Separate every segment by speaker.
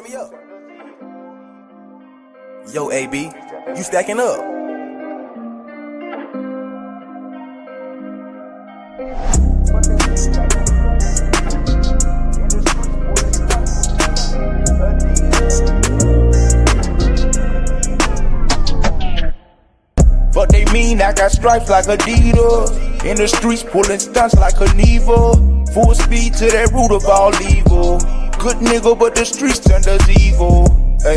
Speaker 1: me up. Yo, AB, you stacking up. Fuck they mean, I got stripes like Adidas. In the streets pulling stunts like a Neva. Full speed to that root of all evil. Good nigga, but the streets turned us evil. Hey,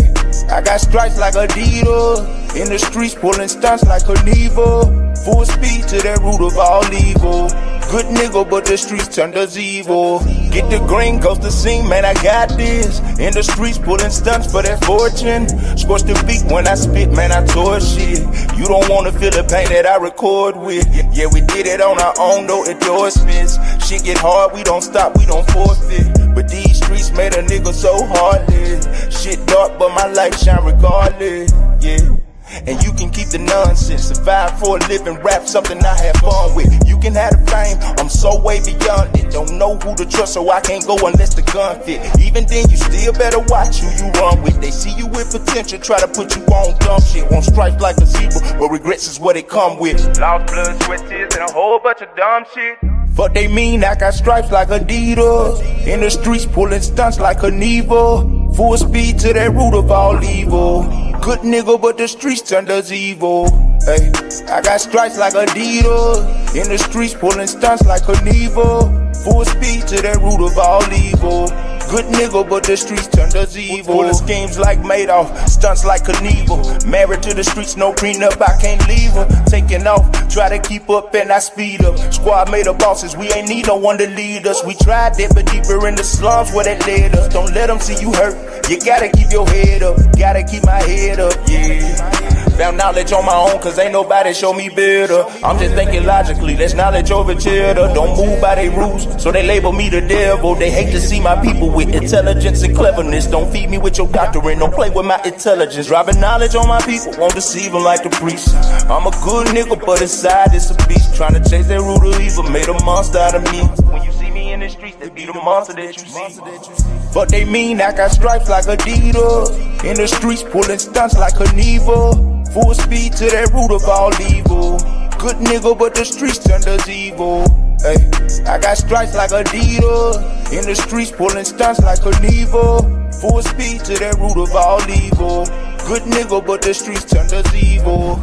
Speaker 1: I got stripes like Adidas. In the streets pulling stunts like a Neva. Full speed to that root of all evil. Good nigga, but the streets turned us evil. Get the green, goes to sing, man, I got this. In the streets pulling stunts for that fortune. Scorch the beat when I spit, man, I tore shit. You don't wanna feel the pain that I record with. Yeah, we did it on our own, no endorsements. Shit get hard, we don't stop, we don't forfeit. But these streets made a nigga so heartless. Shit dark, but my light shine regardless. Yeah. And you can keep the nonsense. Survive for a living, rap something I have fun with. You can have the fame, I'm so way beyond it. Don't know who to trust, so I can't go unless the gun fit. Even then, you still better watch who you run with. They see you with potential, try to put you on dumb shit. Won't strike like a zebra, but regrets is what it come with. Lost blood, sweat, tears, and a whole bunch of dumb shit. Fuck they mean, I got stripes like Adidas. In the streets pulling stunts like a Neva. Full speed to that root of all evil. Good nigga, but the streets turned us evil. Hey, I got stripes like Adidas. In the streets pulling stunts like a Neva. Full speed to that root of all evil. Good nigga, but the streets turned us evil. Full of schemes like Madoff, stunts like Knievel. Married to the streets, no prenup, I can't leave her. Taking off, try to keep up and I speed up. Squad made of bosses, we ain't need no one to lead us. We tried that, but deeper in the slums where that led us. Don't let them see you hurt, you gotta keep your head up. Gotta keep my head up, yeah. Found knowledge on my own, cause ain't nobody show me better. I'm just thinking logically, that's knowledge over cheddar. Don't move by their rules, so they label me the devil. They hate to see my people with intelligence and cleverness. Don't feed me with your doctrine, don't play with my intelligence. Dropping knowledge on my people, won't deceive them like the priest. I'm a good nigga, but inside it's a beast. Trying to chase that root of evil, made a monster out of me. When you see me in the streets, they be the monster that you see. Fuck they mean, I got stripes like Adidas. In the streets pulling stunts like a Neva. Full speed to that root of all evil. Good nigga, but the streets turned us evil. Hey, I got stripes like Adidas. In the streets pulling stunts like a Neva. Full speed to that root of all evil. Good nigga, but the streets turned us evil.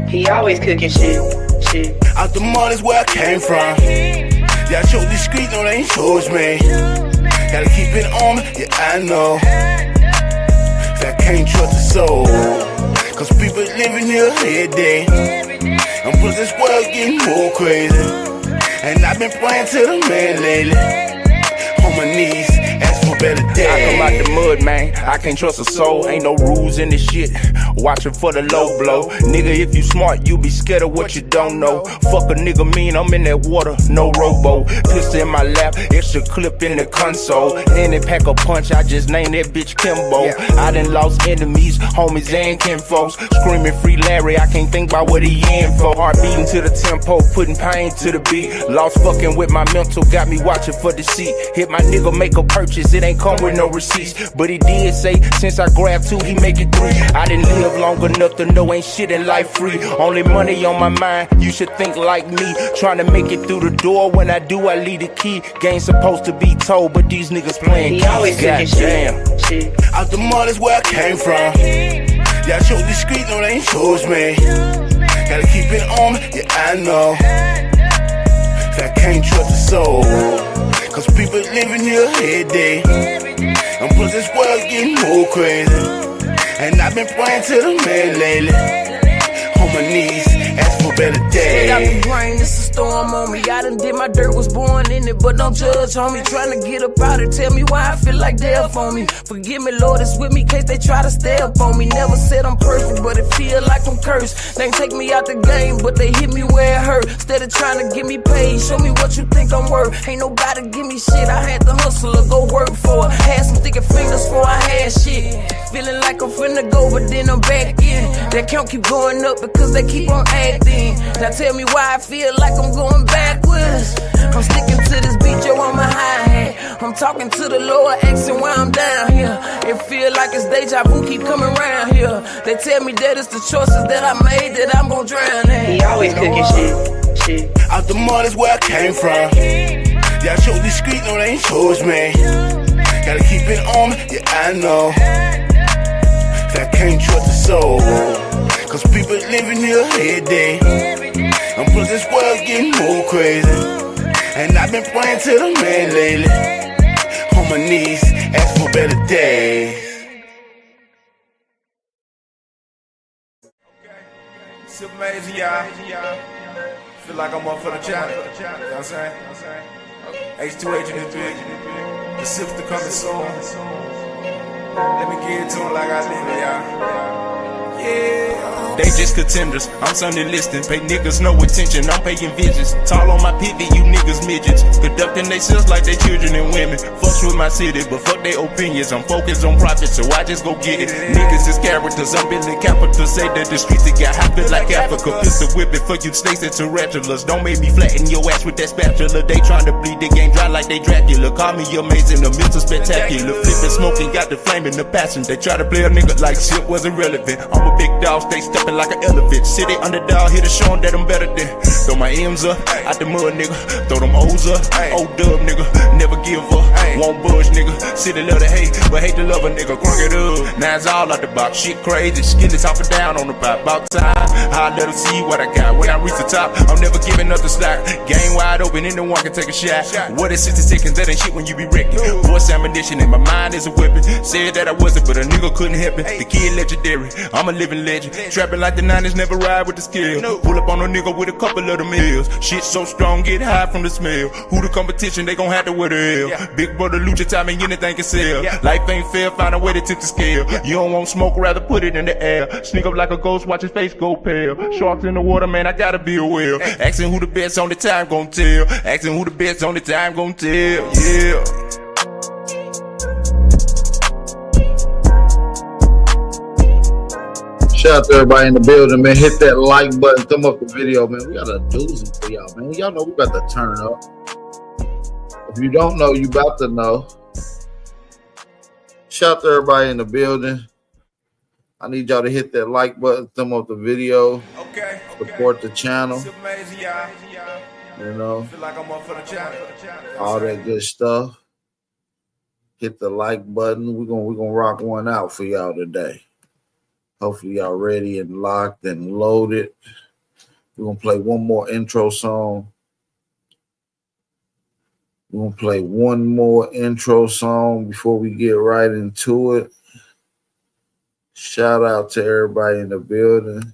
Speaker 2: He always cooking shit.
Speaker 3: Out the mud is where I came from. Yeah, I chose these streets, no, they ain't chose me. Gotta keep it on me, yeah, I know. That I can't trust a soul. Cause people living here every day. And plus this world's getting more crazy. And I've been praying to the man lately. On my knees, ask for better days.
Speaker 1: I come out the mud, man, I can't trust a soul. Ain't no rules in this shit, watching for the low blow. Nigga, if you smart, you be scared of what you don't know. Fuck a nigga mean, I'm in that water, no robo. Pistol in my lap, extra clip in the console. Any pack a punch, I just named that bitch Kimbo. I done lost enemies, homies and kinfolks. Screaming free Larry, I can't think about what he in for. Heart beating to the tempo, putting pain to the beat. Lost fucking with my mental, got me watching for deceit. Hit my nigga, make a purchase, it ain't come with no receipts. But he did say, since I grabbed two, he make it three. I didn't live long enough to know ain't shit in life free. Only money on my mind, you should think like me. Trying to make it through the door, when I do, I leave the key. Game supposed to be told, but these niggas playing
Speaker 2: He always cooking shit.
Speaker 3: Out the mud is where I came from. Yeah, I chose these streets, no, they ain't chose me. Gotta keep it on me, yeah, I know. That I can't trust a soul. Cause people living here every day. And plus this world's getting more crazy. And I've been praying to the man lately. On my knees, ask for better days.
Speaker 4: Straight out the brain, this is throw them on me. I done did my dirt, was born in it, but don't judge, homie. Tryna get up out it, tell me why I feel like death on me. Forgive me, Lord, it's with me, case they try to stay up on me. Never said I'm perfect, but it feel like I'm cursed. They take me out the game, but they hit me where it hurt. Instead of trying to get me paid, show me what you think I'm worth. Ain't nobody give me shit, I had to hustle or go work for it. Had some thicker fingers before I had shit. Feeling like I'm finna go, but then I'm back in. That count keep going up because they keep on acting. Now tell me why I feel like I'm going backwards. I'm sticking to this beat, yo, on my hi-hat. I'm talking to the Lord, asking why I'm down here. It feel like it's deja vu, keep coming around here. They tell me that it's the choices that I made that I'm gon' drown in.
Speaker 2: He always cooking shit.
Speaker 3: Out the mud is where I came from. Yeah, I chose these streets, no, they ain't chose me. Gotta keep it on me, yeah, I know. That can't trust the soul. Cause people living here every day. And plus this world getting more crazy. And I've been praying to the man lately. On my knees, ask for better days.
Speaker 1: It's amazing, y'all. Feel like I'm up for the challenge. You know what I'm saying? H2H in this bitch. The sister coming soon. Let me get to him like I live it, y'all. Yeah.
Speaker 5: They just contenders, I'm Sunday listing. Pay niggas no attention, I'm paying visions. Tall on my pivot, you niggas midgets. Conducting they selves like they children and women. Fucks with my city, but fuck their opinions. I'm focused on profit, so I just go get it. Niggas is characters, I'm building capital. Say that the streets that got happy like Africa. Pistol whipping for you snakes and tarantulas. Don't make me flatten your ass with that spatula. They tryna bleed the game dry like they Dracula. Call me amazing, the mental spectacular. Flipping, smoking, got the flame in the passion. They try to play a nigga like shit wasn't relevant. I'm a big dog, stay stepping like an elephant. City underdog, here to show them that I'm better than. Throw my M's up, out the mud, nigga. Throw them O's up, old dub, nigga. Never give up, won't budge, nigga. City love to hate, but hate to love a nigga. Crunk it up, nine's all out the box. Shit crazy, skin is up and down on the pop. About time, I let them see what I got. When I reach the top, I'm never giving up the slack. Game wide open, anyone can take a shot. What is 60 seconds? That ain't shit when you be wrecking. Voice ammunition in my mind is a weapon. Said that I wasn't, but a nigga couldn't help it. The kid legendary, I'm a living legend. Trapping like the 90s, never ride with the skill. Pull up on a nigga with a couple of the meals. Shit so strong, get high from the smell. Who the competition, they gon' have to wear the L. Big brother lucha time and anything can sell. Life ain't fair, find a way to tip the scale. You don't want smoke, rather put it in the air. Sneak up like a ghost, watch his face go pale. Sharks in the water, man, I gotta be aware. Asking who the best on the time gon' tell. Asking who the best on the time gon' tell. Yeah.
Speaker 6: Shout out to everybody in the building, man. Hit that like button, thumb up the video, man. We got a doozy for y'all, man. Y'all know we got to turn up. If you don't know, you about to know. Shout out to everybody in the building. I need y'all to hit that like button, thumb up the video.
Speaker 1: Okay.
Speaker 6: Support the channel.
Speaker 1: It's amazing, y'all.
Speaker 6: You know,
Speaker 1: Feel like I'm up for the challenge.
Speaker 6: all that good stuff. Hit the like button. We're gonna rock one out for y'all today. Hopefully y'all ready and locked and loaded. We're gonna play one more intro song. We're gonna play one more intro song before we get right into it. Shout out to everybody in the building.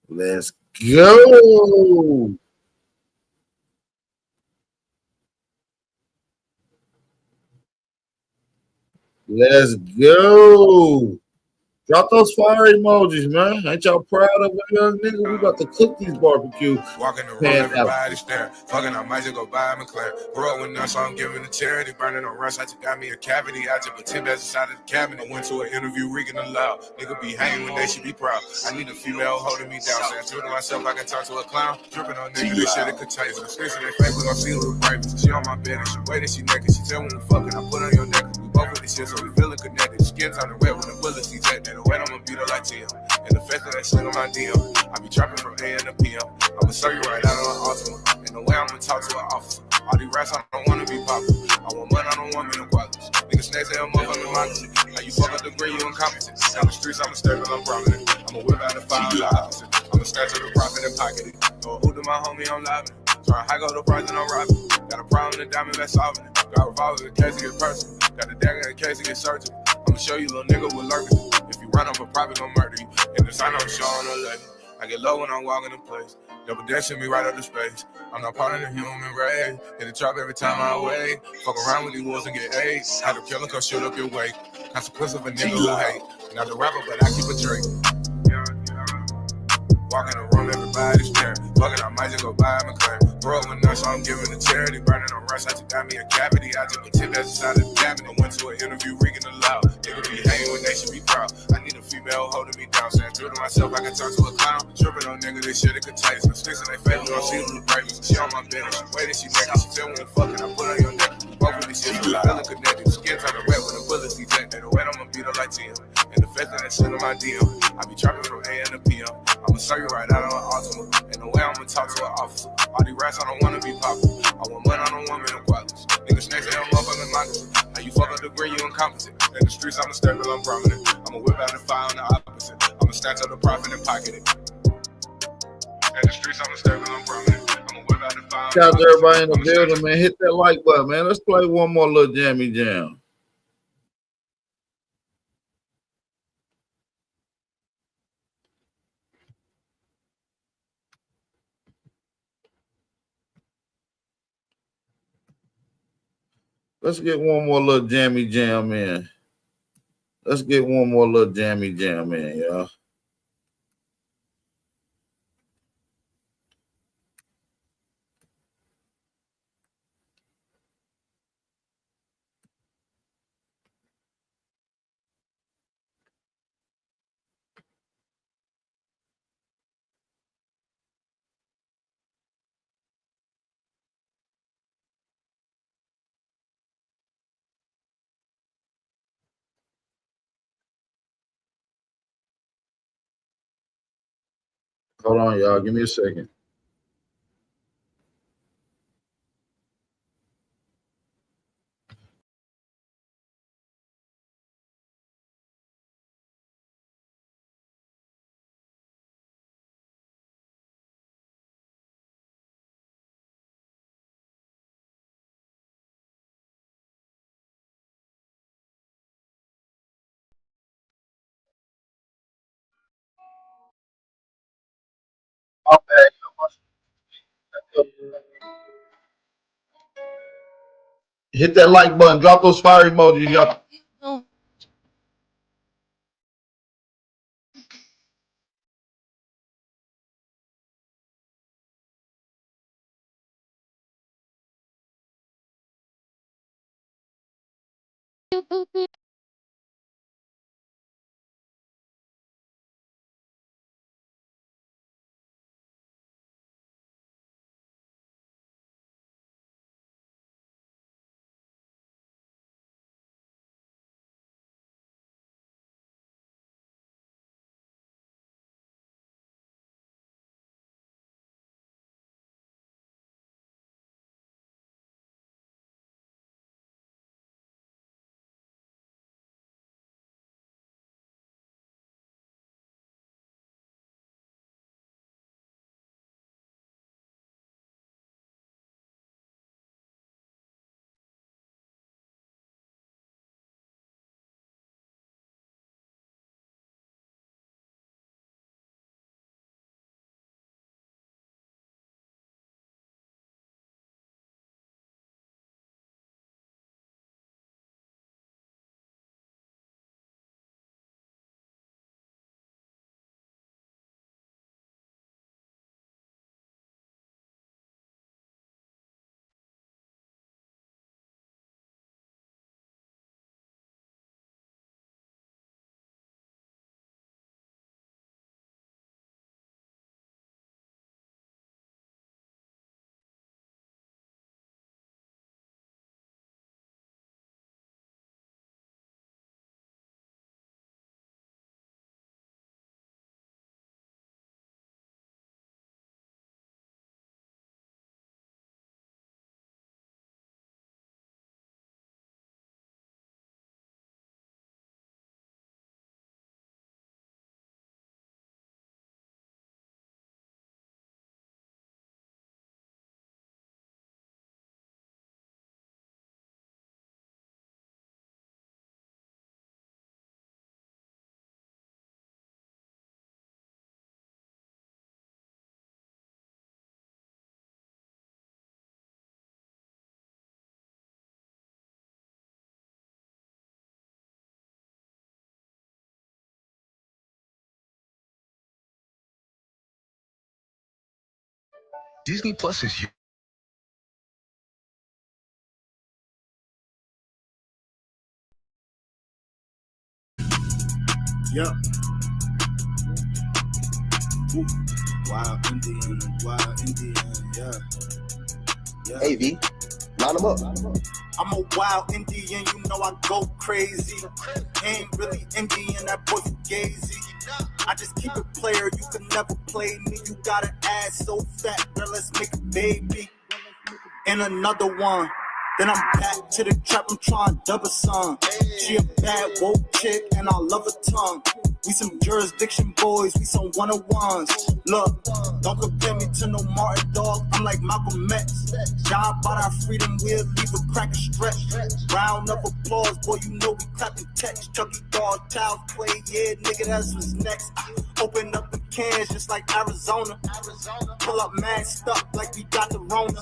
Speaker 6: Let's go. Let's go. Drop those fire emojis, man. Ain't y'all proud of a young nigga? We about to cook these barbecue.
Speaker 7: Walking the road, everybody staring. Fucking, I might just go buy a McLaren. Grew up with none, so I'm giving to charity. Burning on rush, I just got me a cavity. I just put 10 bags inside of the cabinet. Went to an interview, rigging the loud. Nigga be hanging when they should be proud. I need a female holding me down. Saying true to myself, I can talk to a clown. Dripping on niggas, this shit, it contagious. The streets of their face, we gon' see a little bravest. She on my bed and she waiting, she naked. She tell me when we fucking, I put on your neck. We both with this shit, so we feeling connected. Skin turning red when the bullets see that. And the way I'ma beat her like Tim. And the fact that they sling on my DM. I be trapping from AM to PM. I'ma show you right out on Ultima. And the way I'ma talk to an officer. All these rats, I don't wanna be popular. I want money, I don't want me no qualities. Niggas snakes say I'm up on the democracy. Now you fuck up the green, you incompetent. Down the streets, I'm a stable, I'm prominent. I'ma whip out the fire, I'm the opposite. I'ma snatch to the profit and pocket it. Go who to my homie, I'm living. Trying high go the price and I'm robbing. Got a problem, the diamond, let's solving it. Got revolvers in case it get personal. Got the dagger in case it get searching. I'ma show you little nigga with lurking. If you run up a profit, gon' murder you. And the sign I'm showing a lady. I get low when I'm walking in place. Double dashing me right up the space. I'm not part of the human race. Hit the trap every time I wait. Fuck around with these wolves and get AIDS. Had to kill him, come shoot up your weight. Consequence of a nigga who hate. Not the rapper, but I keep a drink. Walk in the room, everybody's staring. Fuck it, I might just go buy a McLaren. Grow up with nuts, so I'm giving to charity. Burning on rush, I just got me a cavity. I just put 10 that's inside of the cabinet. Went to an interview, reeking aloud. Nigga be hating when they should be proud. I need a female holding me down. Saying true to myself, I can talk to a clown. Tripping on nigga, this shit, it contagious. I'm sticks in they face, we don't see who's bravest. She on my business. Wait till she naked. She tell me to fuck it, I put on your neck. Both of these shit, you feeling connected. Skin turning red when the bullets eject. They the way I'ma beat her like 10. And the fact that shit on my DM. I be trapping from AM to PM. I'ma show you right out on an Altima. And the way I'ma talk to an officer. All these rats, I don't wanna be popular. I want money, I don't want minimum qualities. Niggas snakes, they don't motherfucking mockers. Now you fuck up the degree, you incompetent. In the streets, I'm a stable, I'm prominent. I'ma whip out the fire on the opposite. I'ma snatch up the profit and pocket it. In the streets, I'm a stable, I'm prominent. I'ma whip out the fire.
Speaker 6: Shout out to everybody in the building, man. Hit that like button, man. Let's play one more little jammy jam. Let's get one more little jammy jam in. Let's get one more little jammy jam in, y'all. Hold on, y'all. Give me a second. Hit that like button. Drop those fire emojis, y'all.
Speaker 8: Disney Plus is
Speaker 3: Yep. Wild Indian, yeah.
Speaker 9: Hey, V, line them up.
Speaker 3: I'm a wild Indian, you know I go crazy. Ain't really Indian, that boy Fugazi. I just keep it player, you can never play me. You got an ass so fat, girl, let's make a baby. And another one. Then I'm back to the trap, I'm trying to double some. She a bad woke chick, and I love her tongue. We some jurisdiction boys, we some one-on-ones. Look, don't compare me to no Martin dog, I'm like Malcolm X. Job about our freedom, we'll leave a crack a stretch. Round of applause, boy, you know we clapping text. Chucky dog, child's play, yeah, nigga, that's what's next. Open up the cans just like Arizona. Pull up masked up like we got the Rona.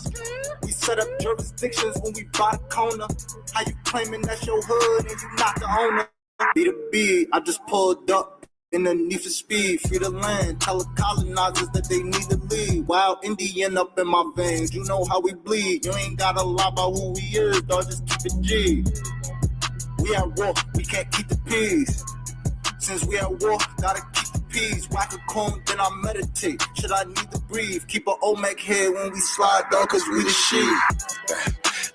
Speaker 3: We set up jurisdictions when we buy the corner. How you claiming that's your hood and you not the owner? Be the B, I just pulled up in the need for speed. Free the land, tell the colonizers that they need to leave. Wild Indian up in my veins, you know how we bleed. You ain't gotta lie about who we is, dog, just keep it G. We at war, we can't keep the peace. Since we at war, gotta keep the peace. Whack a cone, then I meditate. Should I need to breathe? Keep an Olmec head when we slide, dog, cause we the shit.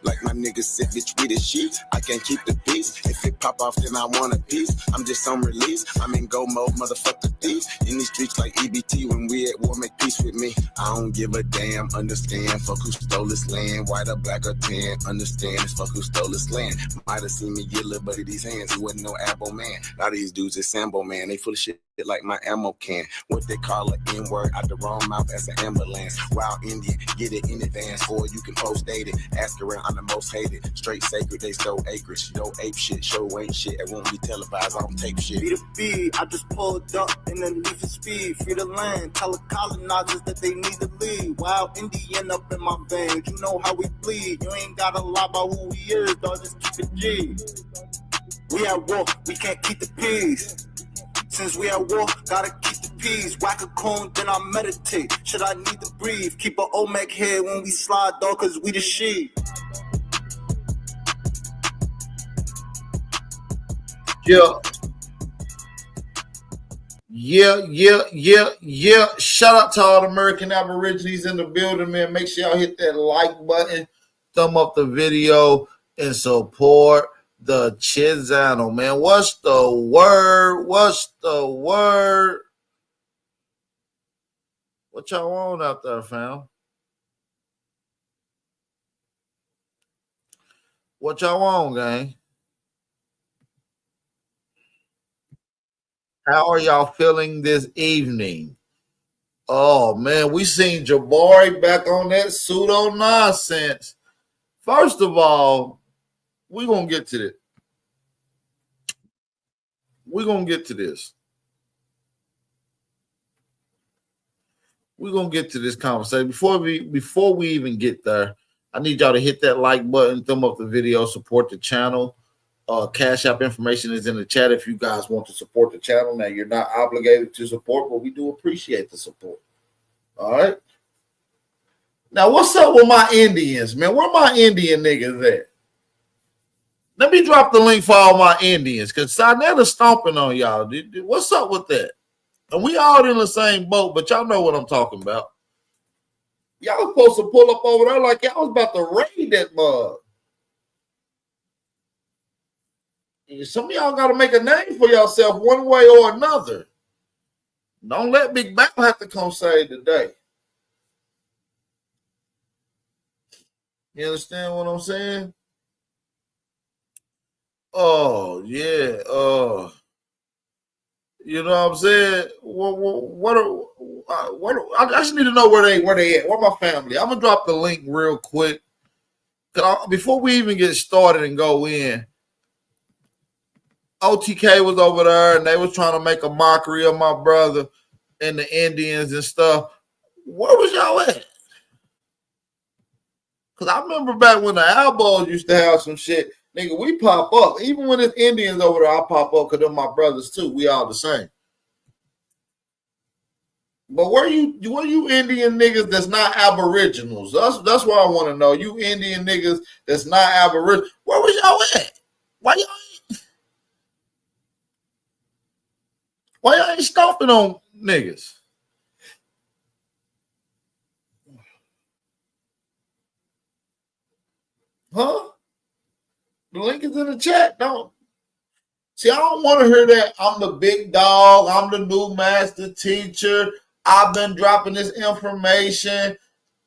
Speaker 10: Like my niggas said, bitch, we the shit. I can't keep the peace. If it pop off, then I want a piece. I'm just on release. I'm in go mode, motherfucker thief. In these streets like EBT, when we at war, make peace with me. I don't give a damn, understand. Fuck who stole this land, white or black or tan. Understand, it's fuck who stole this land. Might have seen me get a little buddy these hands. He wasn't no abo man. A lot of these dudes is Sambo man. They full of shit like my ammo can. What they call an N-word out the wrong mouth as an ambulance. Wild Indian, get it in advance, or you can post date it. Ask around, I'm the most hated. Straight sacred, they stole acreage. Yo, ape shit, show ain't shit. It won't be televised, I don't tape shit.
Speaker 3: Be the B, I just pulled up in the need for speed. Free the land, tell the colonizers that they need to leave. Wild Indian up in my veins, you know how we bleed. You ain't gotta lie about who we is, dog, just keep it G. We at war, we can't keep the peace. Since we at war, gotta keep the peace. Whack a cone, then I meditate. Should I need to breathe? Keep an Olmec head when we slide, dog, cause we the shit.
Speaker 6: Yeah. Shout out to all the American Aborigines in the building, man. Make sure y'all hit that like button, thumb up the video, and support the Chizano, man. What's the word? What y'all want out there, fam? What y'all want, gang? How are y'all feeling this evening? Oh, man, we seen Jabari back on that pseudo nonsense. First of all, we're going to get to this. We're going to get to this. We're going to get to this conversation. Before we even get there, I need y'all to hit that like button, thumb up the video, support the channel. Cash App information is in the chat if you guys want to support the channel. Now, you're not obligated to support, but we do appreciate the support. All right? Now, what's up with my Indians, man? Where my Indian niggas at? Let me drop the link for all my Indians, because Sinetta stomping on y'all. What's up with that? And we all in the same boat, but y'all know what I'm talking about. Y'all supposed to pull up over there like y'all was about to raid that mug. Some of y'all got to make a name for yourself one way or another. Don't let Big Bang have to come save the day. You understand what I'm saying? Oh, yeah. You know what I'm saying? I just need to know where they at. Where my family? I'm going to drop the link real quick. Before we even get started and go in, OTK was over there and they was trying to make a mockery of my brother and the Indians and stuff. Where was y'all at? Because I remember back when the Elbows used to have some shit. Nigga, we pop up. Even when it's Indians over there, I pop up because they're my brothers too. We all the same. But where you Indian niggas that's not Aboriginals? That's what I want to know. You Indian niggas that's not Aboriginal. Where was y'all at? Why y'all ain't stomping on niggas? Huh? The link is in the chat. Don't see. I don't want to hear that. I'm the big dog. I'm the new master teacher. I've been dropping this information.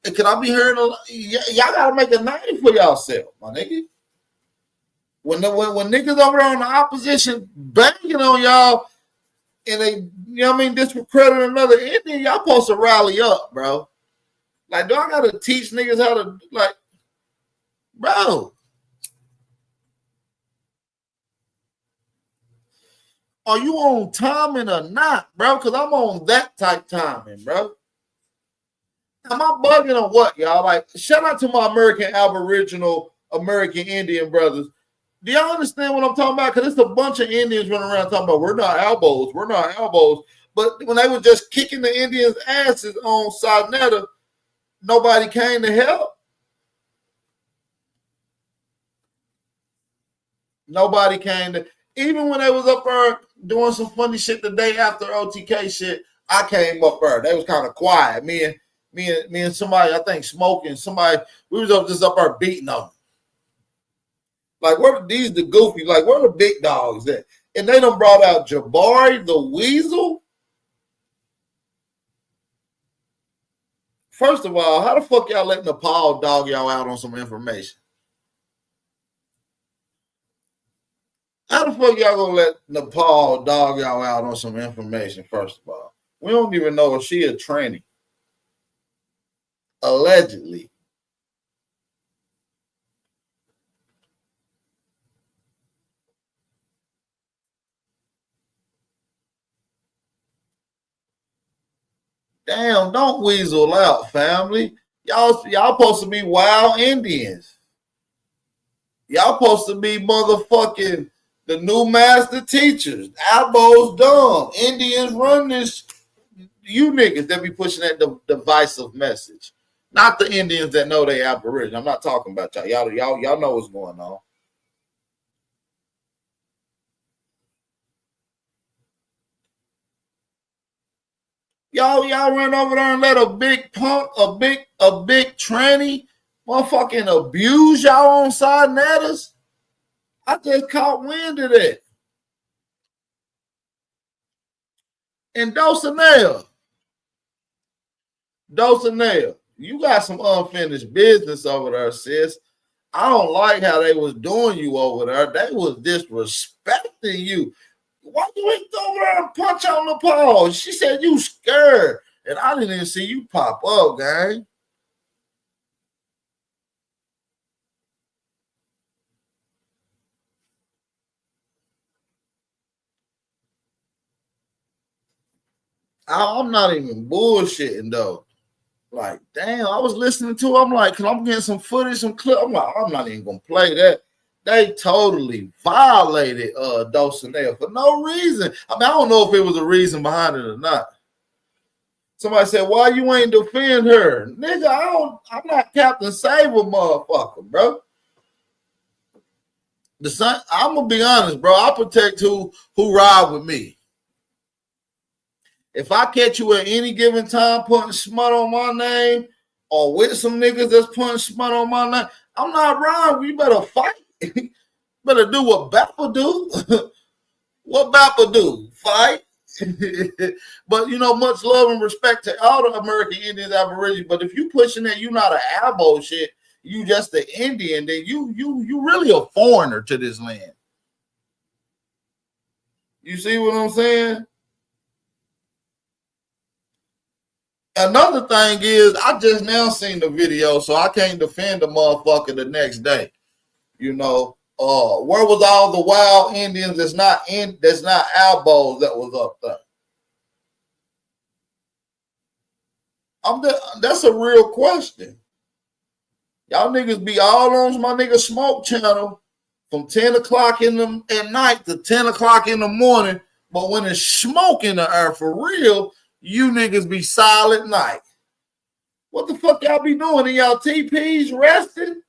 Speaker 6: Can I be hearing? Y'all gotta make a name for yourself, my nigga. When niggas over there on the opposition banging on y'all, and they, you know what I mean, discredit another Indian, y'all supposed to rally up, bro. Like, do I gotta teach niggas how to, like, bro? Are you on timing or not, bro? Because I'm on that type timing, bro. Am I bugging or what, y'all? Like, shout out to my American Aboriginal, American Indian brothers. Do y'all understand what I'm talking about? Because it's a bunch of Indians running around talking about we're not elbows. But when they were just kicking the Indians' asses on Sarnetta, nobody came to help. Nobody came to, even when they was up there doing some funny shit the day after OTK shit, I came up there. They was kind of quiet. Me and somebody, I think smoking, somebody, we was just up there beating them. Like, where are these the goofy? Like, where are the big dogs at? And they done brought out Jabari the Weasel. First of all, how the fuck y'all letting Nepal dog y'all out on some information? How the fuck y'all gonna let Nepal dog y'all out on some information, first of all? We don't even know if she a tranny. Allegedly. Damn, don't weasel out, family. Y'all supposed to be wild Indians. Y'all supposed to be motherfucking the new master teachers. Albo's dumb. Indians run this. You niggas that be pushing that divisive message. Not the Indians that know they Aboriginal. I'm not talking about y'all. Y'all know what's going on. Y'all run over there and let a big punk, a big tranny motherfucking abuse y'all on side netters. I just caught wind of that. And Dulcinea, you got some unfinished business over there, sis. I don't like how they was doing you over there. They was disrespecting you. Why you ain't go over there and punch on the pole? She said you scared. And I didn't even see you pop up, gang. I'm not even bullshitting, though. Like, damn, I was listening to it. I'm like, cause I'm getting some footage, some clip. I'm like, I'm not even gonna play that. They totally violated Dulcinea for no reason. I mean, I don't know if it was a reason behind it or not. Somebody said, why you ain't defend her? Nigga, I'm not Captain Saber, motherfucker, bro. I'm gonna be honest, bro. I protect who ride with me. If I catch you at any given time putting smut on my name or with some niggas that's putting smut on my name, I'm not riding. You better fight. Better do what Bappa do. What Bappa do? Fight. But, you know, much love and respect to all the American Indians, Aborigines. But if you pushing that you not an Abo shit, you just an Indian, then you really a foreigner to this land. You see what I'm saying? Another thing is, I just now seen the video, so I can't defend the motherfucker the next day. You know, where was all the wild Indians that's not Albos that was up there? That's a real question. Y'all niggas be all on my nigga Smoke channel from 10 o'clock at night to 10 o'clock in the morning, but when it's smoke in the air for real, You niggas be silent night. What the fuck y'all be doing in y'all TPs resting?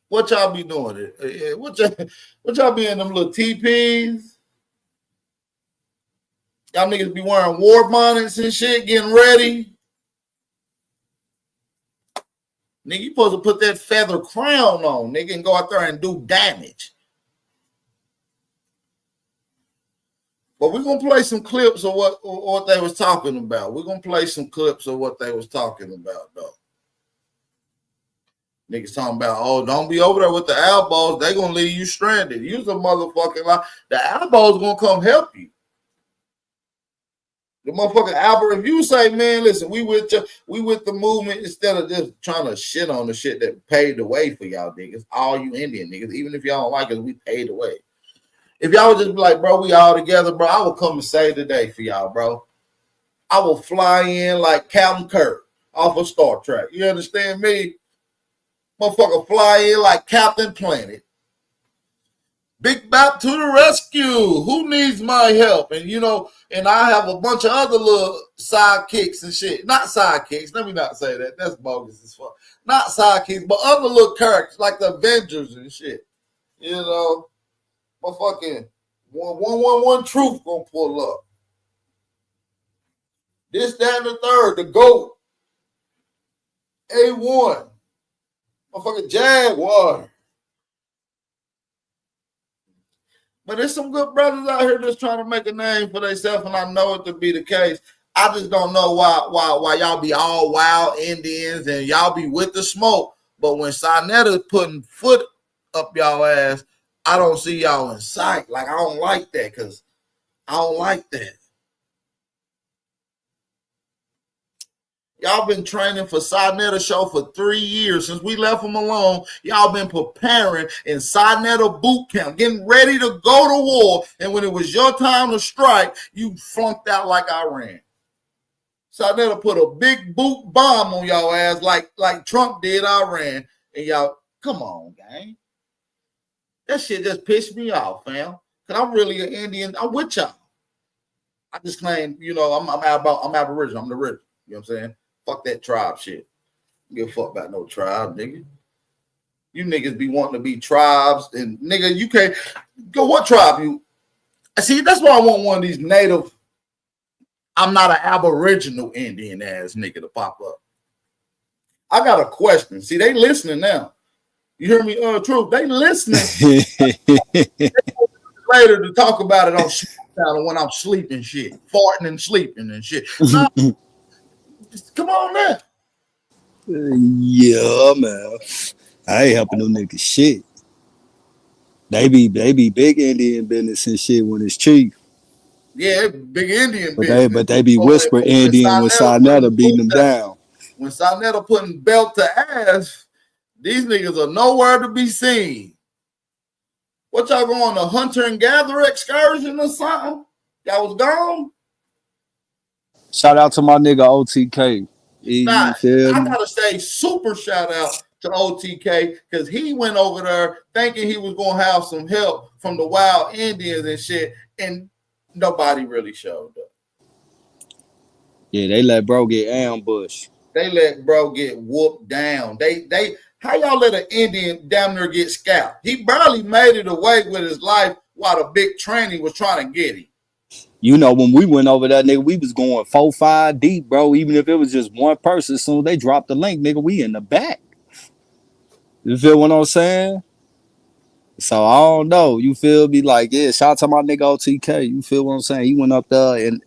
Speaker 6: What y'all be doing? What y'all be in them little TPs? Y'all niggas be wearing war bonnets and shit, getting ready. Nigga, you supposed to put that feather crown on, nigga, and go out there and do damage. But we're going to play some clips of what they was talking about. We're going to play some clips of what they was talking about, though. Niggas talking about, oh, don't be over there with the elbows. They going to leave you stranded. Use a motherfucking lie. The elbows going to come help you. The motherfucking Albert, if you say, man, listen, we with the movement instead of just trying to shit on the shit that paid the way for y'all niggas, all you Indian niggas, even if y'all don't like us, we paid the way. If y'all would just be like, bro, we all together, bro, I will come and save the day for y'all, bro. I will fly in like Captain Kirk off of Star Trek. You understand me? Motherfucker fly in like Captain Planet. Big Bop to the rescue. Who needs my help? And, you know, and I have a bunch of other little sidekicks and shit. Not sidekicks. Let me not say that. That's bogus as fuck. Not sidekicks, but other little characters like the Avengers and shit. You know, motherfucking 111 Truth gonna pull up. This, that, and the third. The GOAT. A1. Motherfucking Jaguar. But there's some good brothers out here that's trying to make a name for themselves, and I know it to be the case. I just don't know why y'all be all wild Indians and y'all be with the smoke. But when Sarnetta's putting foot up y'all ass, I don't see y'all in sight. Like, I don't like that because I don't like that. Y'all been training for Sarnetta show for 3 years. Since we left him alone, y'all been preparing in Sarnetta boot camp, getting ready to go to war. And when it was your time to strike, you flunked out like I ran. Sarnetta put a big boot bomb on y'all ass like Trump did Iran. And y'all, come on, gang. That shit just pissed me off, fam. Because I'm really an Indian. I'm with y'all. I just claim, you know, I'm Aboriginal. I'm the original. You know what I'm saying? Fuck that tribe shit. Don't give a fuck about no tribe, nigga. You niggas be wanting to be tribes, and nigga, you can't go. What tribe you? See, that's why I want one of these native. I'm not an Aboriginal Indian ass nigga to pop up. I got a question. See, they listening now. You hear me? Truth. They listening. Later to talk about it on channel when I'm sleeping, shit, farting and sleeping and shit. No, just come on now.
Speaker 8: Yeah, man. I ain't helping them niggas shit. They be big Indian business and shit when it's cheap.
Speaker 6: Yeah, big Indian business.
Speaker 8: But they be whispering Indian when Sarnetta beating them down.
Speaker 6: When Sarnetta putting belt to ass, these niggas are nowhere to be seen. What y'all going to hunter and gather excursion or something? Y'all was gone?
Speaker 8: Shout out to my nigga OTK.
Speaker 6: Nah, I gotta say super shout out to OTK because he went over there thinking he was gonna have some help from the wild Indians and shit, and nobody really showed up.
Speaker 8: Yeah, they let bro get ambushed.
Speaker 6: They let bro get whooped down. They how y'all let an Indian damn near get scalped? He barely made it away with his life while the big tranny was trying to get him.
Speaker 8: You know, when we went over that, nigga, we was going 4-5 deep, bro. Even if it was just one person, as soon as they dropped the link, nigga, we in the back. You feel what I'm saying? So I don't know. You feel me? Like, yeah, shout out to my nigga OTK. You feel what I'm saying? He went up there and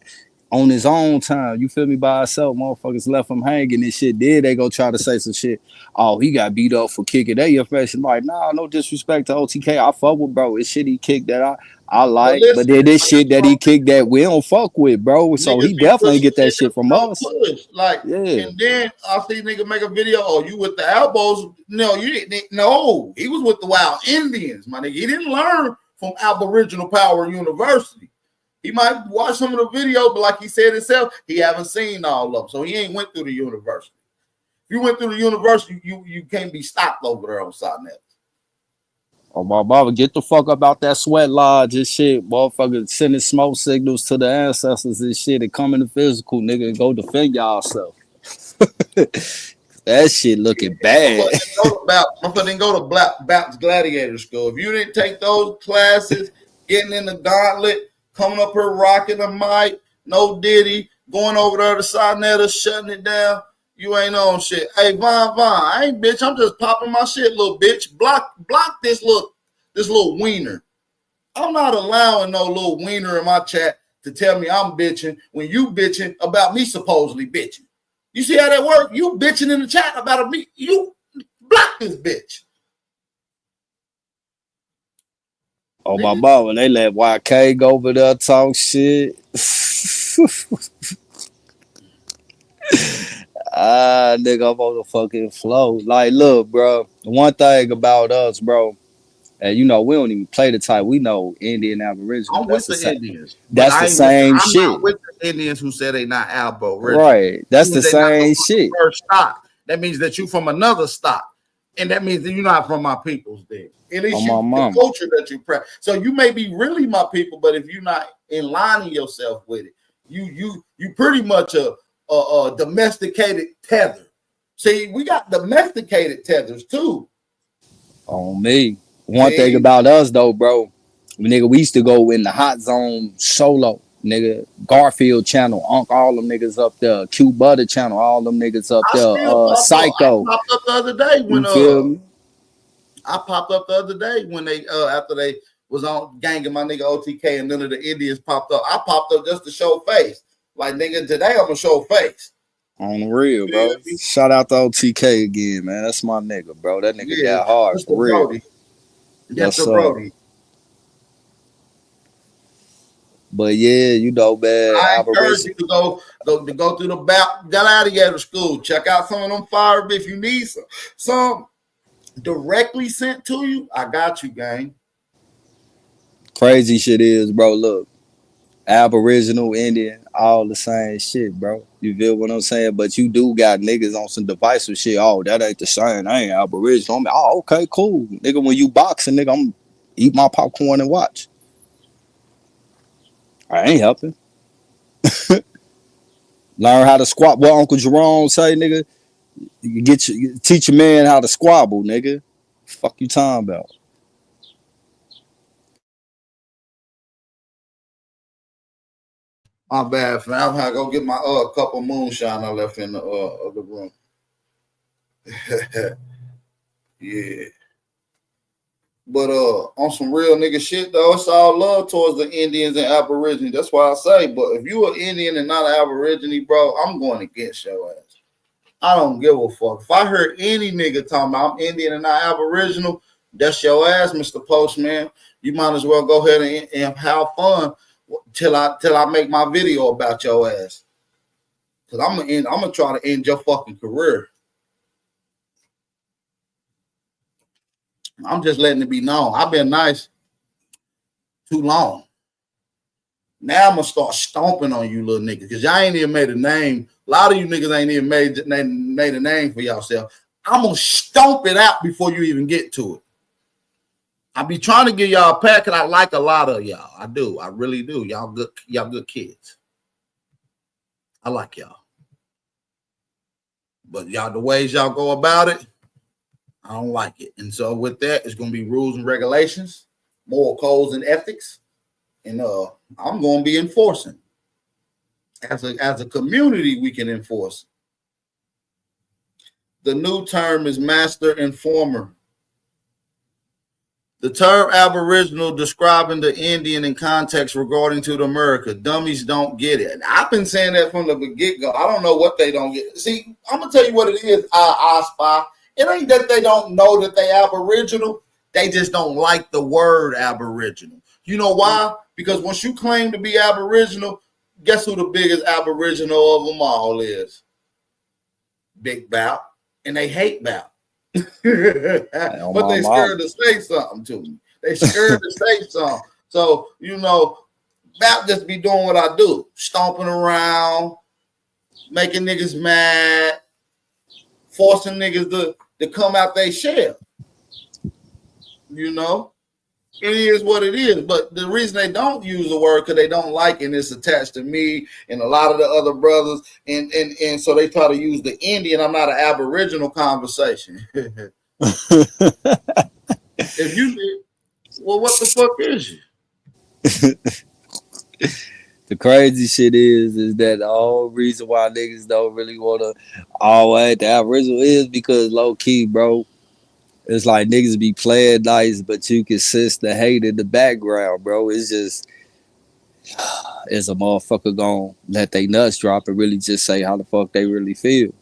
Speaker 8: on his own time. You feel me? By himself, motherfuckers left him hanging and shit. Then they go try to say some shit. Oh, he got beat up for kicking that information. Like, nah, no disrespect to OTK. I fuck with bro. It's shit he kicked that I like. Listen, but then this shit that he kicked that we don't fuck with, bro. So he definitely get that shit from us.
Speaker 6: Like, yeah. And then I see nigga make a video. Oh, you with the elbows? No, you didn't. No, he was with the wild Indians, my nigga. He didn't learn from Aboriginal Power University. He might watch some of the videos, but like he said himself, he haven't seen all of them. So he ain't went through the university. If you went through the university, you can't be stopped over there on Sarnetta.
Speaker 8: Oh my mama, get the fuck up out that sweat lodge and shit. Motherfucker sending smoke signals to the ancestors and shit and come in the physical, nigga, and go defend yourself. That shit looking bad.
Speaker 6: Motherfucker didn't go to Baptist Gladiator School. If you didn't take those classes, getting in the gauntlet, coming up here rocking the mic, no Diddy, going over there to Sinetta, shutting it down, you ain't on shit. Hey, Von, I ain't bitch. I'm just popping my shit, little bitch. Block this little wiener. I'm not allowing no little wiener in my chat to tell me I'm bitching when you bitching about me supposedly bitching. You see how that works? You bitching in the chat about me. You block this bitch.
Speaker 8: Oh my mama, they let YK go over there talk shit. Nigga, I'm on the fucking flow. Like, look, bro. One thing about us, bro, and you know we don't even play the type. We know Indian Aboriginal.
Speaker 6: I'm with the Indians, but
Speaker 8: That's the
Speaker 6: I'm
Speaker 8: same
Speaker 6: not
Speaker 8: shit,
Speaker 6: with the Indians who say they not Aboriginal.
Speaker 8: right? That's the
Speaker 6: They not
Speaker 8: same
Speaker 6: from the
Speaker 8: shit.
Speaker 6: first stock. That means that you from another stock, and that means that you're not from my people's then. At least
Speaker 8: On my
Speaker 6: the
Speaker 8: mama.
Speaker 6: culture that you practice. So you may be really my people, but if you're not aligning yourself with it, you pretty much a domesticated tether. See, we got domesticated tethers too.
Speaker 8: On me. One thing
Speaker 6: See,
Speaker 8: about us though, bro, nigga, we used to go in the hot zone solo. Nigga, Garfield channel, Unc, all them niggas up there. Q Butter channel, all them niggas up
Speaker 6: I still
Speaker 8: there.
Speaker 6: pop up. I
Speaker 8: Psycho.
Speaker 6: popped up the other day when
Speaker 8: You feel me?
Speaker 6: I popped up the other day when they after they was on ganging my nigga OTK and none of the Indians popped up. I popped up just to show face. Like nigga, today I'm gonna show face.
Speaker 8: On the real, bro.
Speaker 6: Yeah,
Speaker 8: Shout out to OTK again, man. That's my nigga, bro. That nigga
Speaker 6: yeah.
Speaker 8: got hard for
Speaker 6: Mr.
Speaker 8: real.
Speaker 6: Brody.
Speaker 8: Yes,
Speaker 6: Mr.
Speaker 8: sir.
Speaker 6: Brody.
Speaker 8: But yeah, you know, man,
Speaker 6: I encourage
Speaker 8: Aboriginal.
Speaker 6: you to go through the Gladiator School. Check out some of them fire. If you need some directly sent to you, I got you, gang.
Speaker 8: Crazy shit is, bro. Look, Aboriginal, Indian, all the same shit, bro. You feel what I'm saying? But you do got niggas on some divisive shit. Oh, that ain't the same. I ain't Aboriginal. I'm like, oh, okay, cool. Nigga, when you boxing, nigga, I'm eat my popcorn and watch. I ain't helping. Learn how to squat. What Uncle Jerome say, nigga? You teach a man how to squabble, nigga. Fuck you talking about?
Speaker 6: My bad, fam. I go get my cup of moonshine I left in the other room. Yeah. But on some real nigga shit though, it's all love towards the Indians and Aborigines. That's why I say, but if you an Indian and not an Aborigine, bro, I'm going against your ass. I don't give a fuck. If I heard any nigga talking about I'm Indian and not Aboriginal, that's your ass, Mr. Postman. You might as well go ahead and have fun till I make my video about your ass. Cause I'm gonna try to end your fucking career. I'm just letting it be known. I've been nice too long. Now I'm gonna start stomping on you little niggas because y'all ain't even made a name. A lot of you niggas ain't even made a name for yourself. I'm gonna stomp it out before you even get to it. I be trying to give y'all a pack, and I like a lot of y'all. I do. I really do. Y'all good kids. I like y'all. But y'all, the ways y'all go about it, I don't like it. And so with that, it's gonna be rules and regulations, moral codes and ethics. And I'm gonna be enforcing. As a community, we can enforce. The new term is master informer. The term Aboriginal describing the Indian in context regarding to the America. Dummies don't get it. I've been saying that from the get-go. I don't know what they don't get. See, I'm going to tell you what it is, I spy. It ain't that they don't know that they Aboriginal. They just don't like the word Aboriginal. You know why? Because once you claim to be Aboriginal, guess who the biggest Aboriginal of them all is? Big Bout. And they hate Bout. But they scared to say something to me. They scared to say something. So, you know, Bout just be doing what I do. Stomping around, making niggas mad, forcing niggas to come out their shell. You know, it is what it is. But the reason they don't use the word because they don't like it, and it's attached to me and a lot of the other brothers, and so they try to use the Indian. I'm not an Aboriginal conversation. If you, well, what the fuck is you?
Speaker 8: The crazy shit is that the whole reason why niggas don't really want to always the Aboriginal is because low key, bro. It's like niggas be playing nice, but you can sense the hate in the background, bro. It's just, is a motherfucker gonna let they nuts drop and really just say how the fuck they really feel.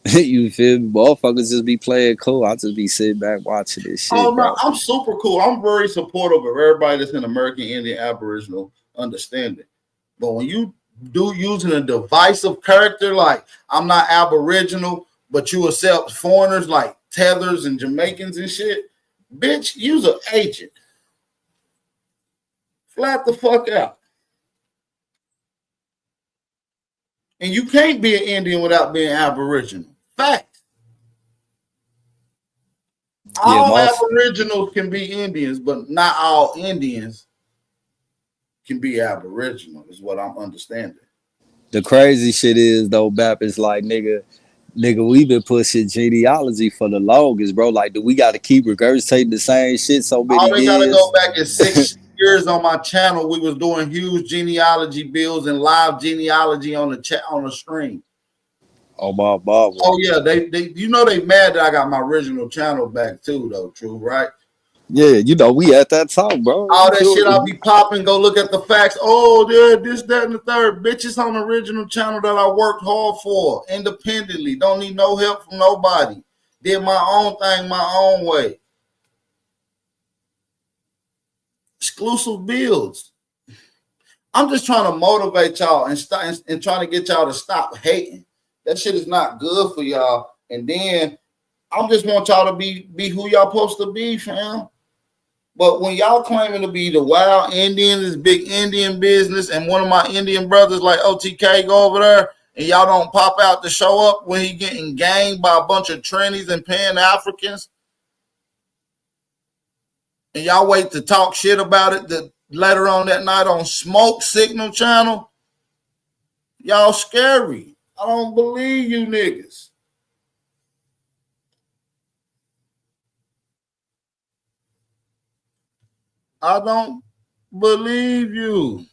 Speaker 8: You feel me? Motherfuckers just be playing cool. I just be sitting back watching this
Speaker 6: Oh
Speaker 8: shit,
Speaker 6: no,
Speaker 8: bro.
Speaker 6: I'm super cool. I'm very supportive of everybody that's in American Indian Aboriginal understanding. But when you do using a divisive character, like I'm not Aboriginal, but you accept foreigners like Tethers and Jamaicans and shit, bitch, use an agent. Flat the fuck out. And you can't be an Indian without being Aboriginal. Fact.
Speaker 8: Yeah,
Speaker 6: All Aboriginals can be Indians, but not all Indians can be Aboriginal, is what I'm understanding.
Speaker 8: the crazy shit is though, Bap is like nigga, we been pushing genealogy for the longest, bro. Like, do we got to keep regurgitating the same shit so many
Speaker 6: All they gotta go
Speaker 8: years?
Speaker 6: back is 6 years on my channel. We was doing huge genealogy builds and live genealogy on the chat on the stream.
Speaker 8: Oh my mama.
Speaker 6: Oh yeah, they you know they mad that I got my original channel back too, though. True, right?
Speaker 8: Yeah, you know we at that talk, bro.
Speaker 6: All
Speaker 8: You
Speaker 6: that
Speaker 8: do
Speaker 6: shit I'll
Speaker 8: it.
Speaker 6: be popping, go look at the facts. Oh, yeah, this, that, and the third. Bitches on the original channel that I worked hard for independently. Don't need no help from nobody. Did my own thing my own way. Exclusive builds. I'm just trying to motivate y'all and trying to get y'all to stop hating. That shit is not good for y'all. And then I just want y'all to be who y'all supposed to be, fam. But when y'all claiming to be the wild Indian, this big Indian business, and one of my Indian brothers like OTK go over there, and y'all don't pop out to show up when he getting ganged by a bunch of trannies and Pan Africans, and y'all wait to talk shit about it later on that night on Smoke Signal Channel, y'all scary. I don't believe you niggas. I don't believe you.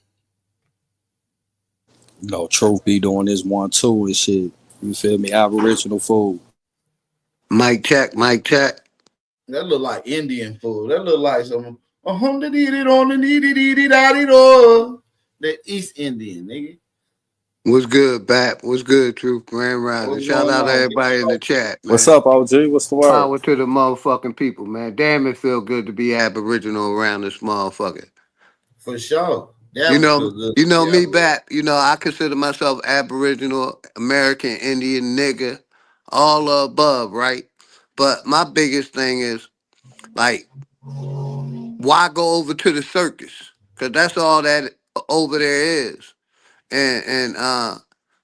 Speaker 8: No, Truth be doing this 1-2 and shit. You feel me? Aboriginal food.
Speaker 11: Mic check, mic check.
Speaker 6: That look like Indian food. That look like some the East Indian, nigga.
Speaker 11: What's good, Bap? What's good, Truth Grand Rising?
Speaker 6: What's
Speaker 11: Shout
Speaker 6: going
Speaker 11: out to
Speaker 6: on?
Speaker 11: everybody in the chat,
Speaker 8: What's
Speaker 11: man.
Speaker 8: up, OG? What's the word?
Speaker 11: Power to the motherfucking people, man. Damn, it feel good to be Aboriginal around this motherfucker.
Speaker 6: For sure.
Speaker 11: You
Speaker 6: Definitely
Speaker 11: know,
Speaker 6: feel good.
Speaker 11: you know
Speaker 6: Yeah.
Speaker 11: me, Bap. You know, I consider myself Aboriginal, American, Indian, nigga, all the above, right? But my biggest thing is, like, why go over to the circus? Because that's all that over there is. And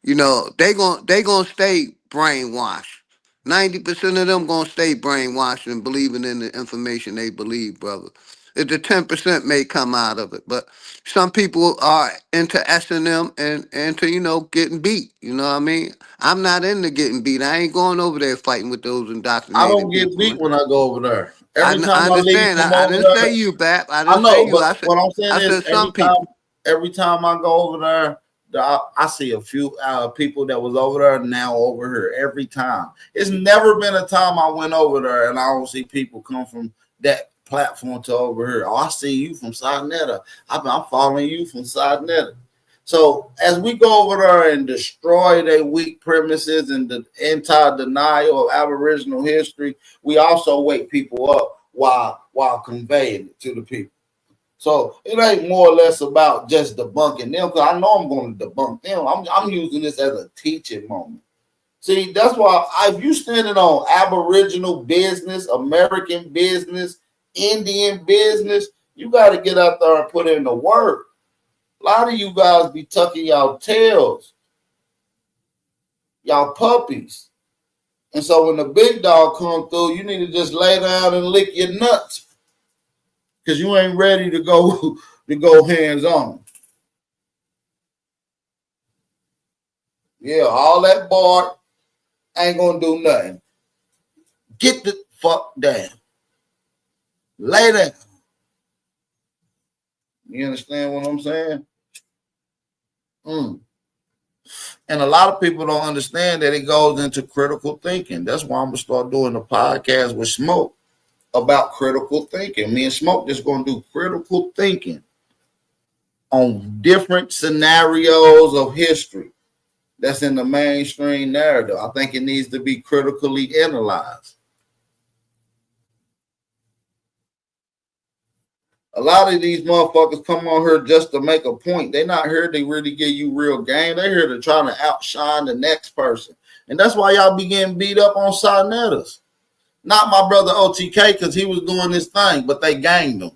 Speaker 11: you know they gonna stay brainwashed. 90% of them gonna stay brainwashed and believing in the information they believe, brother. If the 10% may come out of it, but some people are into S&M and into getting beat. You know what I mean? I'm not into getting beat. I ain't going over there fighting with those
Speaker 6: I don't
Speaker 11: indoctrinated
Speaker 6: get
Speaker 11: people,
Speaker 6: beat
Speaker 11: man.
Speaker 6: when I go over there. Every
Speaker 11: I
Speaker 6: time I leave
Speaker 11: understand.
Speaker 6: from
Speaker 11: I
Speaker 6: over
Speaker 11: didn't say
Speaker 6: there,
Speaker 11: you, Bap. I
Speaker 6: I
Speaker 11: didn't say
Speaker 6: know,
Speaker 11: you.
Speaker 6: but what I'm saying
Speaker 11: I
Speaker 6: is
Speaker 11: said some people.
Speaker 6: every time I go over there, I see a few people that was over there now over here every time. It's never been a time I went over there and I don't see people come from that platform to over here. Oh, I see you from Sidnetta. I'm following you from Sidnetta. So as we go over there and destroy their weak premises and the anti-denial of Aboriginal history, we also wake people up while conveying it to the people. So it ain't more or less about just debunking them, because I know I'm going to debunk them. I'm using this as a teaching moment. See, that's why if you standing on Aboriginal business, American business, Indian business, you got to get out there and put in the work. A lot of you guys be tucking y'all tails, y'all puppies. And so when the big dog come through, you need to just lay down and lick your nuts. because you ain't ready to go hands on. Yeah, all that bark ain't gonna do nothing. Get the fuck down. Lay down. You understand what I'm saying? And a lot of people don't understand that it goes into critical thinking. That's why I'm gonna start doing the podcast with Smoke about critical thinking. Me and Smoke just gonna do critical thinking on different scenarios of history that's in the mainstream narrative. I think it needs to be critically analyzed. A lot of these motherfuckers come on here just to make a point. They're not here to really give you real game. They're here to try to outshine the next person. And that's why y'all be getting beat up on Sarnettas. Not my brother OTK, because he was doing this thing, but they ganged him.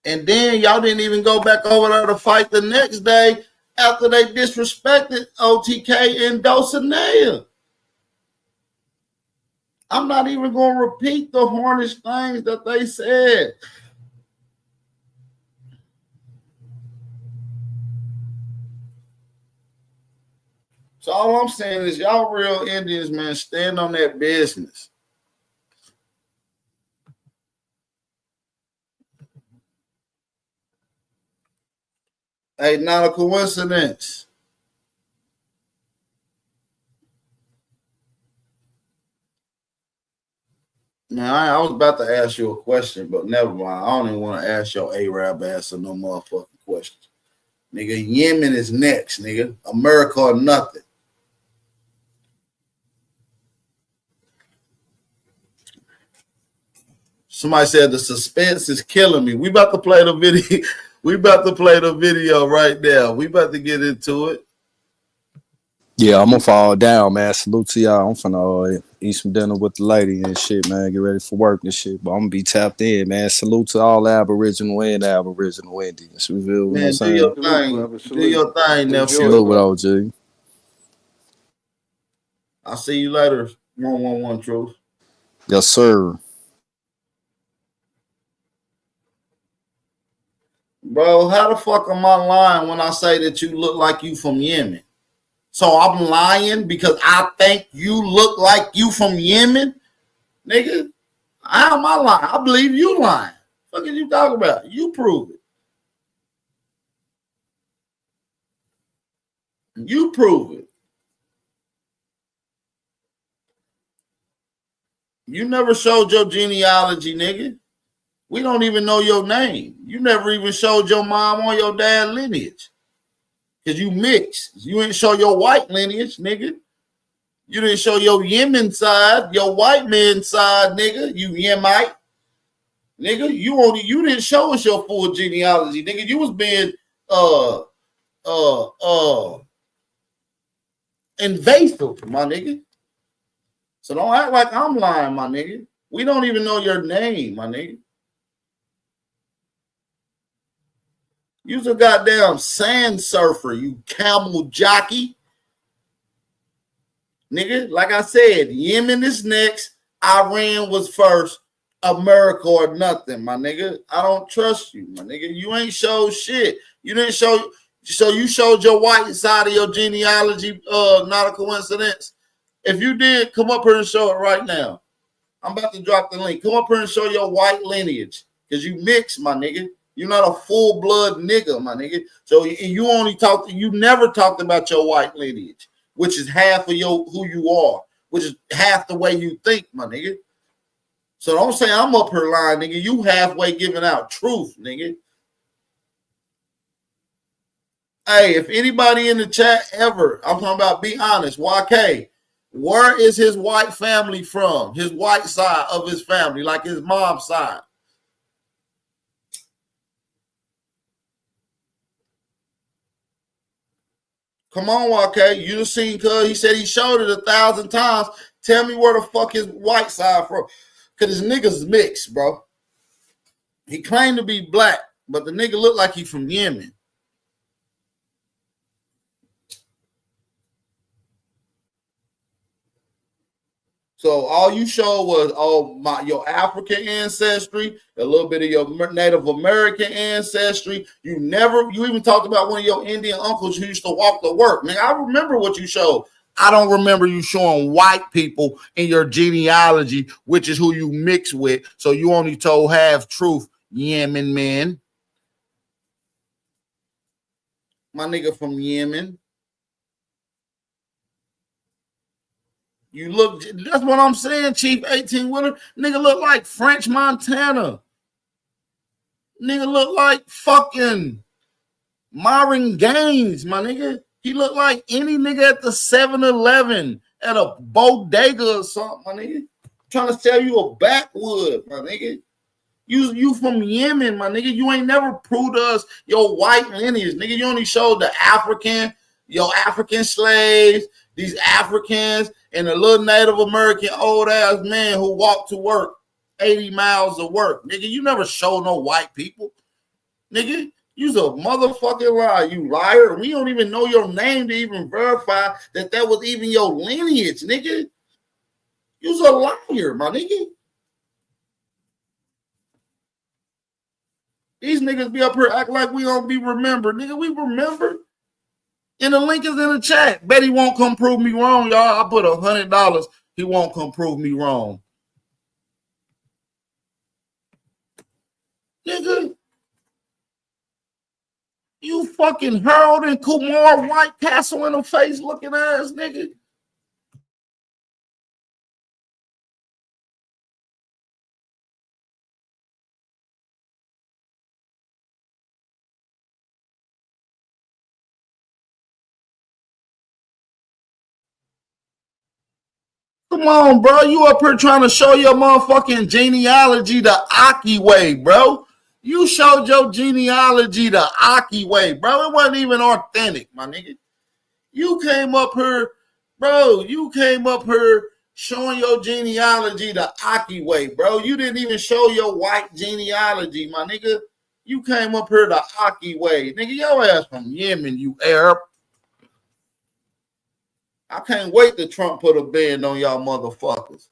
Speaker 6: And then y'all didn't even go back over there to fight the next day after they disrespected OTK and Dulcinea. I'm not even going to repeat the hornish things that they said. So all I'm saying is y'all real Indians, man, stand on that business. Hey, not a coincidence. Now, I was about to ask you a question, but never mind. I don't even want to ask your Arab ass no motherfucking questions. Nigga, Yemen is next, nigga. America or nothing. Somebody said the suspense is killing me. We about to play the video. We about to play the video right now. We about to get into it.
Speaker 8: Yeah, I'm gonna fall down, man. Salute to y'all. I'm finna eat some dinner with the lady and shit, man. Get ready for work and shit. But I'm gonna be tapped in, man. Salute to all Aboriginal and Aboriginal Indians. You feel what I'm
Speaker 6: Man, do
Speaker 8: saying?
Speaker 6: your
Speaker 11: Salute,
Speaker 6: thing.
Speaker 11: brother.
Speaker 6: Do your thing,
Speaker 11: Enjoy,
Speaker 6: nephew.
Speaker 8: Salute with
Speaker 11: brother.
Speaker 8: OG.
Speaker 6: I'll see you later. 111 Truth.
Speaker 8: Yes, sir.
Speaker 6: Bro, how the fuck am I lying when I say that you look like you from Yemen? So I'm lying because I think you look like you from Yemen? Nigga, how am I lying? I believe you lying. What are you talking about? You prove it. You prove it. You never showed your genealogy, nigga. We don't even know your name. You never even showed your mom or your dad lineage. Because you mixed. You didn't show your white lineage, nigga. You didn't show your Yemen side, your white man side, nigga. You Yemite. Nigga, you didn't show us your full genealogy, nigga. You was being invasive, my nigga. So don't act like I'm lying, my nigga. We don't even know your name, my nigga. You's a goddamn sand surfer, you camel jockey. Nigga, like I said, Yemen is next. Iran was first. America or nothing, my nigga. I don't trust you, my nigga. You ain't showed shit. You didn't show. So you showed your white side of your genealogy. Not a coincidence. If you did, come up here and show it right now. I'm about to drop the link. Come up here and show your white lineage, because you mixed, my nigga. You're not a full blood nigga, my nigga. So you only talked. You never talked about your white lineage, which is half of who you are, which is half the way you think, my nigga. So don't say I'm up here lying, nigga. You halfway giving out truth, nigga. Hey, if anybody in the chat ever, I'm talking about, be honest, YK, where is his white family from? His white side of his family, like his mom's side. Come on, YK. You seen cuz he said he showed it 1,000 times. Tell me where the fuck his white side from. Cause his niggas mixed, bro. He claimed to be black, but the nigga looked like he from Yemen. So all you showed was your African ancestry, a little bit of your Native American ancestry. You even talked about one of your Indian uncles who used to walk to work. Man, I remember what you showed. I don't remember you showing white people in your genealogy, which is who you mix with. So you only told half truth, Yemen man. My nigga from Yemen. You look, that's what I'm saying, Chief 18 wheeler. Nigga look like French Montana. Nigga look like fucking Marvin Gaines, my nigga. He look like any nigga at the 7-Eleven, at a bodega or something, my nigga. Trying to sell you a backwood, my nigga. You from Yemen, my nigga. You ain't never proved to us your white lineage, nigga. You only showed your African slaves, these Africans, and a little Native American old ass man who walked to work 80 miles to work. Nigga, you never showed no white people. Nigga, you's a motherfucking liar, you liar. We don't even know your name to even verify that was even your lineage, nigga. You's a liar, my nigga. These niggas be up here act like we don't be remembered. Nigga, we remember. And the link is in the chat. Bet he won't come prove me wrong, y'all. I put $100. He won't come prove me wrong. Nigga, you fucking Harold and Kumar White Castle in the face looking ass, nigga. Come on, bro. You up here trying to show your motherfucking genealogy the Aki way, bro. You showed your genealogy the Aki way, bro. It wasn't even authentic, my nigga. You came up here, bro. You came up here showing your genealogy the Aki way, bro. You didn't even show your white genealogy, my nigga. You came up here the Aki way. Nigga, your ass from Yemen, you Arab. I can't wait till Trump put a ban on y'all motherfuckers.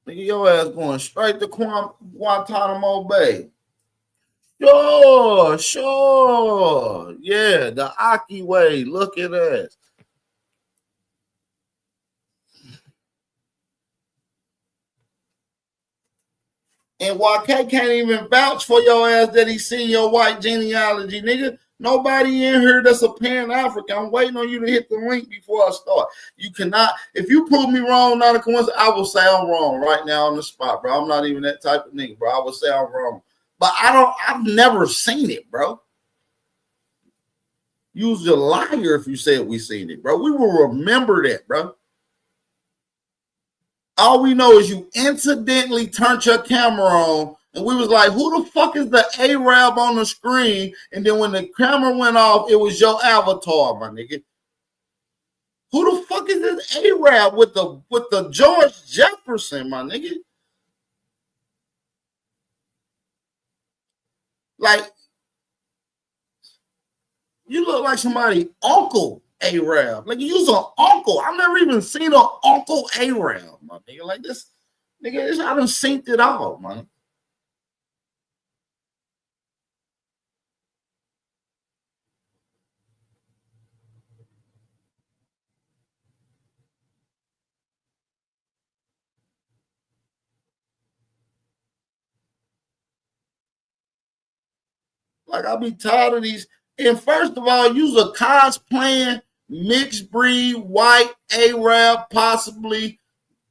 Speaker 6: Nigga, your ass going straight to Guantanamo Bay. Sure. Yeah, the Aki way. Look at us. And YK can't even vouch for your ass that he seen your white genealogy, nigga. Nobody in here that's a Pan-African. I'm waiting on you to hit the link before I start. You cannot, if you prove me wrong, not a coincidence, I will say I'm wrong right now on the spot, bro. I'm not even that type of nigga, bro. I will say I'm wrong. But I've never seen it, bro. You's a liar if you said we seen it, bro. We will remember that, bro. All we know is you incidentally turned your camera on, and we was like, who the fuck is the Arab on the screen? And then when the camera went off, it was your avatar, my nigga. Who the fuck is this Arab with the George Jefferson, my nigga? Like, you look like somebody uncle Arab. Like, you's an uncle. I've never even seen an uncle Arab, my nigga. Like this, nigga, I done seen it all, man. Like, I'll be tired of these. And first of all, you's a cosplaying mixed breed white Arab, possibly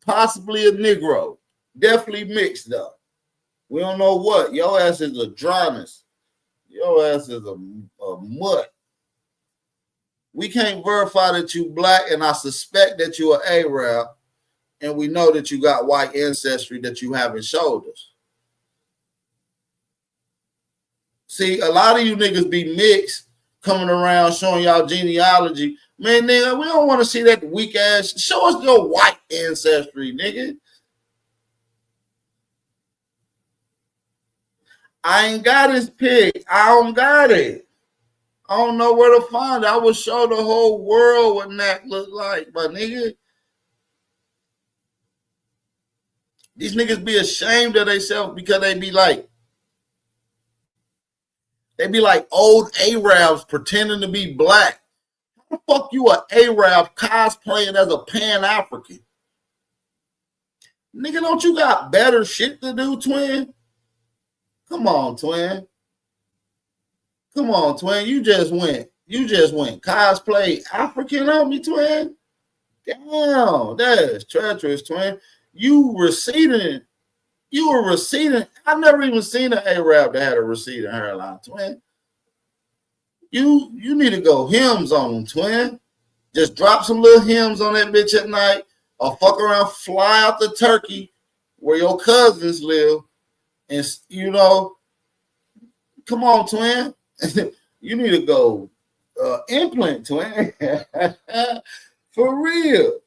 Speaker 6: a Negro. Definitely mixed up. We don't know what. Your ass is a dryness. Your ass is a mutt. We can't verify that you black, and I suspect that you are Arab, and we know that you got white ancestry that you haven't showed us. See, a lot of you niggas be mixed coming around showing y'all genealogy. Man, nigga, we don't want to see that weak ass. Show us your white ancestry, nigga. I ain't got his pic. I don't got it. I don't know where to find it. I will show the whole world what Nat look like, my nigga. These niggas be ashamed of themselves because they be like old Arabs pretending to be black. How the fuck you a Arab cosplaying as a Pan-African? Nigga, don't you got better shit to do, twin? Come on, twin. Come on, twin. You just went cosplay African on me, twin. Damn, that is treacherous, twin. You were receding. I've never even seen an Arab that had a receding hairline, twin. You need to go hymns on them, twin. Just drop some little hymns on that bitch at night, or fuck around, fly out to Turkey where your cousins live, and come on, twin. You need to go implant, twin. For real.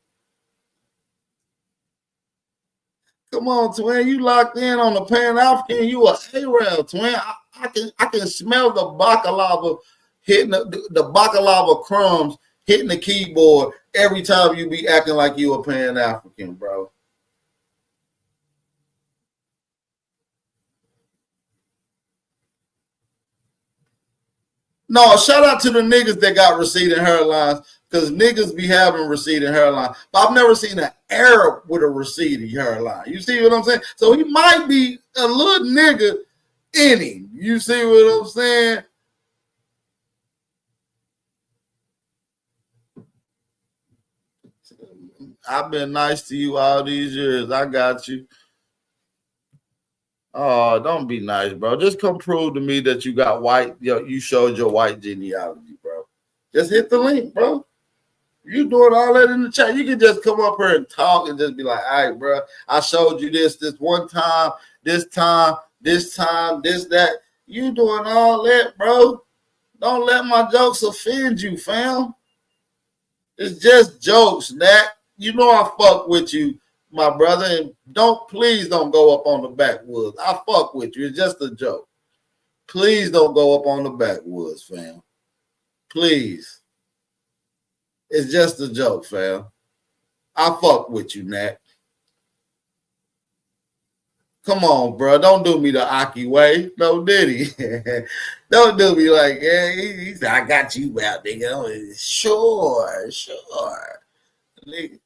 Speaker 6: Come on, twin. You locked in on the Pan-African. You a Arab, twin. I can smell the baklava hitting the baklava crumbs hitting the keyboard every time you be acting like you a Pan-African, bro. No, shout out to the niggas that got receding hairlines, because niggas be having receding hairline. But I've never seen an Arab with a receding hairline. You see what I'm saying? So he might be a little nigga in him. You see what I'm saying? I've been nice to you all these years. I got you. Oh, don't be nice, bro. Just come prove to me that you got white. You showed your white genealogy, bro. Just hit the link, bro. You doing all that in the chat. You can just come up here and talk and just be like, all right, bro, I showed you this one time, this, that. You doing all that, bro. Don't let my jokes offend you, fam. It's just jokes, Nat. You know I fuck with you, my brother, and please don't go up on the backwoods. I fuck with you. It's just a joke. Please don't go up on the backwoods, fam. Please. It's just a joke, fam. I fuck with you, Nat. Come on, bro. Don't do me the Aki way. No, did he? Don't do me like, yeah, he said, I got you out, nigga. Sure. Nigga.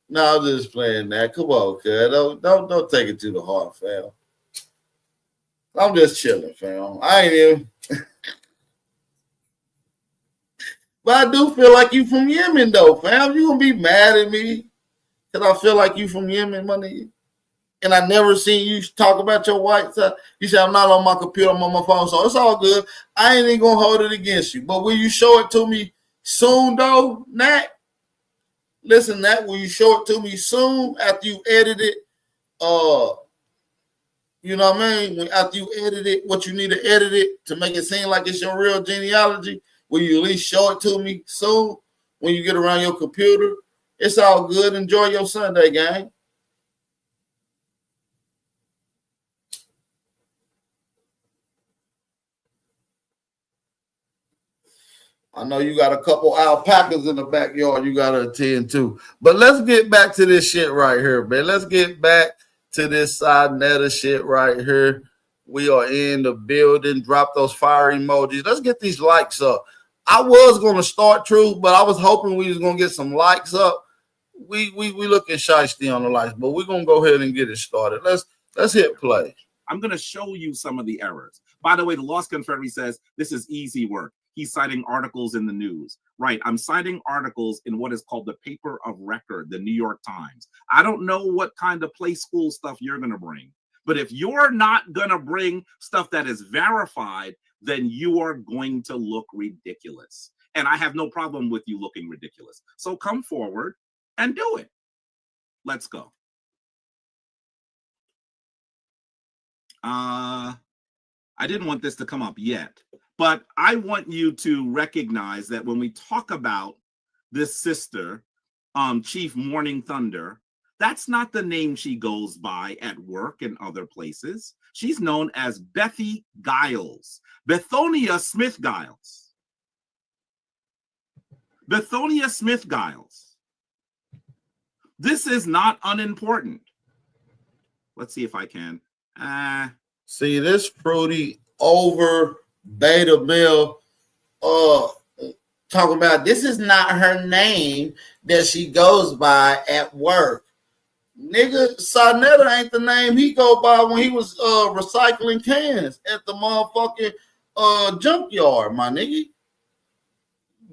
Speaker 6: No, I'm just playing that. Come on, cuz. Don't take it to the heart, fam. I'm just chilling, fam. I ain't even. But I do feel like you from Yemen, though, fam. You gonna be mad at me because I feel like you from Yemen, my nigga. And I never seen you talk about your white side. You said, I'm not on my computer, I'm on my phone, so it's all good. I ain't even gonna hold it against you. But will you show it to me soon, though, Nat? Listen, Nat, will you show it to me soon after you edit it? You know what I mean? After you edit it, what you need to edit it to make it seem like it's your real genealogy, will you at least show it to me soon when you get around your computer? It's all good. Enjoy your Sunday, gang. I know you got a couple alpacas in the backyard you got to attend to. But let's get back to this shit right here, man. Let's get back to this side netta shit right here. We are in the building. Drop those fire emojis. Let's get these likes up. I was going to start Truth, but I was hoping we was going to get some likes up. We looking shiesty on the likes, but we're going to go ahead and get it started. Let's hit play.
Speaker 12: I'm going to show you some of the errors. By the way, the Lost Confederate says this is easy work. He's citing articles in the news. Right, I'm citing articles in what is called the paper of record, the New York Times. I don't know what kind of play school stuff you're going to bring. But if you're not going to bring stuff that is verified, then you are going to look ridiculous. And I have no problem with you looking ridiculous. So come forward and do it. Let's go. I didn't want this to come up yet, but I want you to recognize that when we talk about this sister, Chief Morning Thunder, that's not the name she goes by at work and other places. She's known as Bethy Giles, Bethonia Smith Giles. Bethonia Smith Giles. This is not unimportant. Let's see if I can.
Speaker 6: See, this fruity over beta male talking about this is not her name that she goes by at work. Nigga, Sonetta ain't the name he go by when he was recycling cans at the motherfucking junkyard, my nigga.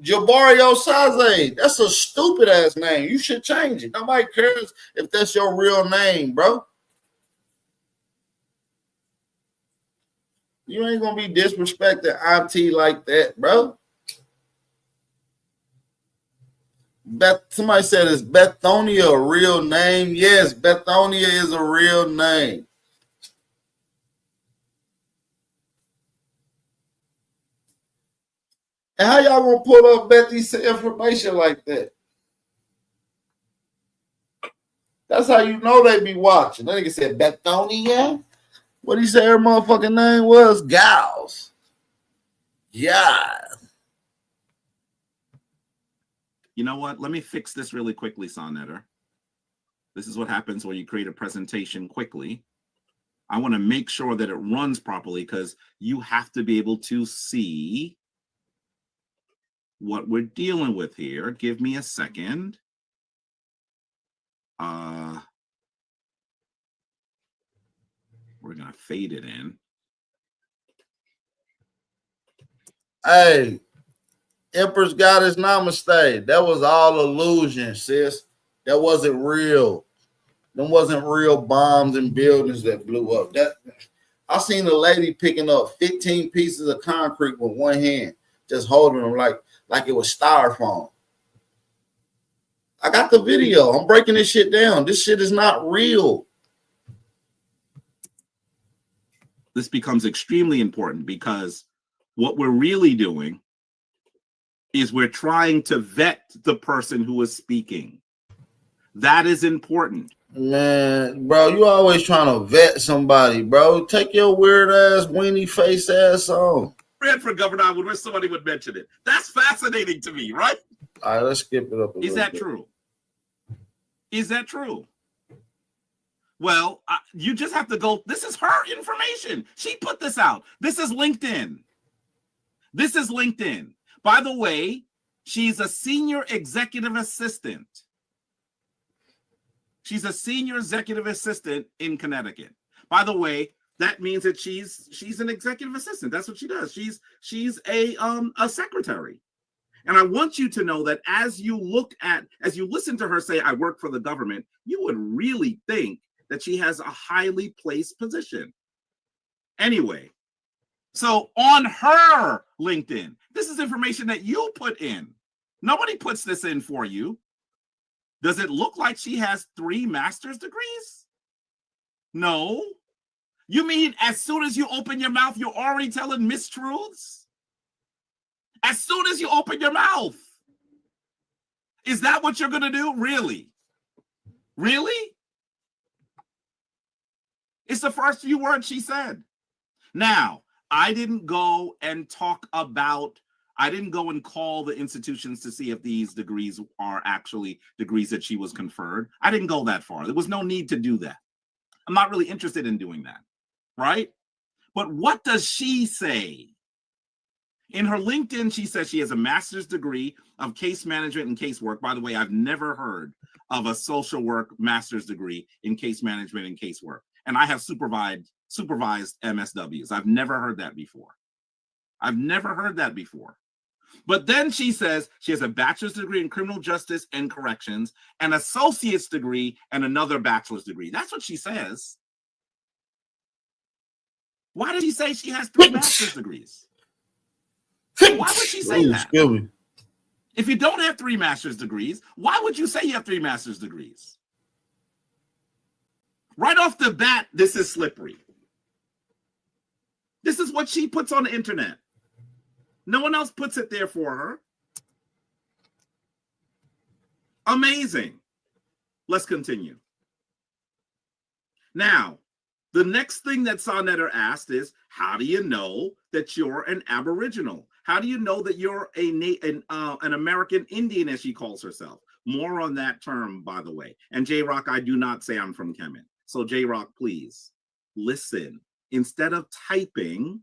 Speaker 6: Jabari Osaze. That's a stupid ass name. You should change it. Nobody cares if that's your real name, bro. You ain't gonna be disrespecting Auntie like that, bro. Somebody said, is Bethonia a real name? Yes, Bethonia is a real name. And how y'all gonna pull up Betty's information like that? That's how you know they be watching. That nigga said Bethonia. What he said her motherfucking name was? Giles. Yeah.
Speaker 12: You know what? Let me fix this really quickly, Sonnetter. This is what happens when you create a presentation quickly. I want to make sure that it runs properly because you have to be able to see what we're dealing with here. Give me a second. We're going to fade it in.
Speaker 6: Hey, Empress Goddess Namaste. That was all illusion, sis. That wasn't real. Them wasn't real bombs and buildings that blew up. That I seen a lady picking up 15 pieces of concrete with one hand, just holding them like it was styrofoam. I got the video. I'm breaking this shit down. This shit is not real.
Speaker 12: This becomes extremely important because what we're really doing is we're trying to vet the person who is speaking. That is important.
Speaker 6: Man, bro, you always trying to vet somebody, bro. Take your weird ass, weenie face ass on.
Speaker 12: Ran for governor, I would wish somebody would mention it. That's fascinating to me, right?
Speaker 6: All right, let's skip it up a little bit.
Speaker 12: Is that true? Is that true? Well, you just have to go. This is her information. She put this out. This is LinkedIn. This is LinkedIn. By the way, she's a senior executive assistant. She's a senior executive assistant in Connecticut. By the way, that means that she's an executive assistant. That's what she does. She's a secretary. And I want you to know that as you listen to her say, I work for the government, you would really think that she has a highly placed position. Anyway, so on her LinkedIn, this is information that you put in. Nobody puts this in for you. Does it look like she has 3 master's degrees? No. You mean as soon as you open your mouth, you're already telling mistruths? As soon as you open your mouth. Is that what you're going to do? Really? Really? It's the first few words she said. Now, I didn't go and call the institutions to see if these degrees are actually degrees that she was conferred. I didn't go that far. There was no need to do that. I'm not really interested in doing that, right? But what does she say? In her LinkedIn, she says she has a master's degree of case management and casework. By the way, I've never heard of a social work master's degree in case management and casework. And I have supervised MSWs. I've never heard that before. But then she says she has a bachelor's degree in criminal justice and corrections, an associate's degree, and another bachelor's degree. That's what she says. Why did she say she has 3 master's degrees? Why would she say that? If you don't have 3 master's degrees, why would you say you have 3 master's degrees? Right off the bat, this is slippery. This is what she puts on the internet. No one else puts it there for her. Amazing. Let's continue. Now, the next thing that Sonnetter asked is, how do you know that you're an Aboriginal? How do you know that you're an American Indian, as she calls herself? More on that term, by the way. And J-Rock, I do not say I'm from Kemet. So J-Rock, please listen. Instead of typing,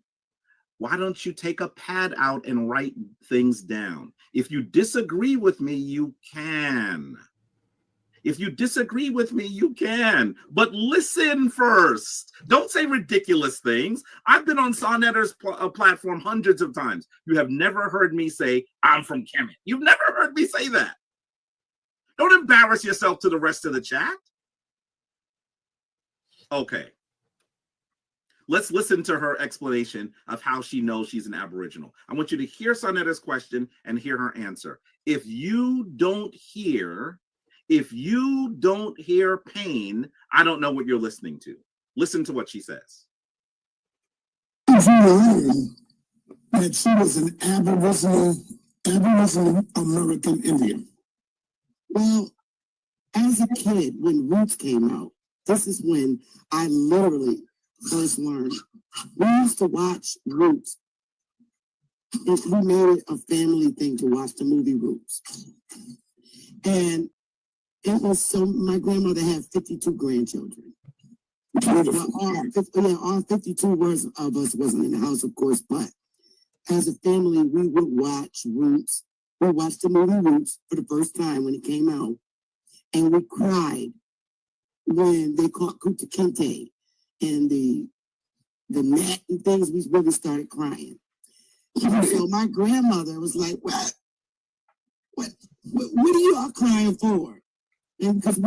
Speaker 12: why don't you take a pad out and write things down? If you disagree with me, you can. If you disagree with me, you can. But listen first. Don't say ridiculous things. I've been on Sonetter's platform hundreds of times. You have never heard me say, I'm from Kemet. You've never heard me say that. Don't embarrass yourself to the rest of the chat. Okay. Let's listen to her explanation of how she knows she's an Aboriginal. I want you to hear Sonetter's question and hear her answer. If you don't hear pain, I don't know what you're listening to. Listen to what she says.
Speaker 13: That she was an Aboriginal American Indian. Well, as a kid, when Roots came out, this is when I literally first learned. We used to watch Roots. And we made it a family thing to watch the movie Roots. And it was so, my grandmother had 52 grandchildren. All 52 of us wasn't in the house, of course, but as a family, we would watch Roots. We watched the movie Roots for the first time when it came out, and we cried when they caught Kunta Kinte and the mat and things. We really started crying. So my grandmother was like, what are you all crying for? And because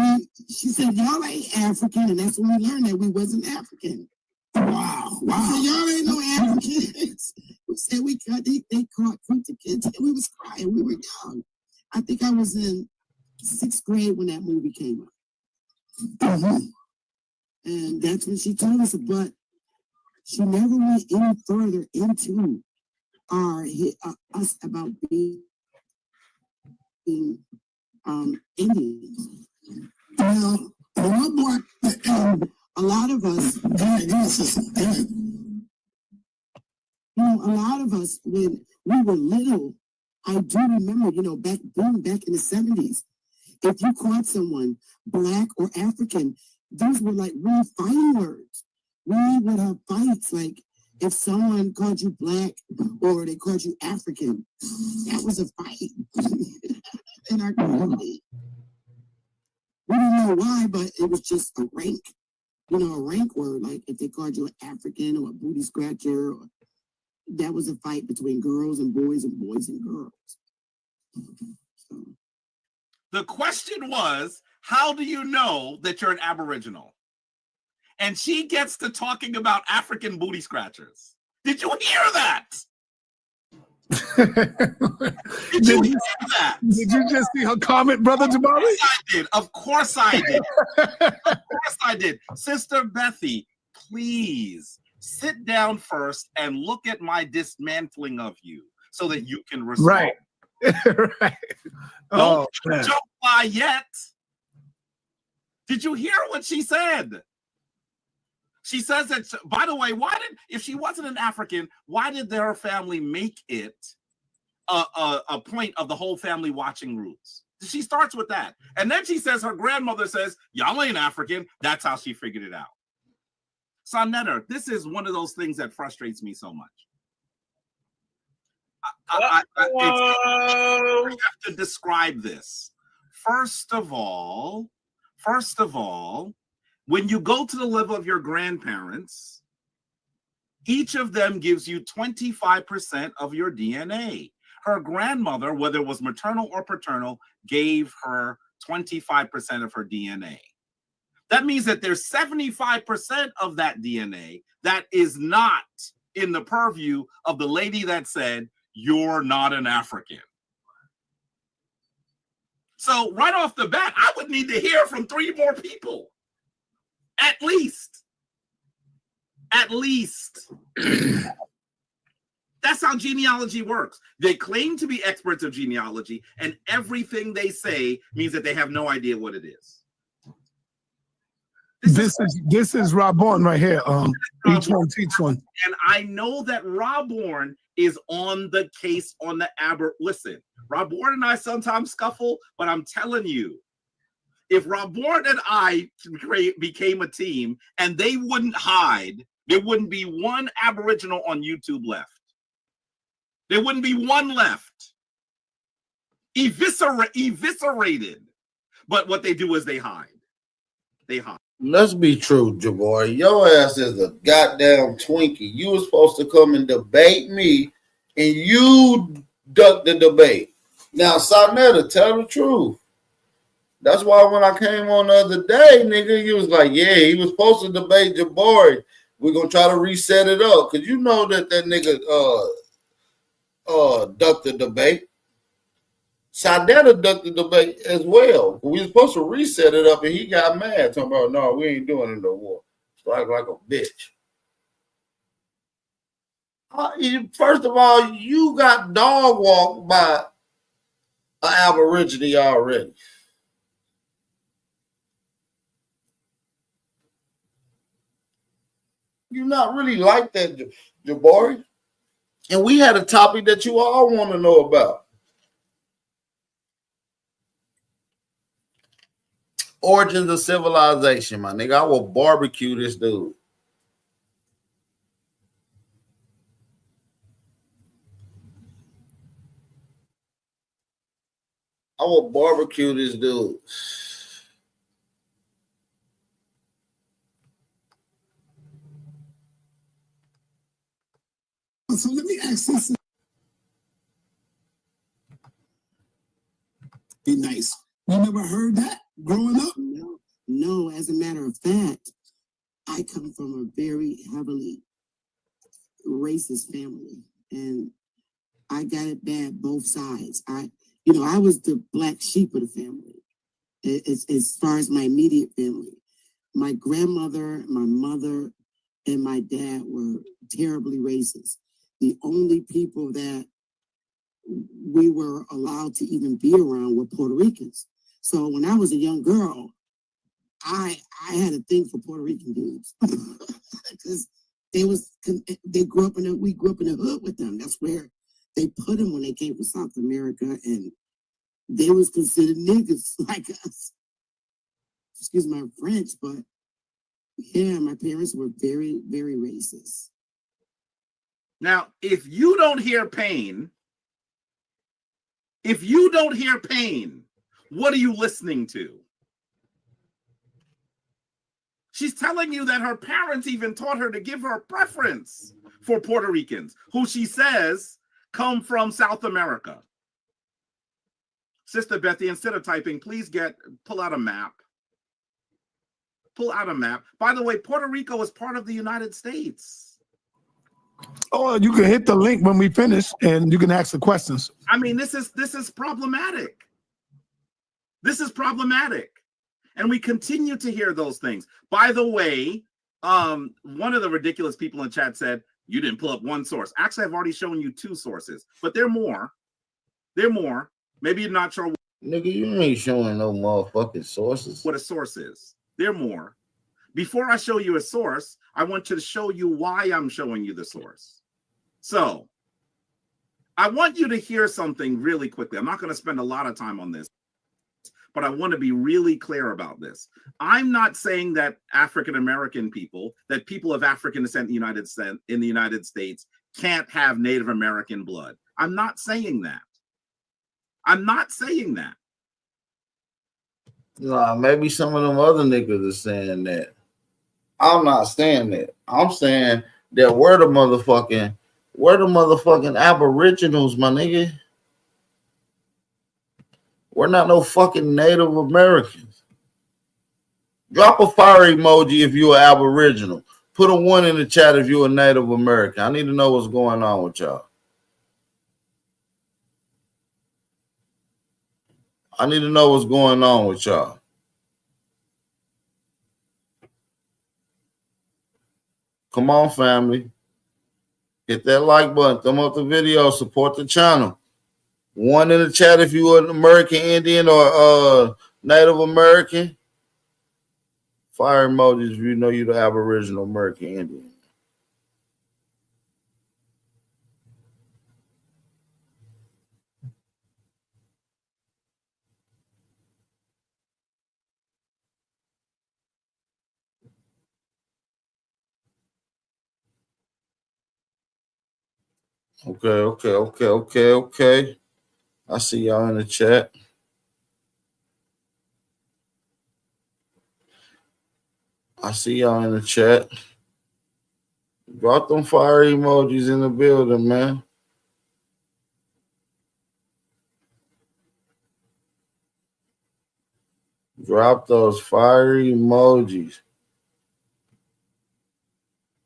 Speaker 13: she said, y'all ain't African, and that's when we learned that we wasn't African. Wow. So y'all ain't no Africans. We said they caught Kunta Kinte. We was crying. We were young. I think I was in 6th grade when that movie came out. And that's when she told us, but she never went any further into us about being Indians. Now, a lot of us, when we were little, I do remember, back in the 70s, if you called someone Black or African, those were like real fighting words. We would have fights, like if someone called you Black or they called you African, that was a fight in our community. We didn't know why, but it was just a rank, a rank word. Like if they called you an African or a booty scratcher, that was a fight between girls and boys and girls. So.
Speaker 12: The question was, how do you know that you're an Aboriginal? And she gets to talking about African booty scratchers. Did you hear that? Did you hear that?
Speaker 14: Did you just see her comment, Brother Jabari?
Speaker 12: Of course I did. Of course I did. Sister Bethy, please sit down first and look at my dismantling of you so that you can respond.
Speaker 14: Right. Right.
Speaker 12: Don't fly yet. Did you hear what she said? She says that, by the way, if she wasn't an African, why did her family make it a point of the whole family watching Roots? She starts with that. And then she says her grandmother says, y'all ain't African. That's how she figured it out. Sonetter, this is one of those things that frustrates me so much. I have to describe this. First of all, when you go to the level of your grandparents, each of them gives you 25% of your DNA. Her grandmother, whether it was maternal or paternal, gave her 25% of her DNA. That means that there's 75% of that DNA that is not in the purview of the lady that said, you're not an African. So right off the bat, I would need to hear from 3 more people. At least. That's how genealogy works. They claim to be experts of genealogy, and everything they say means that they have no idea what it is. This
Speaker 14: is Rob Bourne right here. Each one teach one.
Speaker 12: And I know that Rob Bourne is on the case on the Listen, Rob Ward and I sometimes scuffle, but I'm telling you, if Rob Ward and I became a team and they wouldn't hide, there wouldn't be one Aboriginal on YouTube left. There wouldn't be one left. Eviscerated. But what they do is they hide. They hide.
Speaker 6: Let's be true, Jabari. Your ass is a goddamn Twinkie. You were supposed to come and debate me, and you ducked the debate. Now, Sarnetta, tell the truth. That's why when I came on the other day, nigga, you was like, yeah, he was supposed to debate Jabari. We're going to try to reset it up. Because you know that nigga ducked the debate. Sarnetta ducked the debate as well. We were supposed to reset it up, and he got mad, talking about, no, we ain't doing it no more. Strike like a bitch. First of all, you got dog walked by an Aborigine already. You're not really like that, Jabari. And we had a topic that you all want to know about. Origins of civilization, my nigga. I will barbecue this dude. I will barbecue this dude.
Speaker 13: So let me ask this. Be nice. You never heard that growing up? No, as a matter of fact, I come from a very heavily racist family, and I got it bad both sides. I was the black sheep of the family, as far as my immediate family. My grandmother, my mother, and my dad were terribly racist. The only people that we were allowed to even be around were Puerto Ricans. So when I was a young girl, I had a thing for Puerto Rican dudes because we grew up in the hood with them. That's where they put them when they came from South America, and they was considered niggas like us. Excuse my French, but yeah, my parents were very, very racist.
Speaker 12: Now, if you don't hear pain, what are you listening to? She's telling you that her parents even taught her to give her a preference for Puerto Ricans, who she says come from South America. Sister Bethy, instead of typing, please pull out a map. Pull out a map. By the way, Puerto Rico is part of the United States.
Speaker 14: Oh, you can hit the link when we finish, and you can ask the questions.
Speaker 12: I mean, this is problematic. This is problematic. And we continue to hear those things. By the way, one of the ridiculous people in chat said, you didn't pull up one source. Actually, I've already shown you two sources, but they're more. They're more. Maybe you're not sure.
Speaker 6: Nigga, you ain't showing no motherfucking sources.
Speaker 12: What a source is. They're more. Before I show you a source, I want to show you why I'm showing you the source. So, I want you to hear something really quickly. I'm not going to spend a lot of time on this, but I want to be really clear about this. I'm not saying that African-American people, that people of African descent in the United States can't have Native American blood. I'm not saying that. I'm not saying that.
Speaker 6: Nah, maybe some of them other niggas are saying that. I'm not saying that. I'm saying that we're the motherfucking Aboriginals, my nigga. We're not no fucking Native Americans. Drop a fire emoji if you're Aboriginal. Put a 1 in the chat if you're a Native American. I need to know what's going on with y'all. I need to know what's going on with y'all. Come on, family. Hit that like button. Thumb up the video. Support the channel. 1 in the chat if you're an American Indian or Native American. Fire emojis if you know you're the Aboriginal American Indian. Okay. I see y'all in the chat. Drop them fire emojis in the building, man. Drop those fire emojis.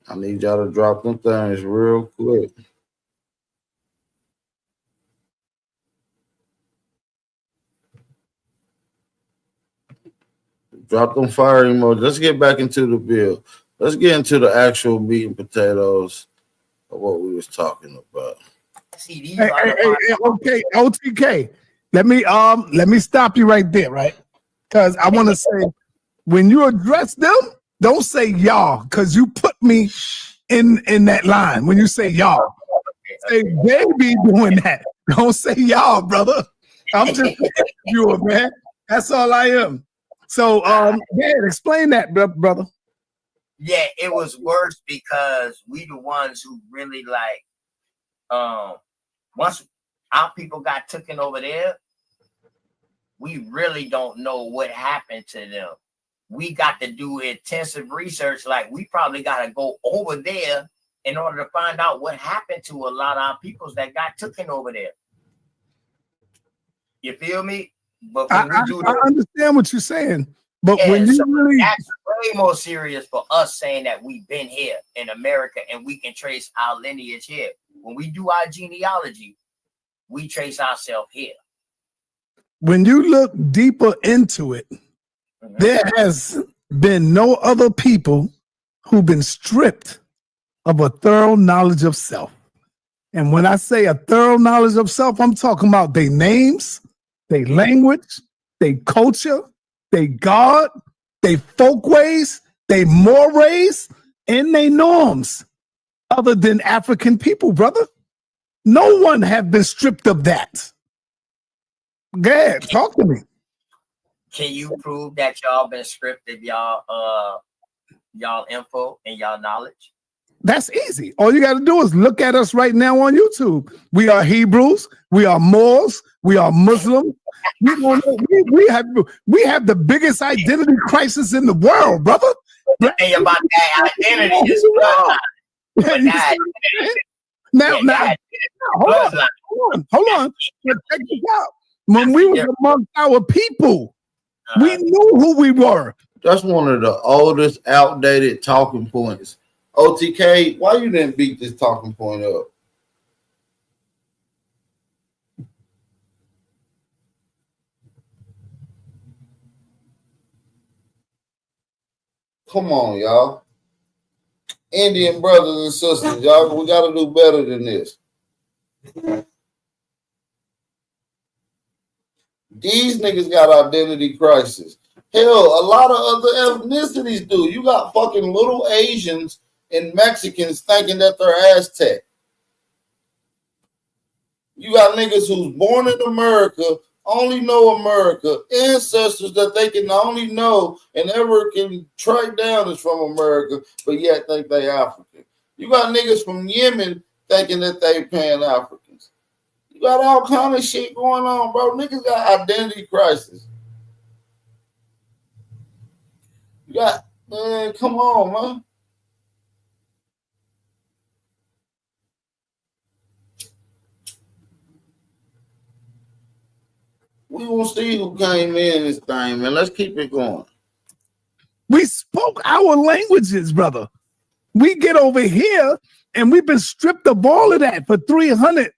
Speaker 6: I need y'all to drop them things real quick. Drop them fire emojis. Let's get back into the bill. Let's get into the actual meat and potatoes of what we was talking about.
Speaker 14: Hey, okay, OTK. Let me stop you right there, right? Because I want to say, when you address them, don't say y'all, because you put me in that line. When you say y'all, say they be doing that. Don't say y'all, brother. I'm just an interviewer, man. That's all I am. So, explain that, brother.
Speaker 15: Yeah, it was worse because we the ones who really once our people got taken over there, we really don't know what happened to them. We got to do intensive research. Like, we probably got to go over there in order to find out what happened to a lot of our peoples that got taken over there. You feel me? But when
Speaker 14: I understand what you're saying. But when you really,
Speaker 15: that's way more serious for us saying that we've been here in America and we can trace our lineage here. When we do our genealogy, we trace ourselves here.
Speaker 14: When you look deeper into it, there has been no other people who've been stripped of a thorough knowledge of self. And when I say a thorough knowledge of self, I'm talking about their names, their language, their culture, their God, their folkways, their mores, and their norms, other than African people, brother. No one have been stripped of that. Go ahead, talk to me.
Speaker 15: Can you prove that y'all been stripped of y'all info and y'all knowledge?
Speaker 14: That's easy. All you got to do is look at us right now on YouTube. We are Hebrews. We are Moors. We are Muslims. We have the biggest identity crisis in the world, brother.
Speaker 15: Hey, about that identity is bloodline.
Speaker 14: Now, hold on. But check this out. When we were amongst our people, we knew who we were.
Speaker 6: That's one of the oldest, outdated talking points. OTK, why you didn't beat this talking point up? Come on, y'all. Indian brothers and sisters, y'all, we got to do better than this. These niggas got identity crisis. Hell, a lot of other ethnicities do. You got fucking little Asians and Mexicans thinking that they're Aztec. You got niggas who's born in America, only know America, ancestors that they can only know and ever can track down is from America, but yet think they African. You got niggas from Yemen thinking that they Pan-Africans. You got all kind of shit going on, bro. Niggas got identity crisis. You got, man, come on, man. We gonna see who came in this thing, man. Let's keep it going.
Speaker 14: We spoke our languages, brother. We get over here and we've been stripped of all of that for 300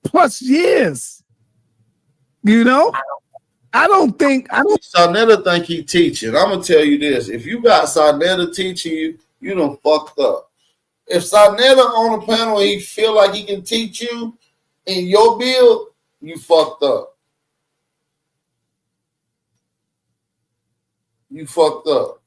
Speaker 14: plus years. You know? I don't
Speaker 6: Sarnetta think he teaching. I'm gonna tell you this. If you got Sarnetta teaching you, you done fucked up. If Sarnetta on the panel and he feel like he can teach you in your build, you fucked up. You fucked up.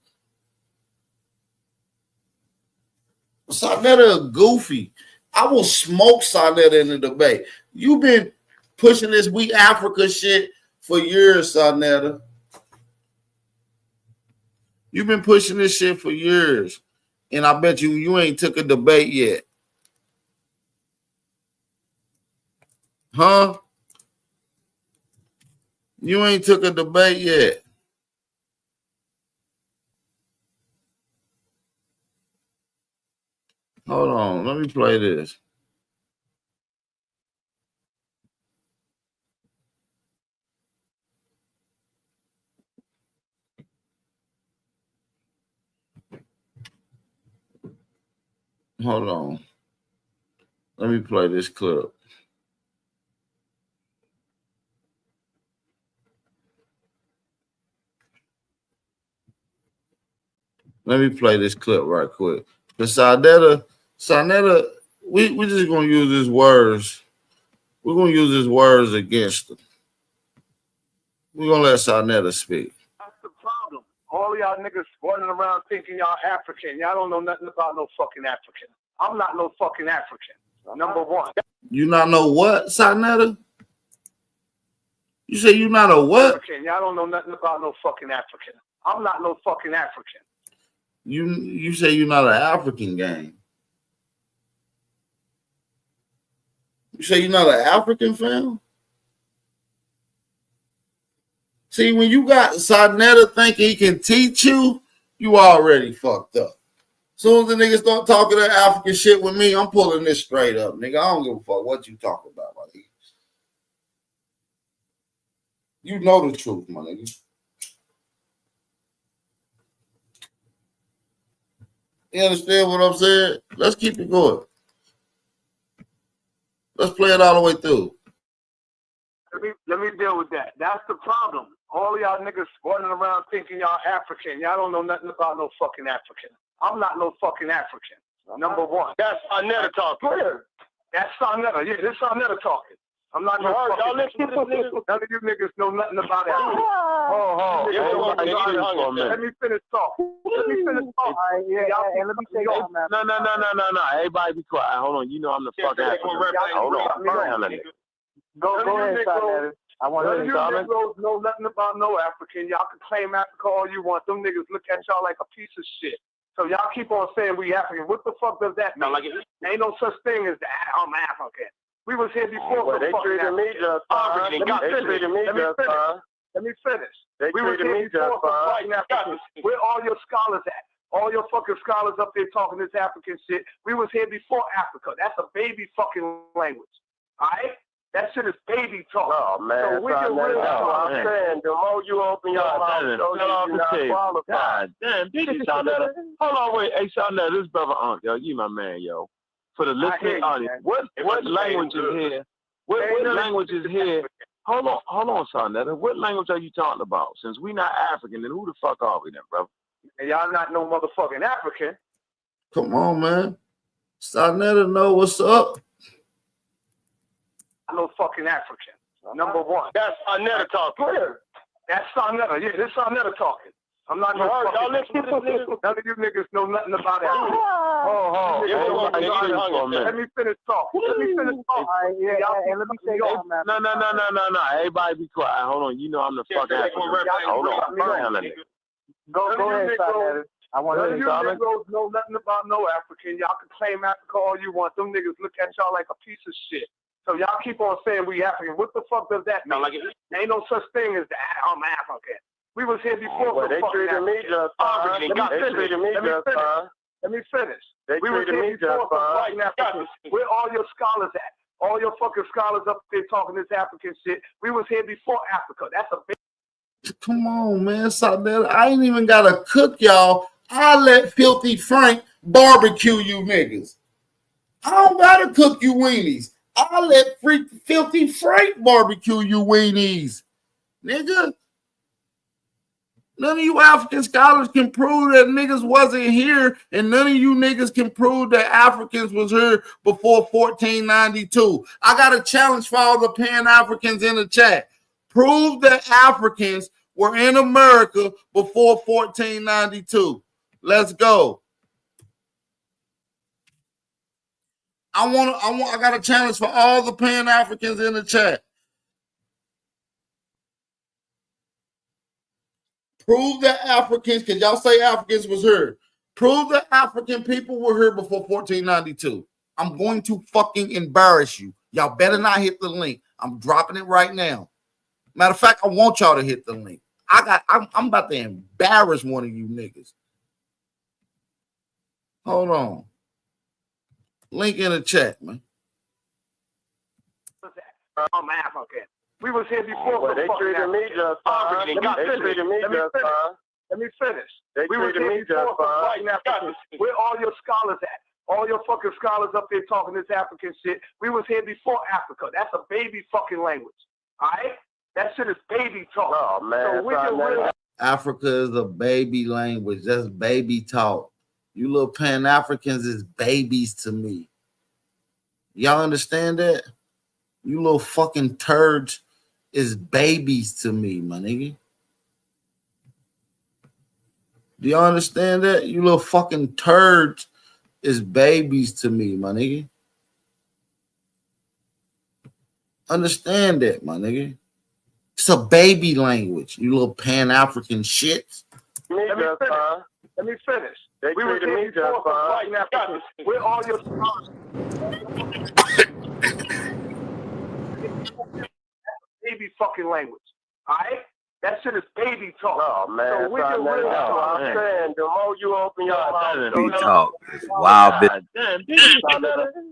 Speaker 6: Sarnetta goofy. I will smoke Sarnetta in the debate. You've been pushing this We Africa shit for years, Sarnetta. You've been pushing this shit for years. And I bet you ain't took a debate yet. Huh? You ain't took a debate yet. Hold on. Let me play this. Hold on. Let me play this clip. Let me play this clip right quick. Because Sarnetta, we just gonna use his words. We're gonna use his words against him. We're gonna let Sarnetta speak.
Speaker 16: That's the problem. All y'all niggas running around thinking y'all African. Y'all don't know nothing about no fucking African. I'm not no fucking African. Number one.
Speaker 6: You not know what, Sarnetta? You say you not a what?
Speaker 16: African. Y'all don't know nothing about no fucking African. I'm not no fucking African.
Speaker 6: You say you're not an African gang. You say you're not an African fam? See, when you got Sarnetta thinking he can teach you, you already fucked up. Soon as the niggas start talking that African shit with me, I'm pulling this straight up, nigga. I don't give a fuck what you talking about, my nigga. You know the truth, my nigga. You understand what I'm saying? Let's keep it going. Let's play it all the way through.
Speaker 16: Let me deal with that. That's the problem. All y'all niggas running around thinking y'all African. Y'all don't know nothing about no fucking African. I'm not no fucking African. Number one. That's Sarnetta talking. That's Sarnetta. Yeah, this Sarnetta talking. I'm not no fucking. None of you niggas know nothing about Africa. Let me finish talking. Let me finish talking. Yeah, let me say that. No. Everybody be quiet. Hold on. You know I'm the fucking African. Hold on. Go ahead, Sarnetta. I want to hear you niggas know nothing about no African. Y'all can claim Africa all you want. Them niggas look at y'all like a piece of shit. So y'all keep on saying we African. What the fuck does that mean? Ain't no such thing as that. I'm African. We was here before. Well, they treated me just fine. Let me finish. We was here before fighting Africans. Where all your scholars at? All your fucking scholars up there talking this African shit. We was here before Africa. That's a baby fucking language. All right? That shit is baby talk. Oh, man. So we can really I'm saying, the more you open your mouth, you're not qualified. God damn, Sarnetta. Hold on, wait. Hey, Sarnetta, this brother Unc, yo. You my man, yo. For the listening audience, what language is here? What language is here? Hold on, Sarnetta. What language are you talking about? Since we not African, then who the fuck are we then, brother? And y'all not no motherfucking African.
Speaker 6: Come on, man. Sarnetta know what's up.
Speaker 16: No fucking African. Number one. That's Sarnetta talking. That's Sarnetta. Yeah, this Sarnetta talking. I'm not no fucking. None of you niggas know nothing about Africa. Let me finish talking. Let me finish talking. Yeah, let me say that. No. Everybody be quiet. Hold on. You know I'm the fucking African. Hold on. Go ahead, Sarnetta. I want to hear you niggas know nothing about no African. Y'all can claim Africa all you want. Them niggas look at y'all like a piece of shit. So y'all keep on saying we African. What the fuck does that mean? Ain't no such thing as that. I'm African. We was here before. Well, they treated me just fine. Let me finish. We was here before fighting Africans. Where all your scholars at? All your fucking scholars up there talking this African shit. We was here before Africa. That's a big.
Speaker 6: Come on, man. Sarnetta. I ain't even got to cook y'all. I let Filthy Frank barbecue you niggas. I don't got to cook you weenies. I let Filthy Frank barbecue you weenies, nigga. None of you African scholars can prove that niggas wasn't here, and none of you niggas can prove that Africans was here before 1492. I got a challenge for all the Pan-Africans in the chat. Prove that Africans were in America before 1492. Let's go. I got a challenge for all the Pan-Africans in the chat. Prove that Africans, because y'all say Africans was here. Prove that African people were here before 1492. I'm going to fucking embarrass you. Y'all better not hit the link. I'm dropping it right now. Matter of fact, I want y'all to hit the link. I'm about to embarrass one of you niggas. Hold on. Link in the chat, man.
Speaker 16: I'm African. We was here before.
Speaker 17: Well, they treated me just fine.
Speaker 16: Let me finish.
Speaker 17: They
Speaker 16: we was
Speaker 17: treated
Speaker 16: here
Speaker 17: me
Speaker 16: before
Speaker 17: just fine.
Speaker 16: Africans. Where all your scholars at? All your fucking scholars up there talking this African shit. We was here before Africa. That's a baby fucking language. All right? That shit is baby talk.
Speaker 17: Oh, man.
Speaker 16: So
Speaker 6: Africa is a baby language. That's baby talk. You little Pan-Africans is babies to me. Y'all understand that? You little fucking turds is babies to me, my nigga. Do y'all understand that? You little fucking turds is babies to me, my nigga. Understand that, my nigga. It's a baby language, you little Pan-African shit.
Speaker 16: Let me finish.
Speaker 17: They
Speaker 16: we
Speaker 17: treated me just fine.
Speaker 16: Where all your scholars? Baby fucking language. All right? That shit is baby talk.
Speaker 17: Oh, man.
Speaker 16: So I'm
Speaker 17: saying, the more you open your mouth,
Speaker 18: baby talk is wild.
Speaker 17: Damn,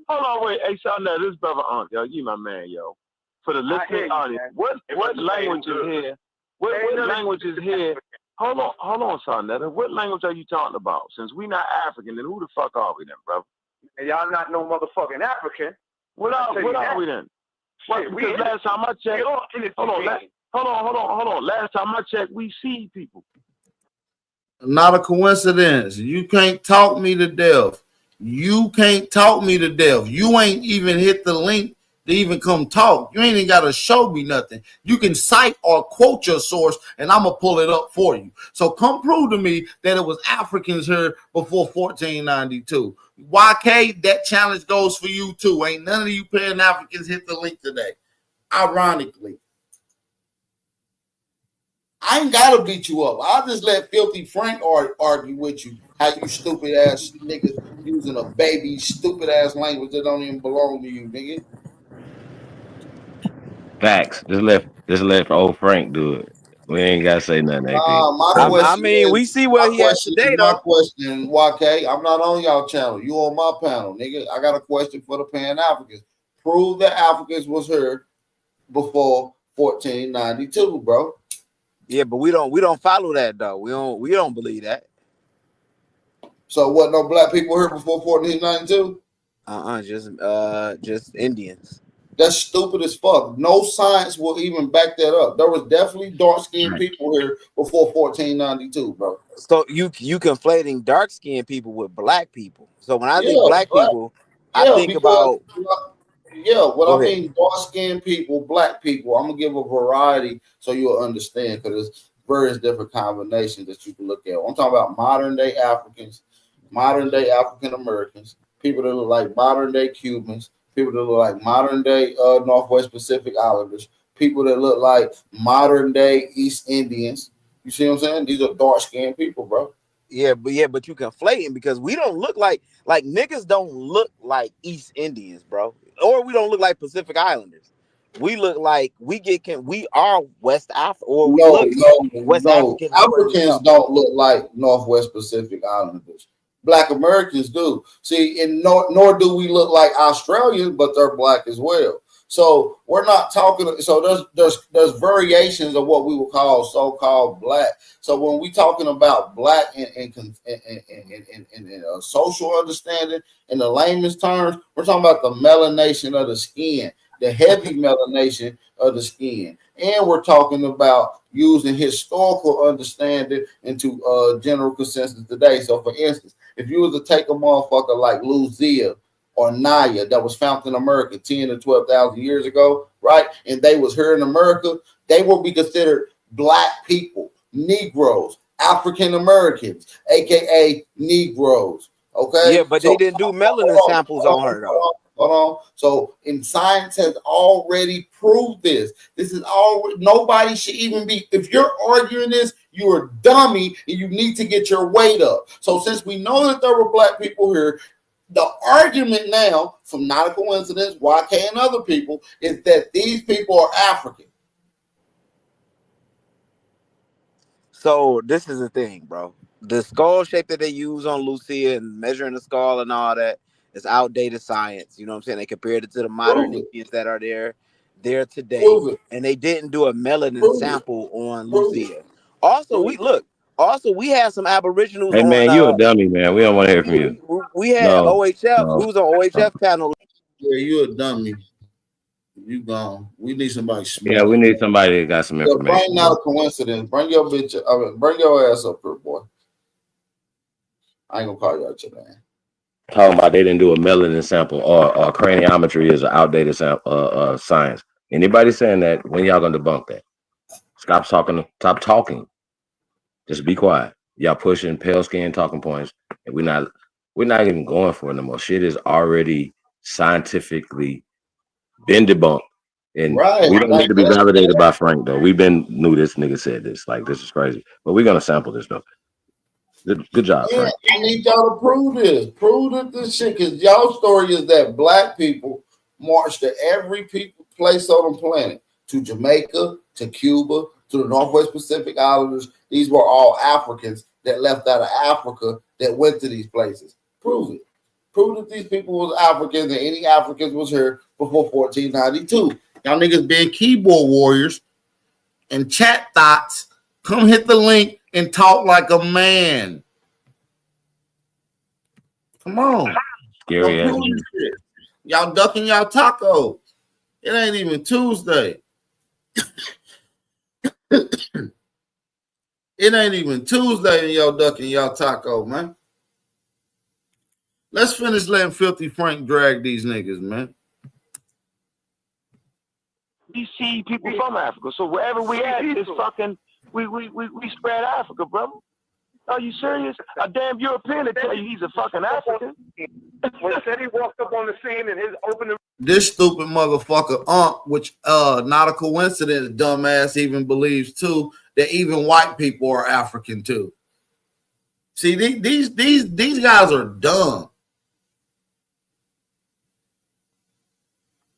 Speaker 17: hold on, wait. Hey, son, this brother Aunt, yo, you my man, yo. For the listening audience, what language is here? What language is here? Hold on, son. What language are you talking about? Since we not African, then who the fuck are we then, bro?
Speaker 16: And y'all not no motherfucking African.
Speaker 17: What are we then? Because last time I checked, hold on. Last time I checked, we see people.
Speaker 6: Not a coincidence. You can't talk me to death. You can't talk me to death. You ain't even hit the link to even come talk. You ain't even got to show me nothing. You can cite or quote your source, and I'm going to pull it up for you. So come prove to me that it was Africans here before 1492. YK, that challenge goes for you too. Ain't none of you Pan-Africans hit the link today. Ironically. I ain't got to beat you up. I'll just let Filthy Frank argue with you. How you stupid ass niggas using a baby stupid ass language that don't even belong to you, nigga.
Speaker 18: Facts. Just let old Frank do it. We ain't gotta say nothing.
Speaker 8: I mean, we see where he at today, though.
Speaker 6: My question, YK, I'm not on y'all channel. You on my panel, nigga. I got a question for the Pan-Africans. Prove that Africans was here before 1492, bro.
Speaker 8: Yeah, but we don't follow that though. We don't believe that.
Speaker 6: So what? No black people here before 1492?
Speaker 8: Just Indians.
Speaker 6: That's stupid as fuck. No science will even back that up. There was definitely dark-skinned people here before 1492, bro.
Speaker 8: So you conflating dark-skinned people with black people. So when I think black people, I think about
Speaker 6: I mean dark-skinned people, black people. I'm gonna give a variety so you'll understand, because there's various different combinations that you can look at. I'm talking about modern-day Africans, modern-day African Americans, people that look like modern-day Cubans, people that look like modern-day Northwest Pacific Islanders, people that look like modern-day East Indians. You see what I'm saying? These are dark-skinned people, bro.
Speaker 8: Yeah, but you conflating, because we don't look like niggas don't look like East Indians, bro. Or we don't look like Pacific Islanders. We look like we are West Africa, or we look West African.
Speaker 6: Africans don't look like Northwest Pacific Islanders. Black Americans do. See, and nor do we look like Australians, but they're black as well. So we're not talking. So there's variations of what we would call so-called black. So when we talking about black in social understanding, in the layman's terms, we're talking about the melanation of the skin, the heavy melanation of the skin, and we're talking about using historical understanding into general consensus today. So, for instance, if you was to take a motherfucker like Lucia or Naya that was found in America 10 to 12,000 years ago, right? And they was here in America, they will be considered black people, Negroes, African Americans, aka Negroes. Okay.
Speaker 8: Yeah, but they didn't do melanin samples on her though.
Speaker 6: Hold on. So, in science has already proved this. This is already, nobody should even be, if you're arguing this, you're a dummy and you need to get your weight up. So, since we know that there were black people here, The argument now, from not a coincidence, YK and other people, is that these people are African.
Speaker 19: So this is the thing, bro. The skull shape that they use on Lucia and measuring the skull and all that is outdated science. You know what I'm saying? They compared it to the modern Indians that are there today, and they didn't do a melanin sample on Lucia. Also, we had some Aboriginals
Speaker 18: Hey man, you a dummy, man. We don't want to hear from you.
Speaker 19: we had
Speaker 18: No,
Speaker 19: OHF. We
Speaker 18: no.
Speaker 19: was on OHF panel.
Speaker 6: Yeah, you a dummy. You gone. We need somebody smart.
Speaker 18: Yeah, we need somebody that got some
Speaker 6: So
Speaker 18: information.
Speaker 6: bring not a coincidence. Bring your bitch. Bring your ass up here, boy. I ain't gonna call you out your name.
Speaker 18: Talking about they didn't do a melanin sample or craniometry is an outdated science. Anybody saying that, when y'all gonna debunk that? Stop talking. Just be quiet. Y'all pushing pale skin talking points, and we're not even going for it no more. Shit is already scientifically been debunked. And we don't need to be validated by Frank though. We've been knew this nigga said this. Like, this is crazy. But we're gonna sample this though. Good job, Frank.
Speaker 6: I need y'all to prove this. Prove that this shit, because y'all story is that black people marched to every place on the planet, to Jamaica, to Cuba, to the Northwest Pacific Islanders. These were all Africans that left out of Africa that went to these places. Prove it. Prove that these people was Africans and any Africans was here before 1492. Y'all niggas being keyboard warriors and chat thoughts. Come hit the link and talk like a man. Come on.
Speaker 18: Scary ass.
Speaker 6: Y'all ducking y'all tacos. It ain't even Tuesday. It ain't even Tuesday and y'all ducking y'all taco, man. Let's finish letting Filthy Frank drag these niggas, man.
Speaker 17: We see people from Africa, so wherever we at, it's fucking we spread Africa, brother. Are you serious? A damn European to tell you he's a fucking African.
Speaker 16: When said he walked up on the scene and his open.
Speaker 6: This stupid motherfucker, which not a coincidence, dumbass even believes too, that even white people are African too. See, these guys are dumb.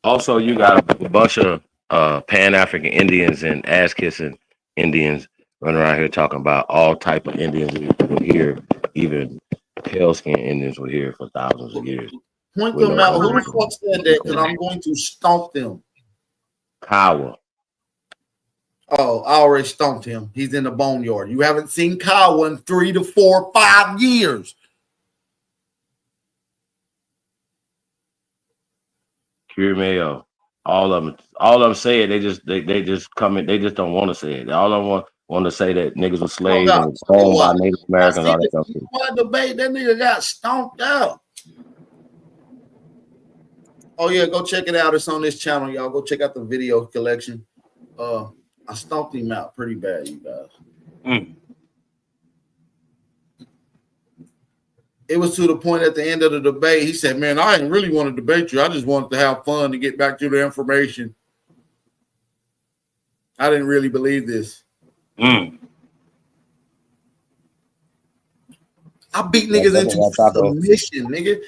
Speaker 18: Also, you got a bunch of Pan-African Indians and ass-kissing Indians running around here talking about all type of Indians were here, even pale-skinned Indians were here for thousands of years.
Speaker 6: Point them out. Who the fuck said that? Because I'm going to stomp them.
Speaker 18: Kawa.
Speaker 6: Oh, I already stomped him. He's in the boneyard. You haven't seen Kawa in 3 to 4, 5 years.
Speaker 18: Pure Mayo. All of them say it. They just come in. They just don't want to say it. All of them want to say that niggas were slaves and owned by Native Americans. All that stuff.
Speaker 6: Debate, that nigga got stomped out. Oh yeah, go check it out. It's on this channel, y'all. Go check out the video collection. I stomped him out pretty bad, you guys. It was to the point at the end of the debate, he said, man, I didn't really want to debate you. I just wanted to have fun to get back to the information. I didn't really believe this. I beat niggas into submission, nigga.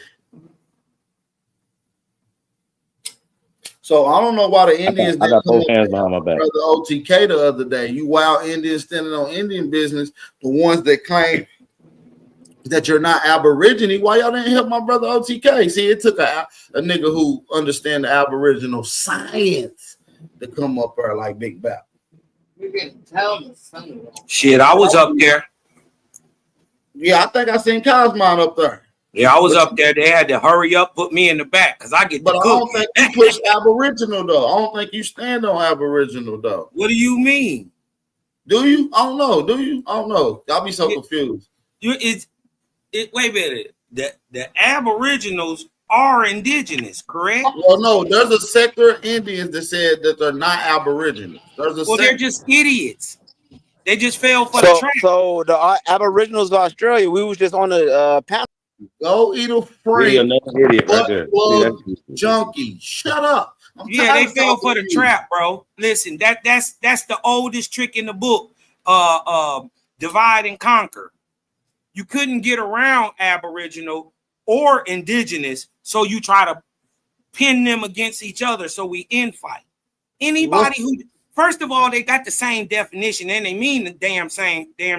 Speaker 6: So I don't know why the Indians
Speaker 18: I got both hands behind my back.
Speaker 6: Brother OTK the other day. You wild Indians standing on Indian business, the ones that claim that you're not Aborigine. Why y'all didn't help my brother OTK? See, it took a nigga who understand the Aboriginal science to come up there like Big Bap.
Speaker 20: Shit, I was up there.
Speaker 6: Yeah, I think I seen Cosmon up there.
Speaker 20: Yeah, I was up there. They had to hurry up, put me in the back because I get the
Speaker 6: But I don't think you push Aboriginal though. I don't think you stand on Aboriginal though.
Speaker 20: What do you mean?
Speaker 6: Do you? I don't know. Do you? I don't know. Y'all be so confused.
Speaker 20: Wait a minute. The Aboriginals are indigenous, correct?
Speaker 6: Well, no, there's a sector of Indians that said that they're not Aboriginal.
Speaker 20: They're just idiots. They just fell for the trap.
Speaker 19: So the Aboriginals of Australia, we was just on the panel.
Speaker 6: Go eat a free
Speaker 18: idiot right there.
Speaker 6: Junkie. Shut up.
Speaker 20: Yeah, they fell for the trap, bro. Listen, that's the oldest trick in the book. Divide and conquer. You couldn't get around Aboriginal or indigenous, so you try to pin them against each other so we infight. Anybody who, first of all, they got the same definition and they mean the damn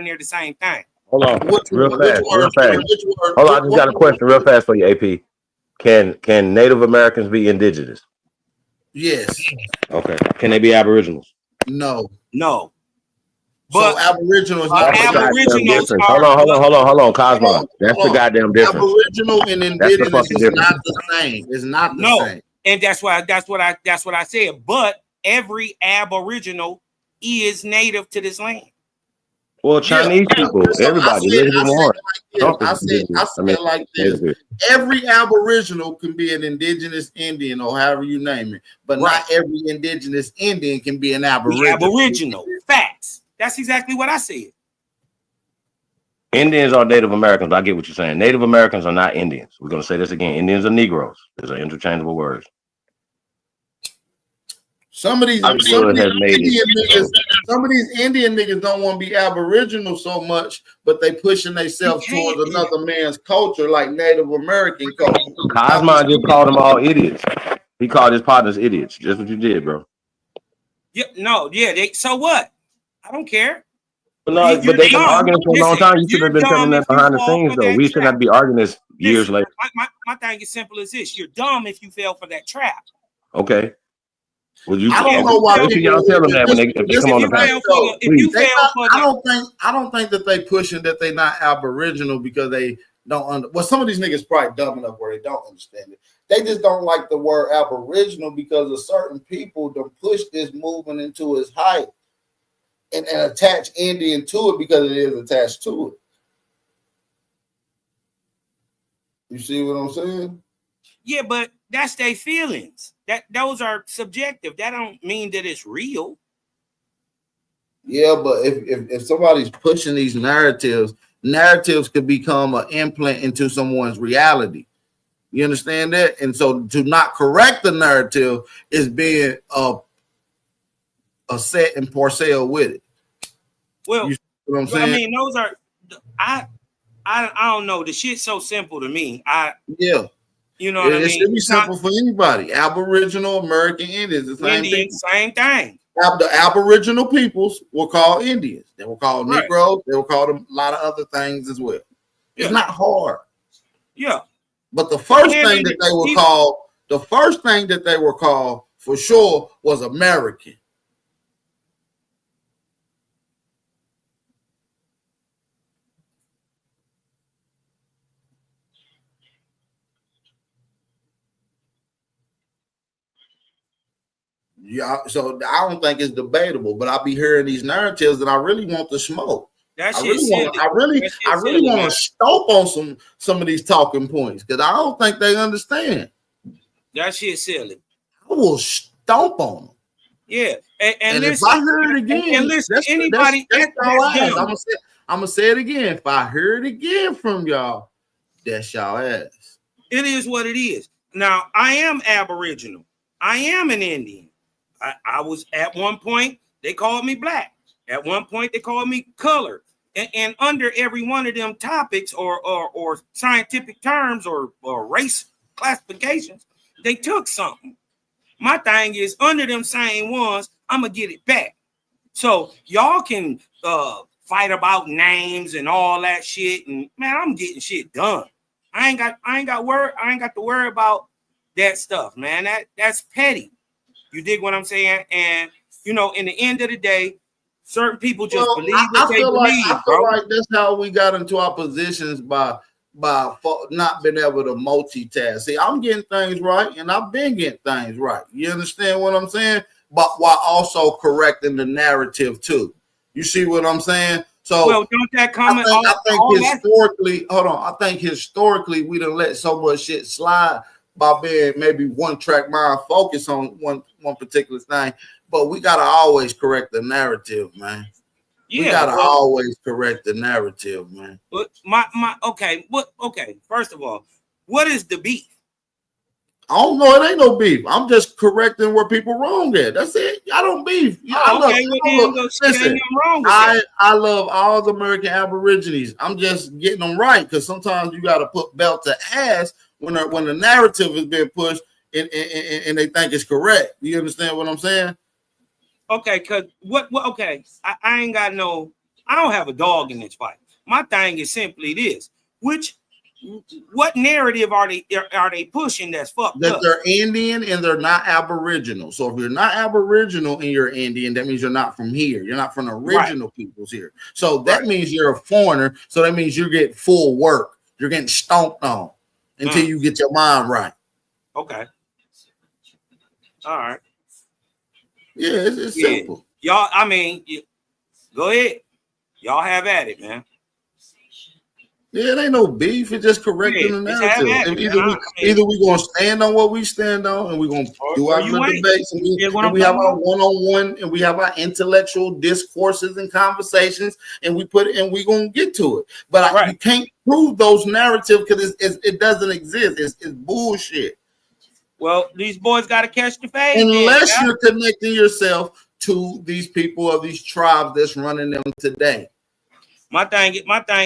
Speaker 20: near the same thing.
Speaker 18: Hold on, real fast. Hold on, I just got a question real fast for you, AP. Can Native Americans be indigenous?
Speaker 6: Yes.
Speaker 18: Okay. Can they be Aboriginals?
Speaker 6: No.
Speaker 20: No.
Speaker 6: But so Aboriginals,
Speaker 18: Aboriginals hold on, Cosmo. That's the goddamn difference.
Speaker 6: Aboriginal and indigenous is not the same. It's not the same.
Speaker 20: And that's what I said. But every Aboriginal is native to this land.
Speaker 18: Well, Chinese people, everybody.
Speaker 6: I said it like this. Every Aboriginal can be an indigenous Indian or however you name it, but not every indigenous Indian can be an Aboriginal.
Speaker 20: Aboriginal. Facts. That's exactly what I said.
Speaker 18: Indians are Native Americans. I get what you're saying. Native Americans are not Indians. We're going to say this again. Indians are Negroes. These are interchangeable words.
Speaker 6: Some of these Indian niggas don't want to be Aboriginal so much, but they pushing themselves towards another man's culture, like Native American culture.
Speaker 18: Cosmo just called them all idiots. He called his partners idiots. Just what you did, bro.
Speaker 20: Yeah, so what? I don't care.
Speaker 18: But they've been arguing for a long time. You should have been telling them behind the scenes, though. We should not be arguing this years later.
Speaker 20: My thing is simple as this: you're dumb if you fell for that trap.
Speaker 18: Okay. Well,
Speaker 6: I don't know why
Speaker 18: y'all tell them that when they come on the panel.
Speaker 6: I don't think that they pushing that they not Aboriginal because they don't well, some of these niggas probably dumb enough where they don't understand it. They just don't like the word Aboriginal because of certain people to push this movement into its height and attach Indian to it because it is attached to it. You see what I'm saying?
Speaker 20: Yeah, but that's their feelings. Those are subjective. That don't mean that it's real.
Speaker 6: Yeah, but if somebody's pushing these narratives could become an implant into someone's reality. You understand that? And so to not correct the narrative is being a set and parcel with it.
Speaker 20: Well,
Speaker 6: you see what I'm saying?
Speaker 20: I mean, those are I don't know. The shit's so simple to me. You know what I mean?
Speaker 6: It should be simple for anybody. Aboriginal, American Indians, the same thing.
Speaker 20: Same thing.
Speaker 6: The Aboriginal peoples were called Indians. They were called Negroes. They were called a lot of other things as well. It's not hard.
Speaker 20: Yeah.
Speaker 6: But the first thing that they were called for sure was American. Yeah, so I don't think it's debatable, but I'll be hearing these narratives that I really want to smoke. I really want to stomp on some of these talking points because I don't think they understand.
Speaker 20: That shit silly.
Speaker 6: I will stomp on them.
Speaker 20: Yeah, and
Speaker 6: listen, if I hear it again, I'm gonna say it again. If I hear it again from y'all, that's y'all ass.
Speaker 20: It is what it is. Now I am Aboriginal. I am an Indian. I was at one point, they called me black. At one point, they called me colored. And under every one of them topics or scientific terms or race classifications, they took something. My thing is, under them same ones, I'm going to get it back. So y'all can fight about names and all that shit. And man, I'm getting shit done. I ain't got to worry about that stuff, man. That's petty. You dig what I'm saying? And in the end of the day, certain people just believe what they believe.
Speaker 6: I feel like that's how we got into our positions by not being able to multitask. See, I'm getting things right, and I've been getting things right. You understand what I'm saying? But while also correcting the narrative too. You see what I'm saying? So
Speaker 20: don't that comment?
Speaker 6: I think historically we done let so much shit slide by being maybe one track mind focus on one particular thing, but we gotta always correct the narrative, man. We gotta always correct the narrative, man.
Speaker 20: But okay. First of all, what is the beef?
Speaker 6: I don't know. It ain't no beef. I'm just correcting where people wrong at. That's it. I don't beef. Listen, I love all the American Aborigines. I'm just getting them right because sometimes you got to put belt to ass when the narrative is being pushed and they think it's correct. You understand what I'm saying?
Speaker 20: Okay, because okay, I ain't got I don't have a dog in this fight. My thing is simply this: what narrative are they pushing that's fucked
Speaker 6: that
Speaker 20: up?
Speaker 6: They're Indian and they're not Aboriginal. So if you're not Aboriginal and you're Indian, that means you're not from here. You're not from the original peoples here. So that means you're a foreigner. So that means you get full work. You're getting stomped on until you get your mind right.
Speaker 20: Okay. All right.
Speaker 6: Yeah, it's simple.
Speaker 20: Y'all, I mean, go ahead. Y'all have at it, man.
Speaker 6: Yeah, it ain't no beef. It's just correcting the narrative. Either we gonna stand on what we stand on, and we're gonna do our little debates, and we have our one-on-one, and we have our intellectual discourses and conversations, and we gonna get to it. But you can't prove those narratives because it doesn't exist. It's bullshit.
Speaker 20: Well, these boys got to catch the fade.
Speaker 6: Unless you're connecting yourself to these people of these tribes that's running them today.
Speaker 20: My thing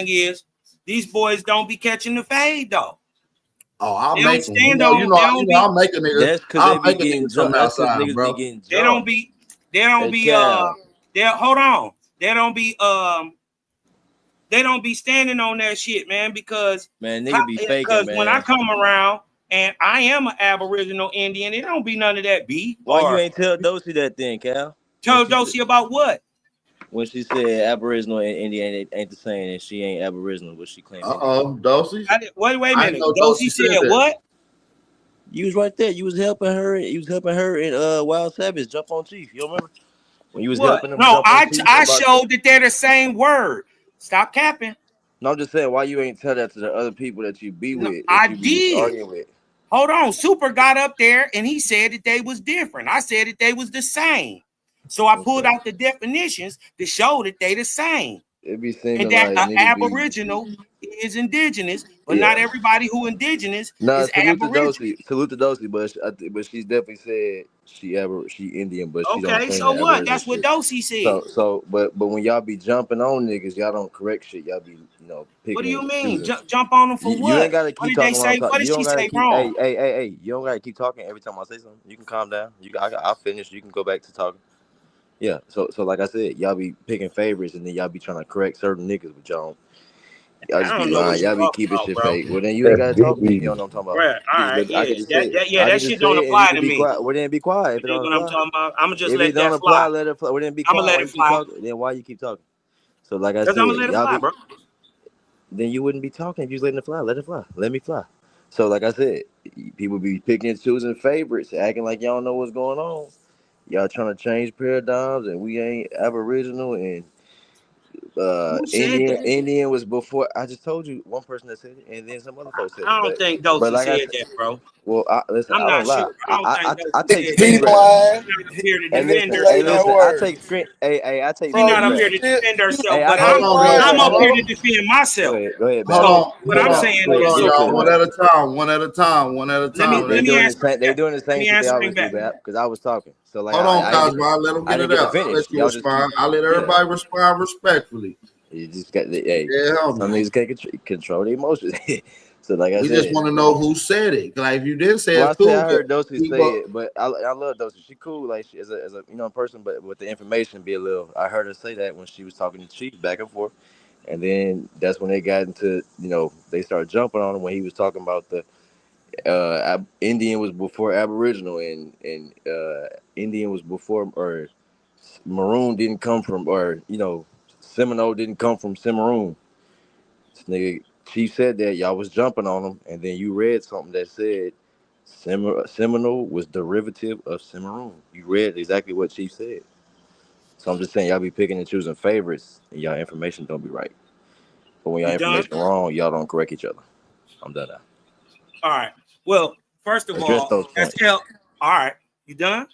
Speaker 20: is, these boys don't be catching the fade though.
Speaker 6: Oh, I'll make them. I'll make a nigga.
Speaker 2: That's because they be getting jumped. That's because niggas be getting jumped.
Speaker 20: They don't be. Hold on. They don't be standing on that shit, man. Because
Speaker 2: nigga be faking, man.
Speaker 20: When I come around and I am an Aboriginal Indian, it don't be none of that beef.
Speaker 2: Why you ain't tell Dosey that then, Cal?
Speaker 20: Tell Dosey about what?
Speaker 2: When she said Aboriginal and Indian ain't the same, and she ain't Aboriginal, but she claimed.
Speaker 6: Dosey.
Speaker 20: Wait a minute. Dosey said what?
Speaker 2: You was right there. You was helping her. You was helping her in Wild Savage jump on Chief. You remember when you was helping them?
Speaker 20: No, I showed that they're the same word. Stop capping.
Speaker 2: No, I'm just saying why you ain't tell that to the other people that you be with.
Speaker 20: I did. Hold on. Super got up there and he said that they was different. I said that they was the same. So I pulled out the definitions to show that they the same.
Speaker 2: It be seeming
Speaker 20: and that
Speaker 2: like
Speaker 20: Aboriginal is indigenous, but not everybody who indigenous is Aboriginal.
Speaker 2: Salute to Dosey, but she's definitely said she Indian, but she don't.
Speaker 20: So what? That's what Dosey said.
Speaker 2: But when y'all be jumping on niggas, y'all don't correct shit. Y'all be picking.
Speaker 20: What do you mean? Jump on them for what?
Speaker 2: You ain't gotta keep talking.
Speaker 20: What did she say wrong?
Speaker 2: Hey! You don't gotta keep talking every time I say something. You can calm down. I'll finish. You can go back to talking. Yeah, so like I said, y'all be picking favorites and then y'all be trying to correct certain niggas, but y'all just be lying. Y'all be keeping shit fake. Well, then you ain't gotta talk to me. You know what I'm talking about?
Speaker 20: Right, all right,
Speaker 2: I can just say
Speaker 20: that shit don't apply to me.
Speaker 2: Well, then be quiet. If it don't apply,
Speaker 20: I'm talking about, I'm just
Speaker 2: if
Speaker 20: let
Speaker 2: it don't
Speaker 20: that
Speaker 2: apply,
Speaker 20: fly.
Speaker 2: let it fly. Well, then be quiet.
Speaker 20: I'm gonna let it fly.
Speaker 2: Then why you keep talking? So like I said,
Speaker 20: I'm gonna let it fly, bro.
Speaker 2: Then you wouldn't be talking if you was letting it fly. Let it fly. Let me fly. So like I said, people be picking and choosing favorites, acting like y'all know what's going on. Y'all trying to change paradigms, and we ain't Aboriginal and Indian was before. I just told you one person that said it, and then some other folks said it.
Speaker 20: I don't think Dosey said that, bro.
Speaker 2: Well, listen,
Speaker 20: I'm not sure.
Speaker 2: I take screen I take screen. Hey, I take.
Speaker 20: She's not up here to defend herself, but I'm up here to defend myself.
Speaker 2: Go ahead,
Speaker 20: so what I'm saying is,
Speaker 6: one at a time.
Speaker 2: They're doing the same shit they always do, because I was talking. So like,
Speaker 6: hold on, Cosmo, let them get it out. Let you respond. I let everybody respond respectfully.
Speaker 2: You just got some niggas can't control the emotions. So like I said,
Speaker 6: we just want to know who said it. Like if you didn't say it, cool.
Speaker 2: I heard Dosey say it, but I love Dosey. She cool, like she as a person, but with the information be a little. I heard her say that when she was talking to Chief back and forth, and then that's when they got into they started jumping on him when he was talking about the Indian was before Aboriginal and Indian was before, or Maroon didn't come from, or Seminole didn't come from Cimarron. This nigga Chief said that y'all was jumping on him, and then you read something that said Seminole was derivative of Cimarron. You read exactly what Chief said. So I'm just saying y'all be picking and choosing favorites, and y'all information don't be right. But when y'all information wrong, y'all don't correct each other. I'm done now.
Speaker 20: All right. Well, first of all, that's all right. You done?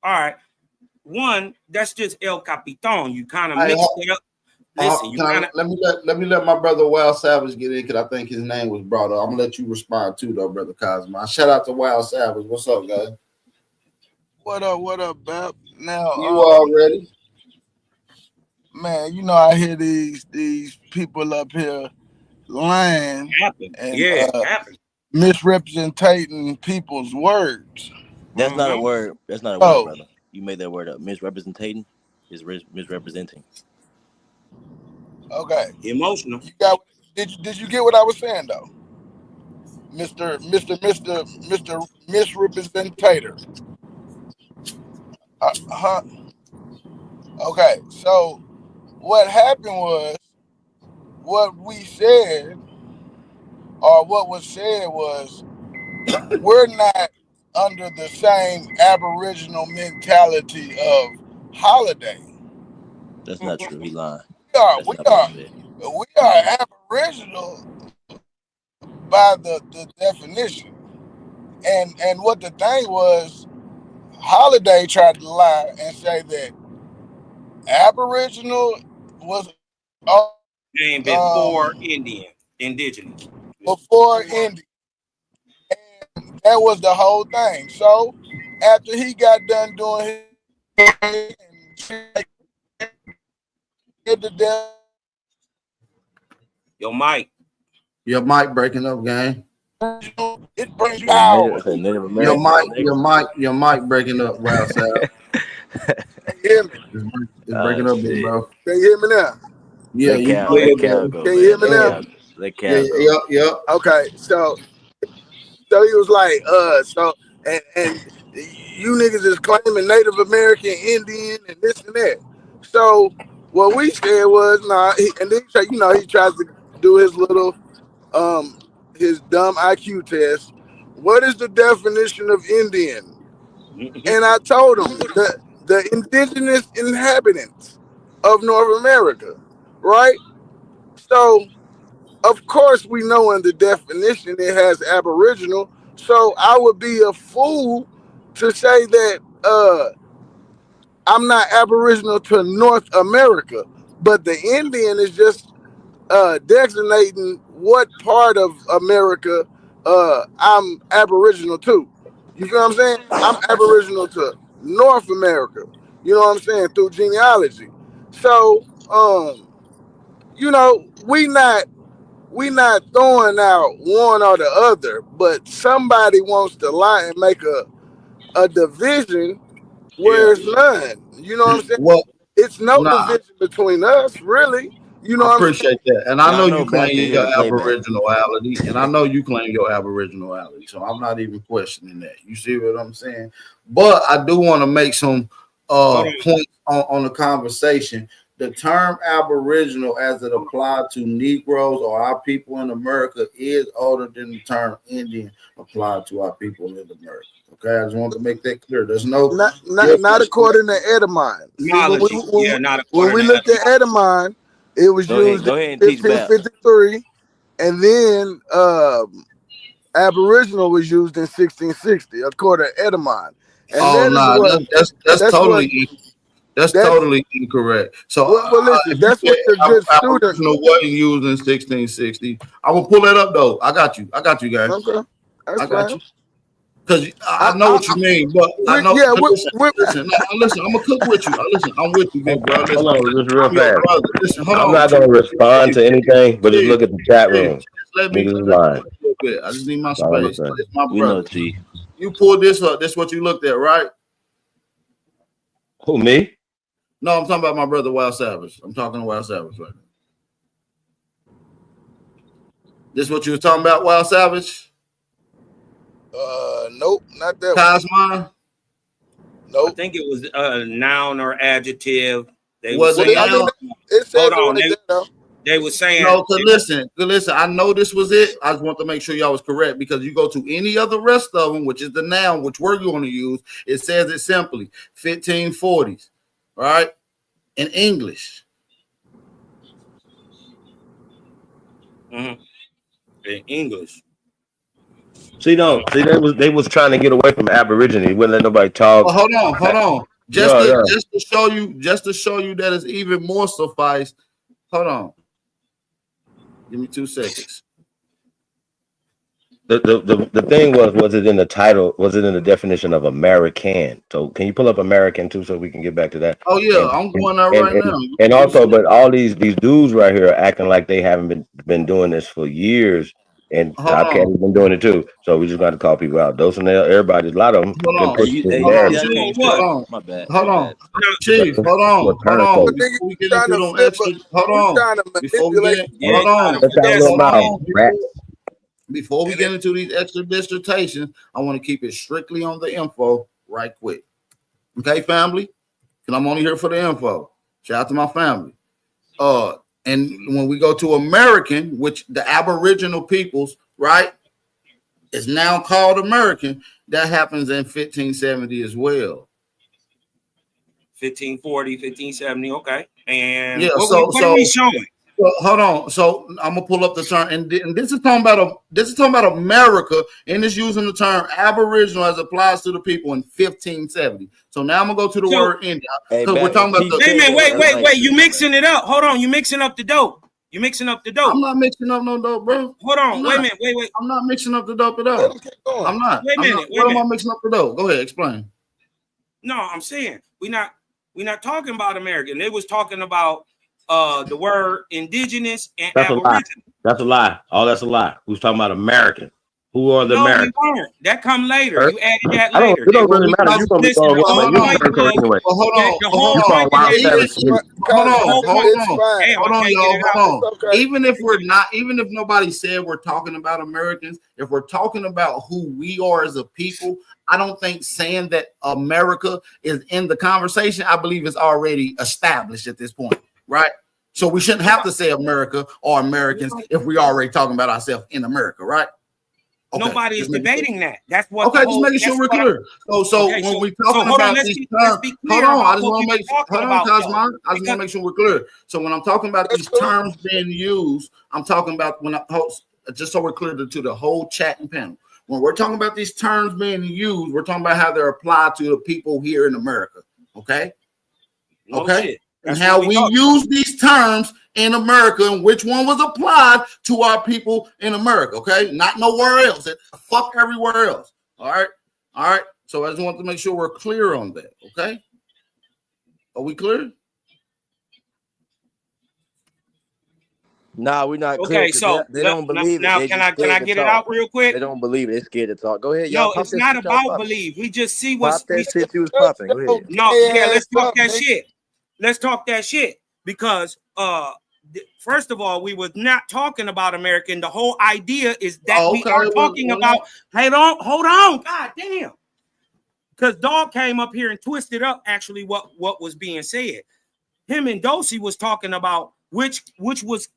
Speaker 20: All right. One, that's just El Capitan. You kind of mixed it up. Listen,
Speaker 6: let me let my brother Wild Savage get in because I think his name was brought up. I'm gonna let you respond too, though, brother Cosmo. Shout out to Wild Savage. What's up, guys?
Speaker 2: What up, Bep? Now,
Speaker 6: You already,
Speaker 2: man, I hear these people up here lying and misrepresenting people's words. Mm-hmm.
Speaker 15: That's not a word. That's not a word, brother. You made that word up. Misrepresenting is misrepresenting.
Speaker 2: Okay.
Speaker 20: Emotional.
Speaker 2: Did you get what I was saying though? Mr. Misrepresentator. Huh? Okay, so what happened was what we said, or what was said was, we're not under the same Aboriginal mentality of holiday.
Speaker 15: That's not true. He lying.
Speaker 2: We are Aboriginal by the definition. And what the thing was, Holiday tried to lie and say that Aboriginal was
Speaker 20: named before indigenous.
Speaker 2: Before Indian. And that was the whole thing. So after he got done doing his
Speaker 6: your mic breaking up, gang.
Speaker 2: It brings you out.
Speaker 6: Your mic breaking up, Wild Savage.
Speaker 2: Can you hear me?
Speaker 6: It's breaking up, big bro.
Speaker 2: Can you hear me now?
Speaker 6: Yeah,
Speaker 15: Let
Speaker 6: you
Speaker 15: Cal go,
Speaker 2: Can you hear me now?
Speaker 15: Let Cal go.
Speaker 6: Yep.
Speaker 2: Okay, so he was like, and you niggas is claiming Native American, Indian, and this and that. So what we said was, and then he tries to do his little his dumb IQ test. What is the definition of Indian? And I told him the indigenous inhabitants of North America, right? So of course we know in the definition it has Aboriginal. So I would be a fool to say that I'm not Aboriginal to North America, but the Indian is just designating what part of America I'm Aboriginal to. You feel what I'm saying? I'm Aboriginal to North America. You know what I'm saying? Through genealogy. So, we not throwing out one or the other, but somebody wants to lie and make a division where it's none. You know what I'm saying?
Speaker 6: Well,
Speaker 2: it's no division between us, really. You know
Speaker 6: I
Speaker 2: what I'm saying?
Speaker 6: appreciate that. And I know you claim your
Speaker 15: playback.
Speaker 6: Aboriginality, and I know you claim your Aboriginality, so I'm not even questioning that. You see what I'm saying? But I do want to make some points on the conversation. The term Aboriginal, as it applied to Negroes or our people in America, is older than the term Indian applied to our people in America. Okay, I just want to make that clear. There's
Speaker 2: not according to Edamine. When we looked at Edamine, it was used in 1553, and then Aboriginal was used in 1660, according to Edamine. And
Speaker 6: that's totally incorrect. So,
Speaker 2: listen, that's what the good student.
Speaker 6: Aboriginal wasn't used in 1660. I will pull that up though. I got you, guys.
Speaker 2: Okay,
Speaker 6: I got you. Because I know what you mean, but I know. Listen. I'm gonna cook with you. I'm with you, big bro.
Speaker 18: Hold on, just real fast.
Speaker 6: Listen, hold
Speaker 18: I'm
Speaker 6: on.
Speaker 18: not gonna respond to anything, but just look at the chat room.
Speaker 6: Let me
Speaker 18: lying.
Speaker 6: I just need my space. It's my
Speaker 15: We
Speaker 6: brother.
Speaker 15: know, T.
Speaker 6: You pulled this up. This is what you looked at, right?
Speaker 18: Who, me?
Speaker 6: No, I'm talking about my brother Wild Savage. I'm talking to Wild Savage right now. This is what you were talking about, Wild Savage?
Speaker 2: Nope, not that
Speaker 6: Cosmo?
Speaker 2: Nope.
Speaker 20: I think it was a noun or adjective. They
Speaker 6: was
Speaker 20: were
Speaker 6: it?
Speaker 20: saying,
Speaker 2: it says
Speaker 20: hold on,
Speaker 2: it right there.
Speaker 20: They were saying
Speaker 6: no. Listen. I know this was it. I just want to make sure y'all was correct because you go to any of the rest of them, which is the noun, which we're going to use. It says it simply 1540s, right? In English.
Speaker 20: In English.
Speaker 18: See, they was trying to get away from Aborigine. They wouldn't let nobody talk.
Speaker 6: Oh, hold on. Just to show you that it's even more suffice. Hold on. Give me 2 seconds.
Speaker 18: The thing was it in the title? Was it in the definition of American? So can you pull up American too, so we can get back to that?
Speaker 6: Oh yeah,
Speaker 18: And
Speaker 6: I'm going out right now.
Speaker 18: and also, but all these dudes right here are acting like they haven't been doing this for years, and
Speaker 6: Hold
Speaker 18: Top Cat
Speaker 6: on.
Speaker 18: has been doing it too. So we just got to call people out. Those and everybody, a lot of them
Speaker 6: Hold
Speaker 18: been
Speaker 6: on.
Speaker 18: pushing this
Speaker 6: Hold on,
Speaker 18: narrative.
Speaker 6: Chief.
Speaker 20: What?
Speaker 6: Hold on.
Speaker 2: My bad.
Speaker 6: Hold
Speaker 2: My
Speaker 6: on.
Speaker 2: bad.
Speaker 6: Chief, hold on. Hold on. Before we get into them extra, hold on. Before we get hold on.
Speaker 18: That's our little
Speaker 6: Hold
Speaker 18: mouth,
Speaker 6: on.
Speaker 18: rat.
Speaker 6: Before we get into these extra dissertations, I want to keep it strictly on the info right quick. Okay, family? Because I'm only here for the info. Shout out to my family. And when we go to American, which the Aboriginal peoples, right, is now called American, that happens in 1570 as well.
Speaker 20: 1540, 1570. Okay. And
Speaker 6: Yeah,
Speaker 20: what are we showing?
Speaker 6: So, hold on. So I'm gonna pull up the term, and this is talking about America, and it's using the term Aboriginal as applies to the people in 1570. So now I'm gonna go to the word India because we're talking about the.
Speaker 20: Wait. You mixing it up? Hold on. You mixing up the dope. You mixing up the dope.
Speaker 6: I'm not mixing up no dope, bro.
Speaker 20: Hold on. Wait a minute. Wait.
Speaker 6: I'm not mixing up the dope at all. I'm not.
Speaker 20: Wait a minute.
Speaker 6: Where am I mixing up the dope? Go ahead, explain.
Speaker 20: No, I'm saying we're not talking about American. They was talking about the word indigenous and
Speaker 18: That's
Speaker 20: Aboriginal.
Speaker 18: a lie. That's a lie. All that's a lie. Who's talking about American? Who are the Americans?
Speaker 20: No, we weren't. That come later. You added that
Speaker 18: I don't.
Speaker 20: later.
Speaker 18: It don't really matter. You're gonna be
Speaker 20: Listen,
Speaker 18: throwing
Speaker 20: the
Speaker 18: up,
Speaker 20: whole
Speaker 18: man. You're
Speaker 20: point
Speaker 18: American
Speaker 20: was
Speaker 18: anyway.
Speaker 6: Hold on.
Speaker 20: the whole
Speaker 18: You're
Speaker 20: point.
Speaker 18: wild savage.
Speaker 6: Hold on.
Speaker 20: Damn,
Speaker 6: Hold on, y'all. Hold on.
Speaker 20: Okay.
Speaker 6: Even if nobody said we're talking about Americans, if we're talking about who we are as a people, I don't think saying that America is in the conversation. I believe it's already established at this point, right? So we shouldn't have to say America or Americans if we already talking about ourselves in America, right? Okay.
Speaker 20: Nobody is debating that. That's what.
Speaker 6: Okay, just making sure we're clear. So when we talking about these terms, hold on. I just want to make hold on, Cosmo. I just want to make sure we're clear. So when I'm talking about these terms being used, I'm talking about just so we're clear to the whole chat and panel. When we're talking about these terms being used, we're talking about how they're applied to the people here in America. Okay. Okay. And how we use these terms in America and which one was applied to our people in America. Okay. Not nowhere else. Fuck everywhere else. All right. All right. So I just want to make sure we're clear on that. Okay. Are we clear?
Speaker 2: Nah, we're not clear.
Speaker 20: Okay, so
Speaker 2: they don't believe
Speaker 20: now
Speaker 2: it.
Speaker 20: can I get it out real quick?
Speaker 2: They don't believe it. They're scared to talk. Go ahead, y'all.
Speaker 20: No, it's not about believe. We just see what's
Speaker 2: pop that shit you was popping. Go ahead.
Speaker 20: No, yeah, let's talk that shit. Let's talk that shit because first of all, we was not talking about American. The whole idea is that we are talking about. Hold on, god damn. Because Dog came up here and twisted up actually what was being said. Him and Dosey was talking about which was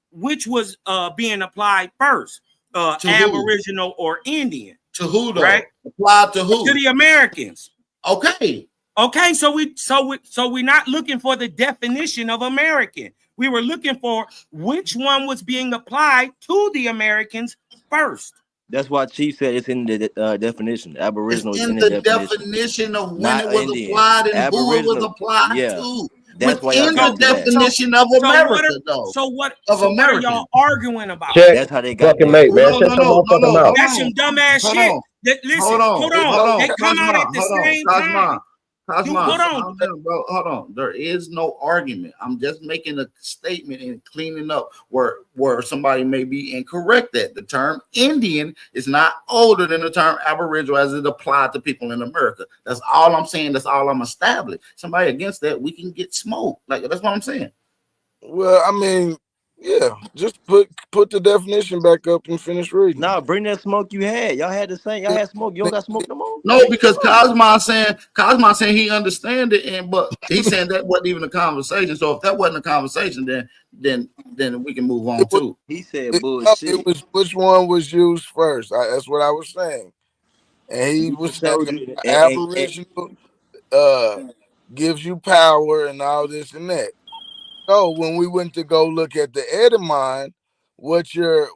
Speaker 20: being applied first, Aboriginal or Indian.
Speaker 6: To who though?
Speaker 20: Right?
Speaker 6: Applied to who?
Speaker 20: To the Americans.
Speaker 6: Okay.
Speaker 20: Okay, so we're not looking for the definition of American. We were looking for which one was being applied to the Americans first.
Speaker 2: That's why Chief said it's in the definition. Aboriginal
Speaker 6: it's
Speaker 2: is
Speaker 6: in the definition of when
Speaker 2: not
Speaker 6: it was
Speaker 2: Indian.
Speaker 6: applied and who it was applied to.
Speaker 2: That's
Speaker 6: within the definition of America, though.
Speaker 20: So what
Speaker 6: America
Speaker 20: are y'all arguing about?
Speaker 18: Check.
Speaker 2: That's how they got
Speaker 18: fucking mate, man. Shut your motherfucking mouth.
Speaker 20: That's some dumbass shit. Listen, hold on. They come out at the same time.
Speaker 6: Hold on. There is no argument. I'm just making a statement and cleaning up where somebody may be incorrect that the term Indian is not older than the term Aboriginal as it applied to people in America. That's all I'm saying. That's all I'm establishing. Somebody against that, we can get smoked. Like that's what I'm saying.
Speaker 17: Well, I mean, yeah, just put the definition back up and finish reading.
Speaker 2: Nah, bring that smoke you had. Y'all had the same. Y'all had smoke. You don't got smoke no more.
Speaker 6: No, because Cosmo saying he understand it, but he's saying that wasn't even a conversation. So if that wasn't a conversation, then we can move on too.
Speaker 2: He said bullshit.
Speaker 17: It was which one was used first. That's what I was saying, and he was saying Aboriginal gives you power and all this and that. So when we went to go look at the Edamine, what your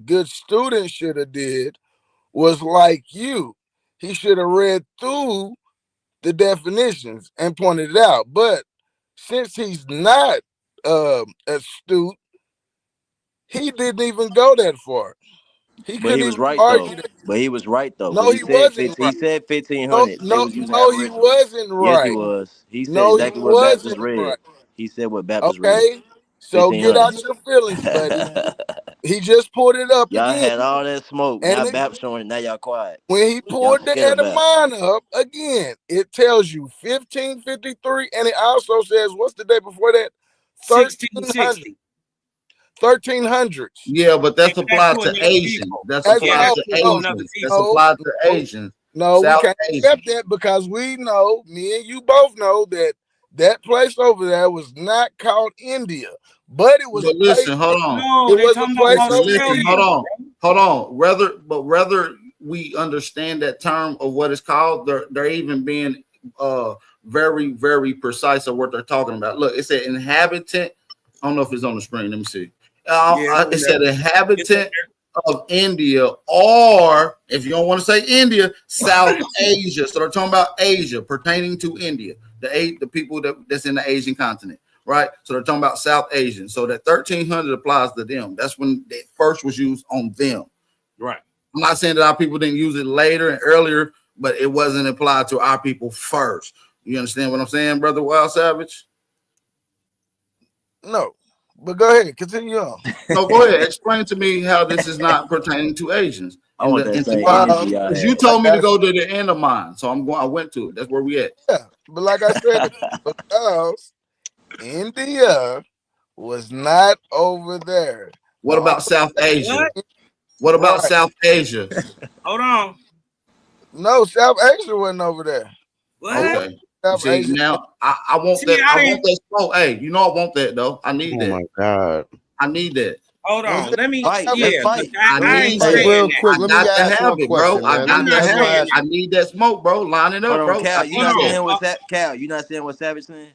Speaker 17: good student should have did was like you. He should have read through the definitions and pointed it out. But since he's not
Speaker 6: astute. He didn't even go that far. He
Speaker 2: But he
Speaker 6: couldn't
Speaker 2: was
Speaker 6: even
Speaker 2: right though.
Speaker 6: argue that.
Speaker 2: But he was right though,
Speaker 6: No,
Speaker 2: because he
Speaker 6: he
Speaker 2: said
Speaker 6: wasn't
Speaker 2: 15, he
Speaker 6: right.
Speaker 2: said
Speaker 6: No,
Speaker 2: 1500. They
Speaker 6: no,
Speaker 2: was using
Speaker 6: no, he
Speaker 2: Aboriginal.
Speaker 6: wasn't
Speaker 2: Yes, he
Speaker 6: right.
Speaker 2: was. He said
Speaker 6: No, he
Speaker 2: exactly what Baptist
Speaker 6: wasn't
Speaker 2: read.
Speaker 6: right.
Speaker 2: He said what Baptist read.
Speaker 6: Okay, so get
Speaker 2: 1500.
Speaker 6: out your feelings, buddy. He just pulled it up
Speaker 2: Y'all
Speaker 6: again,
Speaker 2: had all that smoke. Now
Speaker 6: and
Speaker 2: Baptist showing it. Now y'all quiet.
Speaker 6: when he
Speaker 2: Y'all
Speaker 6: pulled the
Speaker 2: scared of Baptist.
Speaker 6: etymon up again, it tells you 1553, and it also says what's the day before that?
Speaker 20: 1660.
Speaker 6: 1300s. Yeah, but
Speaker 20: that's applied to
Speaker 6: Asian.
Speaker 20: people.
Speaker 6: That's
Speaker 20: applied to another people.
Speaker 6: Asians. No, we can't accept that because we know, me and you both know that place over there was not called India, but it was
Speaker 11: But
Speaker 6: a place.
Speaker 11: listen, hold on.
Speaker 20: No,
Speaker 6: It
Speaker 20: they
Speaker 6: was a
Speaker 20: talking
Speaker 6: place
Speaker 20: about
Speaker 6: over
Speaker 11: Listen,
Speaker 6: there.
Speaker 11: hold on. Whether we understand that term of what it's called, they're even being very, very precise of what they're talking about. Look, it said inhabitant. I don't know if it's on the screen. Let me see. It said inhabitant of India, or if you don't want to say India, South Asia. So they're talking about Asia pertaining to India, the people that's in the Asian continent, right? So they're talking about South Asian. So that 1300 applies to them. That's when it first was used on them.
Speaker 20: Right.
Speaker 11: I'm not saying that our people didn't use it later and earlier, but it wasn't applied to our people first. You understand what I'm saying, Brother Wild Savage?
Speaker 6: No, but go ahead, continue on.
Speaker 11: No, go ahead. Explain to me how this is not pertaining to Asians.
Speaker 2: I want that same energy y'all
Speaker 11: Because you
Speaker 2: had.
Speaker 11: told me to go to the end of mine, so I went to it. That's where we at.
Speaker 6: Yeah, but like I said, because India was not over there.
Speaker 11: What about South Asia?
Speaker 20: What?
Speaker 11: What about
Speaker 6: Right.
Speaker 11: South Asia?
Speaker 20: Hold on.
Speaker 6: No, South Asia wasn't over there.
Speaker 20: What?
Speaker 11: Okay.
Speaker 6: South
Speaker 11: See,
Speaker 6: Asia.
Speaker 11: now I want
Speaker 20: See,
Speaker 11: that.
Speaker 20: I
Speaker 11: I
Speaker 20: didn't-
Speaker 11: want that smoke. Hey, you know I want that though. I need
Speaker 2: Oh
Speaker 11: that.
Speaker 2: my God.
Speaker 11: I need that.
Speaker 20: Hold on. Let me
Speaker 2: Fight.
Speaker 20: yeah.
Speaker 2: Let's fight.
Speaker 20: I ain't
Speaker 2: Hey,
Speaker 20: saying
Speaker 2: real
Speaker 20: that.
Speaker 2: quick,
Speaker 11: I
Speaker 2: let me
Speaker 11: got to
Speaker 2: ask
Speaker 11: have
Speaker 2: one
Speaker 11: it, bro.
Speaker 2: question,
Speaker 11: I
Speaker 2: man.
Speaker 11: got to
Speaker 20: not
Speaker 11: have
Speaker 20: saying
Speaker 11: it. I need that smoke, bro. Line it
Speaker 2: Hold
Speaker 11: up,
Speaker 2: on,
Speaker 11: bro.
Speaker 2: Cal.
Speaker 11: I
Speaker 2: You
Speaker 11: need
Speaker 2: not
Speaker 11: that.
Speaker 2: saying what Cal? You not saying what Savage saying?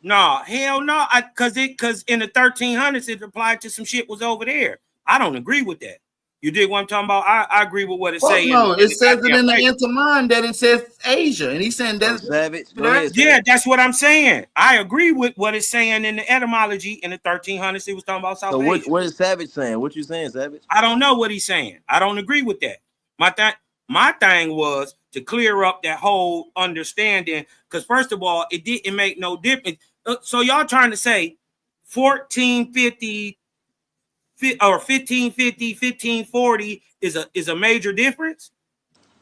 Speaker 20: No, hell no. Because in the 1300s it applied to some shit was over there. I don't agree with that. You dig what I'm talking about? I agree with what it's
Speaker 11: Fuck
Speaker 20: saying.
Speaker 11: no, it says it in the
Speaker 20: paper.
Speaker 11: intermind that it says Asia, and he's saying
Speaker 2: So
Speaker 11: that.
Speaker 2: Savage, go ahead.
Speaker 20: Yeah, that's what I'm saying. I agree with what it's saying in the etymology in the 1300s. It was talking about South
Speaker 2: So
Speaker 20: Asia.
Speaker 2: what is Savage saying? What you saying, Savage?
Speaker 20: I don't know what he's saying. I don't agree with that. My thing was to clear up that whole understanding, because first of all, it didn't make no difference. So y'all trying to say 1450 or 1550, 1540 is a major difference?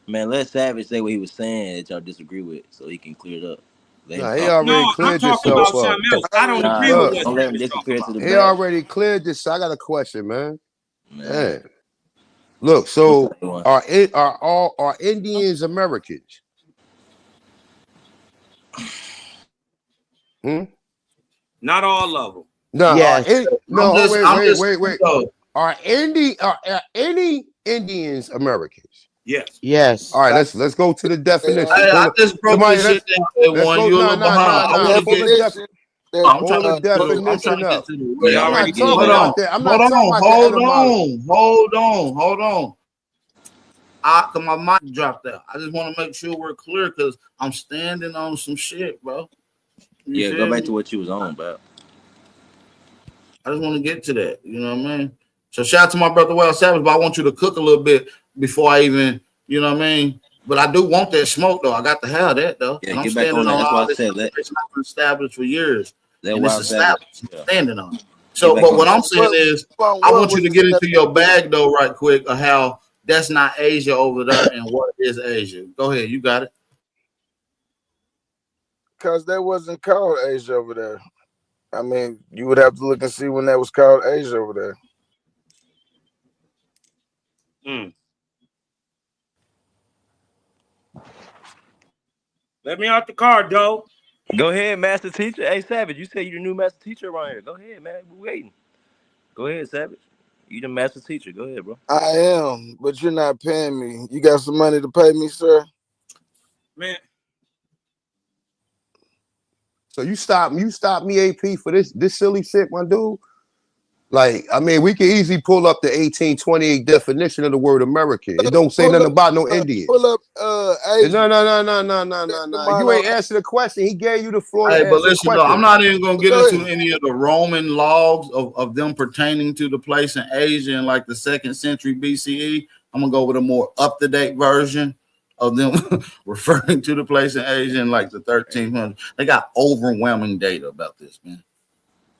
Speaker 2: Man, let Savage say what he was saying that y'all disagree with, so he can clear it up. Let him him talk. talk.
Speaker 20: No, I'm talking about something else. I don't agree with what
Speaker 2: Don't let him
Speaker 20: Savage talking
Speaker 2: disappear into
Speaker 20: about.
Speaker 2: the back. back. already cleared this. I got a question, man. Man. Look, so
Speaker 21: Are Indians Americans?
Speaker 20: Not all of them.
Speaker 21: No,
Speaker 11: Yes.
Speaker 21: wait. Are any Indians Americans?
Speaker 20: Yes.
Speaker 21: Yes. All right, let's go to the definition.
Speaker 11: Hey, I just broke this shit down.
Speaker 21: Let's
Speaker 11: One,
Speaker 21: go.
Speaker 11: you a little behind. I want to get. I'm trying to get to the
Speaker 21: I'm not talking about that. I'm not talking about the etymology.
Speaker 11: Hold on. My mic dropped out. I just want to make sure we're clear because I'm standing on some shit, bro.
Speaker 2: Yeah, go back to what you was on, bro.
Speaker 11: I just want to get to that. You know what I mean? So shout out to my brother Wild Savage, but I want you to cook a little bit before I even, you know what I mean? But I do want that smoke though. I got to have that though.
Speaker 2: Yeah,
Speaker 11: and I'm
Speaker 2: get back
Speaker 11: standing
Speaker 2: on that.
Speaker 11: on
Speaker 2: That's why
Speaker 11: all
Speaker 2: I
Speaker 11: this
Speaker 2: said that.
Speaker 11: information I've been established for years.
Speaker 2: That
Speaker 11: And it's
Speaker 2: Wild Savage.
Speaker 11: established. I'm standing on it. So,
Speaker 2: back
Speaker 11: but
Speaker 2: on
Speaker 11: what
Speaker 2: that.
Speaker 11: I'm saying is, I want you to get into your bag though, right quick, of how that's not Asia over there and what is Asia. Go ahead, you got it.
Speaker 6: Because that wasn't called Asia over there. I mean, you would have to look and see when that was called Asia over there.
Speaker 20: Let me out the car, Doe.
Speaker 2: Go ahead, Master Teacher. Hey, Savage, you said you the new Master Teacher around here. Go ahead, man. We're waiting. Go ahead, Savage. You the Master Teacher. Go ahead, bro.
Speaker 6: I am, but you're not paying me. You got some money to pay me, sir?
Speaker 20: Man.
Speaker 21: So you stop me, AP, for this silly shit, my dude. Like, I mean, we can easily pull up the 1828 definition of the word American. It don't say nothing about no Indians.
Speaker 6: Pull up
Speaker 21: No. You ain't answer the question. He gave you the floor to
Speaker 6: Hey, but
Speaker 21: answer the
Speaker 6: listen, though,
Speaker 21: question.
Speaker 6: I'm not even gonna get
Speaker 21: Go
Speaker 6: into
Speaker 21: ahead.
Speaker 6: any of the Roman logs of them pertaining to the place in Asia in like the 2nd century BCE. I'm gonna go with a more up-to-date version of them referring to the place in Asia in like the 1300s. They got overwhelming data about this, man.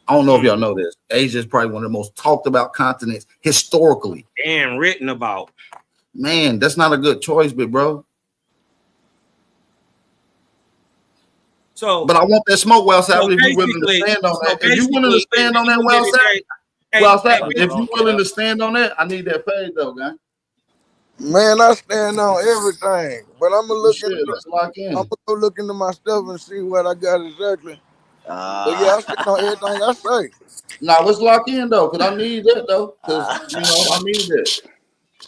Speaker 6: I don't know if y'all know this. Asia is probably one of the most talked about continents historically.
Speaker 20: And written about.
Speaker 6: Man, that's not a good choice, big bro.
Speaker 20: So,
Speaker 6: but I want that smoke, well,
Speaker 20: so
Speaker 6: Savage, if you're willing to stand on that. If you're willing to stand on that, well, Savage, if you're willing to stand on that, I need that page though, guy.
Speaker 4: Man, I stand on everything, but I'm gonna look into.
Speaker 6: Let's lock in.
Speaker 4: I'm gonna go look into my stuff and see what I got exactly. But yeah, I stand on everything I say.
Speaker 6: Now let's lock in though, cause I need that though, cause you know I need that.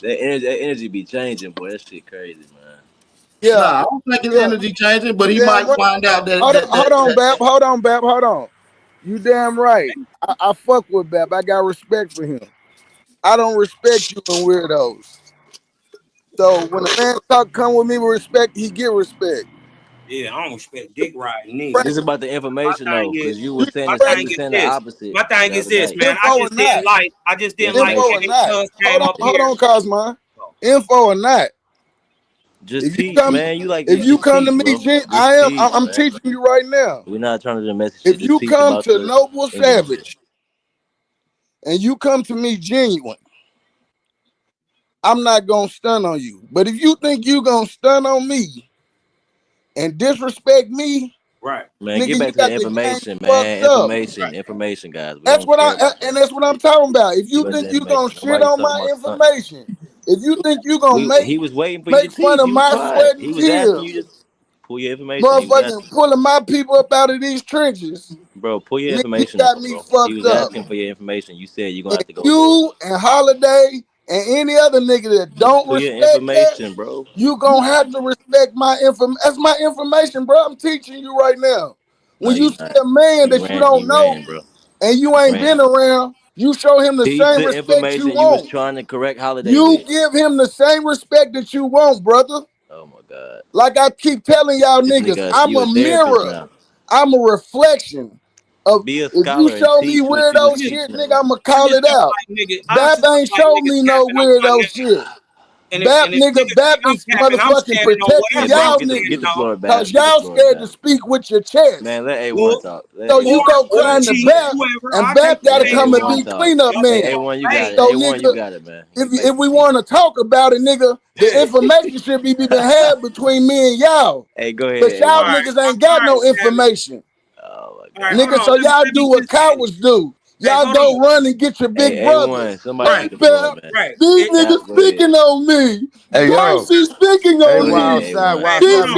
Speaker 2: That energy be changing, boy. That shit crazy, man.
Speaker 4: Yeah,
Speaker 6: nah, I don't think his energy changing, but he might find out that.
Speaker 4: Hold on, Bap. Hold on. You damn right. I fuck with Bap. I got respect for him. I don't respect you and weirdos. So when a man come with me with respect, he get respect.
Speaker 20: Yeah, I don't respect dick riding neither.
Speaker 2: This is about the information though, because you were saying
Speaker 20: My
Speaker 2: the
Speaker 20: thing is this.
Speaker 2: opposite.
Speaker 20: My thing is this, man.
Speaker 4: Info or not.
Speaker 20: I just didn't like
Speaker 4: Info or not. Hold on, Cosmo. Info or not.
Speaker 2: Just teach, man. You like
Speaker 4: if you come to me,
Speaker 2: bro.
Speaker 4: I'm teaching you right now.
Speaker 2: We're not trying to do message.
Speaker 4: If you come to Noble Savage and you come to me genuine, I'm not gonna stun on you. But if you think you gonna stun on me and disrespect me,
Speaker 2: right, man,
Speaker 4: nigga,
Speaker 2: get back
Speaker 4: you
Speaker 2: to
Speaker 4: got
Speaker 2: the information,
Speaker 4: game
Speaker 2: man.
Speaker 4: fucked up.
Speaker 2: Information, guys.
Speaker 4: That's what that's what I'm talking about. If you think you gonna shit on my information, if you think you gonna
Speaker 2: He was waiting for you to
Speaker 4: make fun
Speaker 2: teach.
Speaker 4: of
Speaker 2: You was
Speaker 4: my
Speaker 2: quiet.
Speaker 4: sweat and
Speaker 2: He was asking you
Speaker 4: tears,
Speaker 2: to pull your information.
Speaker 4: motherfucking pulling my people up out of these trenches,
Speaker 2: Bro, pull your
Speaker 4: nigga, you
Speaker 2: information
Speaker 4: got
Speaker 2: up,
Speaker 4: me
Speaker 2: bro. He
Speaker 4: fucked
Speaker 2: was
Speaker 4: up.
Speaker 2: asking for your information. You said you're gonna have to go do it.
Speaker 4: You and Holiday and any other nigga that don't
Speaker 2: Pull your
Speaker 4: respect
Speaker 2: information,
Speaker 4: that,
Speaker 2: bro.
Speaker 4: you gonna have to respect my information. That's my information, bro. I'm teaching you right now. When
Speaker 2: No,
Speaker 4: you
Speaker 2: you
Speaker 4: see
Speaker 2: not.
Speaker 4: a man
Speaker 2: You
Speaker 4: that you don't know
Speaker 2: ran, bro.
Speaker 4: and you ain't
Speaker 2: Ran.
Speaker 4: been around, you show him the
Speaker 2: Teach
Speaker 4: same
Speaker 2: the
Speaker 4: respect you
Speaker 2: information you was
Speaker 4: want.
Speaker 2: trying to correct Holiday
Speaker 4: You
Speaker 2: with.
Speaker 4: give him the same respect that you want, brother.
Speaker 2: Oh my God.
Speaker 4: Like I keep telling y'all
Speaker 2: This
Speaker 4: niggas,
Speaker 2: nigga,
Speaker 4: I'm
Speaker 2: you
Speaker 4: a
Speaker 2: a therapist
Speaker 4: mirror.
Speaker 2: now.
Speaker 4: I'm a reflection of.
Speaker 2: Be a
Speaker 4: If you
Speaker 2: scholar and
Speaker 4: show me
Speaker 2: teach what you was
Speaker 4: weirdo shit,
Speaker 2: teaching
Speaker 4: nigga,
Speaker 2: them.
Speaker 4: I'ma call it out. Bap ain't show me no weirdo shit. Bap is motherfucking protecting
Speaker 2: Hey, man,
Speaker 4: y'all
Speaker 2: get the
Speaker 4: niggas.
Speaker 2: floor back.
Speaker 4: Cause y'all scared to speak with your chest.
Speaker 2: Man, let A1 talk.
Speaker 4: So you go crying to Bap, and Bap gotta come and be cleanup man.
Speaker 2: Hey, A1, you got it.
Speaker 4: So
Speaker 2: A1, you
Speaker 4: nigga,
Speaker 2: got it, man.
Speaker 4: if we want to talk about it, nigga, the information should be being had between me and y'all.
Speaker 2: Hey, go ahead.
Speaker 4: But y'all
Speaker 2: A1.
Speaker 4: niggas ain't got no information.
Speaker 2: Oh my
Speaker 20: God.
Speaker 4: Nigga, so y'all do what cowards do. Y'all go run and get your big brother.
Speaker 2: A1, somebody
Speaker 4: Hey, Bap,
Speaker 2: man.
Speaker 4: these niggas speaking on me.
Speaker 21: Hey, yo.
Speaker 4: Darcy speaking
Speaker 21: Hey,
Speaker 4: on me.
Speaker 21: Wild
Speaker 4: She
Speaker 21: side, we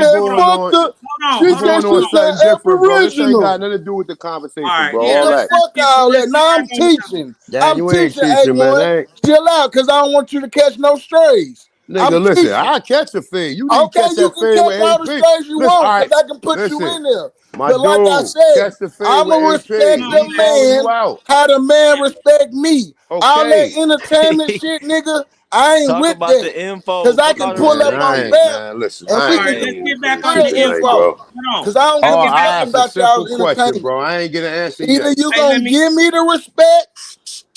Speaker 4: said,
Speaker 21: going
Speaker 4: fuck
Speaker 21: on.
Speaker 4: the.
Speaker 21: We
Speaker 4: She said
Speaker 21: going on
Speaker 4: she
Speaker 21: something
Speaker 4: said
Speaker 21: different, bro. This ain't got
Speaker 4: Aboriginal.
Speaker 21: nothing to do with the conversation,
Speaker 20: All right,
Speaker 21: bro.
Speaker 20: yeah,
Speaker 21: All that.
Speaker 4: Fuck all that. Now I'm teaching.
Speaker 21: Damn, you ain't
Speaker 4: teaching
Speaker 21: teaching, man.
Speaker 4: A1. Chill out, cause I don't want you to catch no strays.
Speaker 21: Nigga, listen, I catch the fade. You need to
Speaker 4: Okay,
Speaker 21: catch
Speaker 4: you
Speaker 21: that
Speaker 4: can
Speaker 21: fade
Speaker 4: catch
Speaker 21: with
Speaker 4: all the
Speaker 21: AP.
Speaker 4: strays you
Speaker 21: Listen, all
Speaker 4: want,
Speaker 21: right.
Speaker 4: cause I can put you
Speaker 21: Listen,
Speaker 4: in there.
Speaker 21: my
Speaker 4: But like I
Speaker 21: dude,
Speaker 4: said,
Speaker 21: catch the fade
Speaker 4: I'ma
Speaker 21: with AP.
Speaker 4: respect the
Speaker 21: He calling you
Speaker 4: man
Speaker 21: out.
Speaker 4: how the man respect me. All that
Speaker 21: Okay.
Speaker 4: entertainment shit, nigga, I ain't
Speaker 2: Talk
Speaker 4: with
Speaker 2: about
Speaker 4: that.
Speaker 2: the info.
Speaker 4: Cause I
Speaker 2: Fuck all
Speaker 4: can
Speaker 2: the
Speaker 4: pull up
Speaker 2: respect
Speaker 4: on
Speaker 2: shit.
Speaker 4: Bap
Speaker 21: Listen,
Speaker 4: and we
Speaker 21: I
Speaker 4: can
Speaker 21: ain't
Speaker 20: let's
Speaker 21: in
Speaker 20: get
Speaker 21: the
Speaker 20: back
Speaker 21: for
Speaker 20: on
Speaker 21: this
Speaker 20: the
Speaker 21: tonight,
Speaker 20: info.
Speaker 21: bro.
Speaker 4: Cause I don't
Speaker 20: Let's
Speaker 4: give
Speaker 21: Oh,
Speaker 4: a
Speaker 20: get back
Speaker 21: I
Speaker 4: fuck
Speaker 20: on
Speaker 21: asked a
Speaker 4: about y'all
Speaker 21: simple question,
Speaker 4: entertainment.
Speaker 21: bro. I ain't get an answer
Speaker 4: Either
Speaker 21: yet.
Speaker 4: you
Speaker 20: Hey,
Speaker 4: gonna give me the respect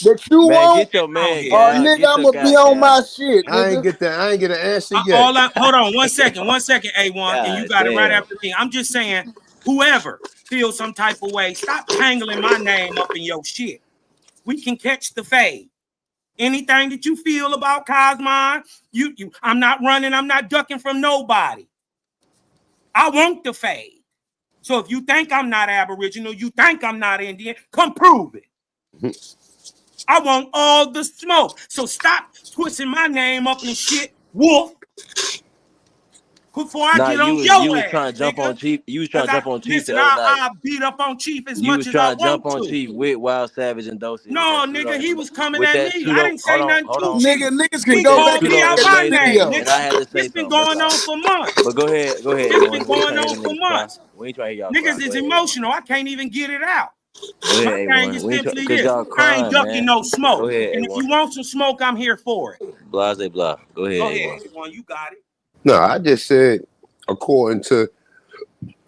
Speaker 4: that you
Speaker 2: Man,
Speaker 4: want,
Speaker 2: get your man,
Speaker 4: or
Speaker 2: Cal.
Speaker 4: nigga,
Speaker 2: Get your
Speaker 4: I'ma
Speaker 2: guy,
Speaker 4: be on
Speaker 2: Cal.
Speaker 4: my shit,
Speaker 21: I ain't
Speaker 4: nigga.
Speaker 21: get an answer yet.
Speaker 20: Hold on, 1 second, A1, and you
Speaker 2: God
Speaker 20: got it right
Speaker 2: damn.
Speaker 20: after me. I'm just saying, whoever feels some type of way, stop tangling my name up in your shit. We can catch the fade. Anything that you feel about Cosmon, I'm not running, I'm not ducking from nobody. I want the fade. So if you think I'm not Aboriginal, you think I'm not Indian, come prove it. I want all the smoke. So stop twisting my name up in shit, wolf, before I
Speaker 2: Nah,
Speaker 20: get on
Speaker 2: you
Speaker 20: your
Speaker 2: was
Speaker 20: ass,
Speaker 2: trying to jump
Speaker 20: nigga.
Speaker 2: on Chief. You was trying
Speaker 20: Because
Speaker 2: to jump on Chief the
Speaker 20: listen,
Speaker 2: other night.
Speaker 20: I'll beat up on Chief as
Speaker 2: You
Speaker 20: much
Speaker 2: was
Speaker 20: as I
Speaker 2: trying to
Speaker 20: want
Speaker 2: jump on
Speaker 20: to.
Speaker 2: Chief with Wild Savage and Dosey with
Speaker 20: No,
Speaker 2: that
Speaker 20: nigga, he was coming
Speaker 2: with
Speaker 20: at
Speaker 2: that
Speaker 20: me. I
Speaker 2: pseudo.
Speaker 20: didn't say nothing
Speaker 2: Hold
Speaker 20: to
Speaker 2: on.
Speaker 20: Chief.
Speaker 4: Niggas can
Speaker 20: He
Speaker 2: With
Speaker 4: go
Speaker 2: that
Speaker 20: called
Speaker 4: back and
Speaker 20: me
Speaker 2: pseudo
Speaker 20: out
Speaker 4: look at
Speaker 20: my
Speaker 4: the
Speaker 20: name,
Speaker 2: information,
Speaker 4: video.
Speaker 2: and I
Speaker 20: nigga.
Speaker 2: had to say
Speaker 20: This been
Speaker 2: something. That's
Speaker 20: going
Speaker 2: all.
Speaker 20: on for months.
Speaker 2: But go ahead,
Speaker 20: This
Speaker 2: A1.
Speaker 20: been
Speaker 2: We ain't
Speaker 20: going
Speaker 2: trying to
Speaker 20: on
Speaker 2: hear
Speaker 20: for
Speaker 2: them niggas cry.
Speaker 20: months.
Speaker 2: We ain't trying to hear y'all cry.
Speaker 20: Niggas
Speaker 2: Go
Speaker 20: is
Speaker 2: ahead, A1.
Speaker 20: emotional. I can't even get it out.
Speaker 2: Go
Speaker 20: My
Speaker 2: ahead,
Speaker 20: thing
Speaker 2: A1.
Speaker 20: is
Speaker 2: We ain't trying
Speaker 20: simply
Speaker 2: because
Speaker 20: this.
Speaker 2: y'all
Speaker 20: I ain't
Speaker 2: crying,
Speaker 20: ducking
Speaker 2: man.
Speaker 20: no
Speaker 2: Go
Speaker 20: smoke.
Speaker 2: ahead,
Speaker 20: And if
Speaker 2: A1.
Speaker 20: you want some smoke, I'm here for it.
Speaker 2: Blase blah. Go
Speaker 20: Go
Speaker 2: ahead,
Speaker 20: ahead,
Speaker 2: A1.
Speaker 20: A1. You got it.
Speaker 21: No, I just said according to,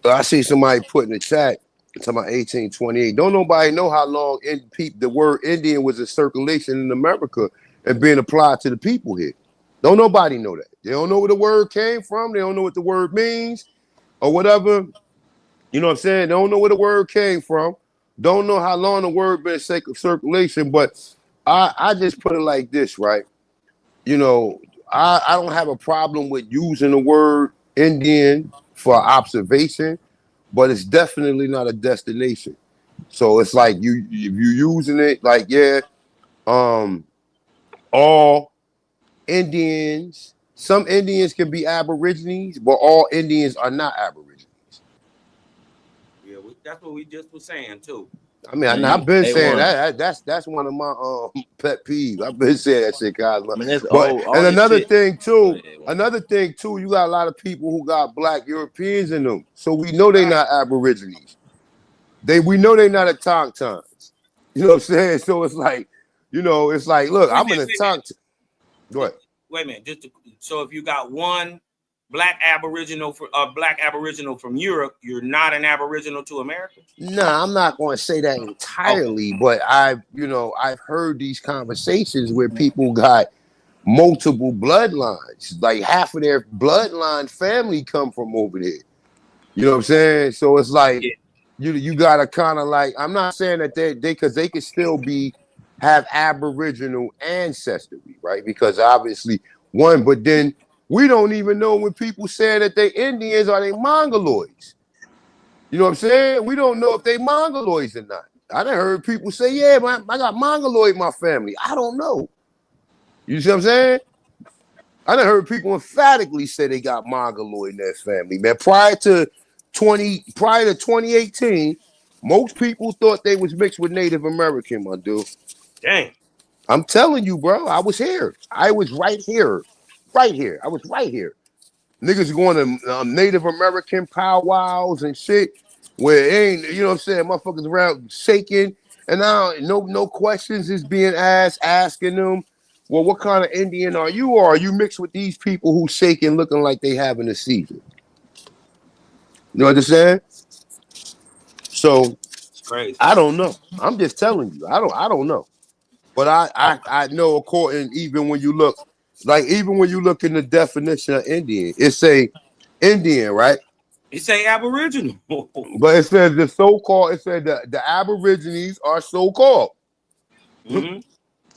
Speaker 21: I see somebody put in the chat, it's about 1828. Don't nobody know how long the word Indian was in circulation in America and being applied to the people here. Don't nobody know that. They don't know where the word came from. They don't know what the word means or whatever. You know what I'm saying? They don't know where the word came from. Don't know how long the word been in circulation. But I just put it like this, right? You know, I don't have a problem with using the word Indian for observation, but it's definitely not a destination. So it's like you if you're using it, like, yeah, all Indians, some Indians can be Aborigines, but all Indians are not Aborigines.
Speaker 20: Yeah, that's what we just was saying too.
Speaker 21: I mean, I've been saying that's one of my pet peeves. I've been saying that shit, guys.
Speaker 2: I mean, that's
Speaker 21: But
Speaker 2: all
Speaker 21: and
Speaker 2: this shit.
Speaker 21: another thing too, you got a lot of people who got Black Europeans in them, so we know they not Aborigines. We know they not autochtons. You know what I'm saying? So it's like, it's like, look, I'm an autochton. Go ahead.
Speaker 20: Wait a minute. So if you got one black Aboriginal from Europe, you're not an Aboriginal to America?
Speaker 21: Nah, I'm not going to say that entirely, but I've heard these conversations where people got multiple bloodlines, like half of their bloodline family come from over there. You know what I'm saying? So it's like you gotta kind of like, I'm not saying that they because they could still have Aboriginal ancestry, right? Because obviously but then we don't even know when people say that they Indians are they Mongoloids. You know what I'm saying? We don't know if they Mongoloids or not. I done heard people say, yeah, man, I got Mongoloid in my family. I don't know. You see what I'm saying? I done heard people emphatically say they got Mongoloid in their family, man. Prior to 2018, most people thought they was mixed with Native American, my dude.
Speaker 20: Dang.
Speaker 21: I'm telling you, bro. I was here. I was right here. Right here. I was right here. Niggas going to Native American powwows and shit where it ain't, you know what I'm saying, motherfuckers around shaking, and now no questions is being asking them, well, what kind of Indian are you, or are you mixed with these people who shaking looking like they having a seizure? You understand? So
Speaker 20: it's crazy.
Speaker 21: I don't know. I'm just telling you. I don't know. But I know, according, even when you look in the definition of Indian, it say Indian, right?
Speaker 20: It say Aboriginal.
Speaker 21: But it says the Aborigines are so-called.
Speaker 20: Mm-hmm.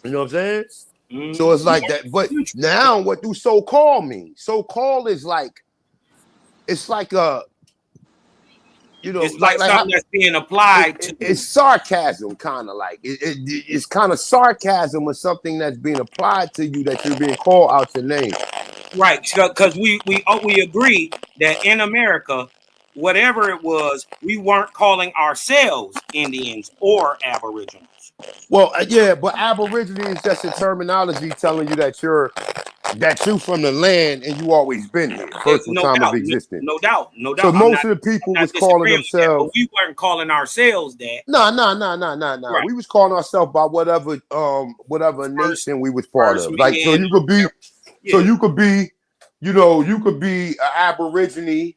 Speaker 21: You know what I'm saying?
Speaker 20: Mm-hmm.
Speaker 21: So it's like that. But now what do so-called mean? So-called is like, it's like a,
Speaker 20: it's like something that's being applied to.
Speaker 21: It's sarcasm, kind of like. It's kind of sarcasm or something that's being applied to you, that you're being called out your name.
Speaker 20: Right, because we agree that in America, whatever it was, we weren't calling ourselves Indians or Aboriginals.
Speaker 21: Well, yeah, but Aborigine is just a terminology telling you that you're from the land and you always been here, first time of existence.
Speaker 20: No doubt.
Speaker 21: So most of the people was calling themselves.
Speaker 20: But we weren't calling ourselves that.
Speaker 21: No. Right. We was calling ourselves by whatever nation we was part of. Like, so you could be, you could be an Aborigine,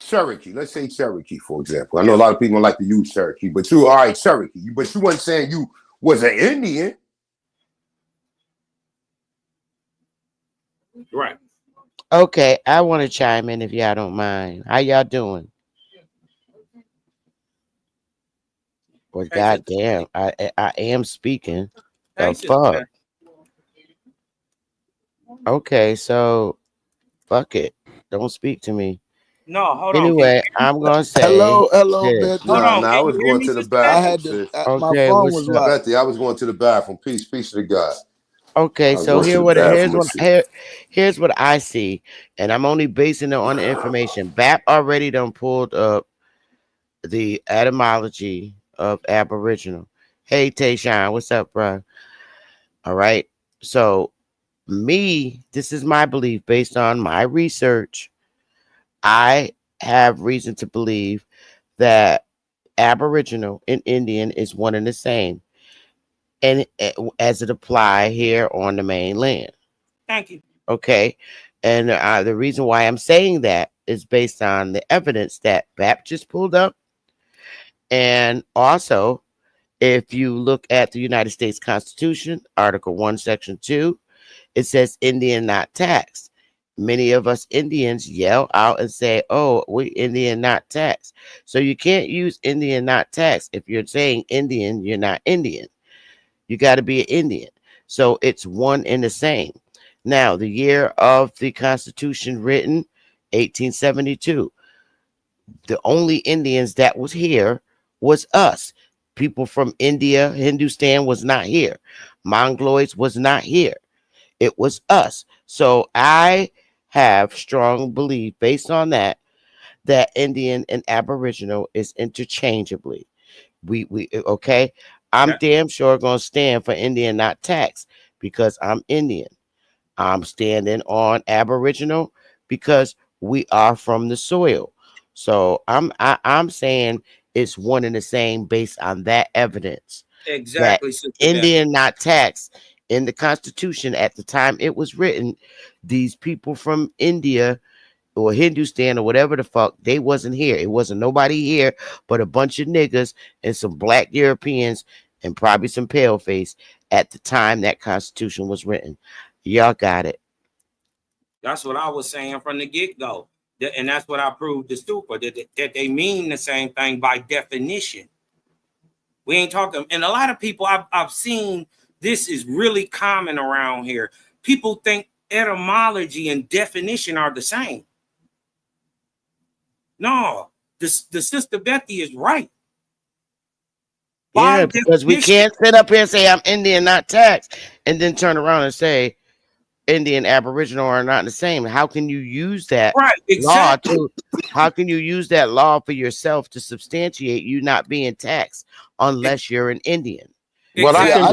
Speaker 21: Cherokee. Let's say Cherokee, for example. I know a lot of people like to use Cherokee, but all right, Cherokee. But you wasn't saying you was an Indian.
Speaker 20: Right.
Speaker 5: Okay, I want to chime in if y'all don't mind. How y'all doing? Well, goddamn, I am speaking. The fuck. Okay, so fuck it. Don't speak to me.
Speaker 20: No, hold
Speaker 5: on. Anyway, I'm gonna say
Speaker 4: hello,
Speaker 21: Betty. Nah, I was going to the bathroom.
Speaker 4: I had to. My phone was locked.
Speaker 21: Betty, I was going to the bathroom. Peace to the God.
Speaker 5: Okay, so here's what I see, and I'm only basing it on the information. BAP already done pulled up the etymology of Aboriginal. Hey, Tayshawn, what's up, bro? All right, so this is my belief based on my research. I have reason to believe that Aboriginal and Indian is one and the same, and as it apply here on the mainland.
Speaker 20: Thank you.
Speaker 5: Okay, And the reason why I'm saying that is based on the evidence that BAP just pulled up. And also, if you look at the United States Constitution, Article 1, Section 2, it says Indian not taxed. Many of us Indians yell out and say, oh, we Indian not taxed. So you can't use Indian not taxed. If you're saying Indian, you're not Indian. You got to be an Indian. So it's one and the same. Now, the year of the Constitution written, 1872. The only Indians that was here was us. People from India, Hindustan was not here. Mongoloids was not here. It was us. So I have strong belief based on that Indian and Aboriginal is interchangeably. We okay. I'm damn sure gonna stand for Indian not tax because I'm Indian. I'm standing on Aboriginal because we are from the soil. So I'm saying it's one and the same based on that evidence. That
Speaker 20: Exactly, Sister
Speaker 5: Indian not taxed in the Constitution at the time it was written. These people from India or Hindustan or whatever the fuck, they wasn't here. It wasn't nobody here but a bunch of niggas and some black Europeans and probably some pale face at the time that Constitution was written. Y'all got it.
Speaker 20: That's what I was saying from the get-go. And that's what I proved to Super, that they mean the same thing by definition. We ain't talking, and a lot of people I've seen, this is really common around here. People think etymology and definition are the same. No, the Sister Bethy is right.
Speaker 5: Yeah, because we can't sit up here and say I'm Indian, not taxed, and then turn around and say Indian, Aboriginal are not the same. How can you use that law to? How can you use that law for yourself to substantiate you not being taxed unless you're an Indian?
Speaker 21: Well, I think,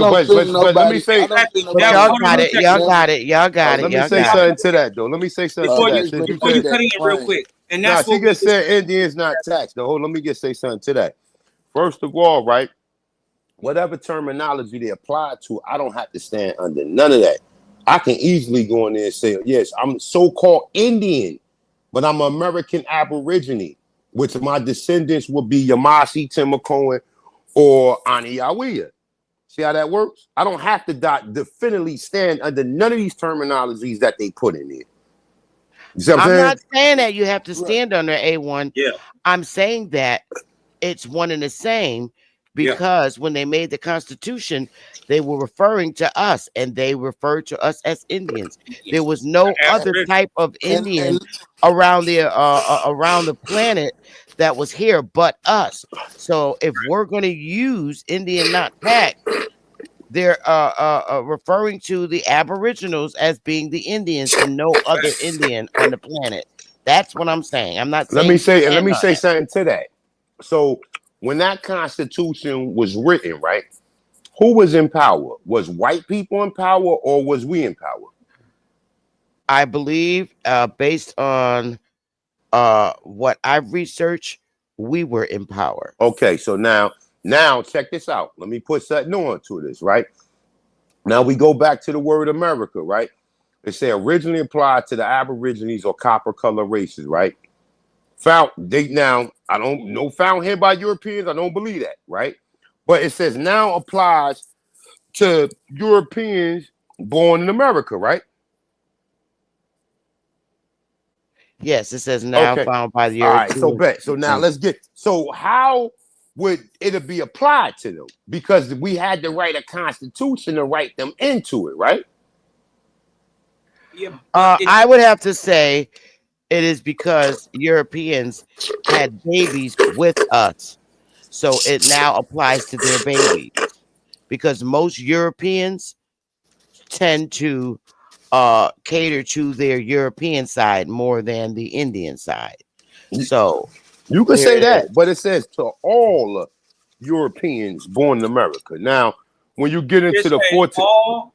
Speaker 21: but let me say,
Speaker 5: but y'all got it. Y'all got it. Y'all got it.
Speaker 21: Let me say something to that, though. Let me say something to that.
Speaker 20: Before you cut in real quick, and that's
Speaker 21: she just said Indians not taxed. Hold, let me just say something to that. First of all, right, whatever terminology they apply to, I don't have to stand under none of that. I can easily go in there and say, yes, I'm so-called Indian, but I'm American Aborigine, which my descendants would be Yamasi, Timacoan, or Aniyawiya. See how that works? I don't have to definitely stand under none of these terminologies that they put in there. You see what I'm saying?
Speaker 5: not saying that you have to stand under A1.
Speaker 20: Yeah.
Speaker 5: I'm saying that it's one and the same because when they made the Constitution, they were referring to us and they referred to us as Indians. There was no other type of Indian around the planet that was here but us. So if we're going to use Indian not tax, they're referring to the Aboriginals as being the Indians and no other Indian on the planet. That's what I'm saying. I'm not saying.
Speaker 21: Let me say something to that. So when that Constitution was written, right, who was in power? Was white people in power or was we in power?
Speaker 5: I believe, based on what I've researched, we were in power.
Speaker 21: Okay, so now check this out. Let me put something on to this, right? Now we go back to the word America, right? It said originally applied to the Aborigines or copper color races, right? I don't know, found here by Europeans. I don't believe that, right? But it says now applies to Europeans born in America, right?
Speaker 5: Yes, it says now found by the Europeans.
Speaker 21: All right, so now let's get. So how would it be applied to them? Because we had to write a constitution to write them into it, right?
Speaker 20: Yeah.
Speaker 5: I would have to say it is because Europeans had babies with us. So it now applies to their babies. Because most Europeans tend to cater to their European side more than the Indian side. So
Speaker 21: you could say that, but it says to all Europeans born in America. Now, when you get into the 14th,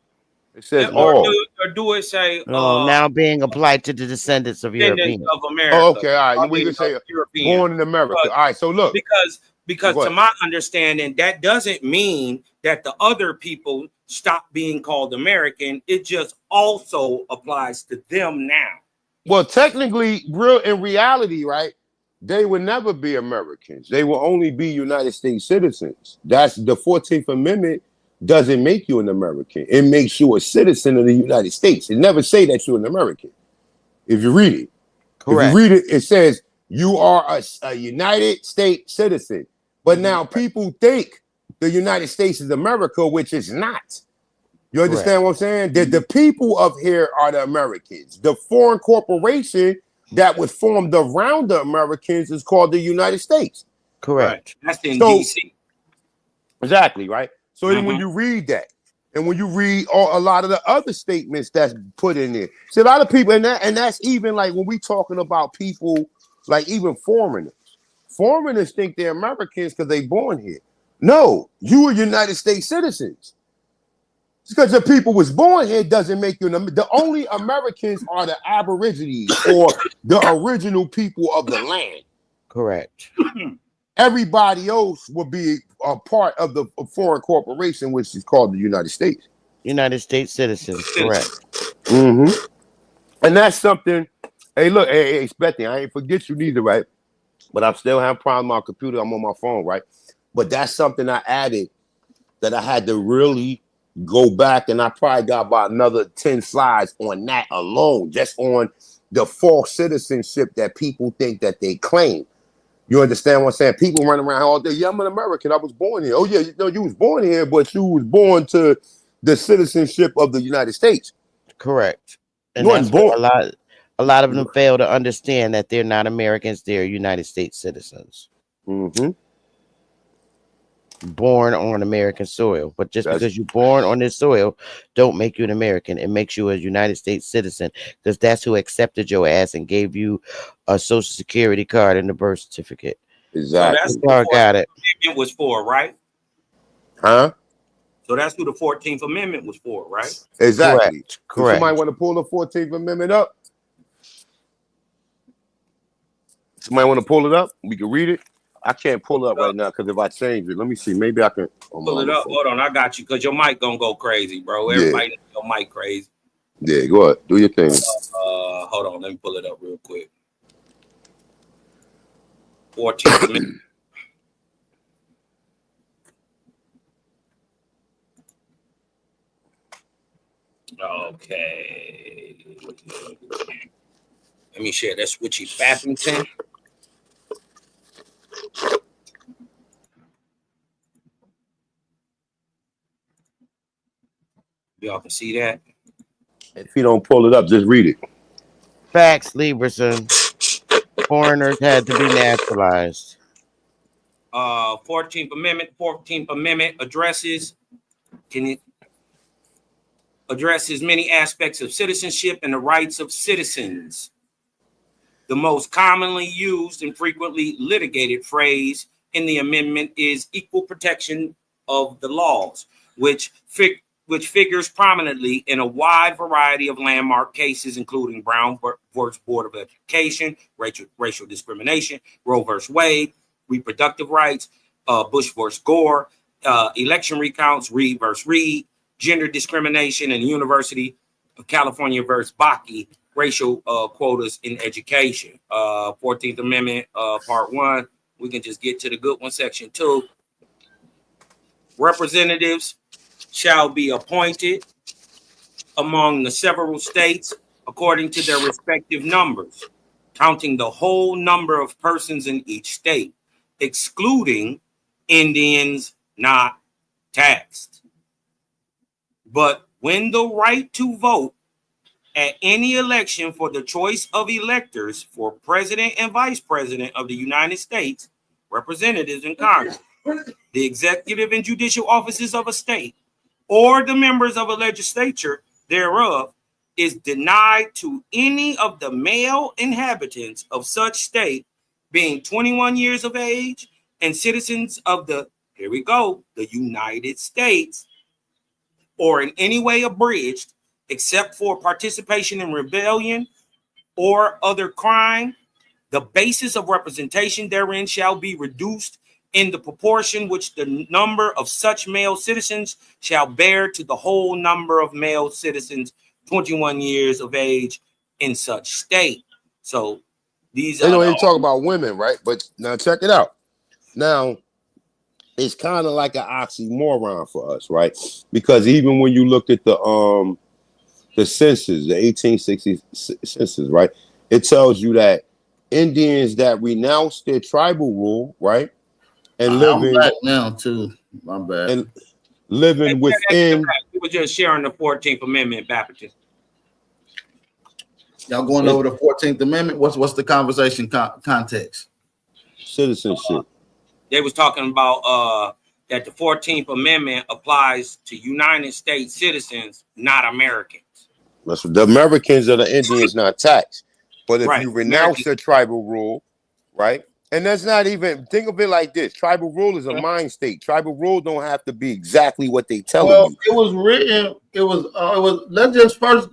Speaker 21: it says all.
Speaker 20: Or do it say
Speaker 5: now being applied to the descendants of Europeans
Speaker 20: of America?
Speaker 21: Oh, okay, all right. We can say born in America. All right, so look.
Speaker 20: Because Because to my understanding, that doesn't mean that the other people stop being called American. It just also applies to them now.
Speaker 21: Well, technically, in reality, right? They would never be Americans. They will only be United States citizens. That's the 14th Amendment doesn't make you an American. It makes you a citizen of the United States. It never say that you're an American. If you read it. Correct. If you read it, it says you are a United States citizen. But now people think the United States is America, which is not. You understand what I'm saying? That the people of here are the Americans. The foreign corporation that was formed around the Americans is called the United States.
Speaker 5: Correct.
Speaker 20: Right. That's in DC.
Speaker 21: Exactly, right? So then when you read that, and when you read a lot of the other statements that's put in there, see a lot of people, and that's even like when we talking about people, like even foreigners. Foreigners think they're Americans because they born here. No, you are United States citizens. Because the people was born here doesn't make you the only Americans are the Aborigines or the original people of the land.
Speaker 5: Correct.
Speaker 21: Everybody else will be a part of the foreign corporation, which is called the United States.
Speaker 5: United States citizens, correct.
Speaker 21: Mm-hmm. And that's something. Hey, look, hey, Spetty, I ain't forget you neither, right? But I'm still having problems with my computer. I'm on my phone, right? But that's something I added that I had to really go back, and I probably got about another 10 slides on that alone, just on the false citizenship that people think that they claim. You understand what I'm saying? People running around all day. Yeah, I'm an American. I was born here. Oh yeah, you was born here, but you was born to the citizenship of the United States.
Speaker 5: Correct. And
Speaker 21: you
Speaker 5: that's what a lot of them fail to understand, that they're not Americans, they're United States citizens.
Speaker 21: Mm-hmm.
Speaker 5: Born on American soil. But just because you're born on this soil don't make you an American. It makes you a United States citizen, because that's who accepted your ass and gave you a social security card and a birth certificate.
Speaker 21: Exactly.
Speaker 20: So that's what the 14th Amendment was for, right?
Speaker 21: Huh?
Speaker 20: So that's who the 14th Amendment was for, right?
Speaker 21: Exactly.
Speaker 5: Correct.
Speaker 21: If somebody want to pull the 14th Amendment up? Somebody want to pull it up? We can read it. I can't pull it up right now because if I change it, let me see. Maybe I can
Speaker 20: pull it up. Hold on, I got you, because your mic gonna go crazy, bro. Everybody your mic crazy.
Speaker 21: Yeah, go ahead. Do your thing.
Speaker 20: Hold on, let me pull it up real quick. 14th Amendment. Okay. Let me share that Switchy Fappington. Y'all can see that.
Speaker 21: If you don't pull it up, just read it.
Speaker 5: Facts, Lieberson. Foreigners had to be naturalized.
Speaker 20: 14th Amendment addresses many aspects of citizenship and the rights of citizens. The most commonly used and frequently litigated phrase in the amendment is equal protection of the laws, which figures prominently in a wide variety of landmark cases, including Brown versus Board of Education, racial discrimination, Roe versus Wade, reproductive rights, Bush versus Gore, election recounts, Reed versus Reed, gender discrimination, and University of California versus Bakke, racial quotas in education. 14th Amendment, Part 1. We can just get to the good one, Section 2. Representatives shall be appointed among the several states according to their respective numbers, counting the whole number of persons in each state, excluding Indians not taxed. But when the right to vote at any election for the choice of electors for president and vice president of the United States, representatives in Congress, the executive and judicial offices of a state, or the members of a legislature thereof, is denied to any of the male inhabitants of such state being 21 years of age and citizens of the United States, or in any way abridged, except for participation in rebellion or other crime, the basis of representation therein shall be reduced in the proportion which the number of such male citizens shall bear to the whole number of male citizens 21 years of age in such state. So these
Speaker 21: They
Speaker 20: are
Speaker 21: don't
Speaker 20: the
Speaker 21: even talk about women, right? But now check it out. Now it's kind of like an oxymoron for us, right? Because even when you look at the census, the 1860 census, right? It tells you that Indians that renounce their tribal rule, right, and
Speaker 6: I'm
Speaker 21: living
Speaker 6: back now too. My bad.
Speaker 21: and living within.
Speaker 20: we were just sharing the 14th Amendment Baptist.
Speaker 6: Y'all going over the 14th Amendment? What's the conversation context?
Speaker 21: Citizenship.
Speaker 20: They was talking about that the 14th Amendment applies to United States citizens, not Americans.
Speaker 21: That's the Americans are the Indians not taxed. But if
Speaker 20: Right.
Speaker 21: you renounce the tribal rule, right? And that's not even, think of it like this. Tribal rule is a mind state. Tribal rule don't have to be exactly what they telling you.
Speaker 6: It was written, it was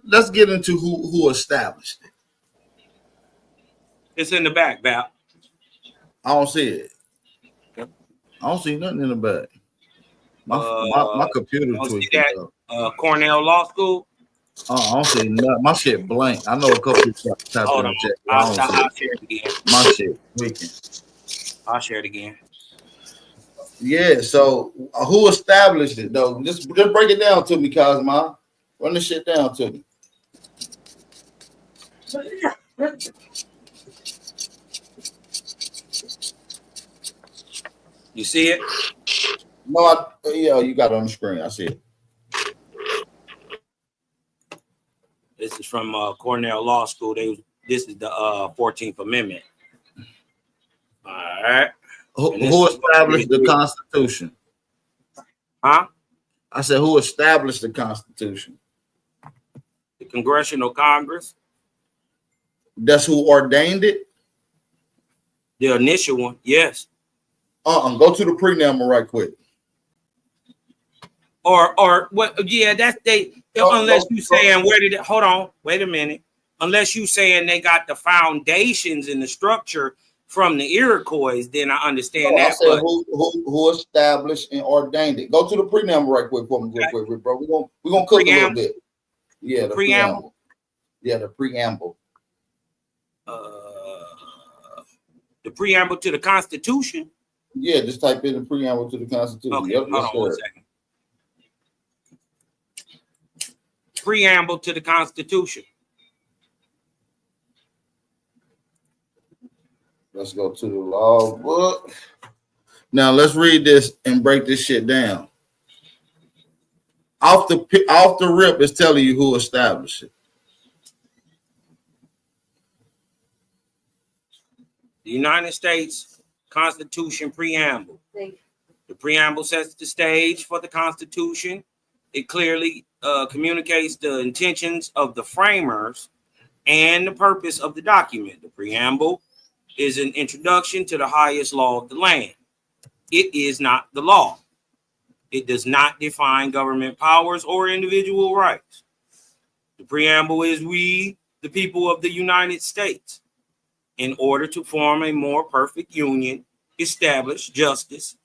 Speaker 6: let's get into who established it.
Speaker 20: It's in the back, Val.
Speaker 6: I don't see it. I don't see nothing in the back. My computer tweaked
Speaker 20: that Cornell Law School.
Speaker 6: I don't see nothing. My shit blank. I know a couple people typed in the chat.
Speaker 20: I'll share it again.
Speaker 6: My shit tweaking.
Speaker 20: I'll share it again.
Speaker 6: Yeah, so who established it though? Just break it down to me, Cosma. Run the shit down to me.
Speaker 20: You see it?
Speaker 6: No, yeah, you got it on the screen. I see it.
Speaker 20: This is from Cornell Law School. This is the 14th Amendment. All right.
Speaker 6: Who established the Constitution?
Speaker 20: Huh?
Speaker 6: I said, who established the Constitution?
Speaker 20: The Congressional Congress.
Speaker 6: That's who ordained it?
Speaker 20: The initial one, yes.
Speaker 6: Go to the preamble right quick.
Speaker 20: Or what? Yeah, that's they. Unless you saying where did it? Hold on, wait a minute. Unless you saying they got the foundations and the structure from the Iroquois, then I understand that.
Speaker 6: I said who established and ordained it. Go to the preamble right quick for me, real quick, bro. We're gonna cook a little bit. Yeah, the preamble. Yeah, the preamble.
Speaker 20: The preamble to the Constitution.
Speaker 6: Yeah, just type in the preamble to the Constitution.
Speaker 20: Okay,
Speaker 6: yep,
Speaker 20: hold on 1 second. Preamble to the Constitution.
Speaker 6: Let's go to the law book. Now let's read this and break this shit down. Off the rip, it's telling you who established it.
Speaker 20: The United States Constitution Preamble. The preamble sets the stage for the Constitution. It clearly communicates the intentions of the framers and the purpose of the document. The preamble is an introduction to the highest law of the land. It is not the law. It does not define government powers or individual rights. The preamble is we, the people of the United States, in order to form a more perfect union, establish justice,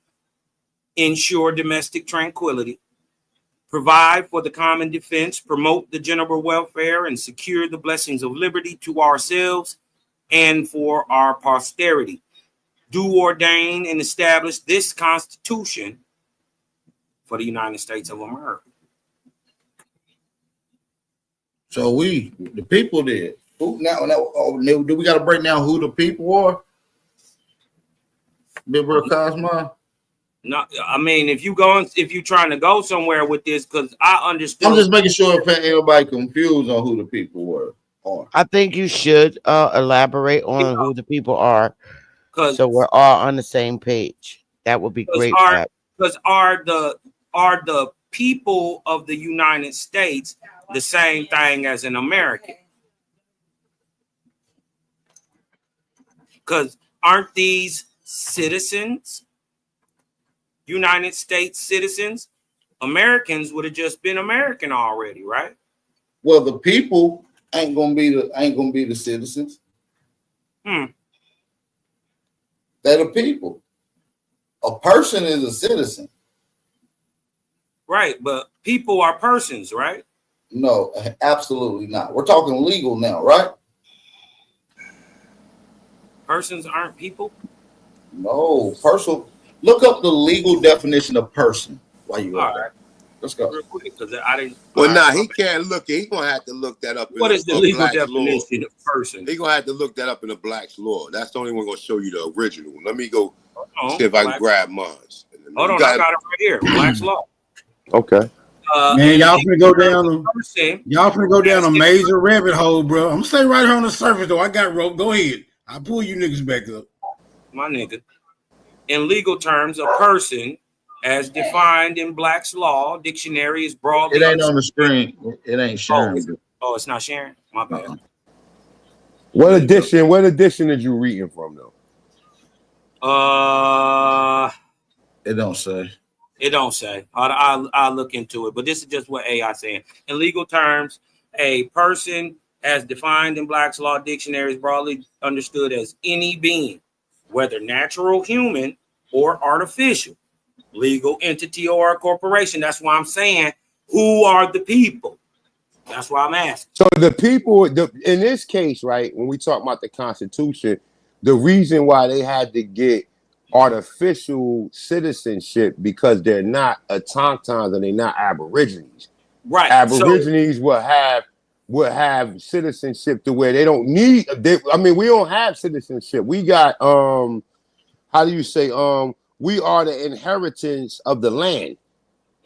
Speaker 20: ensure domestic tranquility, provide for the common defense, promote the general welfare, and secure the blessings of liberty to ourselves and for our posterity. Do ordain and establish this Constitution for the United States of America.
Speaker 6: So we, the people did. Do we got to break down who the people are? Big Bro Cosmo?
Speaker 20: No, I mean, if you're trying to go somewhere with this, because I understood.
Speaker 6: I'm just making sure if anybody confused on who the people were.
Speaker 5: I think you should elaborate on who the people are, so we're all on the same page. That would be great.
Speaker 20: Because are the people of the United States the same thing as an American? Because aren't these citizens, United States citizens? Americans would have just been American already, right?
Speaker 6: Well, the people ain't gonna be the citizens. They're the people. A person is a citizen.
Speaker 20: Right, but people are persons, right?
Speaker 6: No, absolutely not. We're talking legal now, right?
Speaker 20: Persons aren't people.
Speaker 6: No, person. Look up the legal definition of person while you're
Speaker 20: All
Speaker 6: at that.
Speaker 20: right,
Speaker 6: Let's go.
Speaker 20: real quick, because I didn't.
Speaker 1: Well,
Speaker 20: All right,
Speaker 1: nah,
Speaker 20: my
Speaker 1: he
Speaker 20: bad.
Speaker 1: can't look it. He gonna have to look that up in
Speaker 20: What is the
Speaker 1: a
Speaker 20: legal
Speaker 1: Black's law.
Speaker 20: definition of person?
Speaker 1: He gonna have to look that up in a Black's law. That's the only one gonna show you the original. Let me go see if I can grab mine.
Speaker 20: Hold on, I got it right here. Black's law.
Speaker 1: Okay.
Speaker 22: Man, y'all finna go down a
Speaker 20: person,
Speaker 22: major rabbit hole, bro. I'm gonna stay right here on the surface though. I got rope. Go ahead. I'll pull you niggas back up.
Speaker 20: My nigga. In legal terms, a person, as defined in Black's law dictionary, is broadly.
Speaker 6: It ain't on the screen. It ain't sharing.
Speaker 20: It's not sharing. My bad.
Speaker 1: What edition? What edition did you reading from though?
Speaker 6: It don't say.
Speaker 20: It don't say. I'll look into it. But this is just what AI saying. In legal terms, a person, as defined in Black's law dictionary, is broadly understood as any being, whether natural, human, or artificial, legal entity or a corporation. That's why I'm saying, who are the people? That's why I'm asking.
Speaker 1: So the people, in this case, right, when we talk about the Constitution, the reason why they had to get artificial citizenship because they're not autochtons and they're not Aborigines.
Speaker 20: Right.
Speaker 1: Aborigines will have citizenship to where they don't need. We don't have citizenship. We got how do you say we are the inheritance of the land.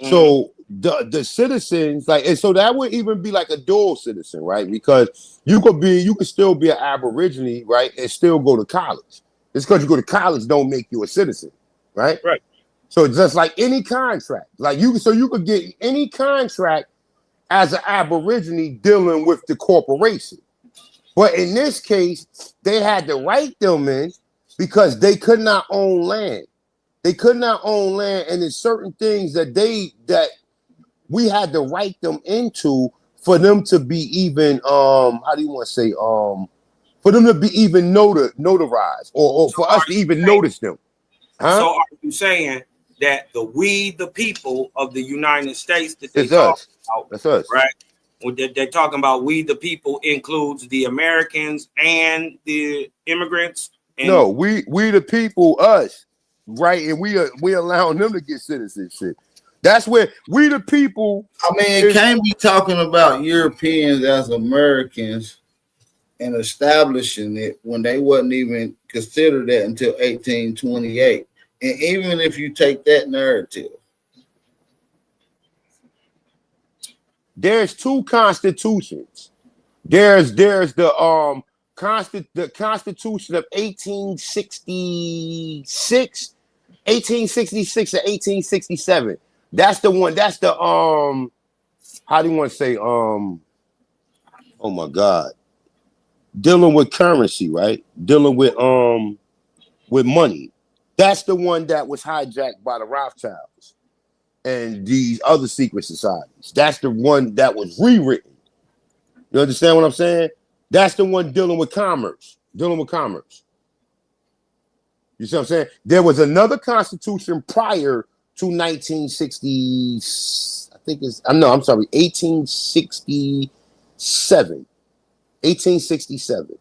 Speaker 1: Mm-hmm. So the citizens, like, and so that would even be like a dual citizen, right? Because you could still be an Aborigine, right, and still go to college. It's because you go to college don't make you a citizen, right?
Speaker 20: Right.
Speaker 1: So just like any contract, like you could get any contract as an Aborigine dealing with the corporation. But in this case, they had to write them in because they could not own land. They could not own land, and there's certain things that we had to write them into for them to be even how do you want to say for them to be even notarized or for us to even notice them. Huh?
Speaker 20: So are you saying that the people of the United States that they
Speaker 1: it's
Speaker 20: talk
Speaker 1: us.
Speaker 20: about,
Speaker 1: That's us,
Speaker 20: right? When they're talking about we the people includes the Americans and the immigrants. And
Speaker 1: no, we the people, us, right? And we allowing them to get citizenship. That's where we the people.
Speaker 6: I mean, it can't be talking about Europeans as Americans and establishing it when they wasn't even considered that until 1828. And even if you take that narrative,
Speaker 1: there's two constitutions. There's the Constitution of 1866, 1866 to 1867. That's the one. That's the how do you want to say oh my God, dealing with currency, right? Dealing with money. That's the one that was hijacked by the Rothschilds and these other secret societies. That's the one that was rewritten. You understand what I'm saying? That's the one dealing with commerce. You see what I'm saying? There was another constitution prior to 1960. I think it's I'm sorry, 1867. 1867.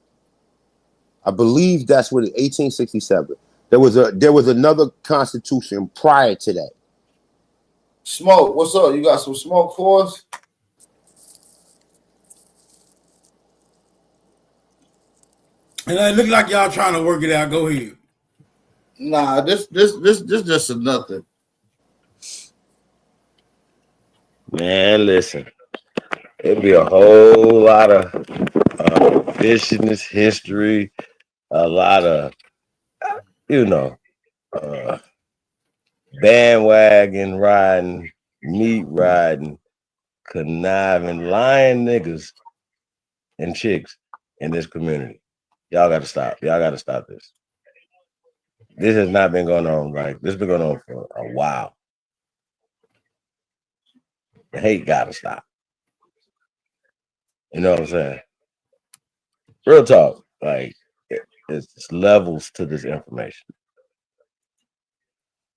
Speaker 1: I believe that's what 1867. There was another constitution prior to that.
Speaker 6: Smoke, what's up? You got some smoke for us?
Speaker 22: And it look like y'all trying to work it out. Go ahead.
Speaker 6: Nah, this just a nothing.
Speaker 18: Man, listen. It'd be a whole lot of business history, a lot of bandwagon riding, meat riding, conniving, lying niggas and chicks in this community. Y'all got to stop. Y'all got to stop this. This has not been going on. Like, this has been going on for a while. The hate got to stop. You know what I'm saying? Real talk. Like, it's levels to this information.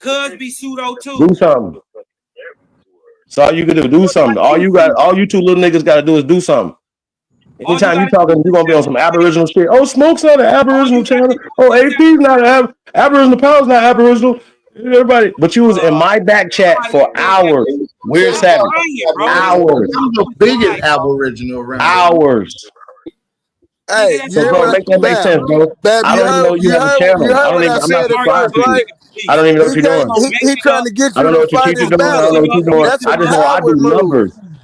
Speaker 20: Cuz be pseudo too.
Speaker 18: Do something. So all you can do something. All you two little niggas gotta do is do something. Anytime you talking, you're gonna be on some Aboriginal shit. Oh, Smoke's not an Aboriginal channel. Oh, AP's not an Aboriginal Power's not Aboriginal. Everybody, but you was in my back chat for hours. Weird Savage. Hours.
Speaker 6: I'm the biggest Aboriginal around.
Speaker 18: Hours.
Speaker 4: Hey, you
Speaker 18: So,
Speaker 4: hear
Speaker 18: bro,
Speaker 4: what
Speaker 18: make that make sense, bro. I don't even know you have a channel. I don't even. I'm not subscribed to you. I don't even know what you're doing.
Speaker 4: He trying to get
Speaker 18: I
Speaker 4: you
Speaker 18: don't know
Speaker 4: to
Speaker 18: what your
Speaker 4: fight
Speaker 18: teacher
Speaker 4: his
Speaker 18: doing. I don't
Speaker 4: battle.
Speaker 18: know what you're doing.
Speaker 4: That's a
Speaker 18: I just know I do
Speaker 4: coward move.
Speaker 18: numbers.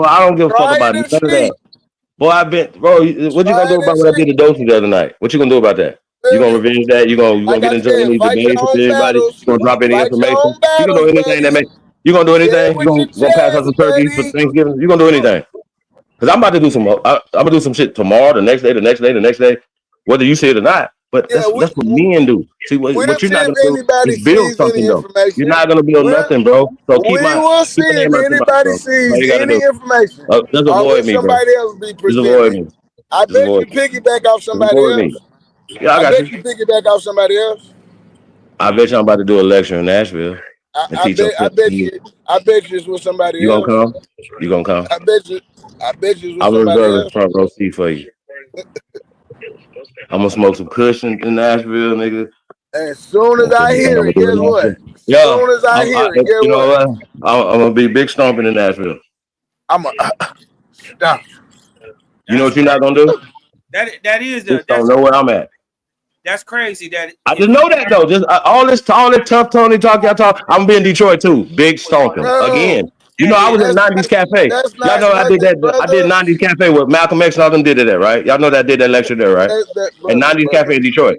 Speaker 18: Boy, I don't give a fuck
Speaker 4: Try
Speaker 18: about
Speaker 4: it
Speaker 18: none
Speaker 4: and
Speaker 18: of
Speaker 4: see.
Speaker 18: that. Boy, bro, what you
Speaker 4: Try
Speaker 18: gonna do
Speaker 4: it
Speaker 18: about
Speaker 4: and
Speaker 18: what I
Speaker 4: see.
Speaker 18: did to Dosey the other night? What you gonna do about that? You
Speaker 4: Feel
Speaker 18: gonna
Speaker 4: me?
Speaker 18: revenge that? You gonna
Speaker 4: Like
Speaker 18: get
Speaker 4: I
Speaker 18: into
Speaker 4: said,
Speaker 18: any
Speaker 4: fight your
Speaker 18: debates with
Speaker 4: own
Speaker 18: anybody?
Speaker 4: battles.
Speaker 18: You gonna drop any
Speaker 4: Fight your
Speaker 18: information?
Speaker 4: own
Speaker 18: You gonna do
Speaker 4: battles,
Speaker 18: anything that
Speaker 4: buddy.
Speaker 18: make you gonna do
Speaker 4: Say it
Speaker 18: anything? You
Speaker 4: with your
Speaker 18: gonna pass out
Speaker 4: chest,
Speaker 18: some turkeys for
Speaker 4: buddy.
Speaker 18: Thanksgiving? You gonna do anything? Because I'm about to do some. I'm gonna do some shit tomorrow, the next day, the next day, the next day, whether you see it or not. But
Speaker 4: Yeah,
Speaker 18: that's what men do. See
Speaker 4: we
Speaker 18: what
Speaker 4: didn't
Speaker 18: you're
Speaker 4: see
Speaker 18: not
Speaker 4: if
Speaker 18: gonna do
Speaker 4: anybody
Speaker 18: is build
Speaker 4: sees any
Speaker 18: something though. You're
Speaker 4: information.
Speaker 18: not gonna build nothing, bro. So
Speaker 4: We
Speaker 18: keep
Speaker 4: will see
Speaker 18: your
Speaker 4: if
Speaker 18: name out your mouth,
Speaker 4: anybody
Speaker 18: bro. That's all
Speaker 4: sees
Speaker 18: you gotta
Speaker 4: any
Speaker 18: do.
Speaker 4: information
Speaker 18: Just
Speaker 4: or will
Speaker 18: avoid me, bro.
Speaker 4: somebody else be
Speaker 18: Just avoid
Speaker 4: presented.
Speaker 18: me.
Speaker 4: I
Speaker 18: Just
Speaker 4: bet you
Speaker 18: avoid me.
Speaker 4: piggyback off
Speaker 18: Just
Speaker 4: somebody
Speaker 18: avoid me.
Speaker 4: else.
Speaker 18: Yeah, I
Speaker 4: I
Speaker 18: got
Speaker 4: bet
Speaker 18: you.
Speaker 4: you piggyback off somebody else.
Speaker 18: I bet you I'm about to do a lecture in Nashville and teach on
Speaker 4: I bet
Speaker 18: you.
Speaker 4: you I bet you it's with somebody
Speaker 18: You gonna
Speaker 4: else.
Speaker 18: come? You gonna come?
Speaker 4: I bet you I bet you it was
Speaker 18: I'm
Speaker 4: somebody
Speaker 18: reserving
Speaker 4: else.
Speaker 18: front row seat for you. I'm gonna smoke some cushion in Nashville, nigga.
Speaker 4: As soon as
Speaker 18: Okay,
Speaker 4: I
Speaker 18: I'm
Speaker 4: hear
Speaker 18: gonna
Speaker 4: it,
Speaker 18: do it
Speaker 4: guess
Speaker 18: in
Speaker 4: what?
Speaker 18: Nashville.
Speaker 4: As
Speaker 18: Yeah,
Speaker 4: soon as I hear it, guess
Speaker 18: you know
Speaker 4: what?
Speaker 18: what? I'm gonna be big stomping in Nashville.
Speaker 4: I'm a stop.
Speaker 18: You know
Speaker 20: That's
Speaker 18: what you're not
Speaker 20: crazy.
Speaker 18: gonna do?
Speaker 20: That is
Speaker 18: Just don't know where I'm at.
Speaker 20: that's crazy. That
Speaker 18: I
Speaker 20: if
Speaker 18: just know that though. Just all this tough Tony talk y'all talk. I'm gonna be in Detroit too. Big stomping again.
Speaker 4: Bro,
Speaker 18: You know,
Speaker 20: that
Speaker 18: I
Speaker 20: is
Speaker 18: was in
Speaker 4: that's
Speaker 18: 90s
Speaker 4: not
Speaker 18: Cafe.
Speaker 4: that's
Speaker 18: Y'all
Speaker 4: not
Speaker 18: know I did
Speaker 4: nothing,
Speaker 18: that. I did
Speaker 4: brother.
Speaker 18: 90s Cafe with Malcolm X and all them did it there, right? Y'all know that I did that lecture there, right?
Speaker 4: That
Speaker 18: And
Speaker 4: brother,
Speaker 18: 90s Cafe in Detroit.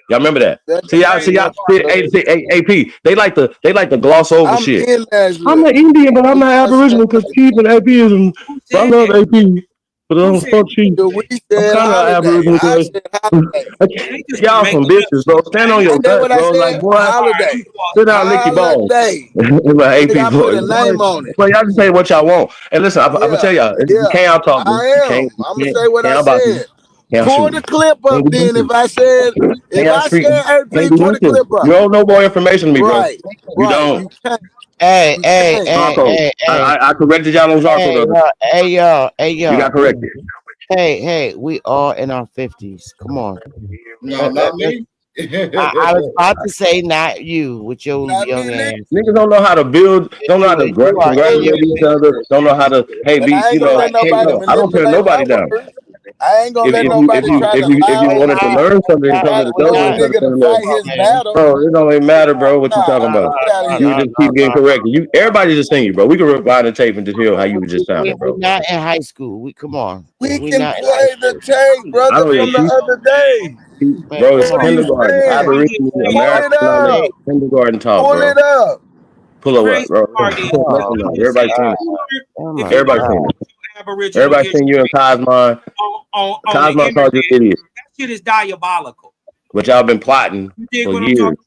Speaker 18: Y'all remember that?
Speaker 4: that
Speaker 18: See
Speaker 4: don't
Speaker 18: y'all,
Speaker 4: mean
Speaker 18: see y'all,
Speaker 4: nothing,
Speaker 18: see,
Speaker 4: brother.
Speaker 18: AP. They like to gloss over
Speaker 4: I'm
Speaker 18: shit.
Speaker 4: in
Speaker 18: I'm
Speaker 4: Nashville.
Speaker 18: an Indian, but I'm
Speaker 4: Do
Speaker 18: not
Speaker 4: I say
Speaker 18: Aboriginal because Chief and AP is.
Speaker 20: who
Speaker 18: But I
Speaker 20: said
Speaker 18: love
Speaker 20: that?
Speaker 18: AP, but I
Speaker 20: Who
Speaker 18: don't
Speaker 20: said
Speaker 18: fuck Chief.
Speaker 4: do we
Speaker 18: I'm
Speaker 4: said
Speaker 18: kind of
Speaker 4: holiday?
Speaker 18: Aboriginal
Speaker 4: I
Speaker 18: because
Speaker 4: said holiday.
Speaker 20: they just be
Speaker 18: y'all some
Speaker 20: making up
Speaker 18: bitches, bro.
Speaker 20: shit,
Speaker 18: Stand on
Speaker 20: man?
Speaker 18: your
Speaker 4: Ain't that
Speaker 18: guts,
Speaker 4: what I
Speaker 18: bro. Like,
Speaker 4: said?
Speaker 18: boy,
Speaker 20: All right,
Speaker 4: Holiday.
Speaker 20: you lost
Speaker 18: sit
Speaker 20: it.
Speaker 18: down, lick your balls.
Speaker 4: Holiday.
Speaker 18: Like
Speaker 4: Nigga,
Speaker 18: AP,
Speaker 4: I put
Speaker 18: boy,
Speaker 4: a name on it.
Speaker 18: boy, y'all just say what y'all want. And listen, I'm gonna
Speaker 4: Yeah,
Speaker 18: tell y'all, you
Speaker 4: yeah.
Speaker 18: can't out talk me.
Speaker 4: I
Speaker 18: You
Speaker 4: am.
Speaker 18: can't,
Speaker 4: I'm gonna say what I
Speaker 18: can't about me.
Speaker 4: said.
Speaker 18: Can't
Speaker 4: Pull
Speaker 18: shoot
Speaker 4: the
Speaker 18: me.
Speaker 4: clip up
Speaker 18: Can't do
Speaker 4: then.
Speaker 18: nothing.
Speaker 4: If
Speaker 18: Can't out
Speaker 4: I
Speaker 18: street me.
Speaker 4: said
Speaker 18: Can't
Speaker 4: AP,
Speaker 18: do
Speaker 4: pull the
Speaker 18: nothing.
Speaker 4: clip up.
Speaker 18: You don't know more information than me, bro.
Speaker 4: Right,
Speaker 18: You
Speaker 4: right.
Speaker 18: don't.
Speaker 4: You can't.
Speaker 5: Hey,
Speaker 4: You
Speaker 5: hey,
Speaker 4: can't.
Speaker 5: hey,
Speaker 18: Zarko.
Speaker 5: hey, hey,
Speaker 18: I corrected y'all on Zarko
Speaker 5: hey,
Speaker 18: the other.
Speaker 5: hey, y'all, hey,
Speaker 18: You got
Speaker 5: y'all.
Speaker 18: corrected.
Speaker 5: Hey, we all in our 50s. Come on.
Speaker 6: No, not
Speaker 5: Let's
Speaker 6: me.
Speaker 5: I was about to say not you with your
Speaker 4: Not me,
Speaker 5: young
Speaker 4: nigga.
Speaker 5: ass.
Speaker 18: Niggas don't know how to build, don't know how to
Speaker 5: You are in your
Speaker 18: congratulate each other, don't know how to, hey,
Speaker 4: And
Speaker 18: be,
Speaker 4: I ain't gonna let
Speaker 18: hey,
Speaker 4: nobody
Speaker 18: no, I don't tear
Speaker 4: manipulate my
Speaker 18: nobody down.
Speaker 4: words. I ain't gonna
Speaker 18: If
Speaker 4: let
Speaker 18: if you if
Speaker 4: nobody
Speaker 18: you
Speaker 4: try
Speaker 18: if
Speaker 4: to
Speaker 18: you if
Speaker 4: lie
Speaker 18: you
Speaker 4: on
Speaker 18: wanted to
Speaker 4: me,
Speaker 18: learn something and come
Speaker 4: try
Speaker 18: to
Speaker 4: to
Speaker 18: the
Speaker 4: tell a
Speaker 18: government,
Speaker 4: nigga to fight his battle.
Speaker 18: bro, it don't even matter, bro. What you talking
Speaker 4: Nah,
Speaker 18: about?
Speaker 4: get out of
Speaker 18: You
Speaker 4: here.
Speaker 18: would just keep getting corrected. You everybody just sing you, bro. We can rewind the tape and just hear how you just sounded,
Speaker 5: We're
Speaker 18: bro.
Speaker 5: not in high school. We come on.
Speaker 4: We
Speaker 5: We
Speaker 4: can
Speaker 5: not in high
Speaker 4: play the
Speaker 5: school.
Speaker 4: tape,
Speaker 18: I
Speaker 4: brother,
Speaker 18: don't even
Speaker 4: from the
Speaker 18: teach,
Speaker 4: other day.
Speaker 5: Man,
Speaker 18: bro.
Speaker 5: come
Speaker 18: It's
Speaker 4: What are
Speaker 5: on,
Speaker 4: you
Speaker 5: man.
Speaker 18: kindergarten,
Speaker 4: saying?
Speaker 18: Aboriginal,
Speaker 4: Pull it
Speaker 18: American, all that
Speaker 4: up.
Speaker 18: kindergarten talk,
Speaker 4: Pull
Speaker 18: bro.
Speaker 4: it up.
Speaker 18: Pull it up,
Speaker 20: Crazy
Speaker 18: bro.
Speaker 20: part is,
Speaker 5: Oh
Speaker 18: Listen,
Speaker 5: my
Speaker 18: now.
Speaker 20: I'm just
Speaker 18: Everybody
Speaker 20: saying,
Speaker 18: sing.
Speaker 5: God. Oh
Speaker 20: if
Speaker 5: my
Speaker 20: you
Speaker 18: Everybody
Speaker 20: learn
Speaker 18: sing.
Speaker 5: God.
Speaker 20: Aboriginal
Speaker 18: Everybody
Speaker 20: history
Speaker 18: sing you in Cosmon.
Speaker 20: on the
Speaker 18: Cosmon
Speaker 20: internet,
Speaker 18: called you an idiot,
Speaker 20: that shit is diabolical.
Speaker 18: but y'all been plotting
Speaker 20: You dig
Speaker 18: for
Speaker 20: what I'm
Speaker 18: years,
Speaker 20: talking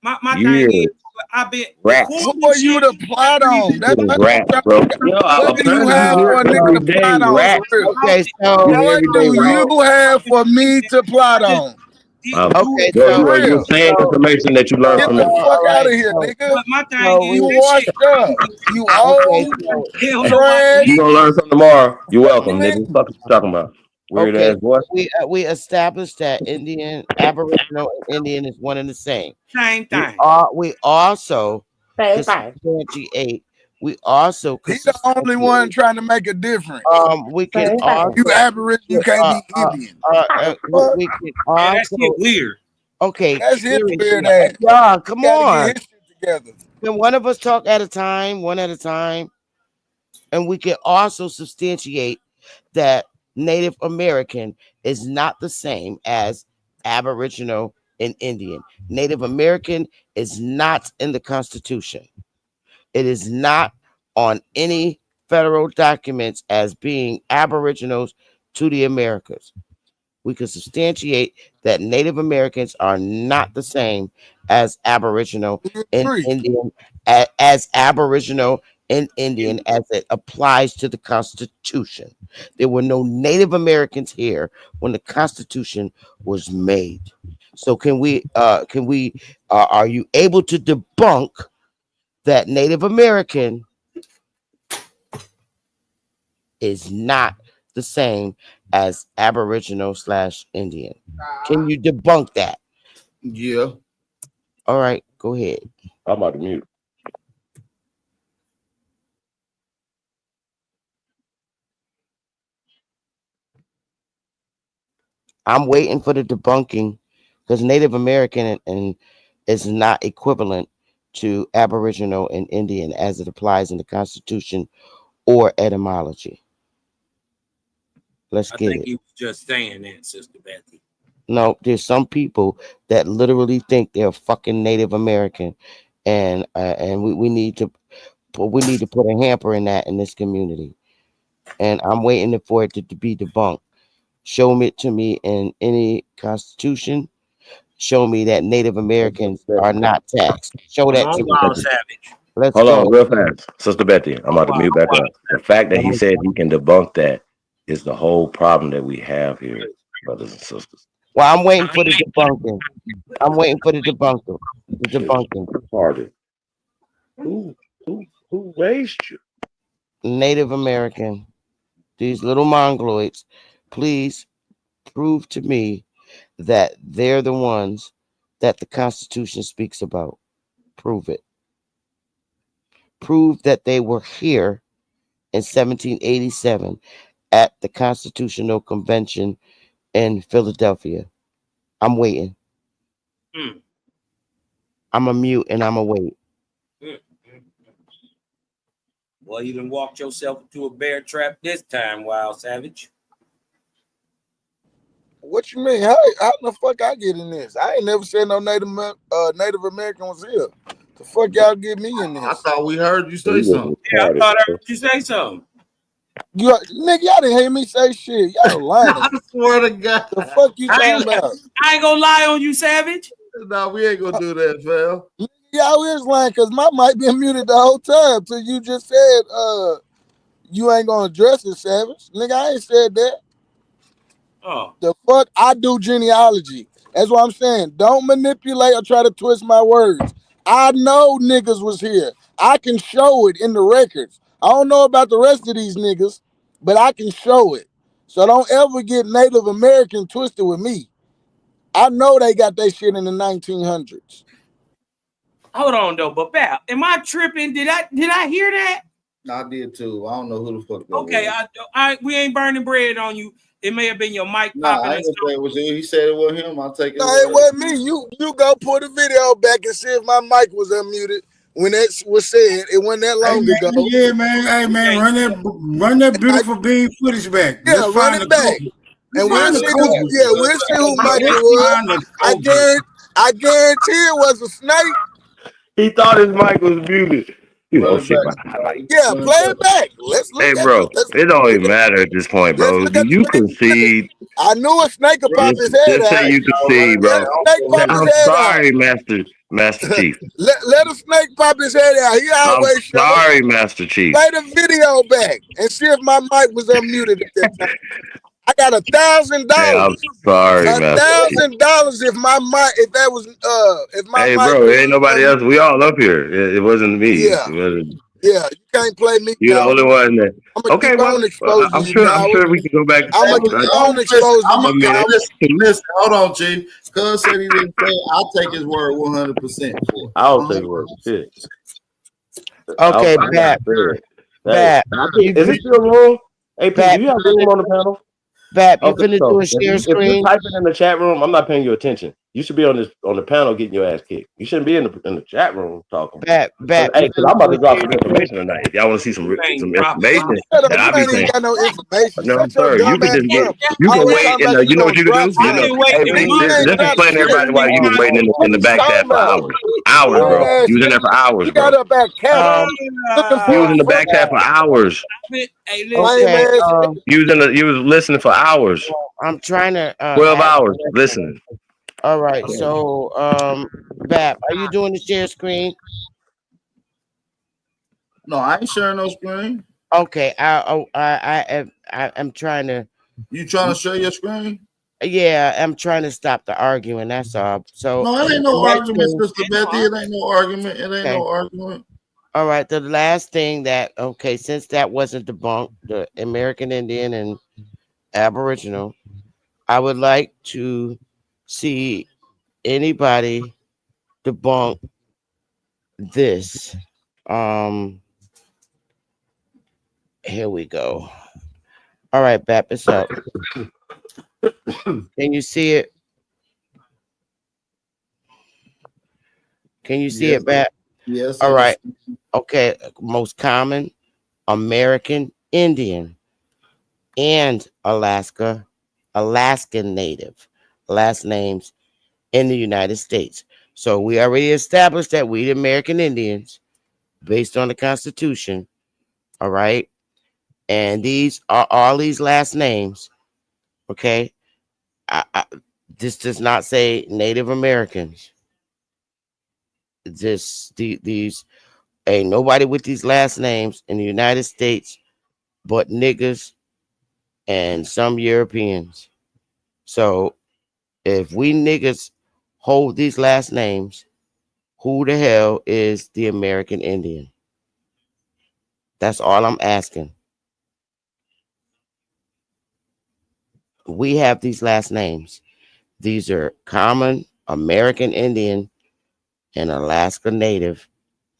Speaker 20: about? My thing
Speaker 18: years.
Speaker 20: is, I've been before
Speaker 18: Rats.
Speaker 4: Who
Speaker 20: this
Speaker 4: are you
Speaker 20: shit.
Speaker 4: to plot on?
Speaker 18: It was rats, bro. Yo,
Speaker 4: What
Speaker 18: I'm
Speaker 4: do you
Speaker 18: trying to be
Speaker 4: have
Speaker 18: real
Speaker 4: for a nigga
Speaker 18: every
Speaker 4: to
Speaker 18: day.
Speaker 4: plot on for
Speaker 18: Rats.
Speaker 4: real?
Speaker 5: Okay, so
Speaker 18: Give me
Speaker 4: What
Speaker 18: every day
Speaker 4: do
Speaker 18: rats.
Speaker 4: you have for me to plot
Speaker 20: I just
Speaker 4: on?
Speaker 20: didn't do
Speaker 5: okay,
Speaker 20: it.
Speaker 18: Bro,
Speaker 5: so
Speaker 18: you were
Speaker 4: For real.
Speaker 18: saying information that you learned
Speaker 4: Get
Speaker 18: from
Speaker 4: the
Speaker 18: me.
Speaker 4: fuck
Speaker 5: all
Speaker 4: out
Speaker 5: right,
Speaker 4: of here, nigga.
Speaker 20: But my thing
Speaker 5: so
Speaker 20: is,
Speaker 4: You
Speaker 5: we
Speaker 20: this shit
Speaker 4: washed up.
Speaker 20: crazy.
Speaker 4: You
Speaker 5: okay,
Speaker 4: old,
Speaker 5: so
Speaker 20: Tell nobody
Speaker 4: trash.
Speaker 18: You gonna learn something tomorrow. You're welcome,
Speaker 4: You
Speaker 18: nigga. What you talking about? Weird
Speaker 5: okay,
Speaker 18: ass boy.
Speaker 5: we established that Indian, Aboriginal, and Indian is one and the same.
Speaker 20: same thing.
Speaker 5: We also could substantiate. We also could
Speaker 4: he the only one
Speaker 5: substantiate.
Speaker 4: trying to make a difference.
Speaker 5: We can
Speaker 4: You
Speaker 5: also
Speaker 4: Aboriginal, you can't be Indian. Fuck,
Speaker 5: we can
Speaker 20: Yeah, that shit
Speaker 5: also
Speaker 20: weird.
Speaker 5: okay.
Speaker 4: that's his
Speaker 5: Seriously,
Speaker 4: weird ass.
Speaker 5: yeah, come
Speaker 4: He gotta get
Speaker 5: on.
Speaker 4: his shit together.
Speaker 5: Can one of us talk at a time, one at a time, and we can also substantiate that Native American is not the same as Aboriginal and Indian. Native American is not in the Constitution. It is not on any federal documents as being Aboriginals to the Americas. We can substantiate that Native Americans are not the same as Aboriginal and
Speaker 4: Agree.
Speaker 5: Indian, as Aboriginal and Indian as it applies to the Constitution. There were no Native Americans here when the Constitution was made. So are you able to debunk that Native American is not the same as Aboriginal slash Indian? Can you debunk that?
Speaker 6: Yeah.
Speaker 5: All right, go ahead.
Speaker 18: I'm about to mute.
Speaker 5: I'm waiting for the debunking because Native American and is not equivalent to Aboriginal and Indian as it applies in the Constitution or etymology. Let's
Speaker 20: I
Speaker 5: get
Speaker 20: think
Speaker 5: it.
Speaker 20: he was just saying that, Sister Betty.
Speaker 5: No, there's some people that literally think they're fucking Native American, and we need to put a hamper in that in this community. And I'm waiting for it to be debunked. Show it to me in any constitution. Show me that Native Americans are not taxed. Show
Speaker 20: Come
Speaker 5: that
Speaker 20: on,
Speaker 5: to me.
Speaker 20: Wild Savage.
Speaker 5: Let's
Speaker 18: Hold on,
Speaker 5: go.
Speaker 18: real fast. Sister Betty, I'm about to
Speaker 20: Wild,
Speaker 18: mute back
Speaker 20: wild.
Speaker 18: up. The fact that he
Speaker 5: Um,
Speaker 18: said he can debunk that is the whole problem that we have here, brothers and sisters.
Speaker 5: Well, I'm waiting for the debunking. I'm waiting for the debunking. The
Speaker 18: It's
Speaker 5: debunking.
Speaker 18: retarded. Who who raised you?
Speaker 5: Native American. these little mongoloids, please prove to me that they're the ones that the Constitution speaks about. Prove it. Prove that they were here in 1787 at the Constitutional Convention in Philadelphia. I'm waiting.
Speaker 20: Mm.
Speaker 5: I'm a mute and I'm a wait.
Speaker 20: Well, you done walked yourself into a bear trap this time, Wild Savage.
Speaker 4: What you mean? How the fuck I get in this? I ain't never said no Native American was here. The fuck y'all get me in
Speaker 6: I
Speaker 4: this?
Speaker 6: thought we heard you say something.
Speaker 20: Yeah, I thought I heard you say something.
Speaker 4: Nigga, y'all didn't hear me say shit. Y'all lying.
Speaker 6: I swear to God.
Speaker 4: The fuck you talking about?
Speaker 20: I ain't gonna lie on you, Savage.
Speaker 6: No, we ain't gonna do that, fam.
Speaker 4: Y'all is lying because my mic been muted the whole time till you just said you ain't gonna address it, Savage. Nigga, I ain't said that.
Speaker 20: Oh.
Speaker 4: The fuck I do genealogy. That's what I'm saying. Don't manipulate or try to twist my words. I know niggas was here. I can show it in the records. I don't know about the rest of these niggas, but I can show it. So don't ever get Native American twisted with me. I know they got that shit in the 1900s.
Speaker 20: Hold on though, but Bap, am I tripping? Did I hear that?
Speaker 6: I did too. I don't know who the fuck that
Speaker 20: Okay,
Speaker 6: was.
Speaker 20: we ain't burning bread on you. It may have been your mic popping.
Speaker 6: I ain't gonna say it was you. He said it was him. I'll take it.
Speaker 4: No, it wasn't me. You go pull the video back and see if my mic was unmuted when that was said. It wasn't that long ago.
Speaker 22: Yeah, man. Hey, man, run that beautiful bean footage back.
Speaker 4: Yeah,
Speaker 22: Let's
Speaker 4: run
Speaker 22: find
Speaker 4: it
Speaker 22: the
Speaker 4: back.
Speaker 22: culprit.
Speaker 4: And we'll
Speaker 22: Find the
Speaker 4: see
Speaker 22: culprit.
Speaker 4: we'll see who Mike it
Speaker 22: Let's
Speaker 4: was.
Speaker 22: find the culprit.
Speaker 4: I guarantee it was a snake.
Speaker 18: He thought his mic was muted. He was, oh shit, my highlight.
Speaker 4: Yeah, play it back. Let's look
Speaker 18: Hey,
Speaker 4: at
Speaker 18: bro, it don't
Speaker 4: let's
Speaker 18: even matter at this point,
Speaker 4: let's
Speaker 18: bro.
Speaker 4: look
Speaker 18: Do
Speaker 4: at the
Speaker 18: you
Speaker 4: video.
Speaker 18: concede?
Speaker 4: I knew a snake would pop his head
Speaker 18: Just say
Speaker 4: out.
Speaker 18: you concede,
Speaker 4: Let
Speaker 18: bro.
Speaker 4: a snake pop his
Speaker 18: I'm
Speaker 4: head out.
Speaker 18: sorry, Master Chief.
Speaker 4: Let a snake pop his head out. He
Speaker 18: I'm
Speaker 4: always show.
Speaker 18: sorry, Master Chief.
Speaker 4: Play the video back and see if my mic was unmuted at that time. I got $1,000.
Speaker 18: Hey, I'm sorry, Master Chief.
Speaker 4: $1,000 if my mic, if that was if my
Speaker 18: Hey,
Speaker 4: mic
Speaker 18: bro,
Speaker 4: was
Speaker 18: it ain't nobody else. We all up here. It wasn't me.
Speaker 4: yeah. Yeah, you can't play me,
Speaker 18: You're the
Speaker 4: coward.
Speaker 18: only one that.
Speaker 4: I'm gonna
Speaker 18: Okay,
Speaker 4: keep
Speaker 18: well,
Speaker 4: on exposing
Speaker 18: I'm
Speaker 4: you,
Speaker 18: sure. I'm
Speaker 4: coward.
Speaker 18: sure we can go back.
Speaker 4: I'm gonna keep on exposing you, coward.
Speaker 6: Listen, hold on, Chief. Cuz said he didn't say it. I'll take his word 100% for it.
Speaker 18: I'll take word. Shit.
Speaker 5: Okay, Bat. Bat.
Speaker 18: Is it still room? AP,
Speaker 5: Bat,
Speaker 18: do you have room on the panel?
Speaker 5: Bat, you
Speaker 18: Okay,
Speaker 5: finna
Speaker 18: so
Speaker 5: do a share
Speaker 18: if you're
Speaker 5: screen?
Speaker 18: typing in the chat room, I'm not paying you attention. You should be on the panel getting your ass kicked. You shouldn't be in the chat room talking.
Speaker 5: Bat,
Speaker 18: Hey,
Speaker 5: you
Speaker 18: because I'm about to
Speaker 5: finna
Speaker 18: drop
Speaker 5: do
Speaker 18: some
Speaker 5: a share
Speaker 18: information tonight. If y'all want to see some information
Speaker 4: Shut up,
Speaker 18: that
Speaker 4: you
Speaker 18: I'll be
Speaker 4: ain't even
Speaker 18: saying.
Speaker 4: got no information.
Speaker 18: No,
Speaker 4: Shut your
Speaker 18: sir. You
Speaker 4: dumb
Speaker 18: can
Speaker 4: ass
Speaker 18: just get.
Speaker 4: up.
Speaker 18: You can
Speaker 4: Always
Speaker 18: wait,
Speaker 4: talking
Speaker 18: and
Speaker 4: about
Speaker 18: you
Speaker 4: you
Speaker 18: know what
Speaker 4: gonna
Speaker 18: you can
Speaker 4: drop
Speaker 18: do. You know,
Speaker 4: something.
Speaker 18: hey,
Speaker 4: Nigga, you
Speaker 18: this
Speaker 4: ain't
Speaker 18: is
Speaker 4: dropped
Speaker 18: explaining to
Speaker 4: shit.
Speaker 18: everybody why you was waiting in the
Speaker 4: What you
Speaker 18: back chat
Speaker 4: talking
Speaker 18: for
Speaker 4: about?
Speaker 18: hours,
Speaker 4: Weird
Speaker 18: bro.
Speaker 4: ass
Speaker 18: You was in
Speaker 4: nigga.
Speaker 18: there for hours,
Speaker 4: You
Speaker 18: bro.
Speaker 4: got up back capping, looking
Speaker 18: You
Speaker 4: for
Speaker 18: was
Speaker 4: a
Speaker 18: in the back
Speaker 4: fucking
Speaker 18: chat for hours.
Speaker 20: Hey,
Speaker 4: lame
Speaker 5: Okay,
Speaker 4: ass nigga.
Speaker 18: You was listening for hours.
Speaker 5: I'm trying to
Speaker 18: 12
Speaker 5: ask.
Speaker 18: hours listening.
Speaker 5: All right, so Bap, are you doing the share screen?
Speaker 6: No, I ain't sharing no screen.
Speaker 5: Okay, I'm trying to.
Speaker 6: You trying to share your screen?
Speaker 5: Yeah, I'm trying to stop the arguing. That's all. So
Speaker 6: No, it ain't no
Speaker 5: next
Speaker 6: argument,
Speaker 5: thing-
Speaker 6: Sister Betty. It ain't no argument. It ain't
Speaker 5: Okay.
Speaker 6: no argument.
Speaker 5: All right, the last thing that since that wasn't debunked, the American Indian and Aboriginal, I would like to see anybody debunk this. Here we go. All right, Bap, it's up. Can you see it? Can you see it, Bap?
Speaker 6: Yes.
Speaker 5: All right. Okay. Most common American Indian and Alaskan Native last names in the United States. So we already established that we, the American Indians, based on the Constitution, all right, and these are all these last names. Okay, this does not say Native Americans. These ain't nobody with these last names in the United States but niggas and some Europeans. So if we niggas hold these last names, who the hell is the American Indian? That's all I'm asking. we have these last names. These are common American Indian and Alaska Native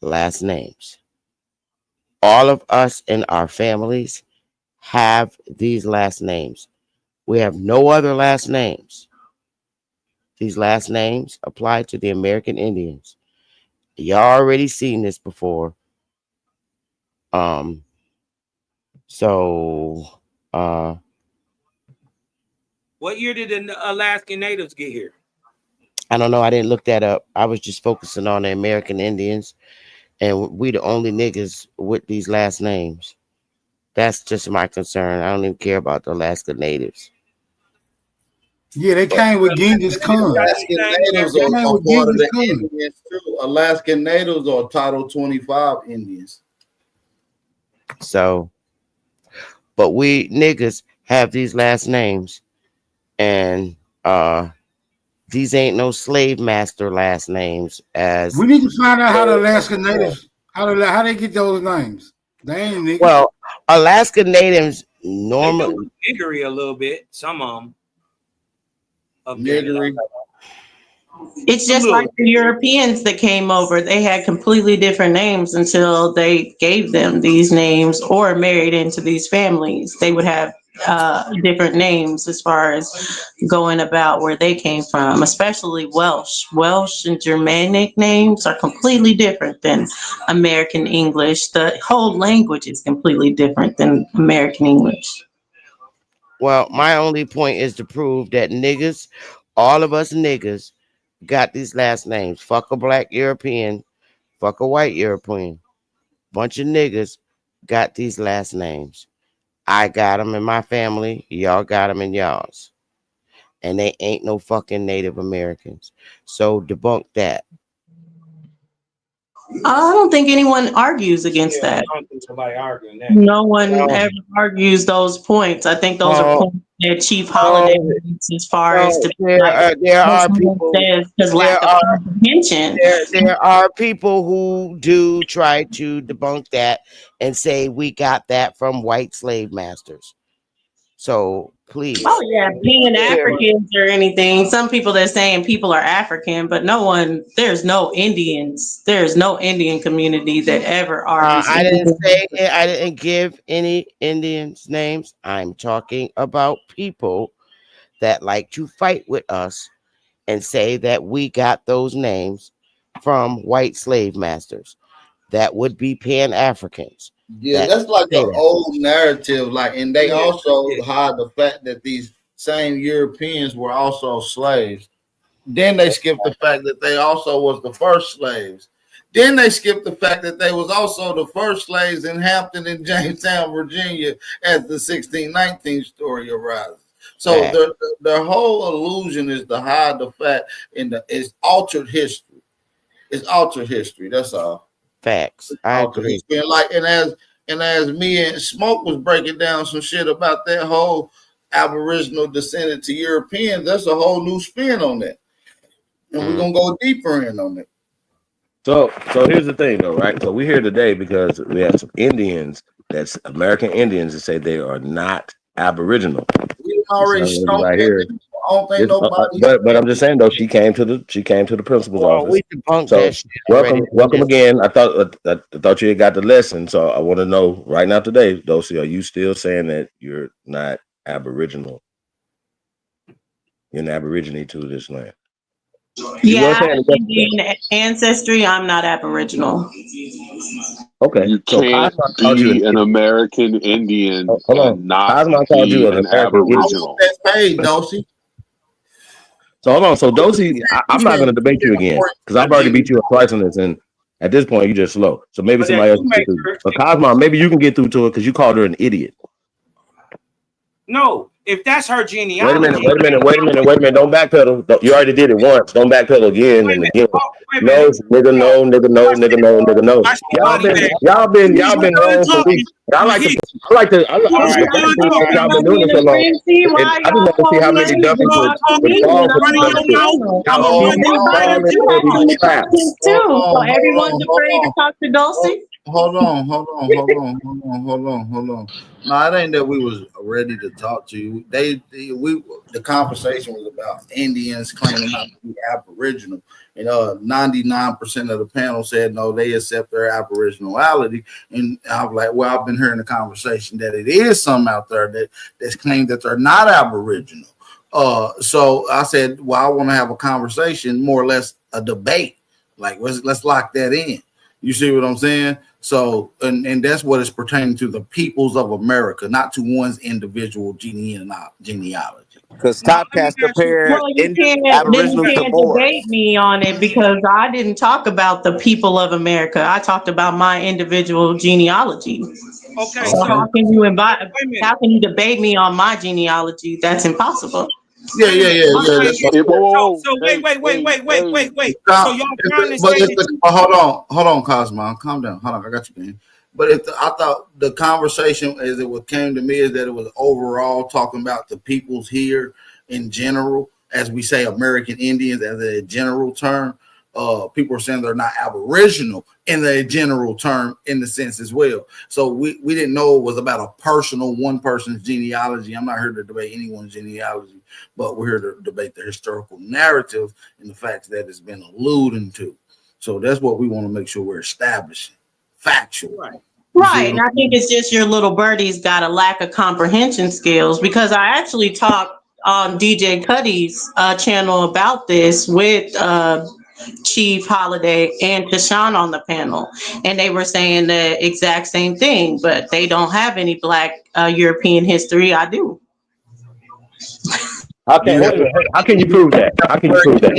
Speaker 5: last names. All of us in our families have these last names. We have no other last names. These last names apply to the American Indians. Y'all already seen this before. Um, so
Speaker 20: What year did the Alaskan Natives get here?
Speaker 5: I don't know. I didn't look that up. I was just focusing on the American Indians, and we the only niggas with these last names. That's just my concern. I don't even care about the Alaska Natives.
Speaker 22: Yeah, they came with Genghis Khan.
Speaker 6: Alaskan natives
Speaker 22: They
Speaker 6: are
Speaker 22: came with
Speaker 6: part of
Speaker 22: Genghis
Speaker 6: the
Speaker 22: Khan.
Speaker 6: Indians too. Alaskan natives are Title 25 Indians.
Speaker 5: So, but we niggas have these last names, and these ain't no slave master last names. As
Speaker 22: We need to find out how the Alaskan natives how they get those names. They ain't niggas.
Speaker 5: well, Alaska Natives
Speaker 20: They
Speaker 5: normally
Speaker 20: do niggery a little bit. Some of them.
Speaker 6: Niggery.
Speaker 7: It's just like the Europeans that came over. They had completely different names until they gave them these names or married into these families. They would have different names as far as going about where they came from, especially Welsh. Welsh and Germanic names are completely different than American English. The whole language is completely different than American English.
Speaker 5: Well, my only point is to prove that niggas, all of us niggas, got these last names. Fuck a black European, fuck a white European. Bunch of niggas got these last names. I got them in my family. Y'all got them in y'all's. And they ain't no fucking Native Americans. So debunk that.
Speaker 7: I don't think anyone argues against
Speaker 20: I
Speaker 7: that.
Speaker 20: don't think somebody arguing that.
Speaker 7: No one
Speaker 5: No.
Speaker 7: ever argues those points. I think those are
Speaker 5: No.
Speaker 7: points that Chief Holiday makes as far as to
Speaker 5: There are people.
Speaker 7: because lack of comprehension.
Speaker 5: There are people who do try to debunk that and say we got that from white slave masters. So please.
Speaker 7: Oh yeah, being Africans or anything. Some people that saying people are African, but no one. There's no Indians. There's no Indian community that ever argues.
Speaker 5: I didn't say it. I didn't give any Indians names. I'm talking about people that like to fight with us and say that we got those names from white slave masters. That would be Pan-Africans.
Speaker 6: Yeah, that's like an old narrative. Like, and they also hide the fact that these same Europeans were also slaves. Then they skip the fact that they also was the first slaves. Then they skip the fact that they was also the first slaves in Hampton and Jamestown, Virginia, as the 1619 story arises. So the whole illusion is to hide the fact it's altered history. It's altered history. That's all.
Speaker 5: Facts. I agree.
Speaker 6: And as me and Smoke was breaking down some shit about that whole Aboriginal descendant to Europeans, that's a whole new spin on that. And we're gonna go deeper in on it.
Speaker 18: So here's the thing though, right? So we're here today because we have some Indians, that's American Indians, that say they are not Aboriginal.
Speaker 6: We already stumped
Speaker 18: right here.
Speaker 6: I don't think nobody.
Speaker 18: But I'm just saying though, she came to the principal's office.
Speaker 5: We debunked
Speaker 18: so
Speaker 5: that shit already.
Speaker 18: welcome again. I thought you had got the lesson, so I want to know right now today, Dulcie, are you still saying that you're not Aboriginal? You're an Aborigine to this land.
Speaker 7: Yeah, I have Indian ancestry. I'm not Aboriginal.
Speaker 18: Okay,
Speaker 9: you can't be an American Indian and not be an Aboriginal.
Speaker 6: Hey, Dulcie.
Speaker 18: So hold on. So Dulcie, I'm not going to debate you again because I've already beat you up twice on this, and at this point you're just slow. So maybe somebody else can get through. But Cosmo, maybe you can get through to it because you called her an idiot.
Speaker 20: No, if that's her genealogy.
Speaker 18: Wait a minute. Don't backpedal. You already did it once. Don't backpedal again and again. No, nigga, no. Y'all been wrong for weeks. I like to y'all been doing it so long. I just want to see how many dummies would fall for
Speaker 7: So everyone's afraid to talk to Dulcie.
Speaker 6: hold on. No, it ain't that we was ready to talk to you. The conversation was about Indians claiming not to be Aboriginal, and 99% of the panel said no, they accept their Aboriginality. And I was like, well, I've been hearing the conversation that it is some out there that's claimed that they're not Aboriginal. So I said, well, I want to have a conversation, more or less a debate. Like let's lock that in. You see what I'm saying? So, and that's what is pertaining to the peoples of America, not to one's individual genealogy.
Speaker 19: Because Topcast compared
Speaker 7: Well, you
Speaker 19: Aboriginals to
Speaker 7: can't
Speaker 19: Moors.
Speaker 7: debate me on it because I didn't talk about the people of America. I talked about my individual genealogy.
Speaker 20: Okay,
Speaker 7: So
Speaker 20: so
Speaker 7: how can
Speaker 20: wait
Speaker 7: you debate me on my genealogy? That's impossible.
Speaker 6: Yeah. That's
Speaker 20: So
Speaker 17: Hey,
Speaker 20: wait. So y'all trying to say that
Speaker 6: hold on, Cosmo, calm down. Hold on, I got you, man. But I thought the conversation, as it what came to me, is that it was overall talking about the peoples here in general, as we say American Indians as a general term. People are saying they're not Aboriginal in the general term in the sense as well. So we didn't know it was about a personal one person's genealogy. I'm not here to debate anyone's genealogy, but we're here to debate the historical narrative and the facts that it's been alluding to. So that's what we want to make sure we're establishing. Factual.
Speaker 7: Right. And I think it's just your little birdie's got a lack of comprehension skills, because I actually talked on DJ Cuddy's channel about this with Chief Holiday and Tashawn on the panel. And they were saying the exact same thing, but they don't have any Black European history. I do.
Speaker 18: How can you prove that? How can you prove that?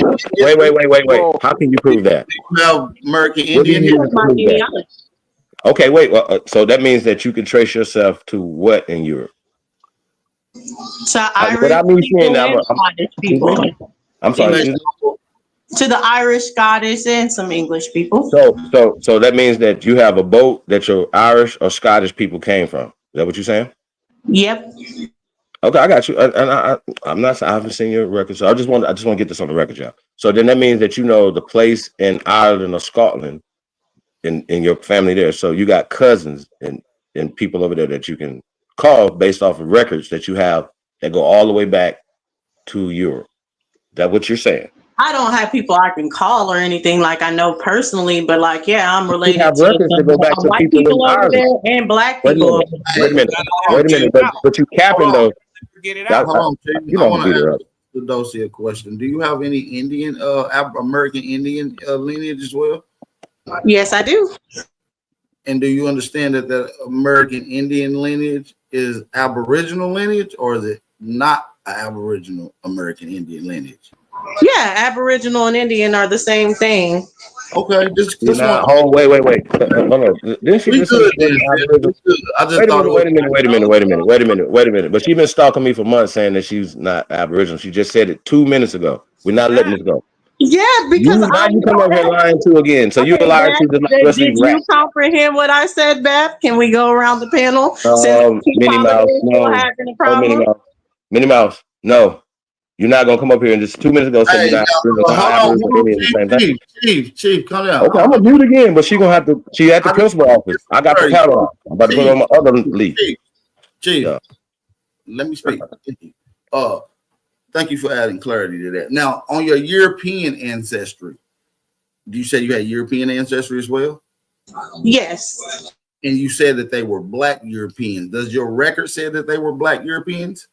Speaker 18: Wait. How can you prove that?
Speaker 6: Well, American
Speaker 18: What do you
Speaker 6: Indian
Speaker 18: use to prove that? Okay, wait. Well, so that means that you can trace yourself to what in Europe?
Speaker 7: To Irish
Speaker 18: Without me
Speaker 7: people
Speaker 18: saying
Speaker 7: and Scottish people.
Speaker 18: I'm sorry. Excuse me?
Speaker 7: To the Irish, Scottish, and some English people.
Speaker 18: So that means that you have a boat that your Irish or Scottish people came from. Is that what you're saying?
Speaker 7: Yep.
Speaker 18: Okay, I got you. And I'm not. I haven't seen your record, so I just want to get this on the record, y'all. So then that means that you know the place in Ireland or Scotland in your family there. So you got cousins and people over there that you can call based off of records that you have that go all the way back to Europe. Is that what you're saying?
Speaker 7: I don't have people I can call or anything like I know personally, but like, yeah, I'm related
Speaker 18: have
Speaker 7: to
Speaker 18: records that go back to
Speaker 7: white
Speaker 18: people in
Speaker 7: people over
Speaker 18: Ireland.
Speaker 7: there and Black
Speaker 18: Wait a
Speaker 7: people.
Speaker 18: minute. But you capping those.
Speaker 6: Hold on,
Speaker 18: You
Speaker 6: I
Speaker 18: don't
Speaker 6: want
Speaker 18: beat
Speaker 6: to
Speaker 18: her
Speaker 6: ask
Speaker 18: up.
Speaker 6: the Dosia a question. Do you have any Indian, American Indian lineage as well?
Speaker 7: Yes, I do.
Speaker 6: And do you understand that the American Indian lineage is Aboriginal lineage, or is it not an Aboriginal American Indian lineage?
Speaker 7: Yeah, Aboriginal and Indian are the same thing.
Speaker 6: Okay, this
Speaker 18: Nah,
Speaker 6: one.
Speaker 18: wait. Hold on. Didn't she
Speaker 6: We
Speaker 18: just
Speaker 6: good,
Speaker 18: say
Speaker 6: then.
Speaker 18: Aboriginal?
Speaker 6: I just thought it was.
Speaker 18: Wait a minute. But she's been stalking me for months saying that she's not Aboriginal. She just said it 2 minutes ago. We're not letting this go.
Speaker 7: Yeah, because I
Speaker 18: You come
Speaker 7: know
Speaker 18: over here
Speaker 7: that.
Speaker 18: lying too again. So you're
Speaker 7: Okay,
Speaker 18: lying
Speaker 7: Beth,
Speaker 18: to the rest of
Speaker 7: did
Speaker 18: these
Speaker 7: you
Speaker 18: rats.
Speaker 7: comprehend what I said, Beth? Can we go around the panel? Since Chief
Speaker 18: Minnie
Speaker 7: Holiday
Speaker 18: Mouse,
Speaker 7: is still
Speaker 18: no.
Speaker 7: having a
Speaker 18: Oh, Minnie
Speaker 7: problem.
Speaker 18: Mouse. Minnie Mouse, no. You're not gonna come up here and just 2 minutes ago say
Speaker 6: Hey,
Speaker 18: you're not Aboriginal Indian the same thing.
Speaker 6: Chief, come down.
Speaker 18: Okay, I'm gonna mute again, but she gonna have to. She at the principal office. I got the catalog. I'm about to put it on my other leaf.
Speaker 6: Chief,
Speaker 18: Yeah.
Speaker 6: let me speak. Thank you for adding clarity to that. Now, on your European ancestry, do you say you had European ancestry as well?
Speaker 7: Yes.
Speaker 6: And you said that they were Black Europeans. Does your record say that they were Black Europeans?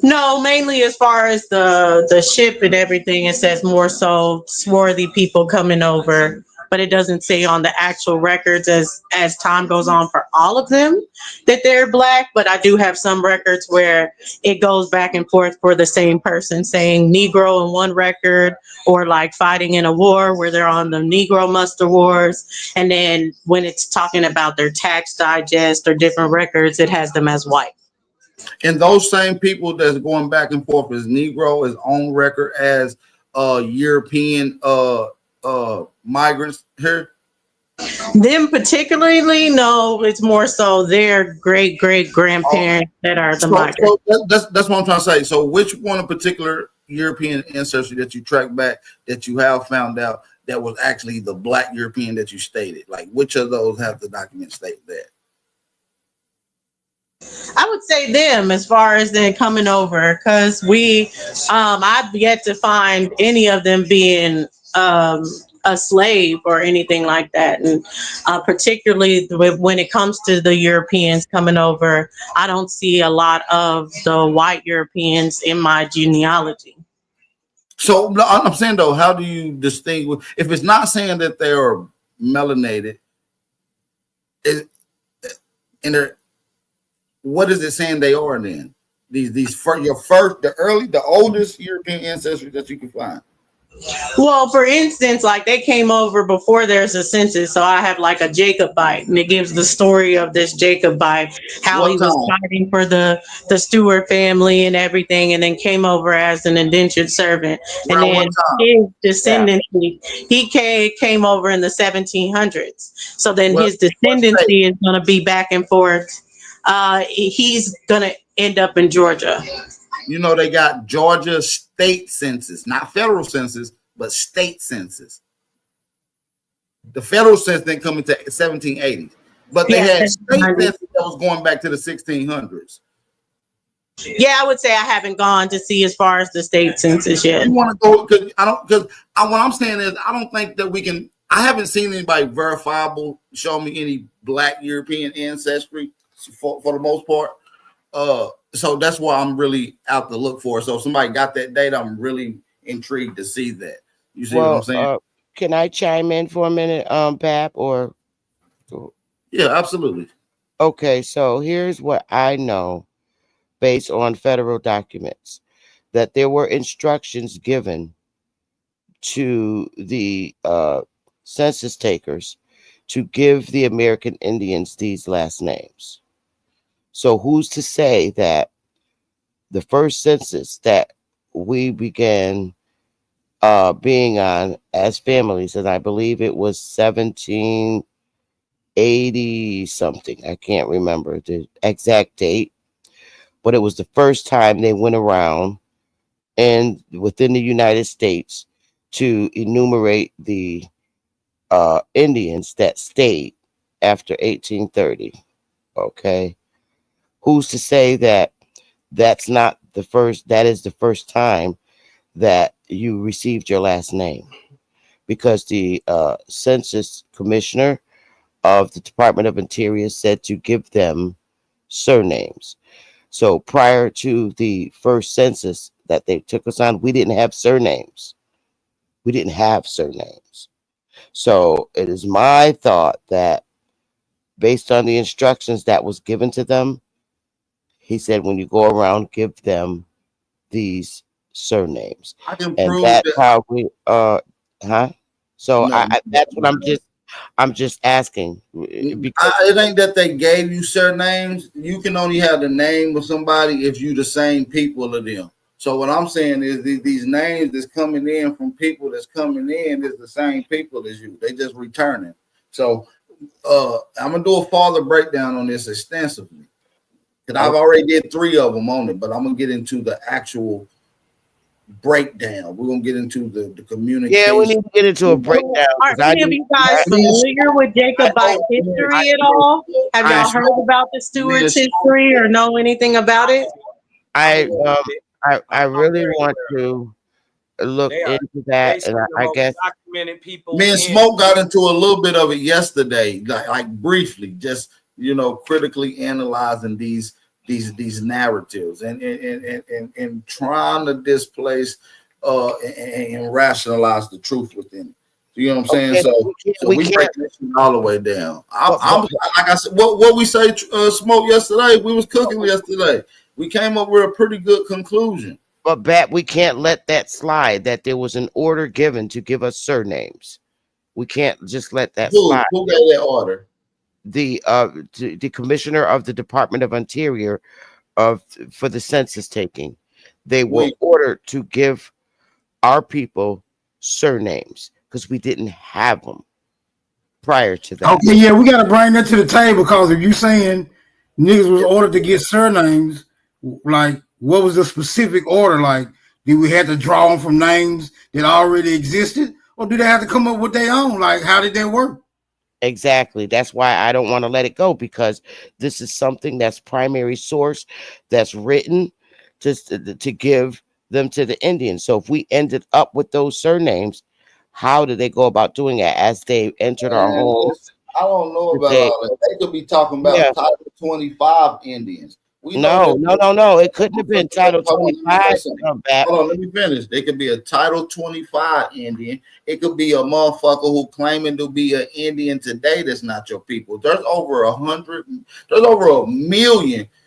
Speaker 7: No, mainly as far as the ship and everything, it says more so swarthy people coming over, but it doesn't say on the actual records as time goes on for all of them that they're Black. But I do have some records where it goes back and forth for the same person, saying Negro in one record, or like fighting in a war where they're on the Negro muster wars. And then when it's talking about their tax digest or different records, it has them as white.
Speaker 6: And those same people that's going back and forth as Negro is on record as European migrants here?
Speaker 7: Them particularly, no, it's more so their great grandparents that are the migrants.
Speaker 6: So that's what I'm trying to say. So which one in particular European ancestry that you track back that you have found out that was actually the Black European that you stated? Like, which of those have the document state that?
Speaker 7: I would say them as far as them coming over, because I've yet to find any of them being a slave or anything like that. And particularly when it comes to the Europeans coming over, I don't see a lot of the white Europeans in my genealogy.
Speaker 6: So I'm saying though, how do you distinguish if it's not saying that they are melanated? What is it saying they are then? The oldest European ancestry that you can find.
Speaker 7: Well, for instance, like they came over before there's a census, so I have like a Jacobite, and it gives the story of this Jacobite, how he was fighting for the Stewart family and everything, and then came over as an indentured servant, and then his descendancy, he came over in the 1700s. So then his descendancy is going to be back and forth. He's going to end up in Georgia.
Speaker 6: You know, they got Georgia state census, not federal census, but state census. The federal census didn't come into 1780, but they had state census that was going back to the 1600s.
Speaker 7: Yeah, I would say I haven't gone to see as far as the state census yet.
Speaker 6: You want to go because what I'm saying is I don't think that we can. I haven't seen anybody verifiable show me any Black European ancestry for the most part. So that's why I'm really out to look for. So if somebody got that data, I'm really intrigued to see that. You see what I'm saying?
Speaker 5: Can I chime in for a minute, Pap? Or
Speaker 6: yeah, absolutely.
Speaker 5: Okay, so here's what I know based on federal documents, that there were instructions given to the census takers to give the American Indians these last names. So who's to say that the first census that we began being on as families, and I believe it was 1780 something, I can't remember the exact date, but it was the first time they went around and within the United States to enumerate the Indians that stayed after 1830. Okay. Who's to say that that's not the first, that is the first time that you received your last name? Because the census commissioner of the Department of Interior said to give them surnames. So prior to the first census that they took us on, we didn't have surnames. We didn't have surnames. So it is my thought that based on the instructions that was given to them, he said, when you go around, give them these surnames. And that's how we, So that's what I'm just asking.
Speaker 6: Because it ain't that they gave you surnames. You can only have the name of somebody if you the same people of them. So what I'm saying is these names that's coming in from people that's coming in is the same people as you. They just returning. So I'm gonna do a farther breakdown on this extensively. Because I've already did 3 of them on it, but I'm gonna get into the actual breakdown. We're gonna get into the communication.
Speaker 5: Yeah, we need to get into a breakdown.
Speaker 7: Are any of you guys familiar with Jacobite history at all? Have y'all heard about the Stewart's history or know anything about it?
Speaker 5: I really want to look into that, and I guess
Speaker 20: documented people.
Speaker 6: Me and Smoke got into a little bit of it yesterday, like briefly, just critically analyzing these narratives and trying to displace and rationalize the truth within it. You know what I'm saying?
Speaker 5: Okay,
Speaker 6: So we break this all the way down. I'm like I said, what we say, Smoke yesterday. We was cooking yesterday. We came up with a pretty good conclusion.
Speaker 5: But we can't let that slide. That there was an order given to give us surnames. We can't just let that slide.
Speaker 6: Who gave that order?
Speaker 5: The commissioner of the Department of Interior for the census taking. They were ordered to give our people surnames because we didn't have them prior to that.
Speaker 22: Okay, yeah, we got to bring that to the table, because if you saying niggas was ordered to get surnames, like what was the specific order? Like, did we have to draw them from names that already existed, Or do they have to come up with their own? Like, how did that work?
Speaker 5: Exactly. That's why I don't want to let it go, because this is something that's primary source, that's written just to give them to the Indians. So if we ended up with those surnames, how do they go about doing it as they entered our
Speaker 6: Man,
Speaker 5: homes?
Speaker 6: listen, I don't know
Speaker 5: Did
Speaker 6: about
Speaker 5: they?
Speaker 6: all that. They could be talking
Speaker 5: Yeah.
Speaker 6: about Title 25 Indians. We know
Speaker 5: No,
Speaker 6: that.
Speaker 5: no. It couldn't have been Title
Speaker 6: Hold on, let me
Speaker 5: 25.
Speaker 6: say something. Hold on, let me finish. They could be a Title 25 Indian. It could be a motherfucker who claiming to be an Indian today that's not your people. There's over 1 million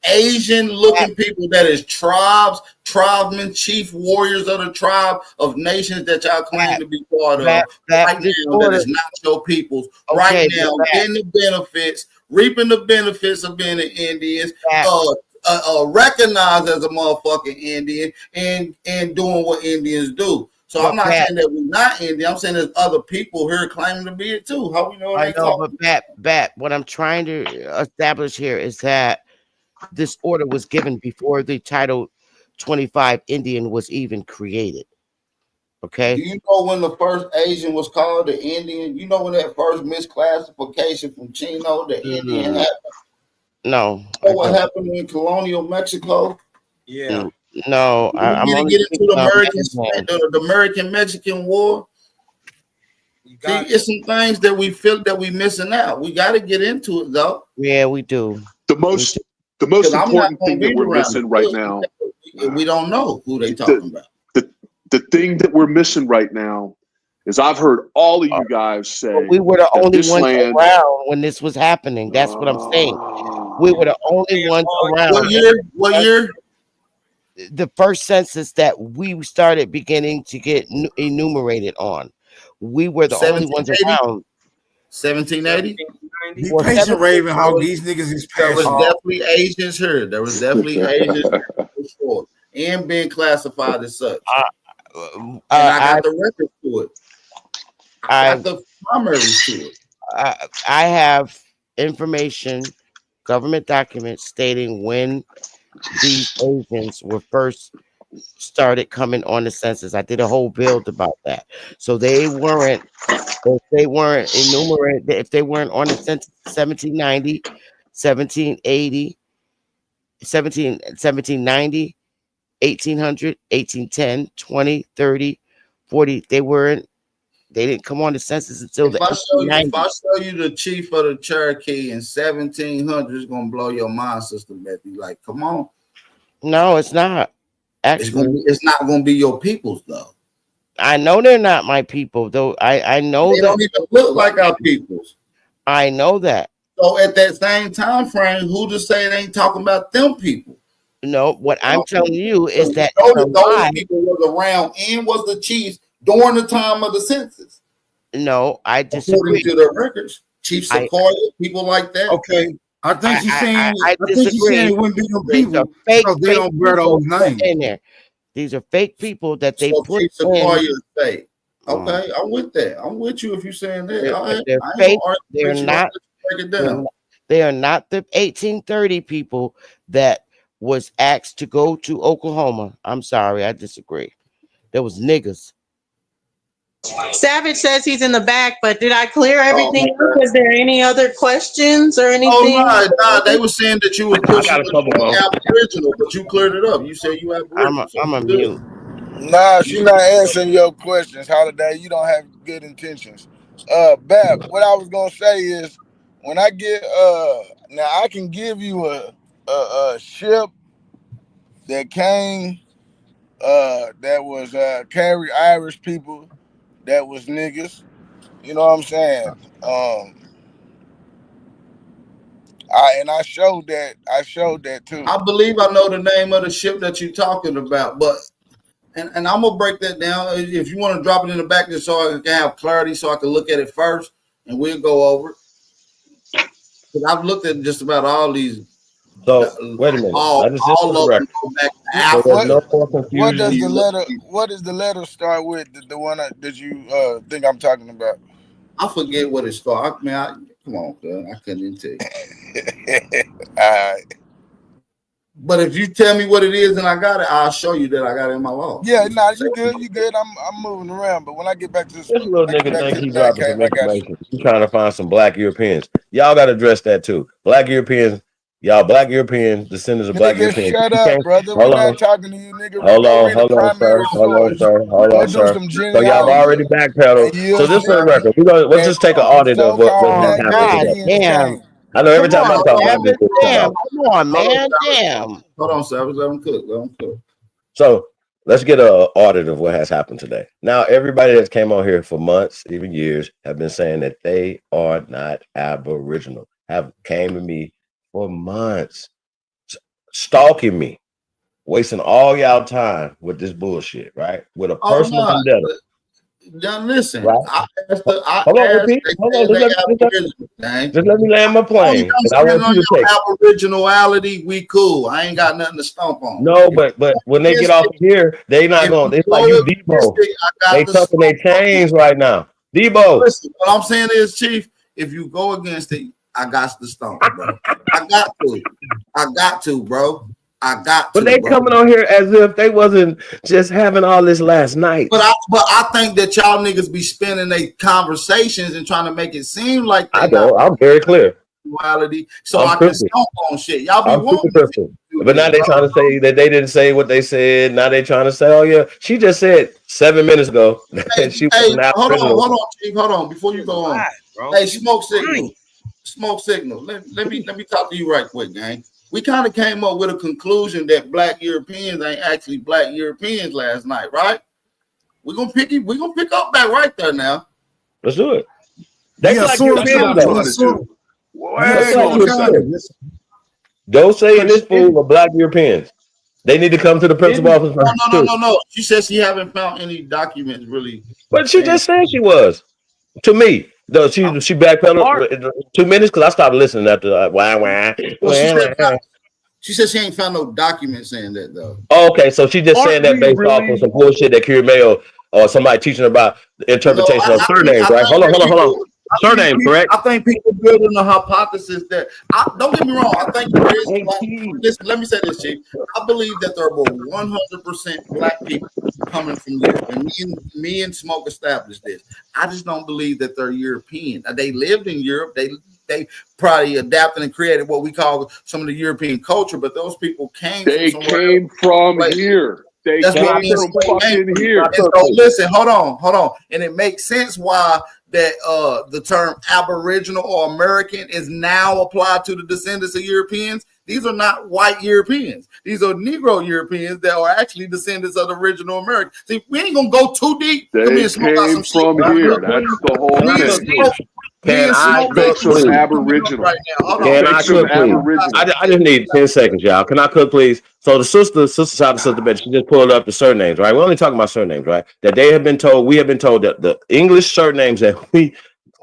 Speaker 6: Asian looking people that is tribesmen, chief warriors of the tribe of nations that y'all claim to be part of right now, that is not your people's right now, getting the benefits, reaping the benefits of being an Indian, recognized as a motherfucking Indian and doing what Indians do. So I'm not saying that we're not Indian. I'm saying there's other people here claiming to be it too. How we know it
Speaker 5: I
Speaker 6: ain't
Speaker 5: know,
Speaker 6: talking?
Speaker 5: but Bat, what I'm trying to establish here is that this order was given before the Title 25 Indian was even created. Okay.
Speaker 6: Do you know when the first Asian was called the Indian? You know when that first misclassification from Chino to Indian happened?
Speaker 5: No.
Speaker 6: You know what happened in colonial Mexico?
Speaker 20: Yeah.
Speaker 5: No, I'm
Speaker 6: We
Speaker 5: only
Speaker 6: get into
Speaker 5: speaking
Speaker 6: the American-Mexican War. See, it's some things that we feel that we missing out. We got to get into it though.
Speaker 5: Yeah, we do.
Speaker 9: The most important thing that we're missing right now.
Speaker 6: We don't know who they talking about.
Speaker 9: The thing that we're missing right now is I've heard all of you guys say
Speaker 5: we were the
Speaker 9: that
Speaker 5: only
Speaker 9: this
Speaker 5: ones
Speaker 9: land.
Speaker 5: around when this was happening. That's what I'm saying. We were the only ones around.
Speaker 6: What year? What year?
Speaker 5: The first census that we started beginning to get enumerated on. We were the only ones around.
Speaker 6: 1780.
Speaker 22: Be patient, Raven. How these niggas is
Speaker 6: There was
Speaker 22: passionate.
Speaker 6: definitely Asians here. There was definitely Asians for sure, and being classified as such. And I got the record to it. I got the primaries to it.
Speaker 5: I have information, government documents stating when these Asians were first started coming on the census. I did a whole build about that. So they weren't, if they weren't enumerated, if they weren't on the census 1790, 1780, 1790, 1800, 1810, 20, 30, 40, they didn't come on the census until
Speaker 6: If I show you the chief of the Cherokee in 1700, it's gonna blow your mind, Sister Betty. Like, come on.
Speaker 5: No, it's not. Actually,
Speaker 6: it's not gonna be your peoples though.
Speaker 5: I know they're not my people, though. I know
Speaker 6: they don't even look like our peoples.
Speaker 5: I know that.
Speaker 6: So at that same time frame, who to say it ain't talking about them people?
Speaker 5: No, what I'm telling you is that
Speaker 6: those people was around and was the chiefs during the time of the census.
Speaker 5: No, I disagree.
Speaker 6: According to the records, Chief Sequoia, people like that.
Speaker 22: Okay, I think she's saying.
Speaker 5: I
Speaker 22: think she's saying it wouldn't be them people because they don't bear those names
Speaker 5: in there. These are fake people that they put
Speaker 6: Chief Sequoia is
Speaker 5: in.
Speaker 6: fake. Okay, I'm with that. I'm with you if you're saying that.
Speaker 5: They're fake. They're not. They are not the 1830 people that was asked to go to Oklahoma. I'm sorry, I disagree. There was niggas.
Speaker 7: Savage says he's in the back, but did I clear everything up? Is there any other questions or anything?
Speaker 6: Oh no, they were saying that you were pushing Aboriginal, but you cleared it up. You said you Aboriginal.
Speaker 5: I'm a mute.
Speaker 4: Nah, she not answering your questions, Holiday. You don't have good intentions. Bab, what I was gonna say is when I get now I can give you a ship that came that was carry Irish people that was niggas. You know what I'm saying? I showed that too.
Speaker 6: I believe I know the name of the ship that you're talking about, but and I'm gonna break that down. If you want to drop it in the back just so I can have clarity, so I can look at it first, and we'll go over it. Because I've looked at just about all these.
Speaker 18: So wait a minute. I just
Speaker 6: all
Speaker 18: for the record. So there's no more confusion.
Speaker 4: What does the letter start with? The one that you think I'm talking about?
Speaker 6: I forget what it starts. Man, come on, man. I couldn't even tell you.
Speaker 4: All right.
Speaker 6: But if you tell me what it is and I got it, I'll show you that I got it in my law.
Speaker 4: Yeah, nah, you good, you good. I'm moving around, but when I get back to this,
Speaker 18: This little nigga
Speaker 4: back
Speaker 18: think
Speaker 4: to the
Speaker 18: he
Speaker 4: back
Speaker 18: dropping
Speaker 4: cave,
Speaker 18: some
Speaker 4: I got you.
Speaker 18: information. He trying to find some black Europeans. Y'all got to address that too. Black Europeans, y'all black Europeans, descendants of black
Speaker 4: Nigga,
Speaker 18: Europeans.
Speaker 4: shut
Speaker 18: You
Speaker 4: up,
Speaker 18: can't.
Speaker 4: brother. We
Speaker 18: Hold
Speaker 4: not
Speaker 18: on.
Speaker 4: talking to you, nigga. Go read a primary
Speaker 18: Hold on,
Speaker 4: source.
Speaker 18: sir. Hold
Speaker 4: Go
Speaker 18: on,
Speaker 4: do
Speaker 18: sir.
Speaker 4: some
Speaker 18: So y'all
Speaker 4: genealogy,
Speaker 18: already
Speaker 4: and
Speaker 18: backpedaled. So
Speaker 4: you'll
Speaker 18: just for the
Speaker 4: see
Speaker 18: record, let's
Speaker 4: that
Speaker 18: just take an
Speaker 4: the
Speaker 18: audit of what
Speaker 4: so-called
Speaker 18: has
Speaker 5: Oh,
Speaker 4: black
Speaker 18: happened
Speaker 5: God
Speaker 18: today.
Speaker 4: Europeans
Speaker 5: damn.
Speaker 4: came.
Speaker 18: I know every
Speaker 5: Come
Speaker 18: time I
Speaker 5: on,
Speaker 18: talk about this,
Speaker 5: Savage.
Speaker 18: shit come
Speaker 5: Damn.
Speaker 18: out.
Speaker 5: Come on, man. Damn.
Speaker 6: Hold on, Savage. Let him cook. Let him cook.
Speaker 18: So let's get an audit of what has happened today. Now, everybody that's came on here for months, even years, have been saying that they are not Aboriginal. Have came to me for months, stalking me, wasting all y'all time with this bullshit, right? With a
Speaker 6: Oh
Speaker 18: personal
Speaker 6: no.
Speaker 18: vendetta,
Speaker 6: Now listen,
Speaker 18: right?
Speaker 6: I
Speaker 18: Hold on,
Speaker 6: asked,
Speaker 18: repeat.
Speaker 6: they
Speaker 18: Hold on.
Speaker 6: said they Aboriginal, man.
Speaker 18: Just let me land my
Speaker 6: Long as
Speaker 18: plane,
Speaker 6: I'm
Speaker 18: and I
Speaker 6: standing
Speaker 18: want
Speaker 6: on
Speaker 18: you to take it.
Speaker 6: your aboriginality, we cool. I ain't got nothing to stomp on.
Speaker 18: No,
Speaker 6: If
Speaker 18: but when
Speaker 6: you
Speaker 18: they
Speaker 6: go
Speaker 18: get
Speaker 6: against
Speaker 18: off
Speaker 6: it,
Speaker 18: of here, they not
Speaker 6: if
Speaker 18: going.
Speaker 6: you
Speaker 18: It's like
Speaker 6: go
Speaker 18: you
Speaker 6: against
Speaker 18: Debo.
Speaker 6: it, I
Speaker 18: They
Speaker 6: got the
Speaker 18: tucking their
Speaker 6: stomp on you.
Speaker 18: chains right now. Debo.
Speaker 6: Listen, what I'm saying is, Chief, if you go against it, I got to stomp you, bro. I got to. I got to, bro. I got
Speaker 18: But
Speaker 6: to,
Speaker 18: they
Speaker 6: bro.
Speaker 18: coming on here as if they wasn't just having all this last night.
Speaker 6: But I think that y'all niggas be spending their conversations and trying to make it seem like they
Speaker 18: I
Speaker 6: not
Speaker 18: don't. I'm very clear.
Speaker 6: duality, so
Speaker 18: I'm
Speaker 6: I can
Speaker 18: crystal.
Speaker 6: stomp on shit. Y'all be
Speaker 18: I'm super
Speaker 6: wanting to
Speaker 18: crystal.
Speaker 6: do
Speaker 18: But
Speaker 6: this,
Speaker 18: now they
Speaker 6: bro.
Speaker 18: trying to say that they didn't say what they said. Now they trying to say, oh yeah, she just said 7 minutes ago
Speaker 6: Hey,
Speaker 18: that she
Speaker 6: hey,
Speaker 18: wasn't
Speaker 6: hold
Speaker 18: Aboriginal.
Speaker 6: on, Chief, hold on. Before you
Speaker 20: Just
Speaker 6: go on,
Speaker 20: lied, bro.
Speaker 6: hey,
Speaker 20: He was
Speaker 6: smoke signal,
Speaker 20: lying.
Speaker 6: smoke signal. Let me talk to you right quick, gang. We kind of came up with a conclusion that Black Europeans ain't actually Black Europeans last night, right? We're gonna pick up back right there now.
Speaker 18: Let's do it. They
Speaker 22: Yeah,
Speaker 18: black
Speaker 22: sort
Speaker 9: That's what
Speaker 18: Europeans
Speaker 9: I'm
Speaker 22: of.
Speaker 18: though.
Speaker 22: Yeah,
Speaker 9: trying to
Speaker 22: sort
Speaker 9: do.
Speaker 22: of. Yeah,
Speaker 18: They
Speaker 9: Hang
Speaker 18: black
Speaker 22: sort
Speaker 9: on a
Speaker 22: of, kind
Speaker 9: second.
Speaker 22: of.
Speaker 18: Europeans. Don't say in
Speaker 9: Because
Speaker 18: this fool of black Europeans. They need to come to the principal
Speaker 9: in
Speaker 18: office
Speaker 6: No,
Speaker 18: first
Speaker 6: no, no,
Speaker 18: too.
Speaker 6: no, no. She said she haven't found any documents really
Speaker 18: But she
Speaker 6: saying.
Speaker 18: just said she was. To me, though,
Speaker 6: I'm
Speaker 18: she
Speaker 6: Mark.
Speaker 18: backpedaled 2 minutes because I stopped listening after wah wah
Speaker 6: Well, she said
Speaker 18: wah.
Speaker 6: she said she ain't found no documents saying that though.
Speaker 18: Okay, so she just saying
Speaker 9: aren't
Speaker 18: that
Speaker 9: we
Speaker 18: based off of
Speaker 9: really
Speaker 18: some bullshit that Curie Mayo or somebody teaching about the
Speaker 6: No,
Speaker 18: interpretation of surnames,
Speaker 6: I
Speaker 18: right?
Speaker 6: think that
Speaker 18: Hold on.
Speaker 6: people.
Speaker 18: Surnames, correct?
Speaker 6: I think people building a hypothesis that. Don't get me wrong. I think there is
Speaker 9: hey
Speaker 6: black.
Speaker 9: T?
Speaker 6: Listen, let me say this, Chief. I believe that there were 100% black people coming from Europe, and me and Smoke established this. I just don't believe that they're European. They lived in Europe. They probably adapted and created what we call some of the European culture, but those people came from
Speaker 9: They
Speaker 6: somewhere else.
Speaker 9: came from
Speaker 6: Like,
Speaker 9: here. They
Speaker 6: that's what
Speaker 18: Can I
Speaker 6: me
Speaker 9: came
Speaker 6: and
Speaker 18: cook,
Speaker 9: from
Speaker 6: Smoke
Speaker 18: please?
Speaker 6: came
Speaker 9: fucking
Speaker 6: from.
Speaker 18: Can I
Speaker 9: here.
Speaker 6: And
Speaker 18: cook,
Speaker 6: so
Speaker 18: please?
Speaker 6: listen, hold on. And it makes sense why that the term Aboriginal or American is now applied to the descendants of Europeans. These are not white Europeans. These are Negro Europeans that are actually descendants of the original Americans. See, we ain't gonna go too deep. Come
Speaker 9: They
Speaker 6: here, Smoke got
Speaker 9: came
Speaker 6: some shit
Speaker 9: from
Speaker 18: Can I
Speaker 6: going
Speaker 9: here.
Speaker 18: cook,
Speaker 6: on.
Speaker 9: That's
Speaker 18: please?
Speaker 9: the whole
Speaker 18: Can I
Speaker 6: Me and
Speaker 18: cook,
Speaker 9: thing.
Speaker 18: please?
Speaker 6: Smoke, me
Speaker 18: Can
Speaker 6: and
Speaker 18: I
Speaker 6: Smoke got
Speaker 18: cook,
Speaker 9: Makes
Speaker 6: some
Speaker 9: them
Speaker 6: shit
Speaker 18: please?
Speaker 6: coming up
Speaker 9: Aboriginal.
Speaker 6: right now. Hold on.
Speaker 18: Can I
Speaker 9: Makes them
Speaker 18: cook, please?
Speaker 9: Aboriginal.
Speaker 18: I just need 10 seconds, y'all. Can I cook, please? So the sister side of sister Betty, she just pulled up the surnames, right? We're only talking about surnames, right? That they have been told, we have been told that the English surnames that we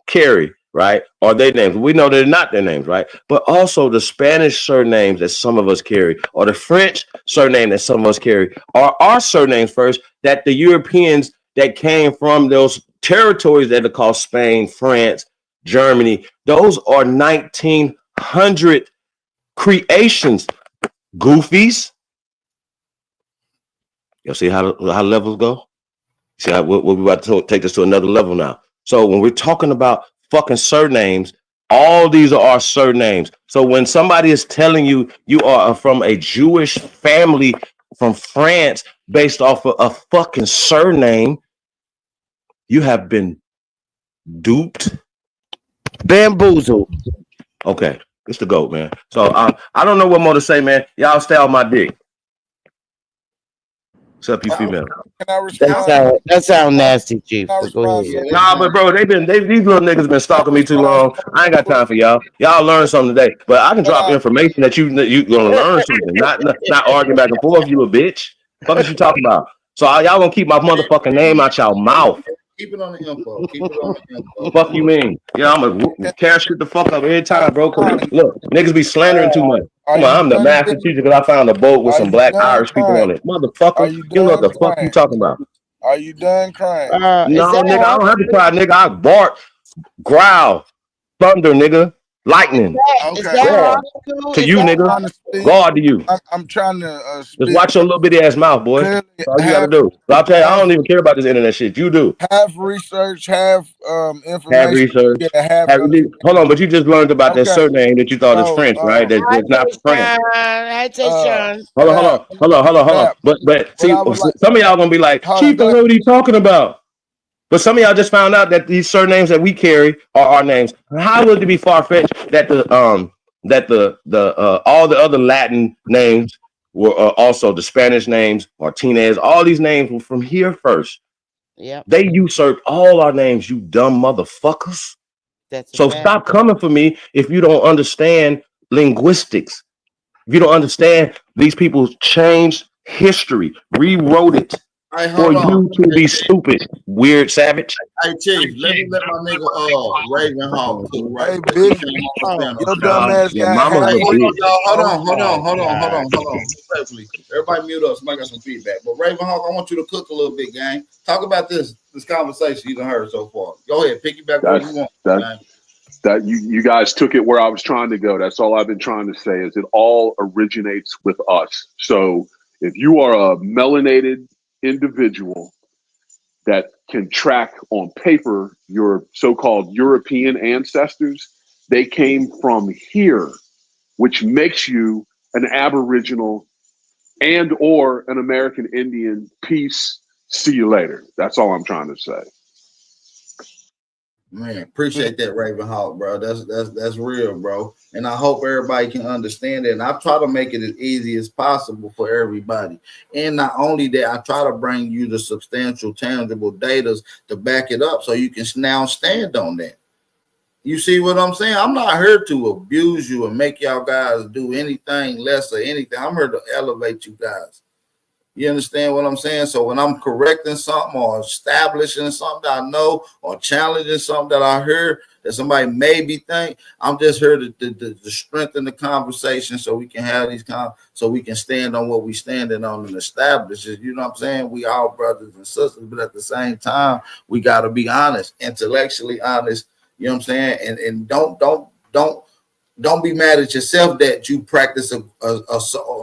Speaker 18: carry, right, are their names. We know they're not their names, right? But also the Spanish surnames that some of us carry, or the French surname that some of us carry, are our surnames first that the Europeans that came from those territories that are called Spain, France, Germany, those are 1900 creations, goofies. You'll see how levels go? See how we about to take this to another level now. So when we're talking about fucking surnames, all these are our surnames. So when somebody is telling you you are from a Jewish family from France based off of a fucking surname, you have been duped.
Speaker 5: Bamboozled.
Speaker 18: Okay, it's the GOAT, man. So I don't know what more to say, man. Y'all stay on my dick. Except you female.
Speaker 4: Can I respond?
Speaker 5: That sound nasty, Chief.
Speaker 4: Can I
Speaker 5: But go
Speaker 4: respond?
Speaker 5: ahead.
Speaker 4: So
Speaker 18: Nah, but bro, these little niggas been
Speaker 4: can I
Speaker 18: stalking me too
Speaker 4: respond
Speaker 18: long. I ain't got
Speaker 4: so
Speaker 18: time for y'all. Y'all learn something today, but I can
Speaker 4: Hold
Speaker 18: drop
Speaker 4: on.
Speaker 18: information that you gonna learn something. Not arguing back and forth. You a bitch. Fuck is you talking about? So y'all gonna keep my motherfucking name out y'all mouth.
Speaker 6: Keep it on the info. Keep it on the info,
Speaker 18: Fuck you
Speaker 6: man.
Speaker 18: mean? Yeah, I'm gonna tear shit the fuck up every time, bro. Cause
Speaker 4: Fine.
Speaker 18: look, niggas be slandering too much.
Speaker 4: Are
Speaker 18: Come on,
Speaker 4: you
Speaker 18: I'm the
Speaker 4: done
Speaker 18: master
Speaker 4: being?
Speaker 18: teacher because I found a boat with
Speaker 4: Are
Speaker 18: some
Speaker 4: you
Speaker 18: black
Speaker 4: done
Speaker 18: Irish people on
Speaker 4: crying?
Speaker 18: it.
Speaker 4: Are
Speaker 18: Motherfucker,
Speaker 4: you
Speaker 18: you know what
Speaker 4: done
Speaker 18: the fuck you
Speaker 4: crying?
Speaker 18: talking about?
Speaker 4: Are you done crying?
Speaker 5: Is
Speaker 18: No,
Speaker 5: that
Speaker 18: nigga, I
Speaker 5: all?
Speaker 18: don't have to cry, nigga. I bark, growl, thunder, nigga. Lightning.
Speaker 5: Is
Speaker 4: Okay.
Speaker 5: that
Speaker 18: God.
Speaker 5: logical?
Speaker 18: To
Speaker 5: Is
Speaker 18: you,
Speaker 5: that
Speaker 18: nigga.
Speaker 4: Trying to speak.
Speaker 18: God to you.
Speaker 4: I'm trying to
Speaker 18: Just
Speaker 4: speak.
Speaker 18: watch your little bitty ass mouth, boy.
Speaker 4: Clearly,
Speaker 18: That's all you gotta do. So I'll tell you, I don't even care about this internet shit. You do.
Speaker 4: have research, have
Speaker 18: Have
Speaker 4: information.
Speaker 18: research.
Speaker 4: Yeah, have
Speaker 18: Hold on, but you just learned about that
Speaker 4: Okay.
Speaker 18: surname that you thought is
Speaker 4: So
Speaker 18: French, right?
Speaker 5: Hi,
Speaker 18: That's not French.
Speaker 5: Hi, Tayshawn.
Speaker 18: Hold on.
Speaker 4: Bap,
Speaker 18: But
Speaker 4: what
Speaker 18: see,
Speaker 4: I would like.
Speaker 18: some of y'all gonna be like,
Speaker 4: Hold on,
Speaker 18: Chief,
Speaker 4: go
Speaker 18: don't
Speaker 4: ahead.
Speaker 18: know what he's talking about. But some of y'all just found out that these surnames that we carry are our names. How would it be far fetched that the all the other Latin names were also the Spanish names, Martinez, all these names were from here first.
Speaker 5: Yep.
Speaker 18: They usurped all our names, you dumb motherfuckers.
Speaker 5: That's a
Speaker 18: So
Speaker 5: fact.
Speaker 18: stop coming for me if you don't understand linguistics. If you don't understand these people changed history, rewrote it
Speaker 6: Hey,
Speaker 18: for
Speaker 6: hold on.
Speaker 18: you to be stupid, weird savage.
Speaker 6: Hey, Chief, let my nigga Ravenhawk cook right
Speaker 4: Hey,
Speaker 6: quick. He
Speaker 4: big.
Speaker 6: came on
Speaker 4: Oh,
Speaker 6: stand on
Speaker 4: your
Speaker 6: stage.
Speaker 4: dumb ass
Speaker 18: Your
Speaker 4: got
Speaker 18: mama's
Speaker 6: Hey,
Speaker 18: a
Speaker 4: half.
Speaker 6: hold on,
Speaker 18: bitch.
Speaker 6: y'all.
Speaker 4: Oh my
Speaker 6: Hold on. Respectfully. Everybody mute up. Somebody got some feedback. But Ravenhawk, I want you to cook a little bit, gang. Talk about this conversation you done heard so far. Go ahead, piggyback where you want, gang.
Speaker 9: That you guys took it where I was trying to go. That's all I've been trying to say is it all originates with us. So if you are a melanated individual that can track on paper your so-called European ancestors, they came from here, which makes you an Aboriginal and or an American Indian. Peace. See you later. That's all I'm trying to say.
Speaker 6: Man, appreciate that, Ravenhawk, bro. That's real, bro. And I hope everybody can understand it. And I try to make it as easy as possible for everybody. And not only that, I try to bring you the substantial, tangible data to back it up so you can now stand on that. You see what I'm saying? I'm not here to abuse you and make y'all guys do anything less or anything. I'm here to elevate you guys. You understand what I'm saying? So when I'm correcting something or establishing something that I know or challenging something that I heard that somebody maybe think, I'm just here to strengthen the conversation so we can have these so we can stand on what we standing on and establish it. You know what I'm saying? We all brothers and sisters, but at the same time, we got to be honest, intellectually honest. You know what I'm saying? And don't be mad at yourself that you practice a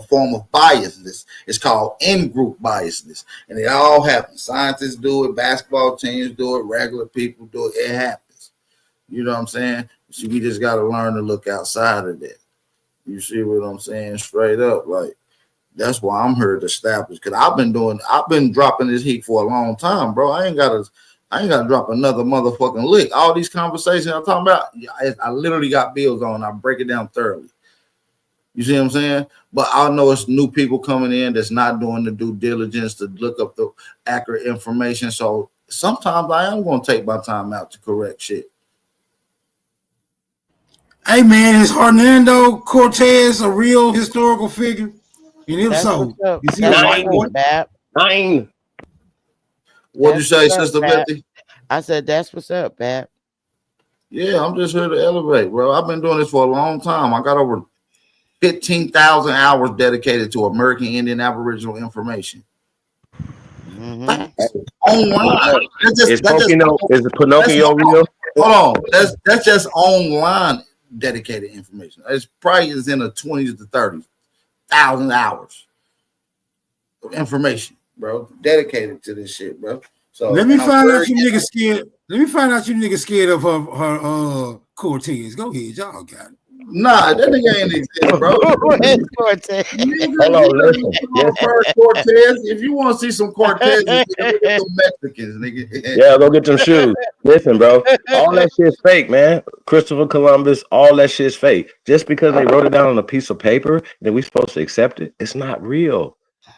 Speaker 6: form of biasness. It's called in-group biasness. And it all happens. Scientists do it, basketball teams do it, regular people do it. It happens. You know what I'm saying? So we just got to learn to look outside of that. You see what I'm saying? Straight up. Like, that's why I'm here to establish. Because I've been dropping this heat for a long time, bro. I ain't got to drop another motherfucking lick. All these conversations I'm talking about, I literally got bills on. I break it down thoroughly. You see what I'm saying? But I know it's new people coming in that's not doing the due diligence to look up the accurate information. So sometimes I am going to take my time out to correct shit.
Speaker 22: Hey man, is Hernando Cortez a real historical figure? And if
Speaker 5: That's
Speaker 22: so,
Speaker 5: what's up.
Speaker 22: is he a
Speaker 5: That's
Speaker 22: white
Speaker 5: what's
Speaker 22: boy?
Speaker 5: up, Bap.
Speaker 6: What'd you say, Sister Betty?
Speaker 5: I said that's what's up, Bap.
Speaker 6: Yeah, I'm just here to elevate, bro. I've been doing this for a long time. I got over 15,000 hours dedicated to American Indian Aboriginal information. Facts. Online.
Speaker 18: Is Pinocchio real?
Speaker 6: Hold on. That's just online dedicated information. It's probably is in the 20s to 30,000 hours of information, bro. Dedicated to this shit, bro. So
Speaker 22: Let me find out you niggas scared. Let me find out you niggas scared of her Cortez. Go ahead, y'all got it.
Speaker 6: Nah, that nigga ain't exist, bro.
Speaker 5: Cortez.
Speaker 6: Cortez. If you want to see some Cortez, look at some Mexicans, nigga.
Speaker 18: Yeah, go get them shoes. Listen, bro, all that shit's fake, man. Christopher Columbus, all that shit's fake. Just because they wrote it down on a piece of paper, that we supposed to accept it, it's not real.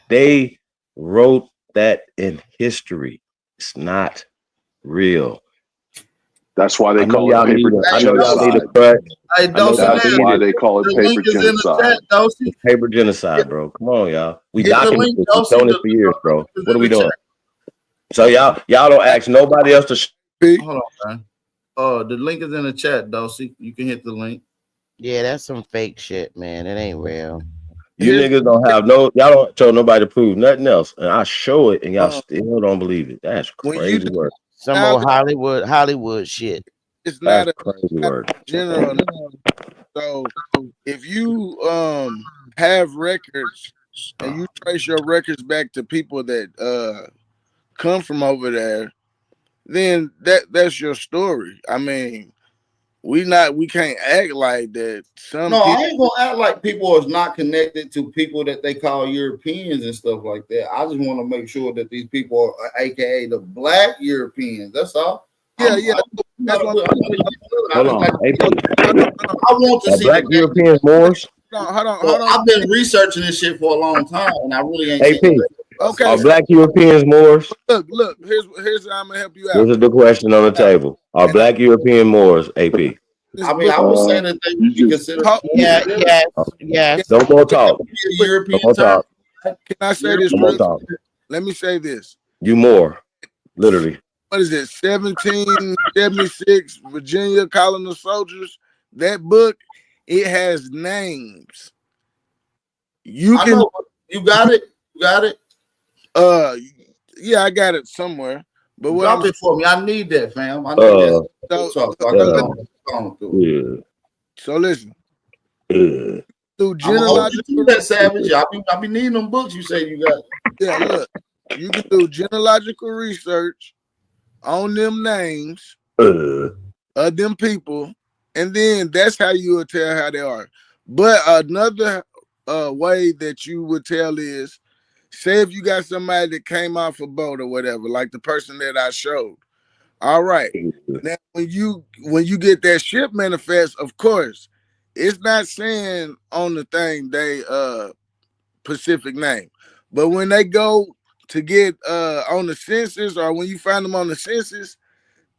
Speaker 18: They wrote that in history. It's not real.
Speaker 9: That's why they call
Speaker 18: it
Speaker 9: paper
Speaker 18: genocide. I know y'all need to cut.
Speaker 9: That's why they call it paper genocide.
Speaker 18: It's paper genocide, bro. Come on, y'all. We
Speaker 6: Hit the
Speaker 18: documented
Speaker 6: link,
Speaker 18: this. We've shown this for years, bro. What are we doing? So y'all don't ask nobody else to speak.
Speaker 6: Hold on, man. The link is in the chat, Dulcie. You can hit the link.
Speaker 5: Yeah, that's some fake shit, man. It ain't real.
Speaker 18: You niggas don't have y'all don't tell nobody to prove nothing else, and I show it, and y'all still don't believe it. That's crazy work.
Speaker 5: Some old Hollywood shit.
Speaker 4: It's not
Speaker 18: That's crazy work.
Speaker 4: general. So if you have records and you trace your records back to people that come from over there, then that's your story. I mean, we can't act like that. Some
Speaker 6: No, I
Speaker 4: people
Speaker 6: ain't gonna act like people is not connected to people that they call Europeans and stuff like that. I just want to make sure that these people are, aka the Black Europeans. That's all.
Speaker 4: Yeah, that's what
Speaker 18: Hold on, AP.
Speaker 6: I want to
Speaker 18: Are
Speaker 6: see
Speaker 18: Black
Speaker 6: the
Speaker 18: Europeans Moors?
Speaker 4: hold on.
Speaker 6: So I've been researching this shit for a long time, and I really ain't seen
Speaker 18: AP.
Speaker 6: it.
Speaker 4: Okay,
Speaker 18: Are
Speaker 4: so
Speaker 18: Black Europeans Moors?
Speaker 4: look. Here's how I'm gonna help you
Speaker 18: This
Speaker 4: out.
Speaker 18: is the question on the table. Are
Speaker 4: And I
Speaker 18: Black European Moors, AP?
Speaker 4: this
Speaker 6: I mean,
Speaker 4: book.
Speaker 6: I would say that they would be considered.
Speaker 5: Yeah, yes,
Speaker 4: Yeah,
Speaker 5: yes.
Speaker 18: No more
Speaker 4: can
Speaker 18: talk. No
Speaker 6: European
Speaker 18: more
Speaker 6: term.
Speaker 18: talk.
Speaker 4: I say this
Speaker 18: No more
Speaker 4: real?
Speaker 18: talk.
Speaker 4: Let me say this.
Speaker 18: You more, literally.
Speaker 4: What is it? 1776 Virginia Colony Soldiers. That book, it has names. You
Speaker 6: I
Speaker 4: can
Speaker 6: know you got it. You got it.
Speaker 4: Yeah, I got it somewhere. But what
Speaker 6: Drop
Speaker 4: I'm
Speaker 6: it for me. I need that, fam. I need that. So I can go through it.
Speaker 4: So listen. Through
Speaker 6: I'm
Speaker 4: genealogical
Speaker 6: that savage. I be needing them books. You say you got.
Speaker 4: Yeah, look, you can do genealogical research on them names of them people, and then that's how you would tell how they are. But another way that you would tell is, say if you got somebody that came off a boat or whatever, like the person that I showed. All right. Now when you get that ship manifest, of course, it's not saying on the thing they Pacific name. But when they go to get on the census, or when you find them on the census,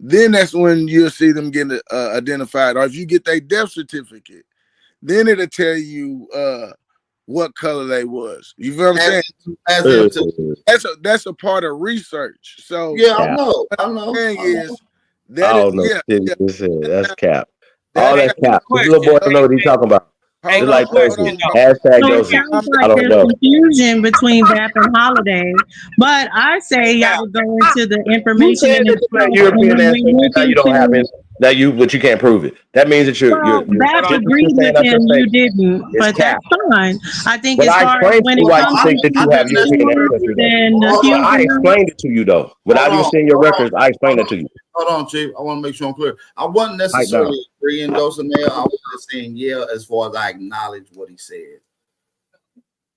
Speaker 4: then that's when you'll see them getting identified. Or if you get their death certificate, then it'll tell you what color they was. You feel what I'm saying? That's a part of research. So
Speaker 6: yeah, I know.
Speaker 4: What I'm saying is
Speaker 18: I
Speaker 4: that
Speaker 18: don't know
Speaker 4: yeah,
Speaker 18: shit
Speaker 4: yeah.
Speaker 18: you just said. That's cap.
Speaker 4: That
Speaker 18: All
Speaker 4: is
Speaker 18: that's cap. This little boy don't know what he's talking about. Just like Thursday. Hashtag
Speaker 7: So it
Speaker 18: Joseph.
Speaker 7: sounds
Speaker 18: I
Speaker 7: like
Speaker 18: don't
Speaker 7: there's
Speaker 18: know.
Speaker 7: confusion between BAP and Holiday, but I say y'all would go into the
Speaker 18: You
Speaker 7: information
Speaker 18: said
Speaker 7: in
Speaker 18: that you had
Speaker 7: itself, and
Speaker 18: European
Speaker 7: then we
Speaker 18: ancestry,
Speaker 7: look
Speaker 18: now you don't have
Speaker 7: into.
Speaker 18: it. But you can't prove it. That means that you're
Speaker 7: Well, BAP
Speaker 18: shit that you're
Speaker 7: agreed with
Speaker 18: saying out your
Speaker 7: him, you
Speaker 18: statement
Speaker 7: didn't,
Speaker 18: is
Speaker 7: but
Speaker 18: cap.
Speaker 7: that's fine. I think
Speaker 18: But
Speaker 7: as
Speaker 18: I
Speaker 7: far as
Speaker 18: explained to
Speaker 7: when
Speaker 18: you
Speaker 7: it
Speaker 18: why
Speaker 7: comes
Speaker 18: you think that
Speaker 7: to
Speaker 18: you have
Speaker 7: the
Speaker 18: European
Speaker 7: Moors
Speaker 18: ancestry though.
Speaker 7: and the
Speaker 18: I
Speaker 7: Huguenots,
Speaker 18: explained it to you though. Without even seeing your records, I explained it to you.
Speaker 6: Hold on, Chief. I want to make sure I'm clear. I wasn't
Speaker 18: Pipe down.
Speaker 6: necessarily agreeing Dulcinea. I was just saying yeah, as far as I acknowledge what he said.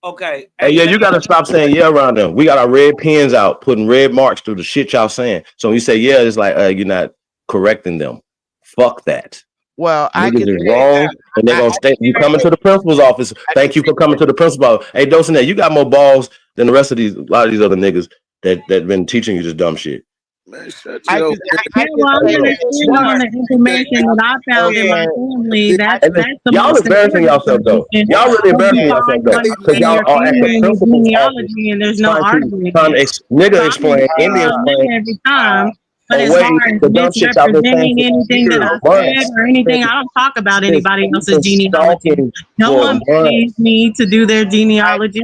Speaker 20: Okay.
Speaker 18: Hey, yeah, you gotta stop saying yeah around them. We got our red pens out, putting red marks through the shit y'all saying. So when you say yeah, it's like you're not correcting them. Fuck that.
Speaker 5: Well, I
Speaker 18: Niggas
Speaker 5: can
Speaker 18: is
Speaker 5: say
Speaker 18: wrong, and they're gonna stay. You coming to the principal's office. Thank you for coming to the principal's office. Hey, Dulcinea, you got more balls than the rest of a lot of these other niggas that been teaching you this dumb shit.
Speaker 4: Man, shut
Speaker 5: I
Speaker 4: your
Speaker 5: can I can
Speaker 7: well, I'm
Speaker 5: say
Speaker 7: going to
Speaker 5: this
Speaker 7: stand on
Speaker 5: part.
Speaker 7: the information that I found in my
Speaker 5: Yeah,
Speaker 7: family. That's
Speaker 18: Hey, listen,
Speaker 7: the
Speaker 18: y'all
Speaker 7: most
Speaker 18: embarrassing
Speaker 7: important
Speaker 18: yourself though.
Speaker 7: information
Speaker 18: Y'all really
Speaker 7: that you
Speaker 18: embarrassing
Speaker 5: okay.
Speaker 18: yourself
Speaker 7: find
Speaker 18: though, because
Speaker 7: in
Speaker 18: y'all
Speaker 7: your
Speaker 18: are at the
Speaker 7: family and your
Speaker 18: principal's office
Speaker 7: genealogy, and there's no
Speaker 18: trying
Speaker 7: arguing
Speaker 18: to
Speaker 7: it.
Speaker 18: nigga
Speaker 7: So I'm going
Speaker 18: explain,
Speaker 7: to
Speaker 18: Indian
Speaker 7: submit
Speaker 18: explain
Speaker 7: every time. But as
Speaker 18: away
Speaker 7: far as
Speaker 18: the dumb shit y'all been saying
Speaker 7: misrepresenting
Speaker 18: for
Speaker 7: anything that
Speaker 18: years,
Speaker 7: I said
Speaker 18: months.
Speaker 7: or anything, I don't talk about anybody
Speaker 18: You've
Speaker 7: else's
Speaker 18: been
Speaker 7: genealogy.
Speaker 18: stalking
Speaker 7: No
Speaker 18: for
Speaker 7: one pays
Speaker 18: months.
Speaker 7: me to do their genealogy.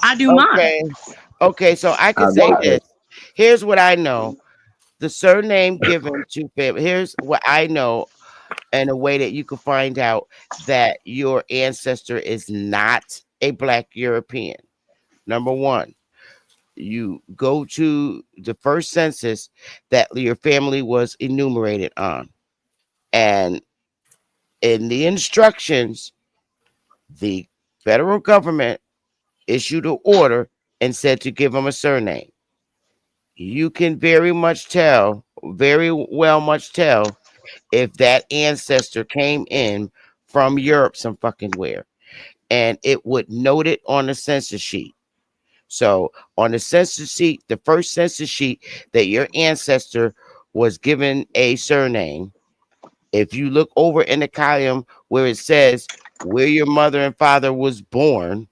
Speaker 7: I do mine.
Speaker 5: Okay, so I can
Speaker 18: I
Speaker 5: say
Speaker 18: got
Speaker 5: this.
Speaker 18: it.
Speaker 5: Here's what I know. The surname given to family. Here's what I know, and a way that you can find out that your ancestor is not a Black European. Number one, you go to the first census that your family was enumerated on, and in the instructions, the federal government issued an order and said to give them a surname. You can very well much tell if that ancestor came in from Europe some fucking where. And it would note it on the census sheet. So on the census sheet, the first census sheet that your ancestor was given a surname, if you look over in the column where it says where your mother and father was born,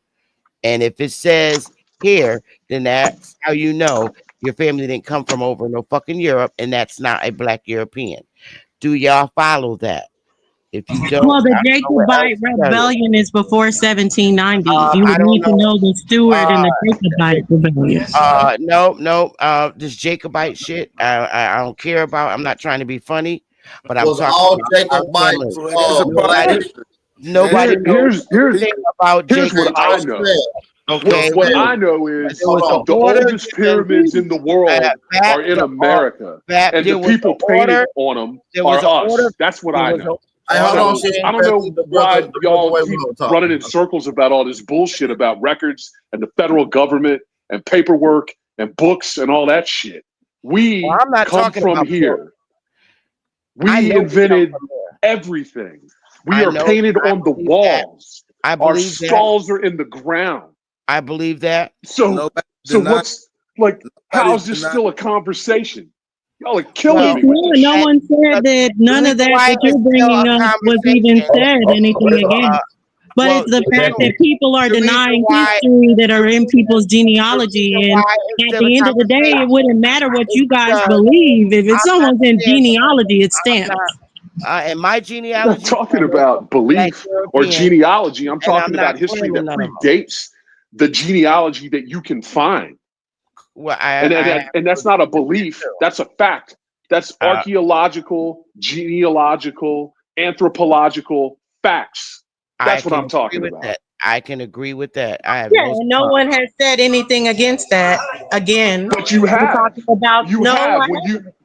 Speaker 5: and if it says here, then that's how you know your family didn't come from over no fucking Europe, and that's not a Black European. Do y'all follow that? If you don't,
Speaker 7: Well, the
Speaker 5: I don't know what else
Speaker 7: Jacobite
Speaker 5: to tell you.
Speaker 7: rebellion is before 1790. You
Speaker 5: I
Speaker 7: would
Speaker 5: don't
Speaker 7: need to
Speaker 5: know.
Speaker 7: know the Stewart and
Speaker 5: Uh,
Speaker 7: the Jacobite rebellion.
Speaker 5: no. This Jacobite shit, I don't care about. I'm not trying to be funny, but I'm
Speaker 6: Was
Speaker 5: talking
Speaker 6: all
Speaker 5: about our
Speaker 6: Jacobites
Speaker 5: family.
Speaker 4: well, that's a part of
Speaker 5: Nobody,
Speaker 4: history.
Speaker 5: Nobody knows
Speaker 9: Here's
Speaker 5: anything about
Speaker 9: what
Speaker 5: Jacob.
Speaker 9: I know.
Speaker 5: Okay,
Speaker 9: What I know is
Speaker 5: there was an
Speaker 9: the
Speaker 5: order
Speaker 9: oldest
Speaker 5: given.
Speaker 9: pyramids in the world are in America, and the
Speaker 5: There was an
Speaker 9: people painted
Speaker 5: order.
Speaker 9: on them
Speaker 5: There was
Speaker 9: are
Speaker 5: an order.
Speaker 9: us. That's what
Speaker 5: There
Speaker 9: I
Speaker 5: was
Speaker 9: know.
Speaker 5: a
Speaker 6: Hey, hold
Speaker 5: order
Speaker 6: on,
Speaker 9: So
Speaker 6: sister.
Speaker 9: I don't know
Speaker 6: The
Speaker 9: why
Speaker 6: brother
Speaker 9: y'all keep
Speaker 6: Waymo
Speaker 9: running in
Speaker 6: talking.
Speaker 9: circles about all this bullshit about records and the federal government and paperwork and books and all that shit. We
Speaker 5: Well, I'm not
Speaker 9: come
Speaker 5: talking
Speaker 9: from
Speaker 5: about
Speaker 9: here.
Speaker 5: I
Speaker 9: We
Speaker 5: know we come
Speaker 9: invented
Speaker 5: from there.
Speaker 9: everything. We
Speaker 5: I
Speaker 9: are
Speaker 5: know.
Speaker 9: painted
Speaker 5: I
Speaker 9: on the
Speaker 5: believe that.
Speaker 9: walls.
Speaker 5: I
Speaker 9: Our
Speaker 5: believe that.
Speaker 9: skulls are in the ground.
Speaker 5: I believe that.
Speaker 9: So what's like? How's this still a conversation? Y'all are killing
Speaker 5: Well,
Speaker 9: me with this
Speaker 7: No
Speaker 9: shit.
Speaker 7: one said that
Speaker 5: the
Speaker 7: none of
Speaker 5: reason
Speaker 7: that
Speaker 5: why
Speaker 7: that you're
Speaker 5: it's still
Speaker 7: bringing
Speaker 5: a
Speaker 7: up was even
Speaker 5: conversation.
Speaker 7: said anything against. But
Speaker 5: Well,
Speaker 7: it's the
Speaker 5: the
Speaker 7: fact that people are
Speaker 5: the reason
Speaker 7: denying
Speaker 5: why
Speaker 7: history that are in people's
Speaker 5: the reason
Speaker 7: genealogy. And
Speaker 5: why it's
Speaker 7: at
Speaker 5: still a
Speaker 7: the end of the day,
Speaker 5: conversation
Speaker 7: it wouldn't matter what
Speaker 5: is
Speaker 7: you guys
Speaker 5: because
Speaker 7: believe. If it's
Speaker 5: I'm not
Speaker 7: someone's in
Speaker 5: saying
Speaker 7: genealogy, it's
Speaker 5: I'm
Speaker 7: stamped.
Speaker 5: not. And my
Speaker 9: I'm not
Speaker 5: genealogy
Speaker 9: talking
Speaker 5: says
Speaker 9: about
Speaker 5: Black
Speaker 9: belief or
Speaker 5: European,
Speaker 9: genealogy. I'm
Speaker 5: and I'm
Speaker 9: talking
Speaker 5: not
Speaker 9: about history
Speaker 5: claiming
Speaker 9: that
Speaker 5: none of them.
Speaker 9: predates the genealogy that you can find.
Speaker 5: Well,
Speaker 9: And
Speaker 5: I have
Speaker 9: and
Speaker 5: to
Speaker 9: that's not a
Speaker 5: agree with that
Speaker 9: belief.
Speaker 5: too.
Speaker 9: That's a fact. That's archaeological, genealogical, anthropological facts.
Speaker 5: I
Speaker 9: That's what
Speaker 5: can
Speaker 9: I'm
Speaker 5: agree
Speaker 9: talking
Speaker 5: with
Speaker 9: about.
Speaker 5: that. I can agree with that. I have
Speaker 7: Yeah,
Speaker 5: no
Speaker 7: and no one has said anything against that. Again,
Speaker 9: But you
Speaker 7: we're
Speaker 9: have.
Speaker 7: talking about
Speaker 9: You
Speaker 7: no.
Speaker 9: have
Speaker 7: I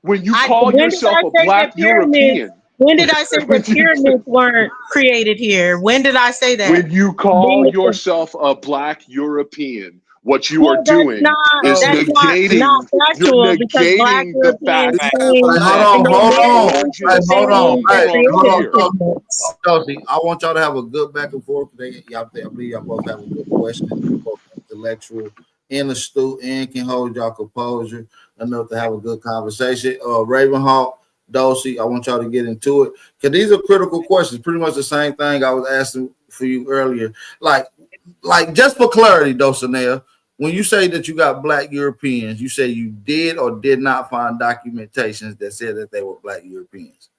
Speaker 9: when you
Speaker 7: haven't.
Speaker 9: call
Speaker 7: When did I
Speaker 9: yourself a
Speaker 7: say that
Speaker 9: black
Speaker 7: pyramids?
Speaker 9: European.
Speaker 7: When did I say
Speaker 9: when
Speaker 7: that pyramids weren't created here? When did I say that?
Speaker 9: you call yourself a black European, what you are
Speaker 7: Well,
Speaker 9: doing is
Speaker 7: that's not
Speaker 9: negating you're
Speaker 7: factual because Black
Speaker 9: negating the
Speaker 7: Europeans
Speaker 9: fact
Speaker 7: came
Speaker 9: that
Speaker 7: and they
Speaker 6: Hold
Speaker 7: married
Speaker 6: on.
Speaker 7: into
Speaker 6: Hey,
Speaker 7: the
Speaker 6: hold on.
Speaker 7: families that
Speaker 6: Hey, hold
Speaker 7: created the
Speaker 6: on.
Speaker 7: pyramids.
Speaker 6: Chelsea, I want y'all to have a good back and forth today. I believe y'all both have a good question. You're both intellectual and astute and can hold y'all composure enough to have a good conversation. Ravenhawk, Dulcie, I want y'all to get into it because these are critical questions. Pretty much the same thing I was asking for you earlier. Like just for clarity, Dulcinea, when you say that you got black Europeans, you say you did or did not find documentations that said that they were black Europeans.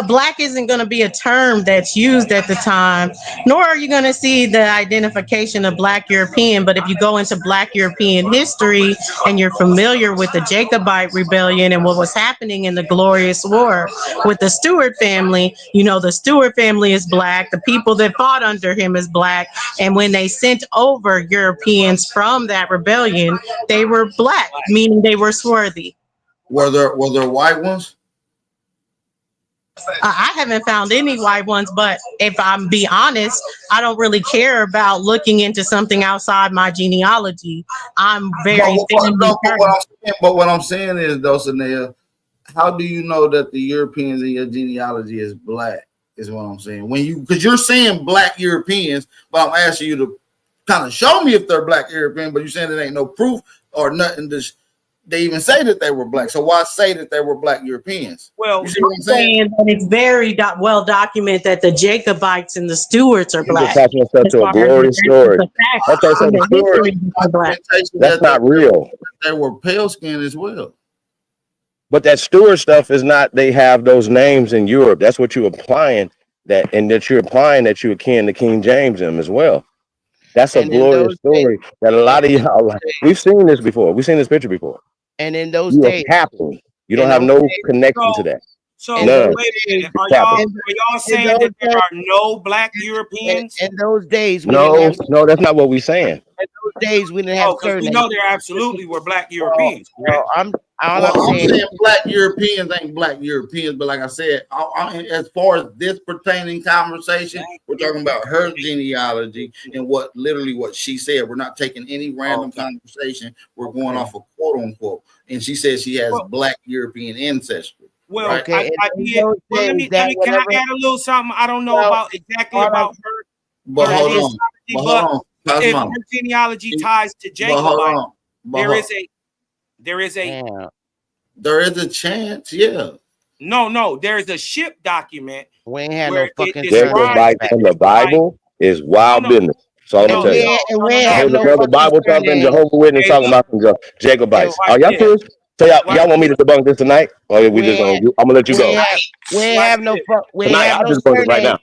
Speaker 7: Black isn't going to be a term that's used at the time, nor are you going to see the identification of Black European. But if you go into Black European history and you're familiar with the Jacobite rebellion and what was happening in the Glorious War with the Stewart family, you know, the Stewart family is Black, the people that fought under him is Black. And when they sent over Europeans from that rebellion, they were Black, meaning they were swarthy.
Speaker 6: Were there white ones?
Speaker 7: I haven't found any white ones, but if I'm be honest, I don't really care about looking into something outside my genealogy. I'm very family first.
Speaker 6: But what I'm saying is, Dulcinea, how do you know that the Europeans in your genealogy is black? Is what I'm saying. Because you're saying black Europeans, but I'm asking you to kind of show me if they're black European, but you're saying there ain't no proof or nothing to they even say that they were black. So why say that they were black Europeans?
Speaker 7: Well,
Speaker 6: you see what I'm saying?
Speaker 7: that it's very well documented that the Jacobites and the Stuarts are
Speaker 18: You just
Speaker 7: black.
Speaker 18: attaching yourself
Speaker 7: As
Speaker 18: to a
Speaker 7: far as
Speaker 18: glorious
Speaker 7: that's just
Speaker 18: story.
Speaker 7: a fact
Speaker 18: That's like
Speaker 7: in
Speaker 18: some
Speaker 7: the
Speaker 18: story.
Speaker 7: history that they're black.
Speaker 18: That's not real.
Speaker 6: They were pale skinned as well.
Speaker 18: But that Stewart stuff is not. They have those names in Europe. That's what you're applying. That you're applying that you're akin to King James them as well. That's a
Speaker 5: And in
Speaker 18: glorious
Speaker 5: those
Speaker 18: story
Speaker 5: days,
Speaker 18: that a lot of y'all like. We've seen this before. We've seen this picture before.
Speaker 5: and in those
Speaker 18: You are
Speaker 5: days,
Speaker 18: capping. You don't
Speaker 5: in
Speaker 18: have
Speaker 5: those
Speaker 18: no
Speaker 5: days,
Speaker 18: connection to that.
Speaker 20: So
Speaker 5: in
Speaker 18: None.
Speaker 5: those
Speaker 20: wait a
Speaker 5: days,
Speaker 20: minute.
Speaker 18: You're
Speaker 20: Are
Speaker 18: capping.
Speaker 20: y'all
Speaker 5: in
Speaker 20: saying
Speaker 5: those
Speaker 20: that there
Speaker 5: days,
Speaker 20: are no black Europeans?
Speaker 5: in those days, we didn't
Speaker 18: No,
Speaker 5: have.
Speaker 18: no, that's not what we're saying.
Speaker 5: In those days, we didn't have
Speaker 20: Oh, because we
Speaker 5: surnames.
Speaker 20: know there absolutely were black
Speaker 5: Well,
Speaker 20: Europeans, correct?
Speaker 5: all
Speaker 6: Well,
Speaker 5: I'm
Speaker 6: I'm
Speaker 5: saying
Speaker 6: saying black Europeans ain't black Europeans, but like I said, as far as this pertaining conversation, we're talking about her genealogy and what she said. We're not taking any random conversation. We're going off of quote unquote, and she says she has black European ancestry.
Speaker 20: Well,
Speaker 6: Right?
Speaker 5: okay.
Speaker 20: I
Speaker 5: In
Speaker 20: did.
Speaker 5: those
Speaker 20: Well,
Speaker 5: days,
Speaker 20: can I
Speaker 5: whatever.
Speaker 20: add a little something? I don't know
Speaker 5: Well,
Speaker 20: about exactly
Speaker 5: hold on.
Speaker 20: about her
Speaker 6: But hold on.
Speaker 20: genealogy,
Speaker 6: But
Speaker 20: but
Speaker 6: hold on.
Speaker 20: if
Speaker 6: Cosmo.
Speaker 20: her genealogy ties to
Speaker 6: But hold
Speaker 20: Jacobite,
Speaker 6: on. But
Speaker 20: there
Speaker 6: hold,
Speaker 20: is a
Speaker 5: Damn.
Speaker 6: there is a chance, yeah.
Speaker 20: no, there is a ship document
Speaker 5: We ain't had no
Speaker 20: where it
Speaker 5: fucking
Speaker 20: describes
Speaker 5: surnames
Speaker 18: Jacobite
Speaker 5: back
Speaker 18: in the
Speaker 5: then.
Speaker 18: Bible is wild
Speaker 20: no,
Speaker 18: business. That's all I'm gonna
Speaker 5: And
Speaker 18: tell you.
Speaker 5: we ain't
Speaker 18: I
Speaker 5: have
Speaker 18: heard
Speaker 5: no
Speaker 18: another
Speaker 5: fucking
Speaker 18: Bible thumping
Speaker 5: surnames.
Speaker 18: Jehovah Witness
Speaker 20: Hey,
Speaker 18: talking
Speaker 20: look,
Speaker 18: about some Jacobites.
Speaker 20: watch
Speaker 18: Are y'all
Speaker 20: this.
Speaker 18: serious? So
Speaker 20: Watch
Speaker 18: y'all want me to debunk this tonight, or we
Speaker 5: We
Speaker 18: just
Speaker 5: ain't,
Speaker 18: gonna? I'm gonna let you
Speaker 5: we
Speaker 18: go
Speaker 5: ain't have, we ain't
Speaker 20: watch
Speaker 5: have no
Speaker 20: this.
Speaker 5: we ain't
Speaker 18: tonight.
Speaker 5: have
Speaker 18: I'll
Speaker 5: no
Speaker 18: just debunk it right
Speaker 5: surname.
Speaker 18: now.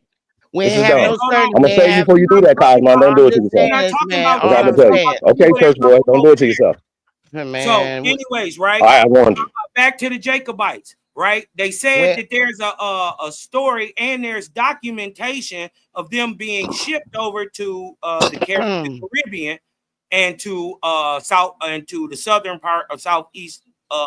Speaker 5: We
Speaker 18: This
Speaker 5: ain't
Speaker 18: is
Speaker 5: have
Speaker 18: dumb.
Speaker 5: no
Speaker 20: Hold on.
Speaker 18: I'm gonna
Speaker 5: surname.
Speaker 18: save you before you do that, Cosmo. Don't
Speaker 5: I'm
Speaker 18: do it to
Speaker 5: just
Speaker 18: yourself.
Speaker 20: We're not
Speaker 5: saying,
Speaker 20: talking
Speaker 5: man.
Speaker 20: about
Speaker 18: That's
Speaker 5: All
Speaker 18: all I'm
Speaker 20: that.
Speaker 5: I'm
Speaker 18: gonna
Speaker 20: We're
Speaker 18: tell
Speaker 20: talking
Speaker 18: you.
Speaker 5: saying,
Speaker 20: about
Speaker 18: Okay, church boy, don't do it to yourself.
Speaker 20: So,
Speaker 5: man.
Speaker 20: anyways, right?
Speaker 18: All right, I warned you.
Speaker 20: Back to the Jacobites, right? They said
Speaker 5: Where
Speaker 20: that there's a story and there's documentation of them being shipped over to the Caribbean and to the southern part of Southeast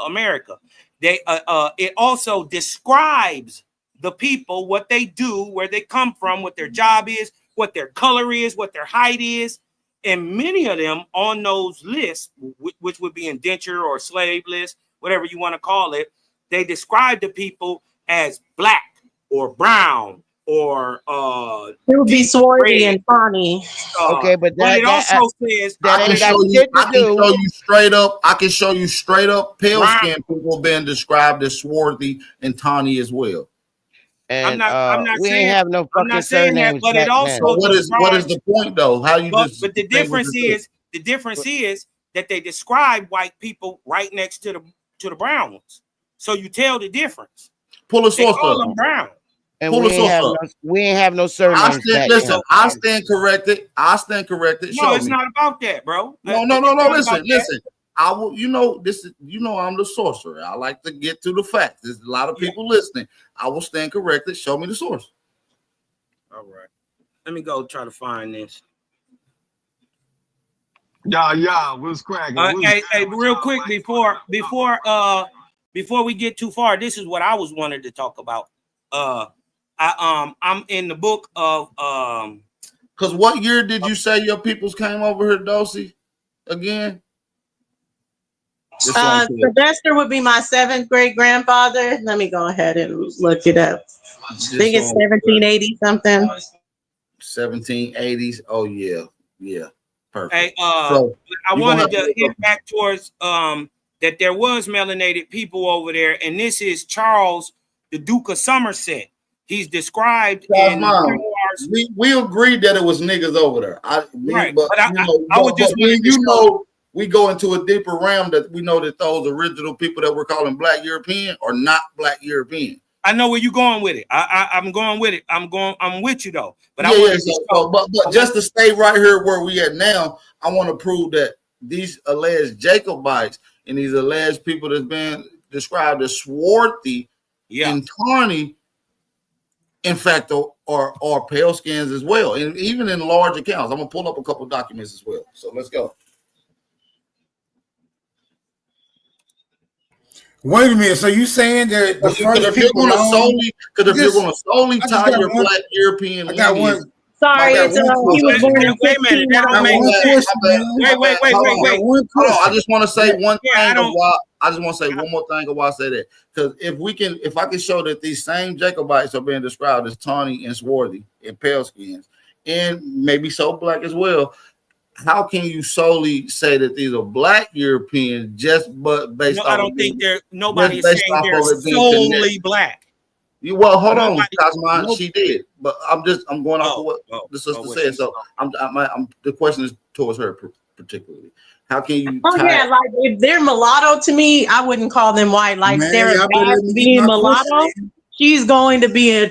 Speaker 20: America. It also describes the people, what they do, where they come from, what their job is, what their color is, what their height is. And many of them on those lists, which would be indenture or slave list, whatever you want to call it, they describe the people as black or brown or
Speaker 7: it would be swarthy and funny.
Speaker 5: okay, but
Speaker 20: but it also says
Speaker 5: that ain't got
Speaker 6: I
Speaker 5: shit to
Speaker 6: can
Speaker 5: do.
Speaker 6: show you straight up. I can show you straight up pale skin people being described as swarthy and tawny as well.
Speaker 5: And
Speaker 20: I'm not
Speaker 5: we
Speaker 20: saying,
Speaker 5: ain't have no fucking
Speaker 20: I'm not saying that,
Speaker 5: surnames
Speaker 20: but
Speaker 5: back
Speaker 20: it also
Speaker 5: then.
Speaker 6: So what is the point though? How you
Speaker 20: but,
Speaker 6: just?
Speaker 20: but the difference is that they describe white people right next to the brown ones, so you tell the difference.
Speaker 6: Pull a source
Speaker 20: call
Speaker 6: up.
Speaker 20: them brown.
Speaker 5: And we ain't have no surnames back then.
Speaker 6: I stand corrected. I stand corrected.
Speaker 20: No, it's not about that, bro.
Speaker 6: No. Listen. I will. This is. I'm the sorcerer. I like to get to the facts. There's a lot of people listening. I will stand corrected. Show me the source.
Speaker 20: All right. Let me go try to find this.
Speaker 17: Yeah, what's cracking?
Speaker 20: Hey, real quick before we get too far, this is what I was wanted to talk about. I'm in the book of
Speaker 6: Because what year did you say your peoples came over here, Dulcie? Again?
Speaker 7: Sylvester would be my 7th great grandfather. Let me go ahead and look it up. I think it's 1780 something.
Speaker 6: 1780s. Oh yeah. Perfect.
Speaker 20: Hey,
Speaker 6: so
Speaker 20: I wanted to get back towards that there was melanated people over there, and this is Charles, the Duke of Somerset. He's described in memoirs.
Speaker 6: We agreed that it was niggas over there. We go into a deeper realm that we know that those original people that we're calling Black European are not Black European.
Speaker 20: I know where you're going with it. I'm going with it. I'm with you though. But
Speaker 6: but just to stay right here where we at now, I want to prove that these alleged Jacobites and these alleged people that's been described as swarthy and tawny, in fact, are pale skins as well, and even in large accounts. I'm gonna pull up a couple of documents as well. So let's go.
Speaker 22: Wait a minute. So you saying that the first
Speaker 6: if you're going to solely tie your Black European lineage?
Speaker 7: Sorry, it's he was born in
Speaker 20: wait a minute. That don't make sense. Wait.
Speaker 6: I just want to say one thing. I just want to say one more thing of why I say that. Because if I can show that these same Jacobites are being described as tawny and swarthy and pale skins, and maybe so black as well, how can you solely say that these are Black Europeans just based off?
Speaker 20: I don't think nobody is saying they're solely black.
Speaker 6: Hold on, Cosmo. She did, but I'm going off of what the sister said. So the question is towards her particularly. How can you?
Speaker 7: Like if they're mulatto to me, I wouldn't call them white. Like Sarah being mulatto, she's going to be a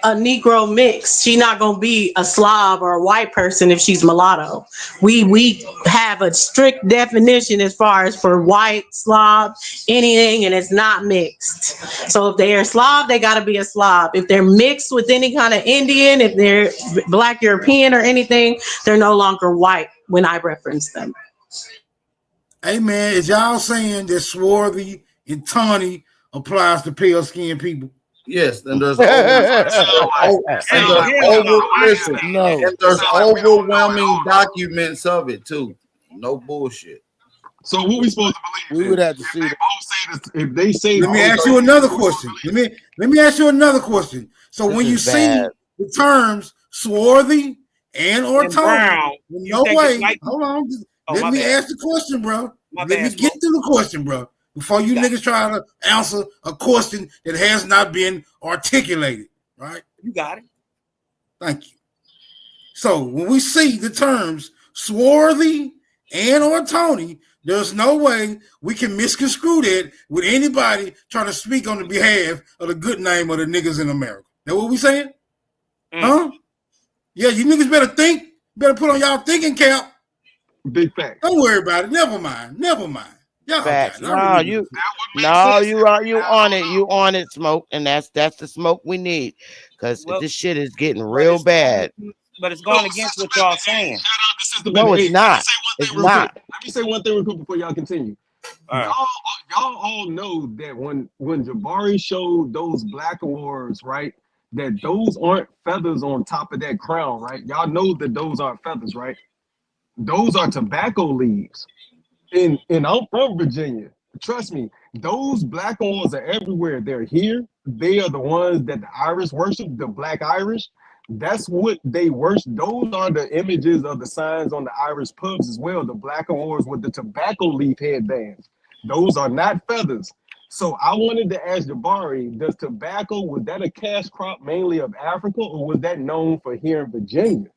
Speaker 7: Negro mix. She's not going to be a Slav or a white person if she's mulatto. We have a strict definition as far as for white, Slav, anything, and it's not mixed. So if they're Slav, they got to be a Slav. If they're mixed with any kind of Indian, if they're Black European or anything, they're no longer white when I reference them.
Speaker 22: Hey man, is y'all saying that swarthy and tawny applies to pale skinned people?
Speaker 6: Yes, and there's overwhelming documents of it too. No bullshit.
Speaker 17: So what we supposed to believe?
Speaker 1: We would have to see.
Speaker 17: If they say,
Speaker 22: let me ask you another question. Let me ask you another question. So when you see the terms swarthy or tawny, hold on. Let me ask the question, bro. Let me get to the question, bro. Before you niggas try to answer a question that has not been articulated, right?
Speaker 20: You got it.
Speaker 22: Thank you. So when we see the terms swarthy or tawny, there's no way we can misconstrue that with anybody trying to speak on the behalf of the good name of the niggas in America. That what we saying? Huh? Yeah, you niggas better think. Better put on y'all thinking cap.
Speaker 17: Big fact.
Speaker 22: Don't worry about it. Never mind. Y'all
Speaker 5: facts.
Speaker 22: got it.
Speaker 5: No, you on it. You on it, Smoke, and that's the smoke we need, because
Speaker 20: Well,
Speaker 5: this shit is getting
Speaker 20: but
Speaker 5: real
Speaker 20: it's going,
Speaker 5: bad.
Speaker 20: but it's going against what y'all saying.
Speaker 5: No, it's not. It's not.
Speaker 3: Let me say one thing real quick before y'all continue.
Speaker 20: All right.
Speaker 3: Y'all all know that when Jabari showed those black awards, right? That those aren't feathers on top of that crown, right? Y'all know that those aren't feathers, right? Those are tobacco leaves. And I'm from Virginia. Trust me, those black ones are everywhere. They're here. They are the ones that the Irish worship, the black Irish. That's what they worship. Those are the images of the signs on the Irish pubs as well. The black ones with the tobacco leaf headbands. Those are not feathers. So I wanted to ask Jabari, does tobacco, was that a cash crop mainly of Africa, or was that known for here in Virginia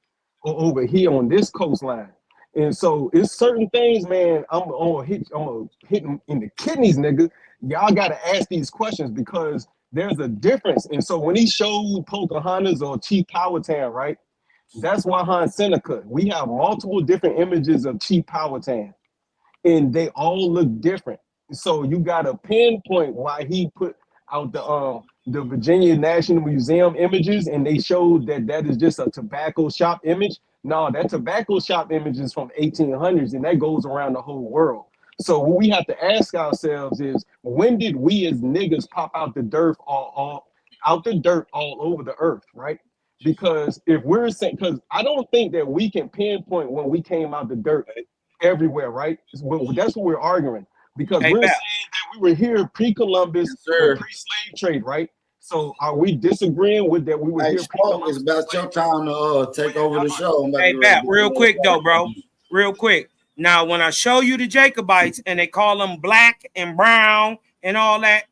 Speaker 3: or over here on this coastline? And so it's certain things, man. I'm gonna hit them in the kidneys, nigga. Y'all gotta ask these questions because there's a difference. And so when he showed Pocahontas or Chief Powhatan, right? That's why Han Seneca. We have multiple different images of Chief Powhatan, and they all look different. So you gotta pinpoint why he put out the Virginia National Museum images, and they showed that that is just a tobacco shop image. No, that tobacco shop image is from 1800s, and that goes around the whole world. So what we have to ask ourselves is, when did we as niggas pop out the dirt all over the earth, right? Because if we're saying, because I don't think that we can pinpoint when we came out the dirt everywhere, right? That's what we're arguing, because
Speaker 20: Hey,
Speaker 3: we're
Speaker 20: Bap.
Speaker 3: saying that we were here pre-Columbus or pre-slave trade, right? So are we disagreeing with that we were
Speaker 6: Hey,
Speaker 3: here
Speaker 6: Smoke,
Speaker 3: pre-Columbus?
Speaker 6: it's about your time to take over the show. I'm about
Speaker 20: Hey,
Speaker 6: to
Speaker 20: Bap, real quick though, bro. Real quick. Now, when I show you the Jacobites and they call them black and brown and all that,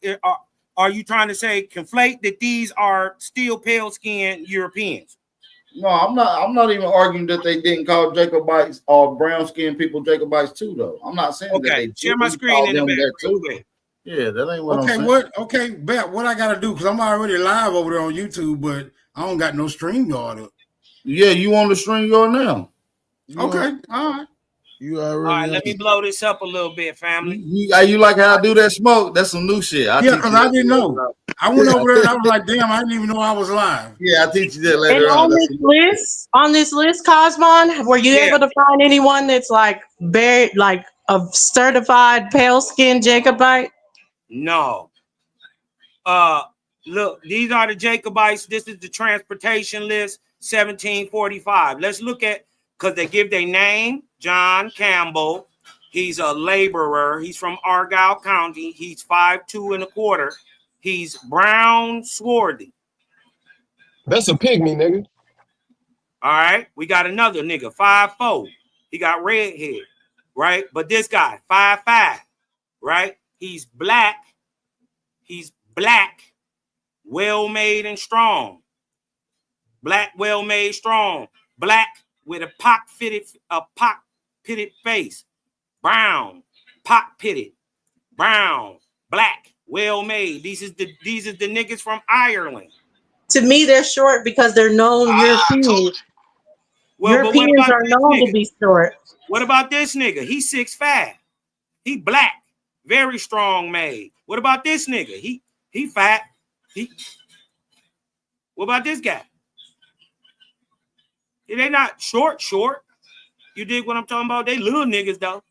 Speaker 20: are you trying to say conflate that these are still pale-skinned Europeans?
Speaker 6: No, I'm not. I'm not even arguing that they didn't call Jacobites or brown skinned people Jacobites too, though. I'm not saying that they
Speaker 20: share my
Speaker 6: didn't
Speaker 20: screen
Speaker 6: call
Speaker 20: in the
Speaker 6: them
Speaker 20: back
Speaker 6: that
Speaker 20: real
Speaker 6: too.
Speaker 20: quick.
Speaker 6: Yeah, that ain't what
Speaker 22: Okay,
Speaker 6: I'm saying.
Speaker 22: what? Okay, bet what I gotta do because I'm already live over there on YouTube, but I don't got no stream yard up.
Speaker 6: Yeah, you on the string yard now?
Speaker 22: Okay, all right.
Speaker 4: You
Speaker 20: All
Speaker 4: already
Speaker 20: right, let me blow this up a little bit, family.
Speaker 6: You like how I do that, Smoke? That's some new shit.
Speaker 22: Yeah, because I didn't know. I went over there and I was like, damn, I didn't even know I was live.
Speaker 6: Yeah, I'll teach you that
Speaker 7: And
Speaker 6: later on.
Speaker 7: on this list, Cosmon, were you able to find anyone that's like very like a certified pale skin Jacobite?
Speaker 20: No. Look, these are the Jacobites. This is the transportation list, 1745. Let's look at, because they give their name, John Campbell. He's a laborer. He's from Argyle County. He's 5'2". He's brown swarthy.
Speaker 3: That's a pygmy, nigga.
Speaker 20: All right. We got another nigga, 5'4". He got red hair, right? But this guy, 5'5", right? He's black. He's black, well-made and strong. Black, well-made, strong. Black with a pock-pitted face. Brown, pock-pitted. Brown, black, well-made. These is the niggas from Ireland.
Speaker 7: To me, they're short because they're known Europeans.
Speaker 20: Well,
Speaker 7: Europeans are known to be short.
Speaker 20: What about this nigga? He's 6'5". He black, very strong made. What about this nigga? He fat. What about this guy? They not short. You dig what I'm talking about? They little niggas though.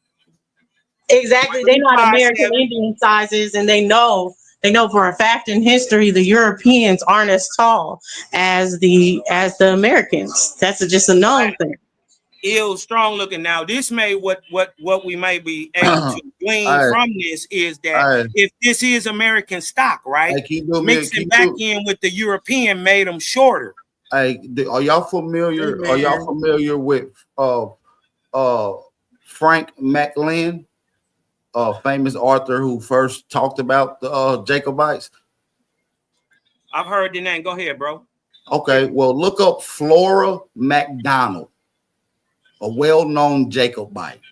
Speaker 7: Exactly. They're not American Indian sizes, and they know for a fact in history the Europeans aren't as tall as the Americans. That's just a known thing.
Speaker 20: Ill strong looking. Now this may what we may be able to glean from this is that if this is American stock, right? Mixing back in with the European made them shorter.
Speaker 6: Hey, are y'all familiar? Are y'all familiar with Frank McLean, famous author who first talked about the Jacobites?
Speaker 20: I've heard the name. Go ahead, bro.
Speaker 6: Okay, well, look up Flora MacDonald, a well-known Jacobite.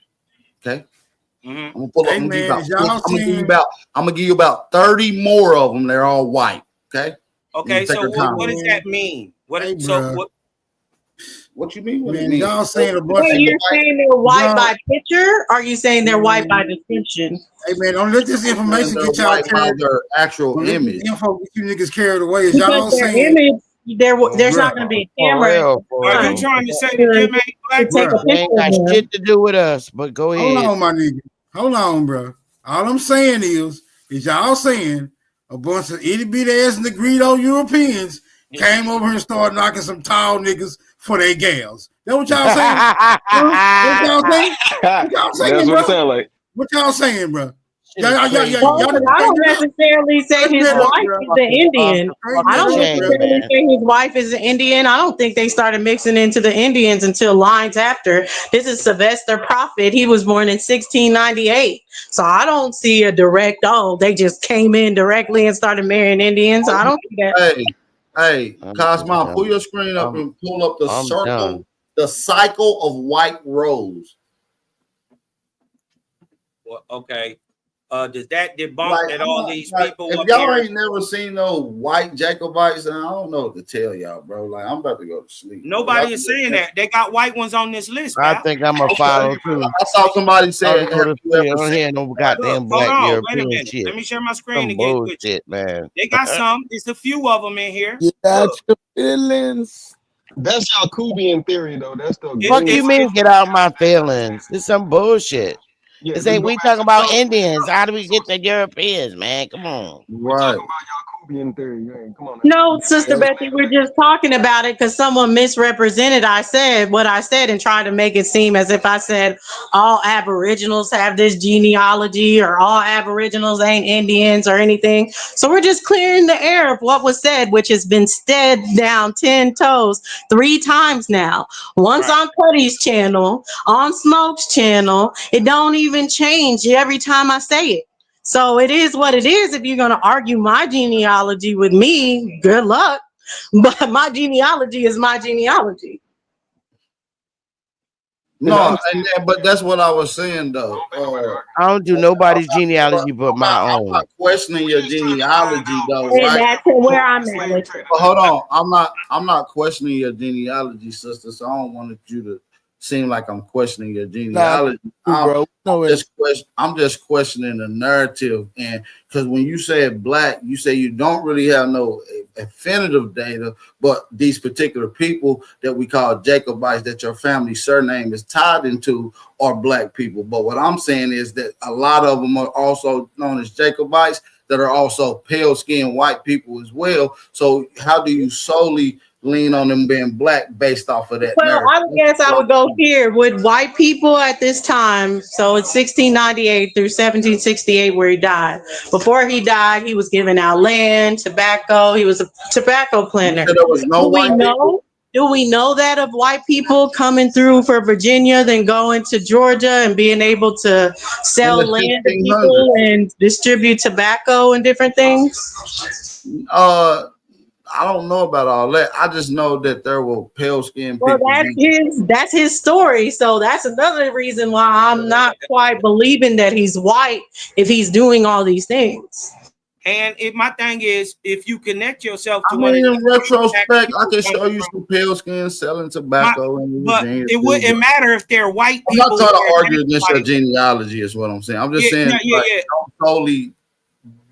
Speaker 6: Okay, I'm gonna pull up. I'm gonna give you about 30 more of them. They're all white. Okay.
Speaker 20: Okay. So what does that mean?
Speaker 6: What you mean? What it
Speaker 22: Man,
Speaker 6: mean?
Speaker 22: y'all saying a bunch
Speaker 7: Wait,
Speaker 22: of
Speaker 7: you're saying they're white
Speaker 22: y'all,
Speaker 7: by picture? Or are you saying they're white by description?
Speaker 22: hey man, don't let this
Speaker 6: And
Speaker 22: information
Speaker 6: they're
Speaker 22: get y'all
Speaker 6: white by
Speaker 22: carried.
Speaker 6: their actual
Speaker 22: Don't let this
Speaker 6: image.
Speaker 22: info get you niggas carried away. Is
Speaker 7: Because
Speaker 22: y'all
Speaker 7: their
Speaker 22: saying,
Speaker 7: image, there's
Speaker 22: bruh,
Speaker 7: not going to be a
Speaker 21: For
Speaker 7: camera at
Speaker 21: real,
Speaker 7: the
Speaker 21: for
Speaker 20: Are you
Speaker 21: real.
Speaker 7: time
Speaker 20: trying to say that them ain't black
Speaker 7: to take
Speaker 20: people?
Speaker 7: a
Speaker 22: bruh?
Speaker 5: They
Speaker 7: picture
Speaker 5: ain't
Speaker 7: of
Speaker 5: got
Speaker 7: them.
Speaker 5: shit to do with us, but go
Speaker 22: Hold
Speaker 5: ahead.
Speaker 22: on, my nigga. Hold on, bro. All I'm saying is y'all saying a bunch of itty bitty ass Negrito Europeans came over here and started knocking some tall niggas for their gals. That what y'all saying? Huh? What y'all saying? What y'all
Speaker 3: That's
Speaker 22: saying,
Speaker 3: what it
Speaker 22: bro?
Speaker 3: sounds like.
Speaker 22: What y'all saying, bro?
Speaker 5: Shit is crazy,
Speaker 7: Well,
Speaker 22: Y'all
Speaker 7: because
Speaker 22: didn't
Speaker 5: man.
Speaker 7: I
Speaker 22: make
Speaker 7: don't
Speaker 22: that up.
Speaker 7: necessarily say
Speaker 22: Straighten
Speaker 7: his
Speaker 22: that up,
Speaker 7: wife
Speaker 22: bro.
Speaker 7: is an
Speaker 5: Fucking off
Speaker 7: Indian.
Speaker 5: the
Speaker 22: Straighten
Speaker 7: I
Speaker 22: that
Speaker 5: fucking
Speaker 7: don't
Speaker 22: up,
Speaker 5: chain,
Speaker 22: bro.
Speaker 7: necessarily
Speaker 5: man.
Speaker 7: say his wife is an Indian. I don't think they started mixing into the Indians until lines after. This is Sylvester Prophet. He was born in 1698. So I don't see a direct, oh, they just came in directly and started marrying Indians. I don't see that.
Speaker 6: Hey,
Speaker 5: I'm just
Speaker 6: Cosmo, pull
Speaker 5: done.
Speaker 6: your screen up and pull up the
Speaker 5: I'm
Speaker 6: circle,
Speaker 5: done.
Speaker 6: the cycle of white rose.
Speaker 20: Well, okay. Does that debunk
Speaker 6: Like,
Speaker 20: that
Speaker 6: I'm
Speaker 20: all
Speaker 6: not
Speaker 20: these
Speaker 6: like
Speaker 20: people
Speaker 6: if
Speaker 20: up
Speaker 6: y'all
Speaker 20: here?
Speaker 6: ain't never seen no white Jacobites, then I don't know what to tell y'all, bro. Like, I'm about to go to sleep, bro. Y'all
Speaker 20: Nobody
Speaker 6: can
Speaker 20: is
Speaker 6: just
Speaker 20: saying that. They got white ones on this list,
Speaker 5: I
Speaker 20: pal.
Speaker 5: think I'm a
Speaker 6: okay.
Speaker 5: follow too.
Speaker 6: I saw somebody
Speaker 5: I to
Speaker 6: said,
Speaker 5: go
Speaker 6: "Have
Speaker 5: to
Speaker 6: you
Speaker 5: sleep. I
Speaker 6: ever
Speaker 5: don't
Speaker 6: seen
Speaker 5: hear no
Speaker 6: white?"
Speaker 20: Look,
Speaker 5: goddamn
Speaker 20: hold
Speaker 5: black
Speaker 20: on. Wait a
Speaker 5: European
Speaker 20: minute.
Speaker 5: shit.
Speaker 20: Let me share my screen
Speaker 5: Some
Speaker 20: and get with you.
Speaker 5: bullshit, man.
Speaker 20: They got some. It's a few of them in here.
Speaker 21: Get out
Speaker 20: Look,
Speaker 21: your feelings.
Speaker 3: That's y'all Kubian theory, though. That's the
Speaker 20: it's
Speaker 5: Fuck
Speaker 3: gold
Speaker 5: you
Speaker 20: it's
Speaker 5: mean
Speaker 3: standard.
Speaker 20: it's
Speaker 5: get out my feelings? It's some bullshit.
Speaker 3: Yeah,
Speaker 5: This
Speaker 3: let's
Speaker 5: ain't
Speaker 3: go
Speaker 5: we
Speaker 3: back
Speaker 5: talking
Speaker 3: to the
Speaker 5: about
Speaker 3: source.
Speaker 5: Indians. How do we get the Europeans, man? Come on.
Speaker 3: We talking
Speaker 6: Right.
Speaker 3: about y'all Kubian theory. Man. Come on now.
Speaker 7: No, Sister
Speaker 3: What's the
Speaker 7: Betsy,
Speaker 3: name of
Speaker 7: we're
Speaker 3: that?
Speaker 7: just talking about it because someone misrepresented. I said what I said and tried to make it seem as if I said all Aboriginals have this genealogy or all Aboriginals ain't Indians or anything. So we're just clearing the air of what was said, which has been said down 10 toes 3 times now. Once
Speaker 20: right.
Speaker 7: on Putty's channel, on Smoke's channel. It don't even change every time I say it. So it is what it is. If you're going to argue my genealogy with me, good luck. But my genealogy is my genealogy.
Speaker 3: And I
Speaker 6: No,
Speaker 3: understand.
Speaker 6: but that's what I was saying
Speaker 3: I
Speaker 6: though.
Speaker 3: don't think nobody arguing.
Speaker 5: I don't do nobody's genealogy but my
Speaker 6: I'm
Speaker 5: own.
Speaker 6: not questioning
Speaker 3: We
Speaker 6: your
Speaker 3: just trying to find
Speaker 6: genealogy
Speaker 3: out
Speaker 6: though,
Speaker 3: what's
Speaker 7: And
Speaker 3: the
Speaker 6: right?
Speaker 7: that's
Speaker 3: evidence
Speaker 7: where
Speaker 3: for
Speaker 7: I'm
Speaker 3: the
Speaker 7: at
Speaker 3: slave
Speaker 7: with
Speaker 3: trade.
Speaker 7: it.
Speaker 6: But hold on, I'm not questioning your genealogy, sister. So I don't want you to seem like I'm questioning your
Speaker 21: Nah,
Speaker 6: genealogy.
Speaker 21: bro. No,
Speaker 6: I'm just questioning the narrative, and because when you said black, you say you don't really have no definitive data, but these particular people that we call Jacobites, that your family surname is tied into, are black people. But what I'm saying is that a lot of them are also known as Jacobites that are also pale-skinned white people as well. So how do you solely lean on them being black based off of that
Speaker 7: Well,
Speaker 6: narrative?
Speaker 7: I would guess I would go here with white people at this time. So it's 1698 through 1768 where he died. Before he died, he was giving out land, tobacco. He was a tobacco
Speaker 6: You
Speaker 7: planter.
Speaker 6: said there was no
Speaker 7: Do we
Speaker 6: white people?
Speaker 7: know? Do we know that of white people coming through for Virginia, then going to Georgia and being able to
Speaker 6: In
Speaker 7: sell
Speaker 6: the
Speaker 7: land to
Speaker 6: 1600s.
Speaker 7: people and distribute tobacco and different things?
Speaker 6: I don't know about all that. I just know that there were pale skinned
Speaker 7: Well,
Speaker 6: people.
Speaker 7: that's his story. So that's another reason why I'm not quite believing that he's white if he's doing all these things.
Speaker 20: And my thing is, if you connect yourself
Speaker 6: I
Speaker 20: to one of
Speaker 6: mean, in
Speaker 20: these
Speaker 6: retrospect, I
Speaker 20: people
Speaker 6: can
Speaker 20: coming
Speaker 6: show you
Speaker 20: from
Speaker 6: some pale skin selling
Speaker 20: my,
Speaker 6: tobacco in
Speaker 20: but
Speaker 6: Virginia
Speaker 20: it
Speaker 6: too.
Speaker 20: wouldn't
Speaker 6: But
Speaker 20: matter if they're white
Speaker 6: I'm not
Speaker 20: people
Speaker 6: trying
Speaker 20: who
Speaker 6: to
Speaker 20: are
Speaker 6: argue against your
Speaker 20: identified.
Speaker 6: genealogy, is what I'm saying. I'm just
Speaker 20: Yeah,
Speaker 6: saying,
Speaker 20: no, yeah,
Speaker 6: like,
Speaker 20: yeah.
Speaker 6: don't totally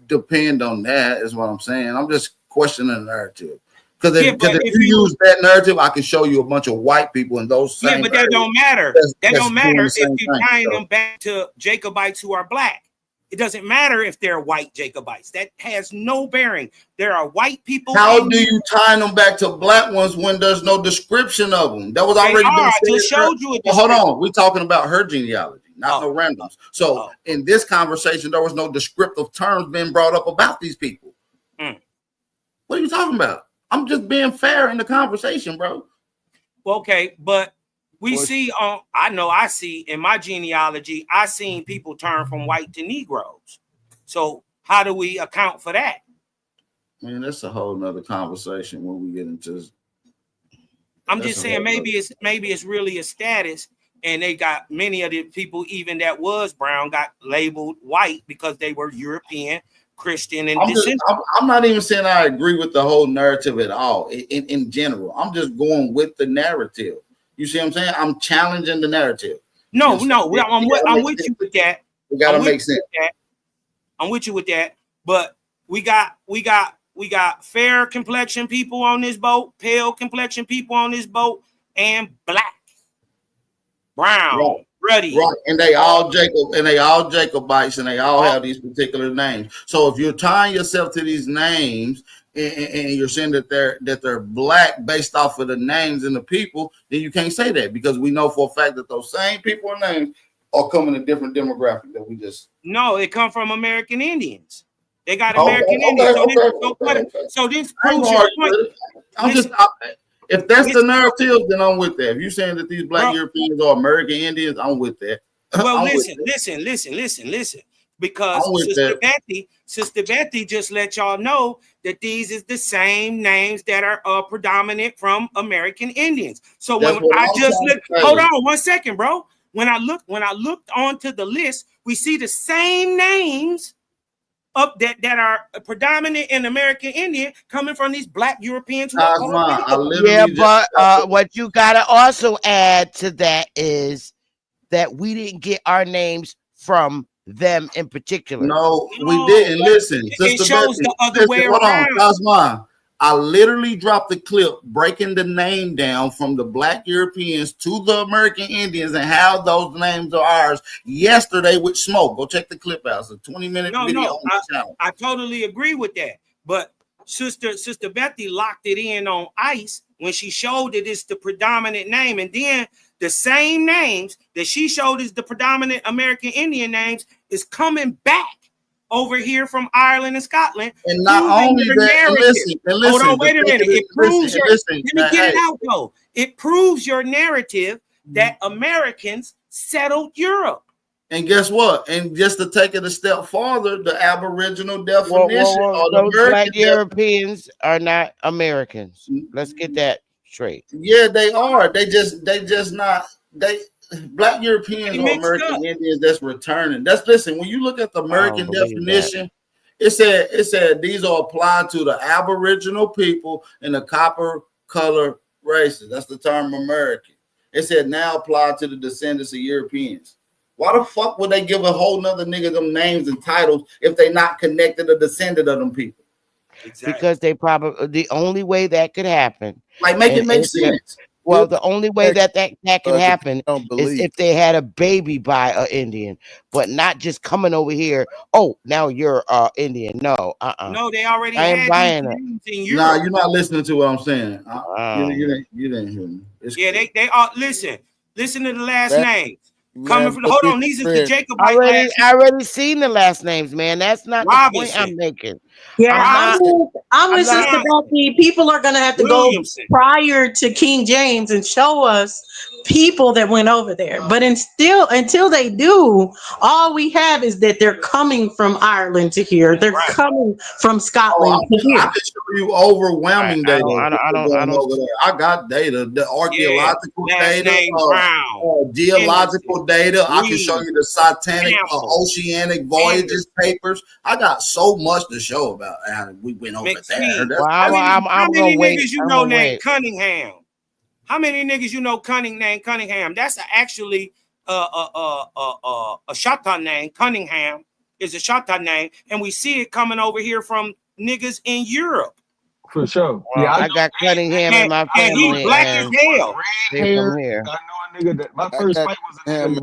Speaker 6: depend on that, is what I'm saying. I'm just questioning the narrative. Because
Speaker 20: Yeah, but
Speaker 6: if
Speaker 20: if
Speaker 6: you
Speaker 20: you
Speaker 6: use that narrative, I can show you a bunch of white people in those
Speaker 20: yeah,
Speaker 6: same
Speaker 20: but that
Speaker 6: areas
Speaker 20: don't matter. That
Speaker 6: that's
Speaker 20: don't
Speaker 6: doing
Speaker 20: matter
Speaker 6: the
Speaker 20: if
Speaker 6: same
Speaker 20: you're
Speaker 6: thing.
Speaker 20: tying
Speaker 6: So,
Speaker 20: them back to Jacobites who are black. It doesn't matter if they're white Jacobites. That has no bearing. There are white people
Speaker 6: how
Speaker 20: in
Speaker 6: do you tie them back to black ones when there's no description of them? That was
Speaker 20: they
Speaker 6: already
Speaker 20: are.
Speaker 6: been
Speaker 20: I
Speaker 6: said.
Speaker 20: just showed you a
Speaker 6: Well, hold
Speaker 20: description.
Speaker 6: on. We're talking about her genealogy, not no randoms. So in this conversation, there was no descriptive terms being brought up about these people. What are you talking about? I'm just being fair in the conversation, bro.
Speaker 20: Okay, but we see on I see in my genealogy, I seen people turn from white to Negroes. So how do we account for that?
Speaker 6: Man, that's a whole nother conversation when we get into this.
Speaker 20: I'm just saying maybe it's really a status, and they got many of the people even that was brown got labeled white because they were European, Christian, and descendant.
Speaker 6: I'm not even saying I agree with the whole narrative at all in general. I'm just going with the narrative. You see what I'm saying? I'm challenging the narrative.
Speaker 15: No, I'm with you with that.
Speaker 6: It gotta make sense.
Speaker 15: I'm with you with that. But we got fair complexion people on this boat, pale complexion people on this boat, and black, brown, ruddy.
Speaker 6: Right, and they all Jacobites, and they all have these particular names. So if you're tying yourself to these names and you're saying that they're black based off of the names and the people, then you can't say that, because we know for a fact that those same people and names are coming in different demographics that we just.
Speaker 15: No, it come from American Indians. They got American Indians. So this proves your point.
Speaker 6: If that's the narrative, then I'm with that. If you're saying that these black Europeans are American Indians, I'm with that.
Speaker 15: Well, listen. Because Sister Betty just let y'all know that these is the same names that are predominant from American Indians. So when I just hold on 1 second, bro. When I looked onto the list, we see the same names up that are predominant in American Indian coming from these black Europeans.
Speaker 5: But what you gotta also add to that is that we didn't get our names from them in particular.
Speaker 6: No, we didn't. Listen,
Speaker 15: it shows the other way around.
Speaker 6: Cosma, I literally dropped the clip breaking the name down from the black Europeans to the American Indians and how those names are ours yesterday with Smoke. Go check the clip out. It's a 20-minute video on the channel.
Speaker 15: I totally agree with that. But Sister Betty locked it in on ice when she showed that it's the predominant name. And then the same names that she showed as the predominant American Indian names is coming back over here from Ireland and Scotland.
Speaker 6: And not only that, listen,
Speaker 15: hold on, wait a minute. It proves let me get it out though. It proves your narrative that Americans settled Europe.
Speaker 6: And guess what? And just to take it a step farther, the Aboriginal definition of
Speaker 5: those black Europeans are not Americans. Let's get that straight.
Speaker 6: Yeah, they are. They just not black Europeans or American Indians that's returning. Listen, when you look at the American definition, it said these are applied to the Aboriginal people and the copper color races. That's the term American. It said now applied to the descendants of Europeans. Why the fuck would they give a whole nother nigga them names and titles if they not connected or descendant of them people?
Speaker 5: Exactly. Because they probably the only way that could happen,
Speaker 6: like make it make sense.
Speaker 5: Well, the only way that can happen is if they had a baby by an Indian, but not just coming over here. Oh, now you're Indian. No,
Speaker 15: no, they already
Speaker 5: I ain't buying
Speaker 15: it.
Speaker 6: Nah, you're not listening to what I'm saying. You didn't hear me.
Speaker 15: They are listen to the last names. Coming from hold on, these are the Jacobite.
Speaker 5: I already seen the last names, man. That's not the point I'm making.
Speaker 7: Yeah, I'm with Sister Becky. People are gonna have to go prior to King James and show us people that went over there. But until they do, all we have is that they're coming from Ireland to here. They're coming from Scotland to here.
Speaker 6: I can show you overwhelming data. I got data, the archaeological data, geological data. I can show you the Titanic oceanic voyages papers. I got so much to show about how we went over there.
Speaker 15: How many niggas you know named Cunningham? How many niggas you know Cunningham? That's actually a Chata name. Cunningham is a Chata name, and we see it coming over here from niggas in Europe.
Speaker 3: For sure.
Speaker 5: Well, I got Cunningham in my family.
Speaker 15: And he black as hell.
Speaker 5: From here.
Speaker 3: I know a nigga that my first fight was a nigga